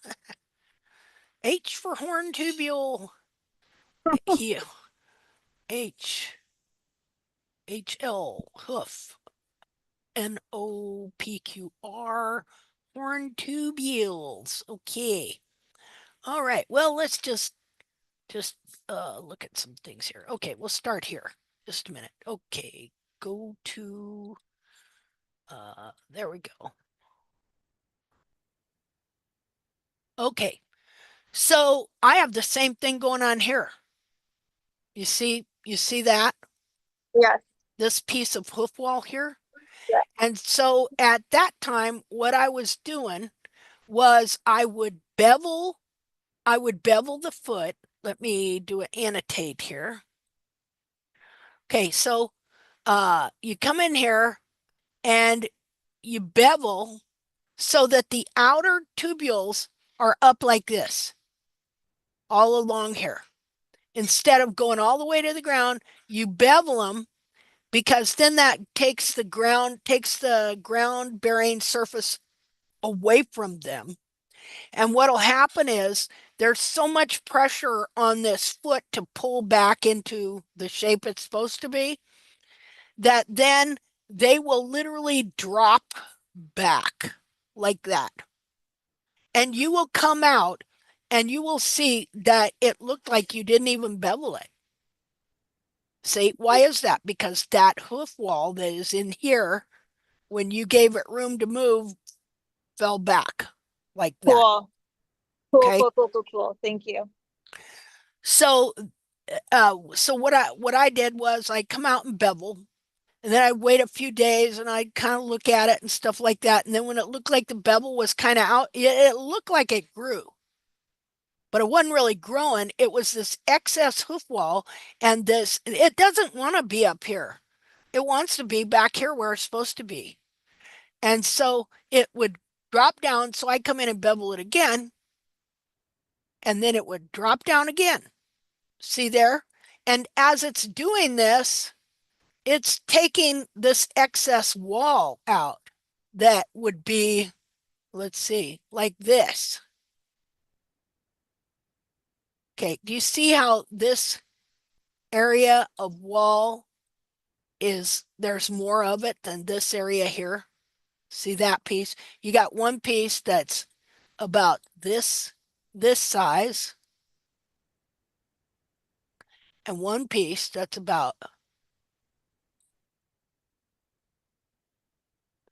H for horn tubule. Heel. HL hoof. NOPQR horn tubules. Okay. All right. Well, let's just look at some things here. Okay, we'll start here. Just a minute. Okay, go to there we go. Okay, so I have the same thing going on here. You see that? Yes. This piece of hoof wall here. Yeah. And so at that time, what I was doing was I would bevel the foot. Let me do an annotate here. Okay, so you come in here and you bevel so that the outer tubules are up like this, all along here. Instead of going all the way to the ground, you bevel them because then that takes the ground bearing surface away from them. And what'll happen is there's so much pressure on this foot to pull back into the shape it's supposed to be that then they will literally drop back like that. And you will come out and you will see that it looked like you didn't even bevel it. See, why is that? Because that hoof wall that is in here, when you gave it room to move, fell back like that. Cool. Okay. Cool. Thank you. So what I did was I come out and bevel, and then I'd wait a few days and I'd kind of look at it and stuff like that. And then when it looked like the bevel was kind of out, it looked like it grew. But it wasn't really growing. It was this excess hoof wall, and it doesn't want to be up here. It wants to be back here where it's supposed to be. And so it would drop down. So I come in and bevel it again, and then it would drop down again. See there? And as it's doing this, it's taking this excess wall out that would be, let's see, like this. Okay, do you see how this area of wall there's more of it than this area here? See that piece? You got one piece that's about this size, and one piece that's about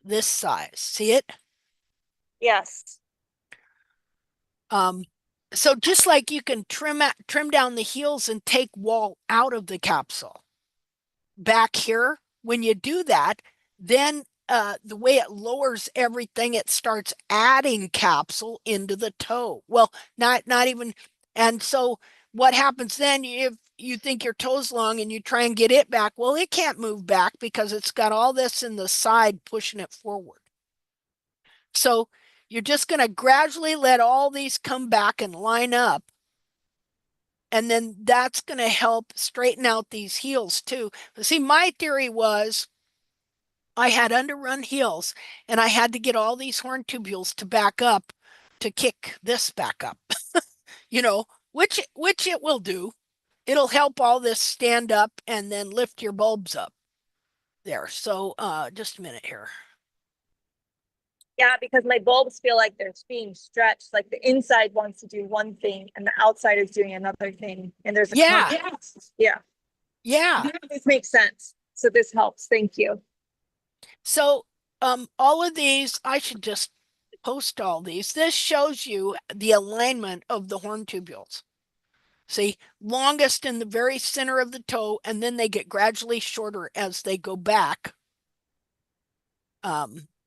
this size. See it? Yes. So just like you can trim down the heels and take wall out of the capsule, back here, when you do that, then the way it lowers everything, it starts adding capsule into the toe. Well, not even. And so what happens then, if you think your toe's long and you try and get it back, well, it can't move back because it's got all this in the side pushing it forward. So you're just going to gradually let all these come back and line up. And then that's going to help straighten out these heels too. See, my theory was I had underrun heels and I had to get all these horn tubules to back up to kick this back up, which it will do. It'll help all this stand up and then lift your bulbs up there. So just a minute here. Yeah, because my bulbs feel like they're being stretched. Like the inside wants to do one thing and the outside is doing another thing. And there's a contrast. Yeah. This makes sense. So this helps. Thank you. So all of these, I should just post all these. This shows you the alignment of the horn tubules. See, longest in the very center of the toe, and then they get gradually shorter as they go back.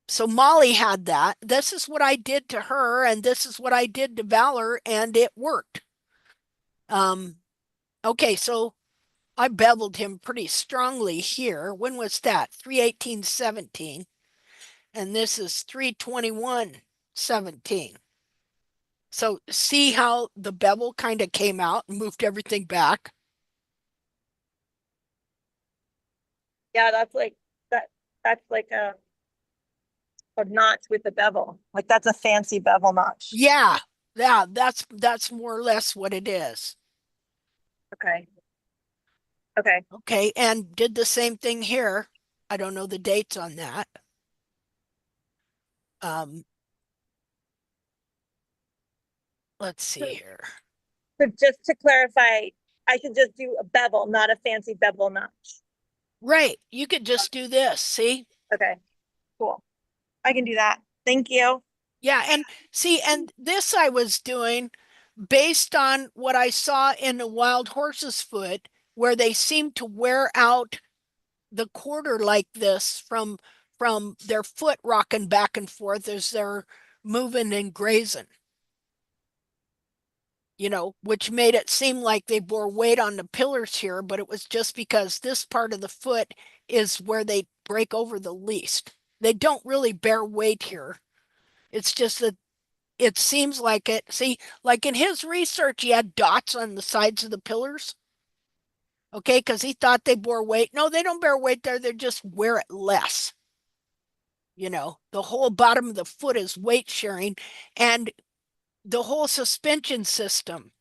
So Molly had that. This is what I did to her, and this is what I did to Valor, and it worked. Okay, so I beveled him pretty strongly here. When was that? 318.17. And this is 321.17. So see how the bevel kind of came out and moved everything back? Yeah, that's like a notch with a bevel. Like that's a fancy bevel notch. Yeah, that's more or less what it is. Okay. Okay, and did the same thing here. I don't know the dates on that. Let's see here. So just to clarify, I could just do a bevel, not a fancy bevel notch. Right, you could just do this, see? Okay, cool. I can do that. Thank you. Yeah, and see, and this I was doing based on what I saw in a wild horse's foot, where they seem to wear out the quarter like this from their foot rocking back and forth as they're moving and grazing. Which made it seem like they bore weight on the pillars here, but it was just because this part of the foot is where they break over the least. They don't really bear weight here. It's just that it seems like it. See, like in his research, he had dots on the sides of the pillars. Okay, because he thought they bore weight. No, they don't bear weight there. They just wear it less. The whole bottom of the foot is weight sharing, and the whole suspension system.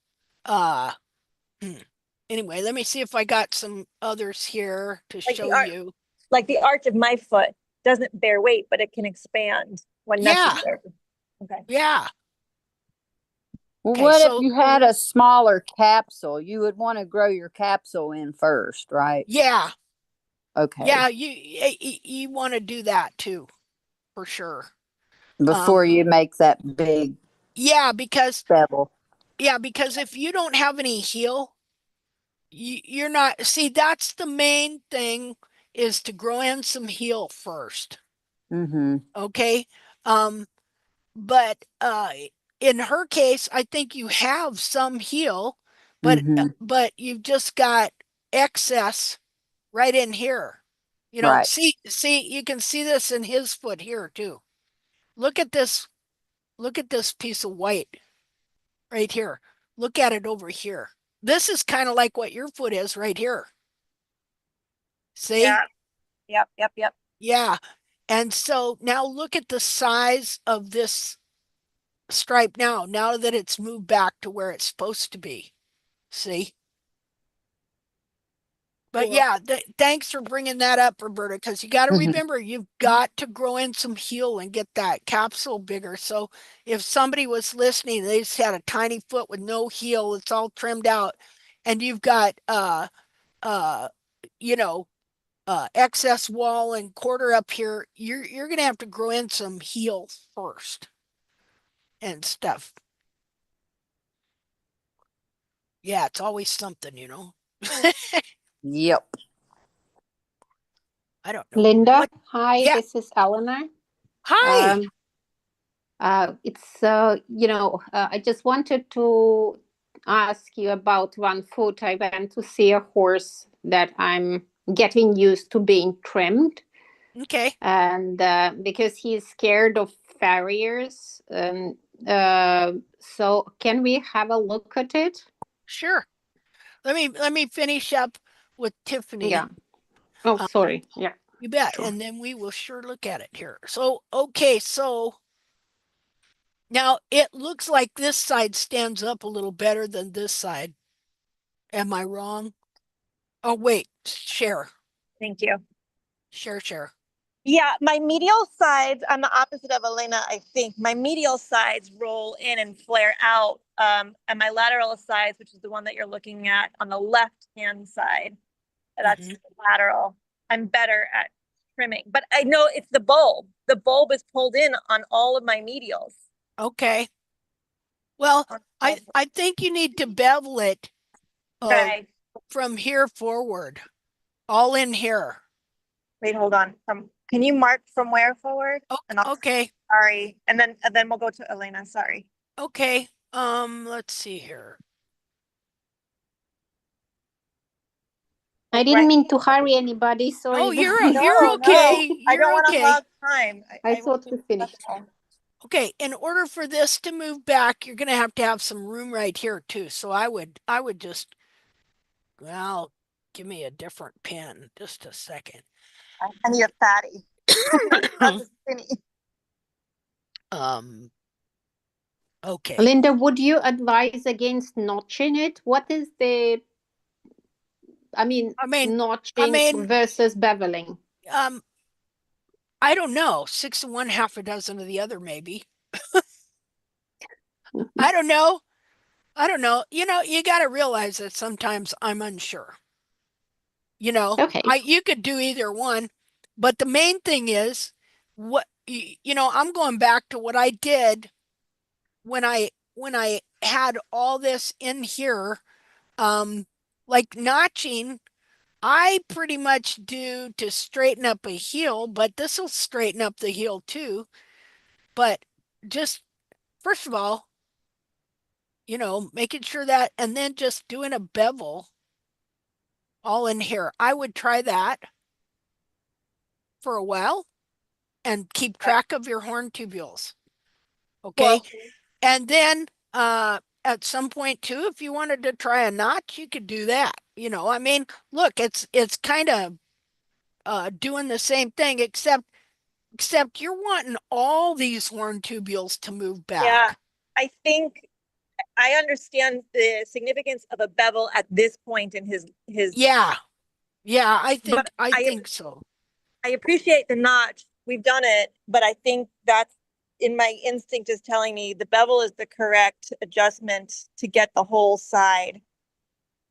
Anyway, let me see if I got some others here to show you. Like the arch of my foot doesn't bear weight, but it can expand when necessary. Okay. Yeah. Well, what if you had a smaller capsule? You would want to grow your capsule in first, right? Yeah. Okay. Yeah, you want to do that too, for sure. Before you make that big bevel. Yeah, because if you don't have any heel, you're not. See, that's the main thing, is to grow in some heel first. Okay. But in her case, I think you have some heel, but you've just got excess right in here. See, you can see this in his foot here too. Look at this piece of white right here. Look at it over here. This is kind of like what your foot is right here. See? Yeah. Yep. Yeah. And so now look at the size of this stripe now that it's moved back to where it's supposed to be. See? But yeah, thanks for bringing that up, Roberta, because you got to remember you've got to grow in some heel and get that capsule bigger. So if somebody was listening, they just had a tiny foot with no heel, it's all trimmed out, and you've got you know, excess wall and quarter up here, you're gonna have to grow in some heel first and stuff. Yeah, it's always something, Yep. I don't know. Linda, hi, Yeah. this is Eleanor. Hi. I just wanted to ask you about one foot. I went to see a horse that I'm getting used to being trimmed. Okay. And because he's scared of farriers, so can we have a look at it? Sure. Let me finish up with Tiffany. Yeah. Oh, sorry. Yeah. You bet. Sure. And then we will sure look at it here. So, okay, so now it looks like this side stands up a little better than this side. Am I wrong? Oh, wait, share. Thank you. Share. Yeah, my medial sides, I'm the opposite of Elena, I think. My medial sides roll in and flare out. And my lateral sides, which is the one that you're looking at on the left-hand side, that's lateral. I'm better at trimming. But I know it's the bulb. The bulb is pulled in on all of my medials. Okay. Well, I think you need to bevel it from here forward. All in here. Wait, hold on. Can you mark from where forward? Oh, okay. Sorry. And then we'll go to Elena. Sorry. Okay. Let's see here. I didn't mean to hurry anybody. Sorry. Oh, you're okay. No, I don't want to hog time. I thought we finished. Okay, in order for this to move back, you're going to have some room right here too. So I would just, well, give me a different pen. Just a second. I need a fatty. Not a skinny. Okay. Linda, would you advise against notching it? What is notching versus beveling? I don't know. 6 of one, half a dozen of the other, maybe. I don't know. You got to realize that sometimes I'm unsure. Okay. You could do either one, but the main thing is I'm going back to what I did when I had all this in here, like notching. I pretty much do to straighten up a heel, but this will straighten up the heel too. But just first of all, making sure that, and then just doing a bevel all in here. I would try that for a while and keep track of your horn tubules. Okay. Well, and then at some point too, if you wanted to try a notch, you could do that. Look, it's kind of doing the same thing, except you're wanting all these horn tubules to move back. Yeah, I think I understand the significance of a bevel at this point in his. Yeah, I think so. I appreciate the notch. We've done it, but I think that's in my instinct is telling me the bevel is the correct adjustment to get the whole side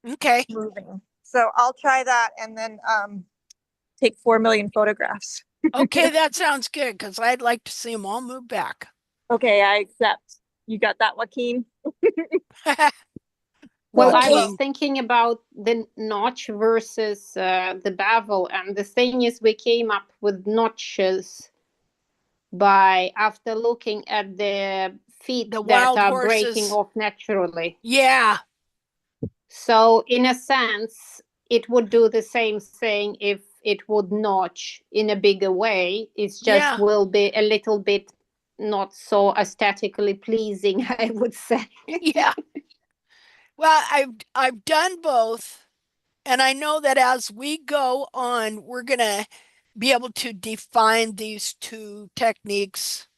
moving. So I'll try that and then take 4 million photographs. Okay, that sounds good because I'd like to see them all move back. Okay, I accept. You got that, Joaquin? Well, I was thinking about the notch versus the bevel, and the thing is, we came up with notches after looking at the feet that are breaking off naturally. Yeah. So in a sense, it would do the same thing if it would notch in a bigger way. It's just will be a little bit not so aesthetically pleasing, I would say. Yeah. Well, I've done both, and I know that as we go on, we're gonna be able to define these two techniques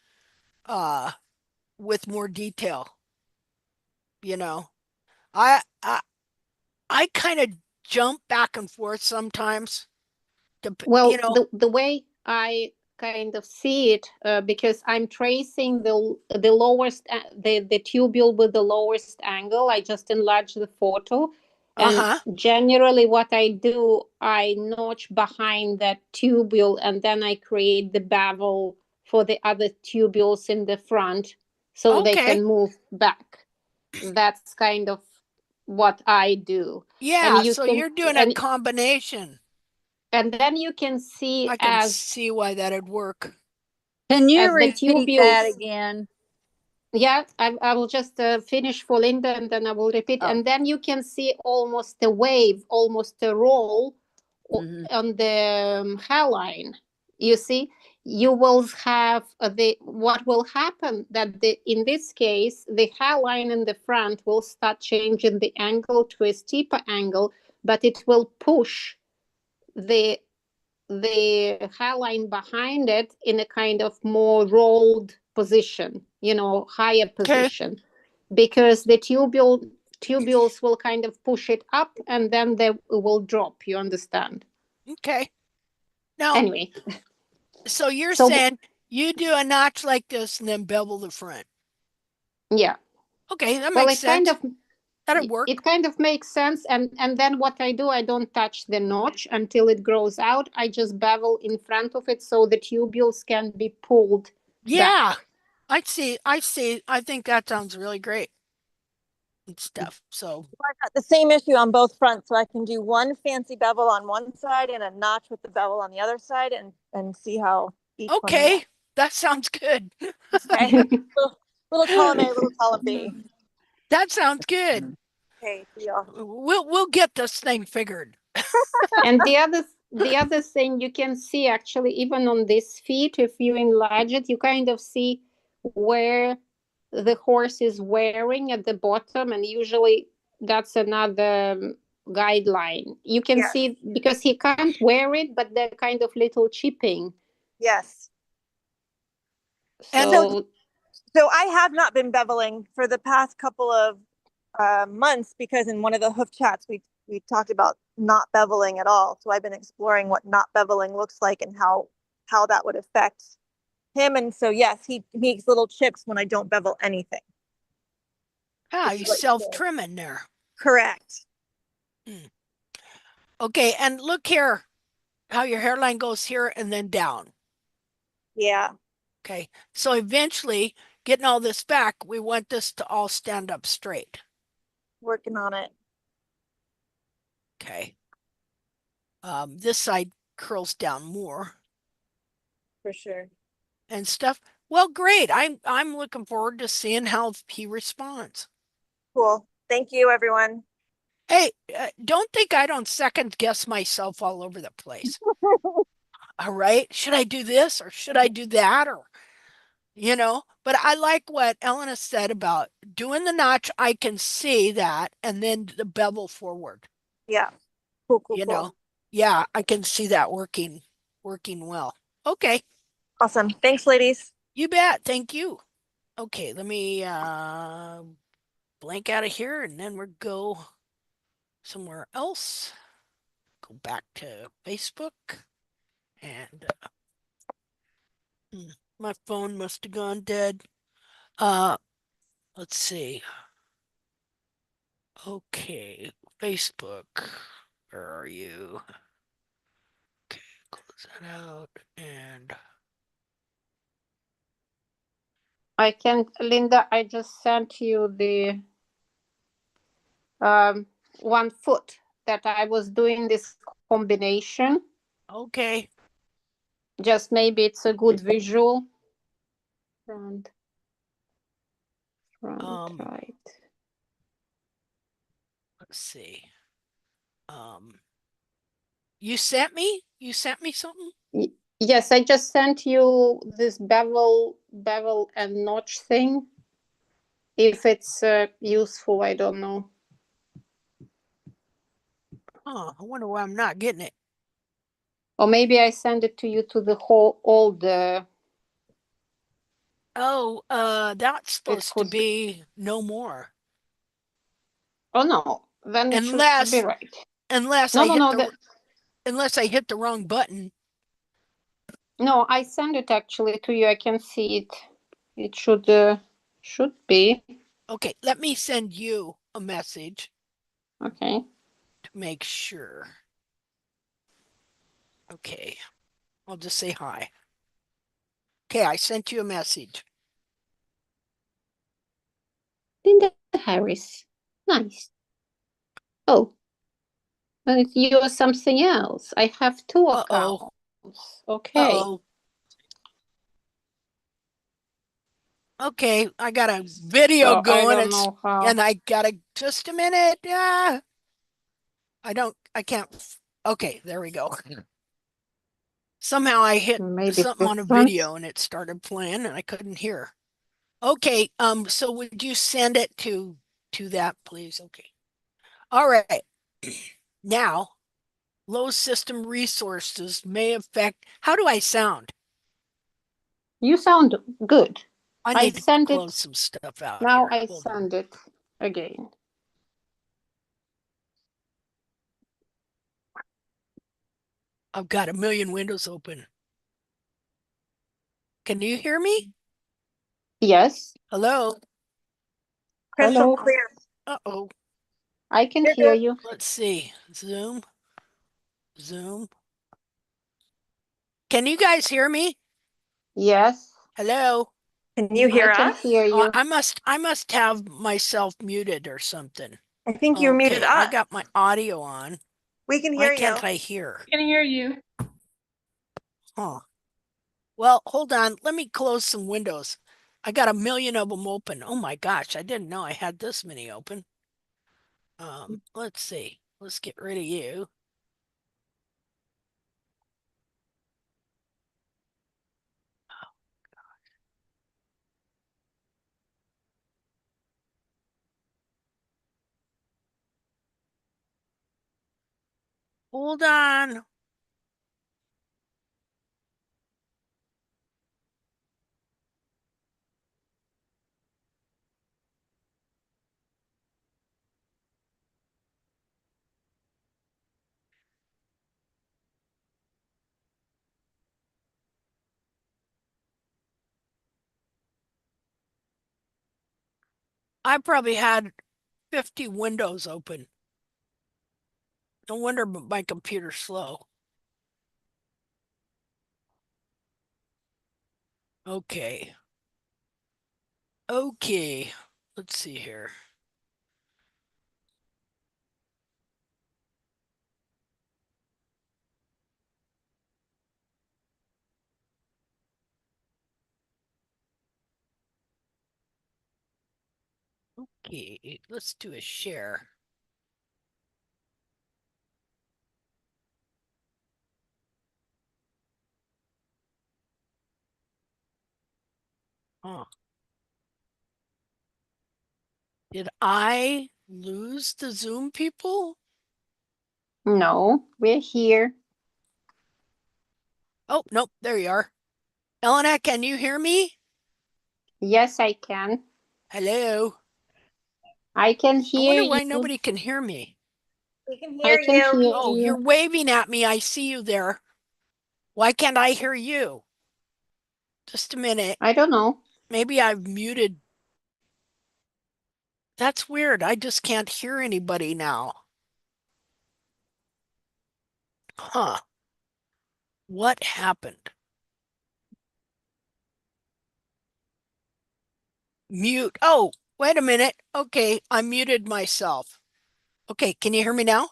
with more detail. I kind of jump back and forth sometimes. Well, You know, the way I kind of see it, because I'm tracing the lowest the tubule with the lowest angle. I just enlarge the photo, and generally what I do, I notch behind that tubule, and then I create the bevel for the other tubules in the front, so they can move back. That's kind of what I do. Yeah, and you so can you're doing a combination. And then you can see I can see why that'd work. Can you repeat that again? Yeah, I will just finish for Linda, and then I will repeat. And then you can see almost a wave, almost a roll on the hairline. You see, you will have what will happen that in this case, the hairline in the front will start changing the angle to a steeper angle, but it will push the hairline behind it in a kind of more rolled position, higher position, because the tubules will kind of push it up, and then they will drop. You understand? Okay. Now, anyway, so you're saying you do a notch like this and then bevel the front. Yeah. Okay, that makes sense. That'd work. It kind of makes sense. And then what I do, I don't touch the notch until it grows out. I just bevel in front of it so the tubules can be pulled back. I see. I think that sounds really great and stuff. So I got the same issue on both fronts, so I can do one fancy bevel on one side and a notch with the bevel on the other side, and see how each one reacts. That sounds good. Okay. little column A, little column B. That sounds good. Okay, deal. We'll get this thing figured. And the other thing you can see, actually, even on this feet, if you enlarge it, you kind of see where the horse is wearing at the bottom, and usually that's another guideline. You can see, because he can't wear it, but they're kind of little chipping. Yes. So I have not been beveling for the past couple of months, because in one of the hoof chats we talked about not beveling at all. So I've been exploring what not beveling looks like and how that would affect him. And so yes, he makes little chips when I don't bevel anything. He's self-trimming there. Correct. Okay, and look here how your hairline goes here and then down. Yeah. Okay, so eventually, getting all this back, we want this to all stand up straight. Working on it. Okay. This side curls down more. For sure. And stuff. Well, great. I'm looking forward to seeing how he responds. Cool. Thank you, everyone. Hey, don't think I don't second guess myself all over the place. All right. Should I do this or should I do that? Or, but I like what Elena said about doing the notch. I can see that. And then the bevel forward. Yeah. Cool. Yeah, I can see that working well. Okay. Awesome. Thanks, ladies. You bet. Thank you. Okay, let me blank out of here and then we'll go somewhere else. Go back to Facebook. And my phone must have gone dead. Let's see. Okay, Facebook. Where are you? Okay, close that out and Linda, I just sent you the 1 foot that I was doing this combination. Okay. Just maybe it's a good visual. Front right. Let's see. You sent me something? Yes, I just sent you this bevel and notch thing. If it's useful, I don't know. Oh, I wonder why I'm not getting it. Or maybe I send it to you to the whole all the. Oh, that's supposed to be no more. Oh no, then it should be right. unless I hit the wrong button. No, I send it actually to you. I can see it. It should be. Okay, let me send you a message. Okay. To make sure. Okay, I'll just say hi. Okay, I sent you a message. Linda Harris. Nice. Oh. And you're something else. I have two accounts. Okay. Okay, I got a video So going. I don't know how. And I gotta just a minute. I can't. Okay, there we go. Somehow I hit something on a video and it started playing and I couldn't hear. Okay, so would you send it to that, please? Okay. All right. Now, low system resources may affect. How do I sound? You sound good. I need to close some stuff out. Now here. I send it again. I've got a million windows open. Can you hear me? Yes. Hello. Hello. Clear. Uh-oh. I can hear you. Let's see. Zoom. Can you guys hear me? Yes. Hello. Can you hear us? I can hear you. I must have myself muted or something. I think you're muted us. I got my audio on. We can hear you. Why can't I hear? I can hear you. Huh. Well, hold on. Let me close some windows. I got a million of them open. Oh my gosh, I didn't know I had this many open. Let's see. Let's get rid of you. Hold on. I probably had 50 windows open. No wonder my computer's slow. Okay. Okay. Let's see here. Okay, let's do a share. Huh. Did I lose the Zoom people? No, we're here. Oh, nope, there you are. Elena, can you hear me? Yes, I can. Hello. I can hear you. I wonder why nobody can hear me. We can hear you. Oh, you're waving at me. I see you there. Why can't I hear you? Just a minute. I don't know. Maybe I've muted. That's weird. I just can't hear anybody now. Huh. What happened? Mute. Oh, wait a minute. Okay, I muted myself. Okay, can you hear me now?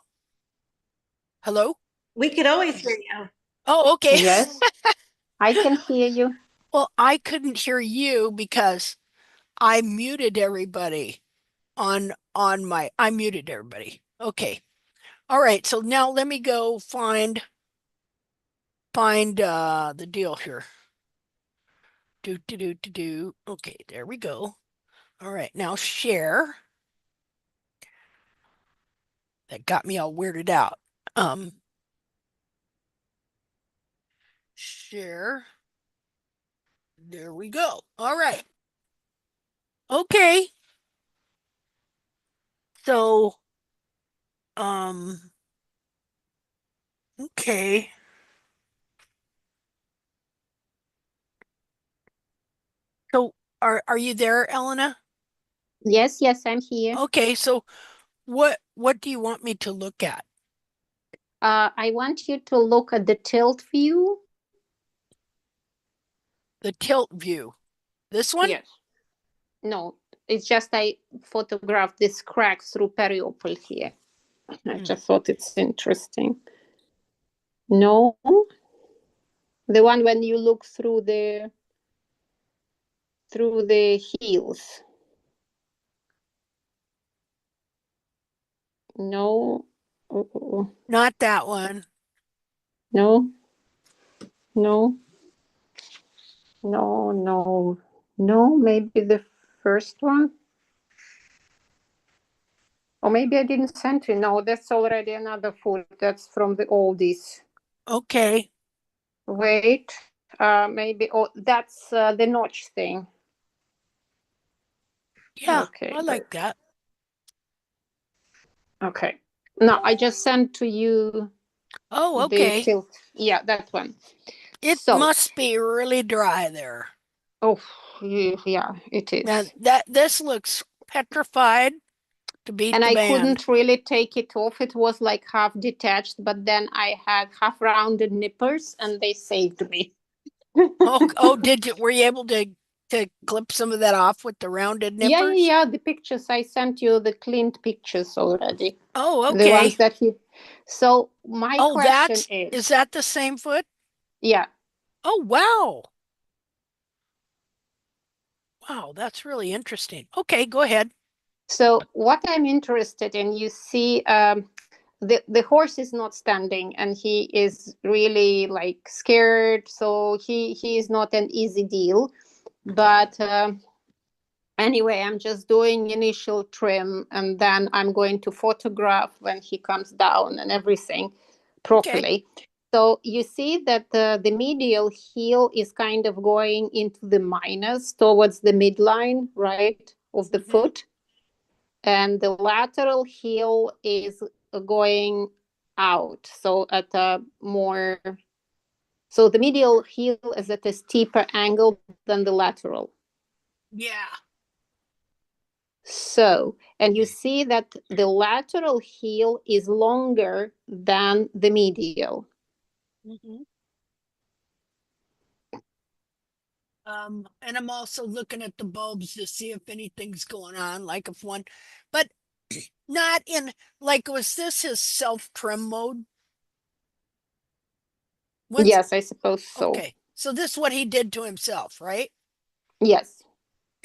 Hello? We could always hear you. Oh, okay. Yes, I can hear you. Well, I couldn't hear you because I muted everybody on my I muted everybody. Okay. All right, so now let me go find the deal here. Do. Okay, there we go. All right, now share. That got me all weirded out. Share. There we go. All right. Okay. So, Okay. So are you there, Elena? Yes, yes, I'm here. Okay, so what do you want me to look at? I want you to look at the tilt view. The tilt view. This one? Yes. No, it's just I photographed this crack through periople here. I just thought it's interesting. No, the one when you look through the heels. No. Not that one. No. No. No, no. No, maybe the first one. Or maybe I didn't send you. No, that's already another foot. That's from the oldies. Okay. Wait, maybe. Oh, that's the notch thing. Yeah, okay, I like that. Okay. No, I just sent to you. Oh, okay. The tilt. Yeah, that one. It must be really dry there. Oh, yeah, it is. Now this looks petrified to beat and the I band. couldn't really take it off. It was like half detached, but then I had half rounded nippers and they saved me. Did you? Were you able to clip some of that off with the rounded nippers? Yeah. The pictures I sent you, the cleaned pictures already. Oh, okay. The ones that he. So my question is that the same foot? Yeah. Oh, wow. Wow, that's really interesting. Okay, go ahead. So what I'm interested in, you see, the horse is not standing and he is really like scared. So he is not an easy deal. But anyway, I'm just doing initial trim and then I'm going to photograph when he comes down and everything properly. Okay. So you see that the medial heel is kind of going into the minus towards the midline, right, of the foot. And the lateral heel is going out. So at a more, so the medial heel is at a steeper angle than the lateral. Yeah. So, and you see that the lateral heel is longer than the medial. And I'm also looking at the bulbs to see if anything's going on, like if one, but not in, like, was this his self-trim mode? Yes, I suppose so. Okay, so this is what he did to himself, right? Yes.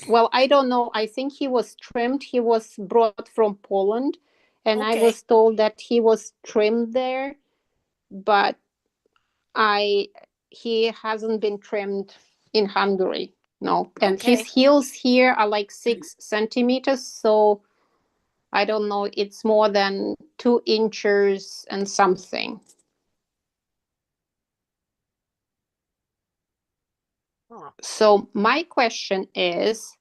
Well, I don't know. I think he was trimmed. He was brought from Poland, and I was told that he was trimmed there, but he hasn't been trimmed in Hungary. No. And his heels here are like 6 centimeters. So I don't know. It's more than 2 inches and something. So my question is,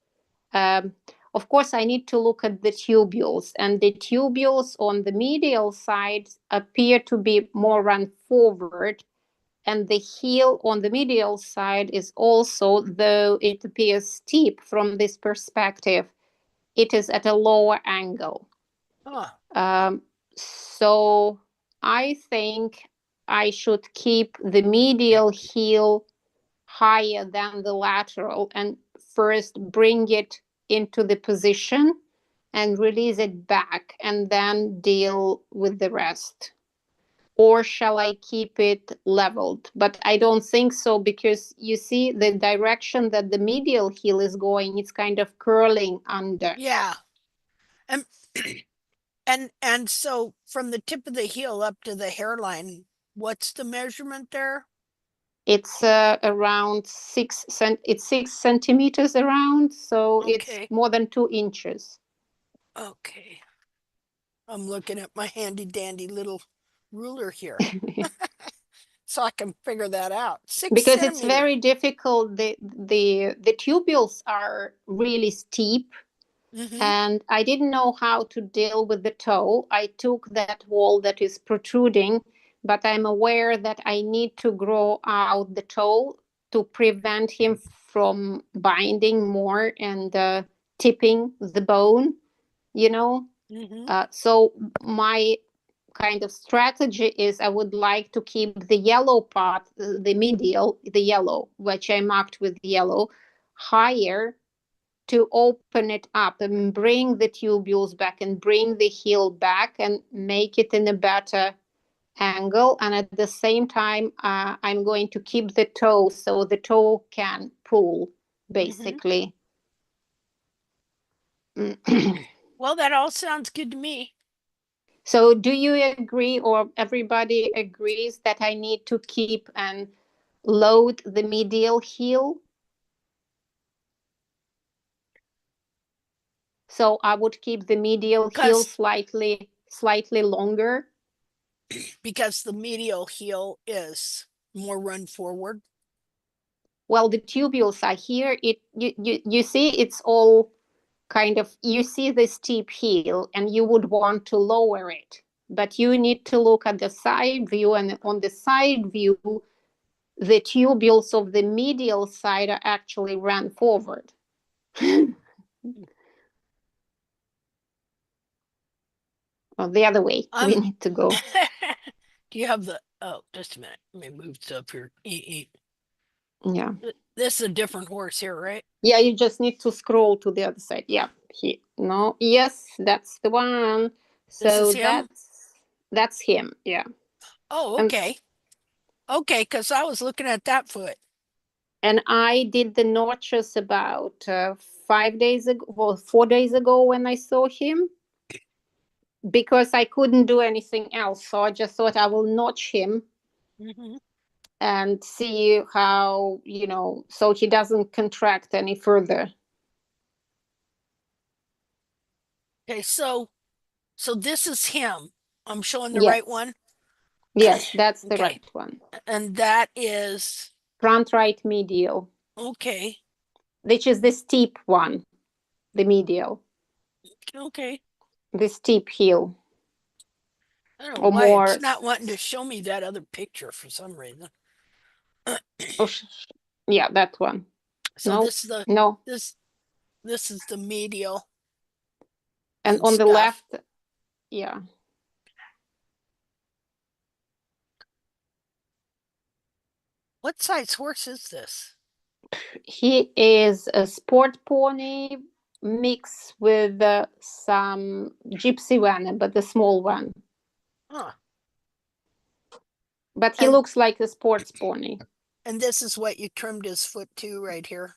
of course, I need to look at the tubules, and the tubules on the medial side appear to be more run forward, and the heel on the medial side is also, though it appears steep from this perspective, it is at a lower angle. So I think I should keep the medial heel higher than the lateral and first bring it into the position and release it back and then deal with the rest. Or shall I keep it leveled? But I don't think so, because you see the direction that the medial heel is going, it's kind of curling under. Yeah. And so from the tip of the heel up to the hairline, what's the measurement there? It's around 6 centimeters around, so it's more than 2 inches. Okay. I'm looking at my handy dandy little ruler here. So I can figure that out. 6 because centimeters. It's very difficult. The tubules are really steep. And I didn't know how to deal with the toe. I took that wall that is protruding, but I'm aware that I need to grow out the toe to prevent him from binding more and tipping the bone, you know. So my kind of strategy is I would like to keep the yellow part, the medial, the yellow, which I marked with yellow, higher to open it up and bring the tubules back and bring the heel back and make it in a better angle. And at the same time, I'm going to keep the toe so the toe can pull, basically. Well, that all sounds good to me. So do you agree, or everybody agrees, that I need to keep and load the medial heel? So I would keep the medial heel slightly longer. Because the medial heel is more run forward. Well, the tubules are here. You see, it's all kind of, you see the steep heel and you would want to lower it, but you need to look at the side view, and on the side view the tubules of the medial side are actually run forward. Well, the other way we need to go. Do you have the, oh, just a minute, let me move up here. Yeah, this is a different horse here, right? Yeah, you just need to scroll to the other side. Yeah, no, yes, that's the one. So that's him. Yeah. Oh, okay. Okay, because I was looking at that foot. And I did the notches about 5 days ago, well, 4 days ago when I saw him, because I couldn't do anything else. So I just thought I will notch him and see how, so he doesn't contract any further. Okay, so this is him. I'm showing the right one? Yes, that's the right one. And that is? Front right medial. Okay. Which is the steep one, the medial. Okay. The steep heel. I don't know why it's not wanting to show me that other picture for some reason. Yeah, that one. So this is the this is the medial. And on the left, yeah. What size horse is this? He is a sport pony mixed with some gypsy one, but the small one. Huh. But he looks like a sports pony. And this is what you trimmed his foot to right here?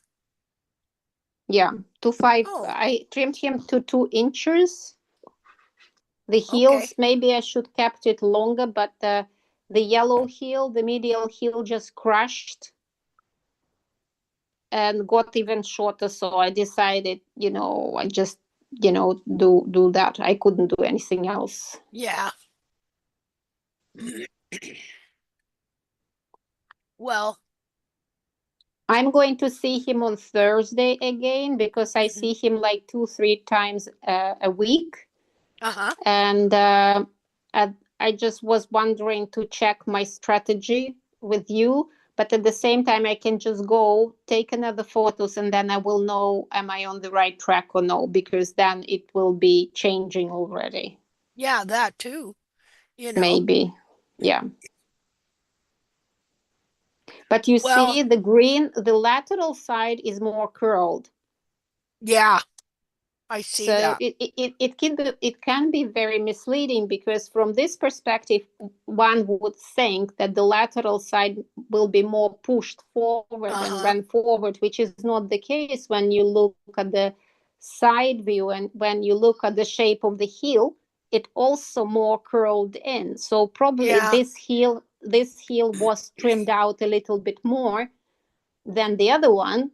Yeah, to 5. Oh. I trimmed him to 2 inches. The heels, maybe I should kept it longer, but the yellow heel, the medial heel, just crushed and got even shorter. So I decided, I just, do that. I couldn't do anything else. Yeah. Well, I'm going to see him on Thursday again, because I see him like 2-3 times a week. And I just was wondering to check my strategy with you, but at the same time I can just go take another photos, and then I will know am I on the right track or no, because then it will be changing already. Yeah, that too. Maybe. Yeah. But you see the green, the lateral side is more curled. Yeah, I see that. It can be very misleading, because from this perspective, one would think that the lateral side will be more pushed forward and run forward, which is not the case when you look at the side view, and when you look at the shape of the heel, it also more curled in. So probably this heel was trimmed out a little bit more than the other one,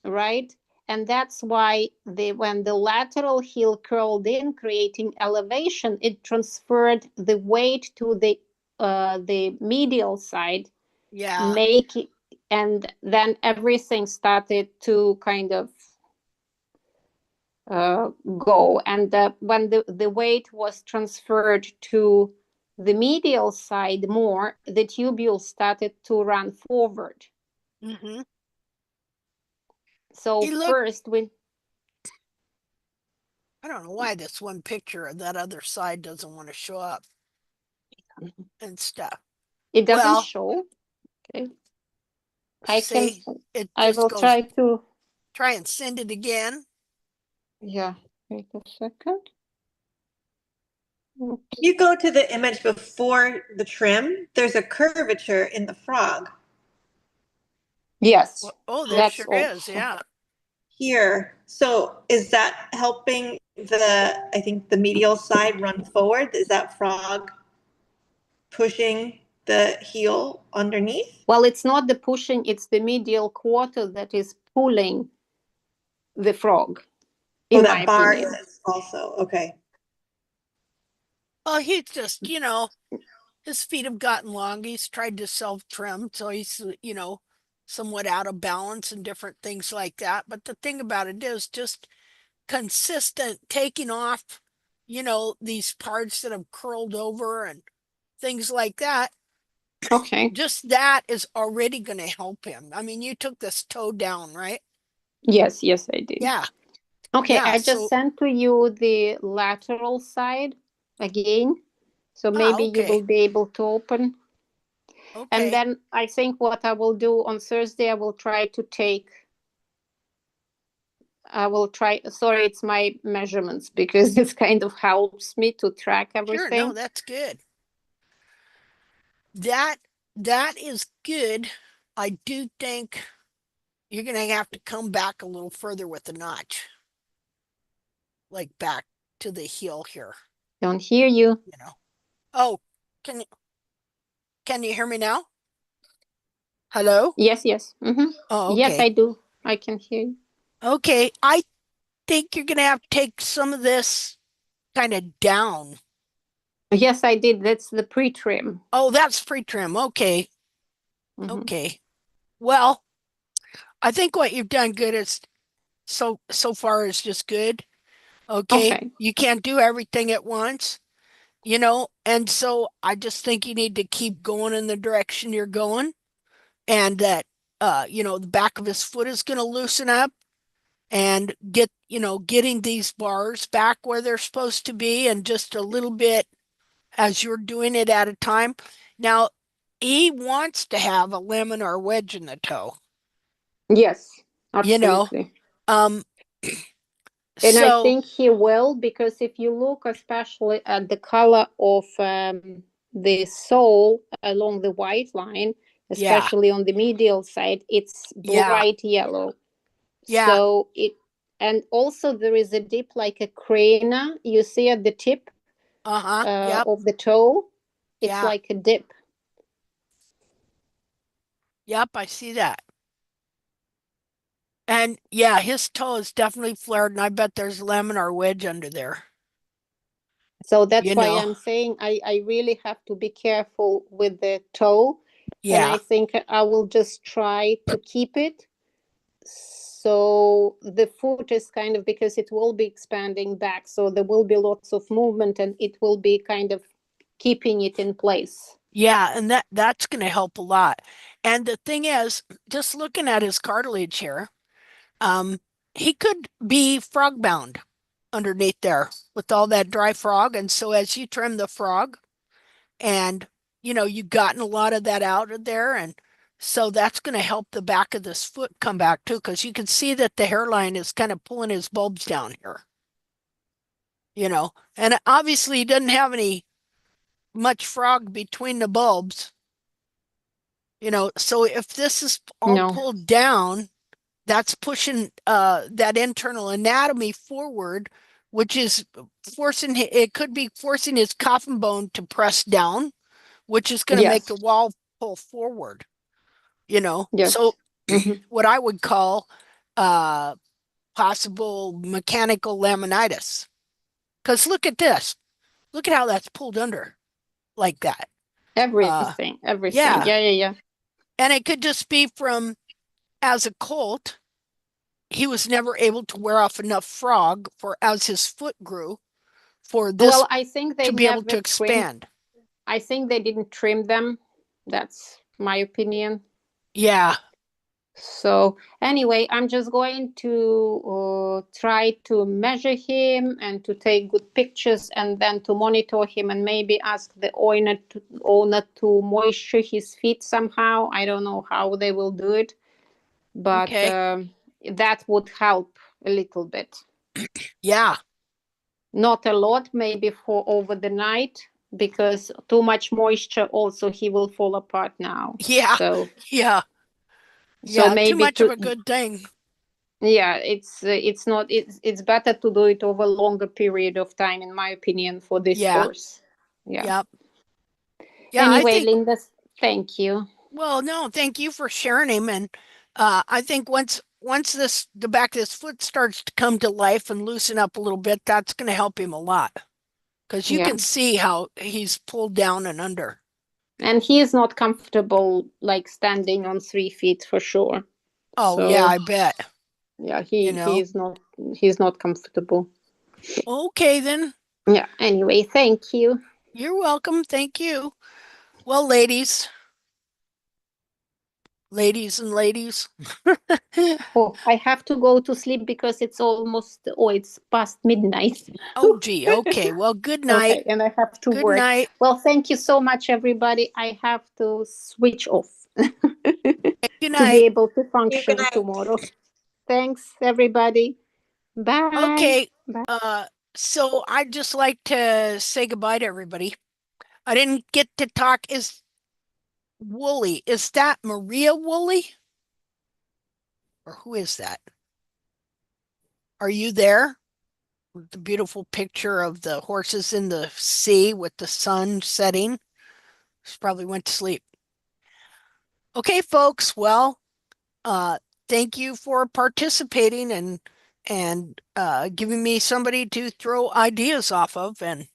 right? And that's why when the lateral heel curled in, creating elevation, it transferred the weight to the medial side. Yeah. And then everything started to kind of go. And when the weight was transferred to the medial side more, the tubule started to run forward. Mm-hmm. So first we... I don't know why this one picture of that other side doesn't want to show up and stuff. It doesn't show. Okay. I will try to... Try and send it again. Yeah. Wait a second. If you go to the image before the trim, there's a curvature in the frog. Yes. Oh, there sure is. Yeah. Here. So is that helping I think the medial side run forward? Is that frog pushing the heel underneath? Well, it's not the pushing, it's the medial quarter that is pulling the frog. In my bar opinion. is also okay. Oh, he's just, his feet have gotten long. He's tried to self-trim, so he's, somewhat out of balance and different things like that. But the thing about it is just consistent taking off, these parts that have curled over and things like that. Okay. Just that is already going to help him. I mean, you took this toe down, right? Yes, I did. Yeah. Okay, yeah, I just sent to you the lateral side again. So maybe you will be able to open. Okay. And then I think what I will do on Thursday, I will try, sorry, it's my measurements because this kind of helps me to track everything. Sure, no, that's good. That is good. I do think you're going to have to come back a little further with the notch. Like back to the heel here. Don't hear you. Oh, can you hear me now? Hello? Yes. Mm-hmm. Oh, okay. Yes, I do. I can hear you. Okay, I think you're going to have to take some of this kind of down. Yes, I did. That's the pre-trim. Oh, that's pre-trim. Okay. Mm-hmm. Okay. Well, I think what you've done good is so far is just good. Okay. You can't do everything at once, and so I just think you need to keep going in the direction you're going, and that the back of his foot is going to loosen up and getting these bars back where they're supposed to be, and just a little bit as you're doing it at a time. Now, he wants to have a laminar wedge in the toe. Yes, absolutely. And I think he will, because if you look especially at the color of the sole along the white line, especially on the medial side, it's bright yellow. Yeah. So and also there is a dip like a crana you see at the tip of the toe. It's like a dip. Yep, I see that. And yeah, his toe is definitely flared, and I bet there's a laminar wedge under there. So that's why I'm saying I really have to be careful with the toe. Yeah. And I think I will just try to keep it. So the foot is kind of, because it will be expanding back. So there will be lots of movement, and it will be kind of keeping it in place. Yeah, and that's going to help a lot. And the thing is, just looking at his cartilage here, he could be frog bound underneath there with all that dry frog. And so as you trim the frog, and you've gotten a lot of that out of there, and so that's going to help the back of this foot come back too, because you can see that the hairline is kind of pulling his bulbs down here. And obviously he doesn't have much frog between the bulbs. So if this is all pulled down, that's pushing that internal anatomy forward, which is it could be forcing his coffin bone to press down, which is going to make the wall pull forward, So what I would call possible mechanical laminitis. Because look at this. Look at how that's pulled under like that. Everything. Yeah. And it could just be from, as a colt, he was never able to wear off enough frog for, as his foot grew, for this I think they to be able to expand. I think they didn't trim them. That's my opinion. Yeah. So anyway, I'm just going to try to measure him and to take good pictures and then to monitor him and maybe ask the owner to moisture his feet somehow. I don't know how they will do it, but that would help a little bit. Yeah. Not a lot, maybe for over the night, because too much moisture also he will fall apart now. Yeah. So yeah. so yeah, maybe too much of a good thing. Yeah, it's not it's better to do it over a longer period of time, in my opinion, for this horse. Yeah. Yep. Yeah. Anyway, I think, Linda, thank you. well, no, thank you for sharing him. And I think once the back of his foot starts to come to life and loosen up a little bit, that's going to help him a lot. Because you can see how he's pulled down and under. And he is not comfortable like standing on 3 feet for sure. Oh, yeah, I bet. Yeah, he's not comfortable. Okay, then. Yeah, anyway, thank you. You're welcome. Thank you. Well, ladies and ladies. Oh, I have to go to sleep because it's past midnight. Oh, gee. Okay. Well, good night. Okay, and I have to good work. night. Well, thank you so much, everybody. I have to switch off Good to night. be able to function tomorrow. Thanks, everybody. Bye. Okay. Bye. So I'd just like to say goodbye to everybody. I didn't get to talk. Is Wooly, is that Maria Wooly? Or who is that? Are you there? The beautiful picture of the horses in the sea with the sun setting. She probably went to sleep. Okay, folks. Well, thank you for participating and giving me somebody to throw ideas off of, and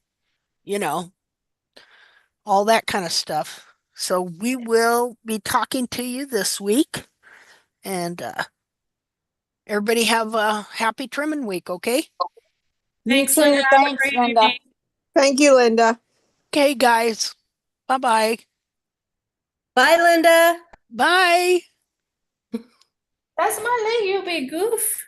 all that kind of stuff. So we will be talking to you this week, and everybody have a happy trimming week, okay? Thanks, too. Linda. Have a Thanks, great Linda. evening. Thank you, Linda. Okay, guys. Bye-bye. Bye, Linda. Bye. That's my leg, you big goof.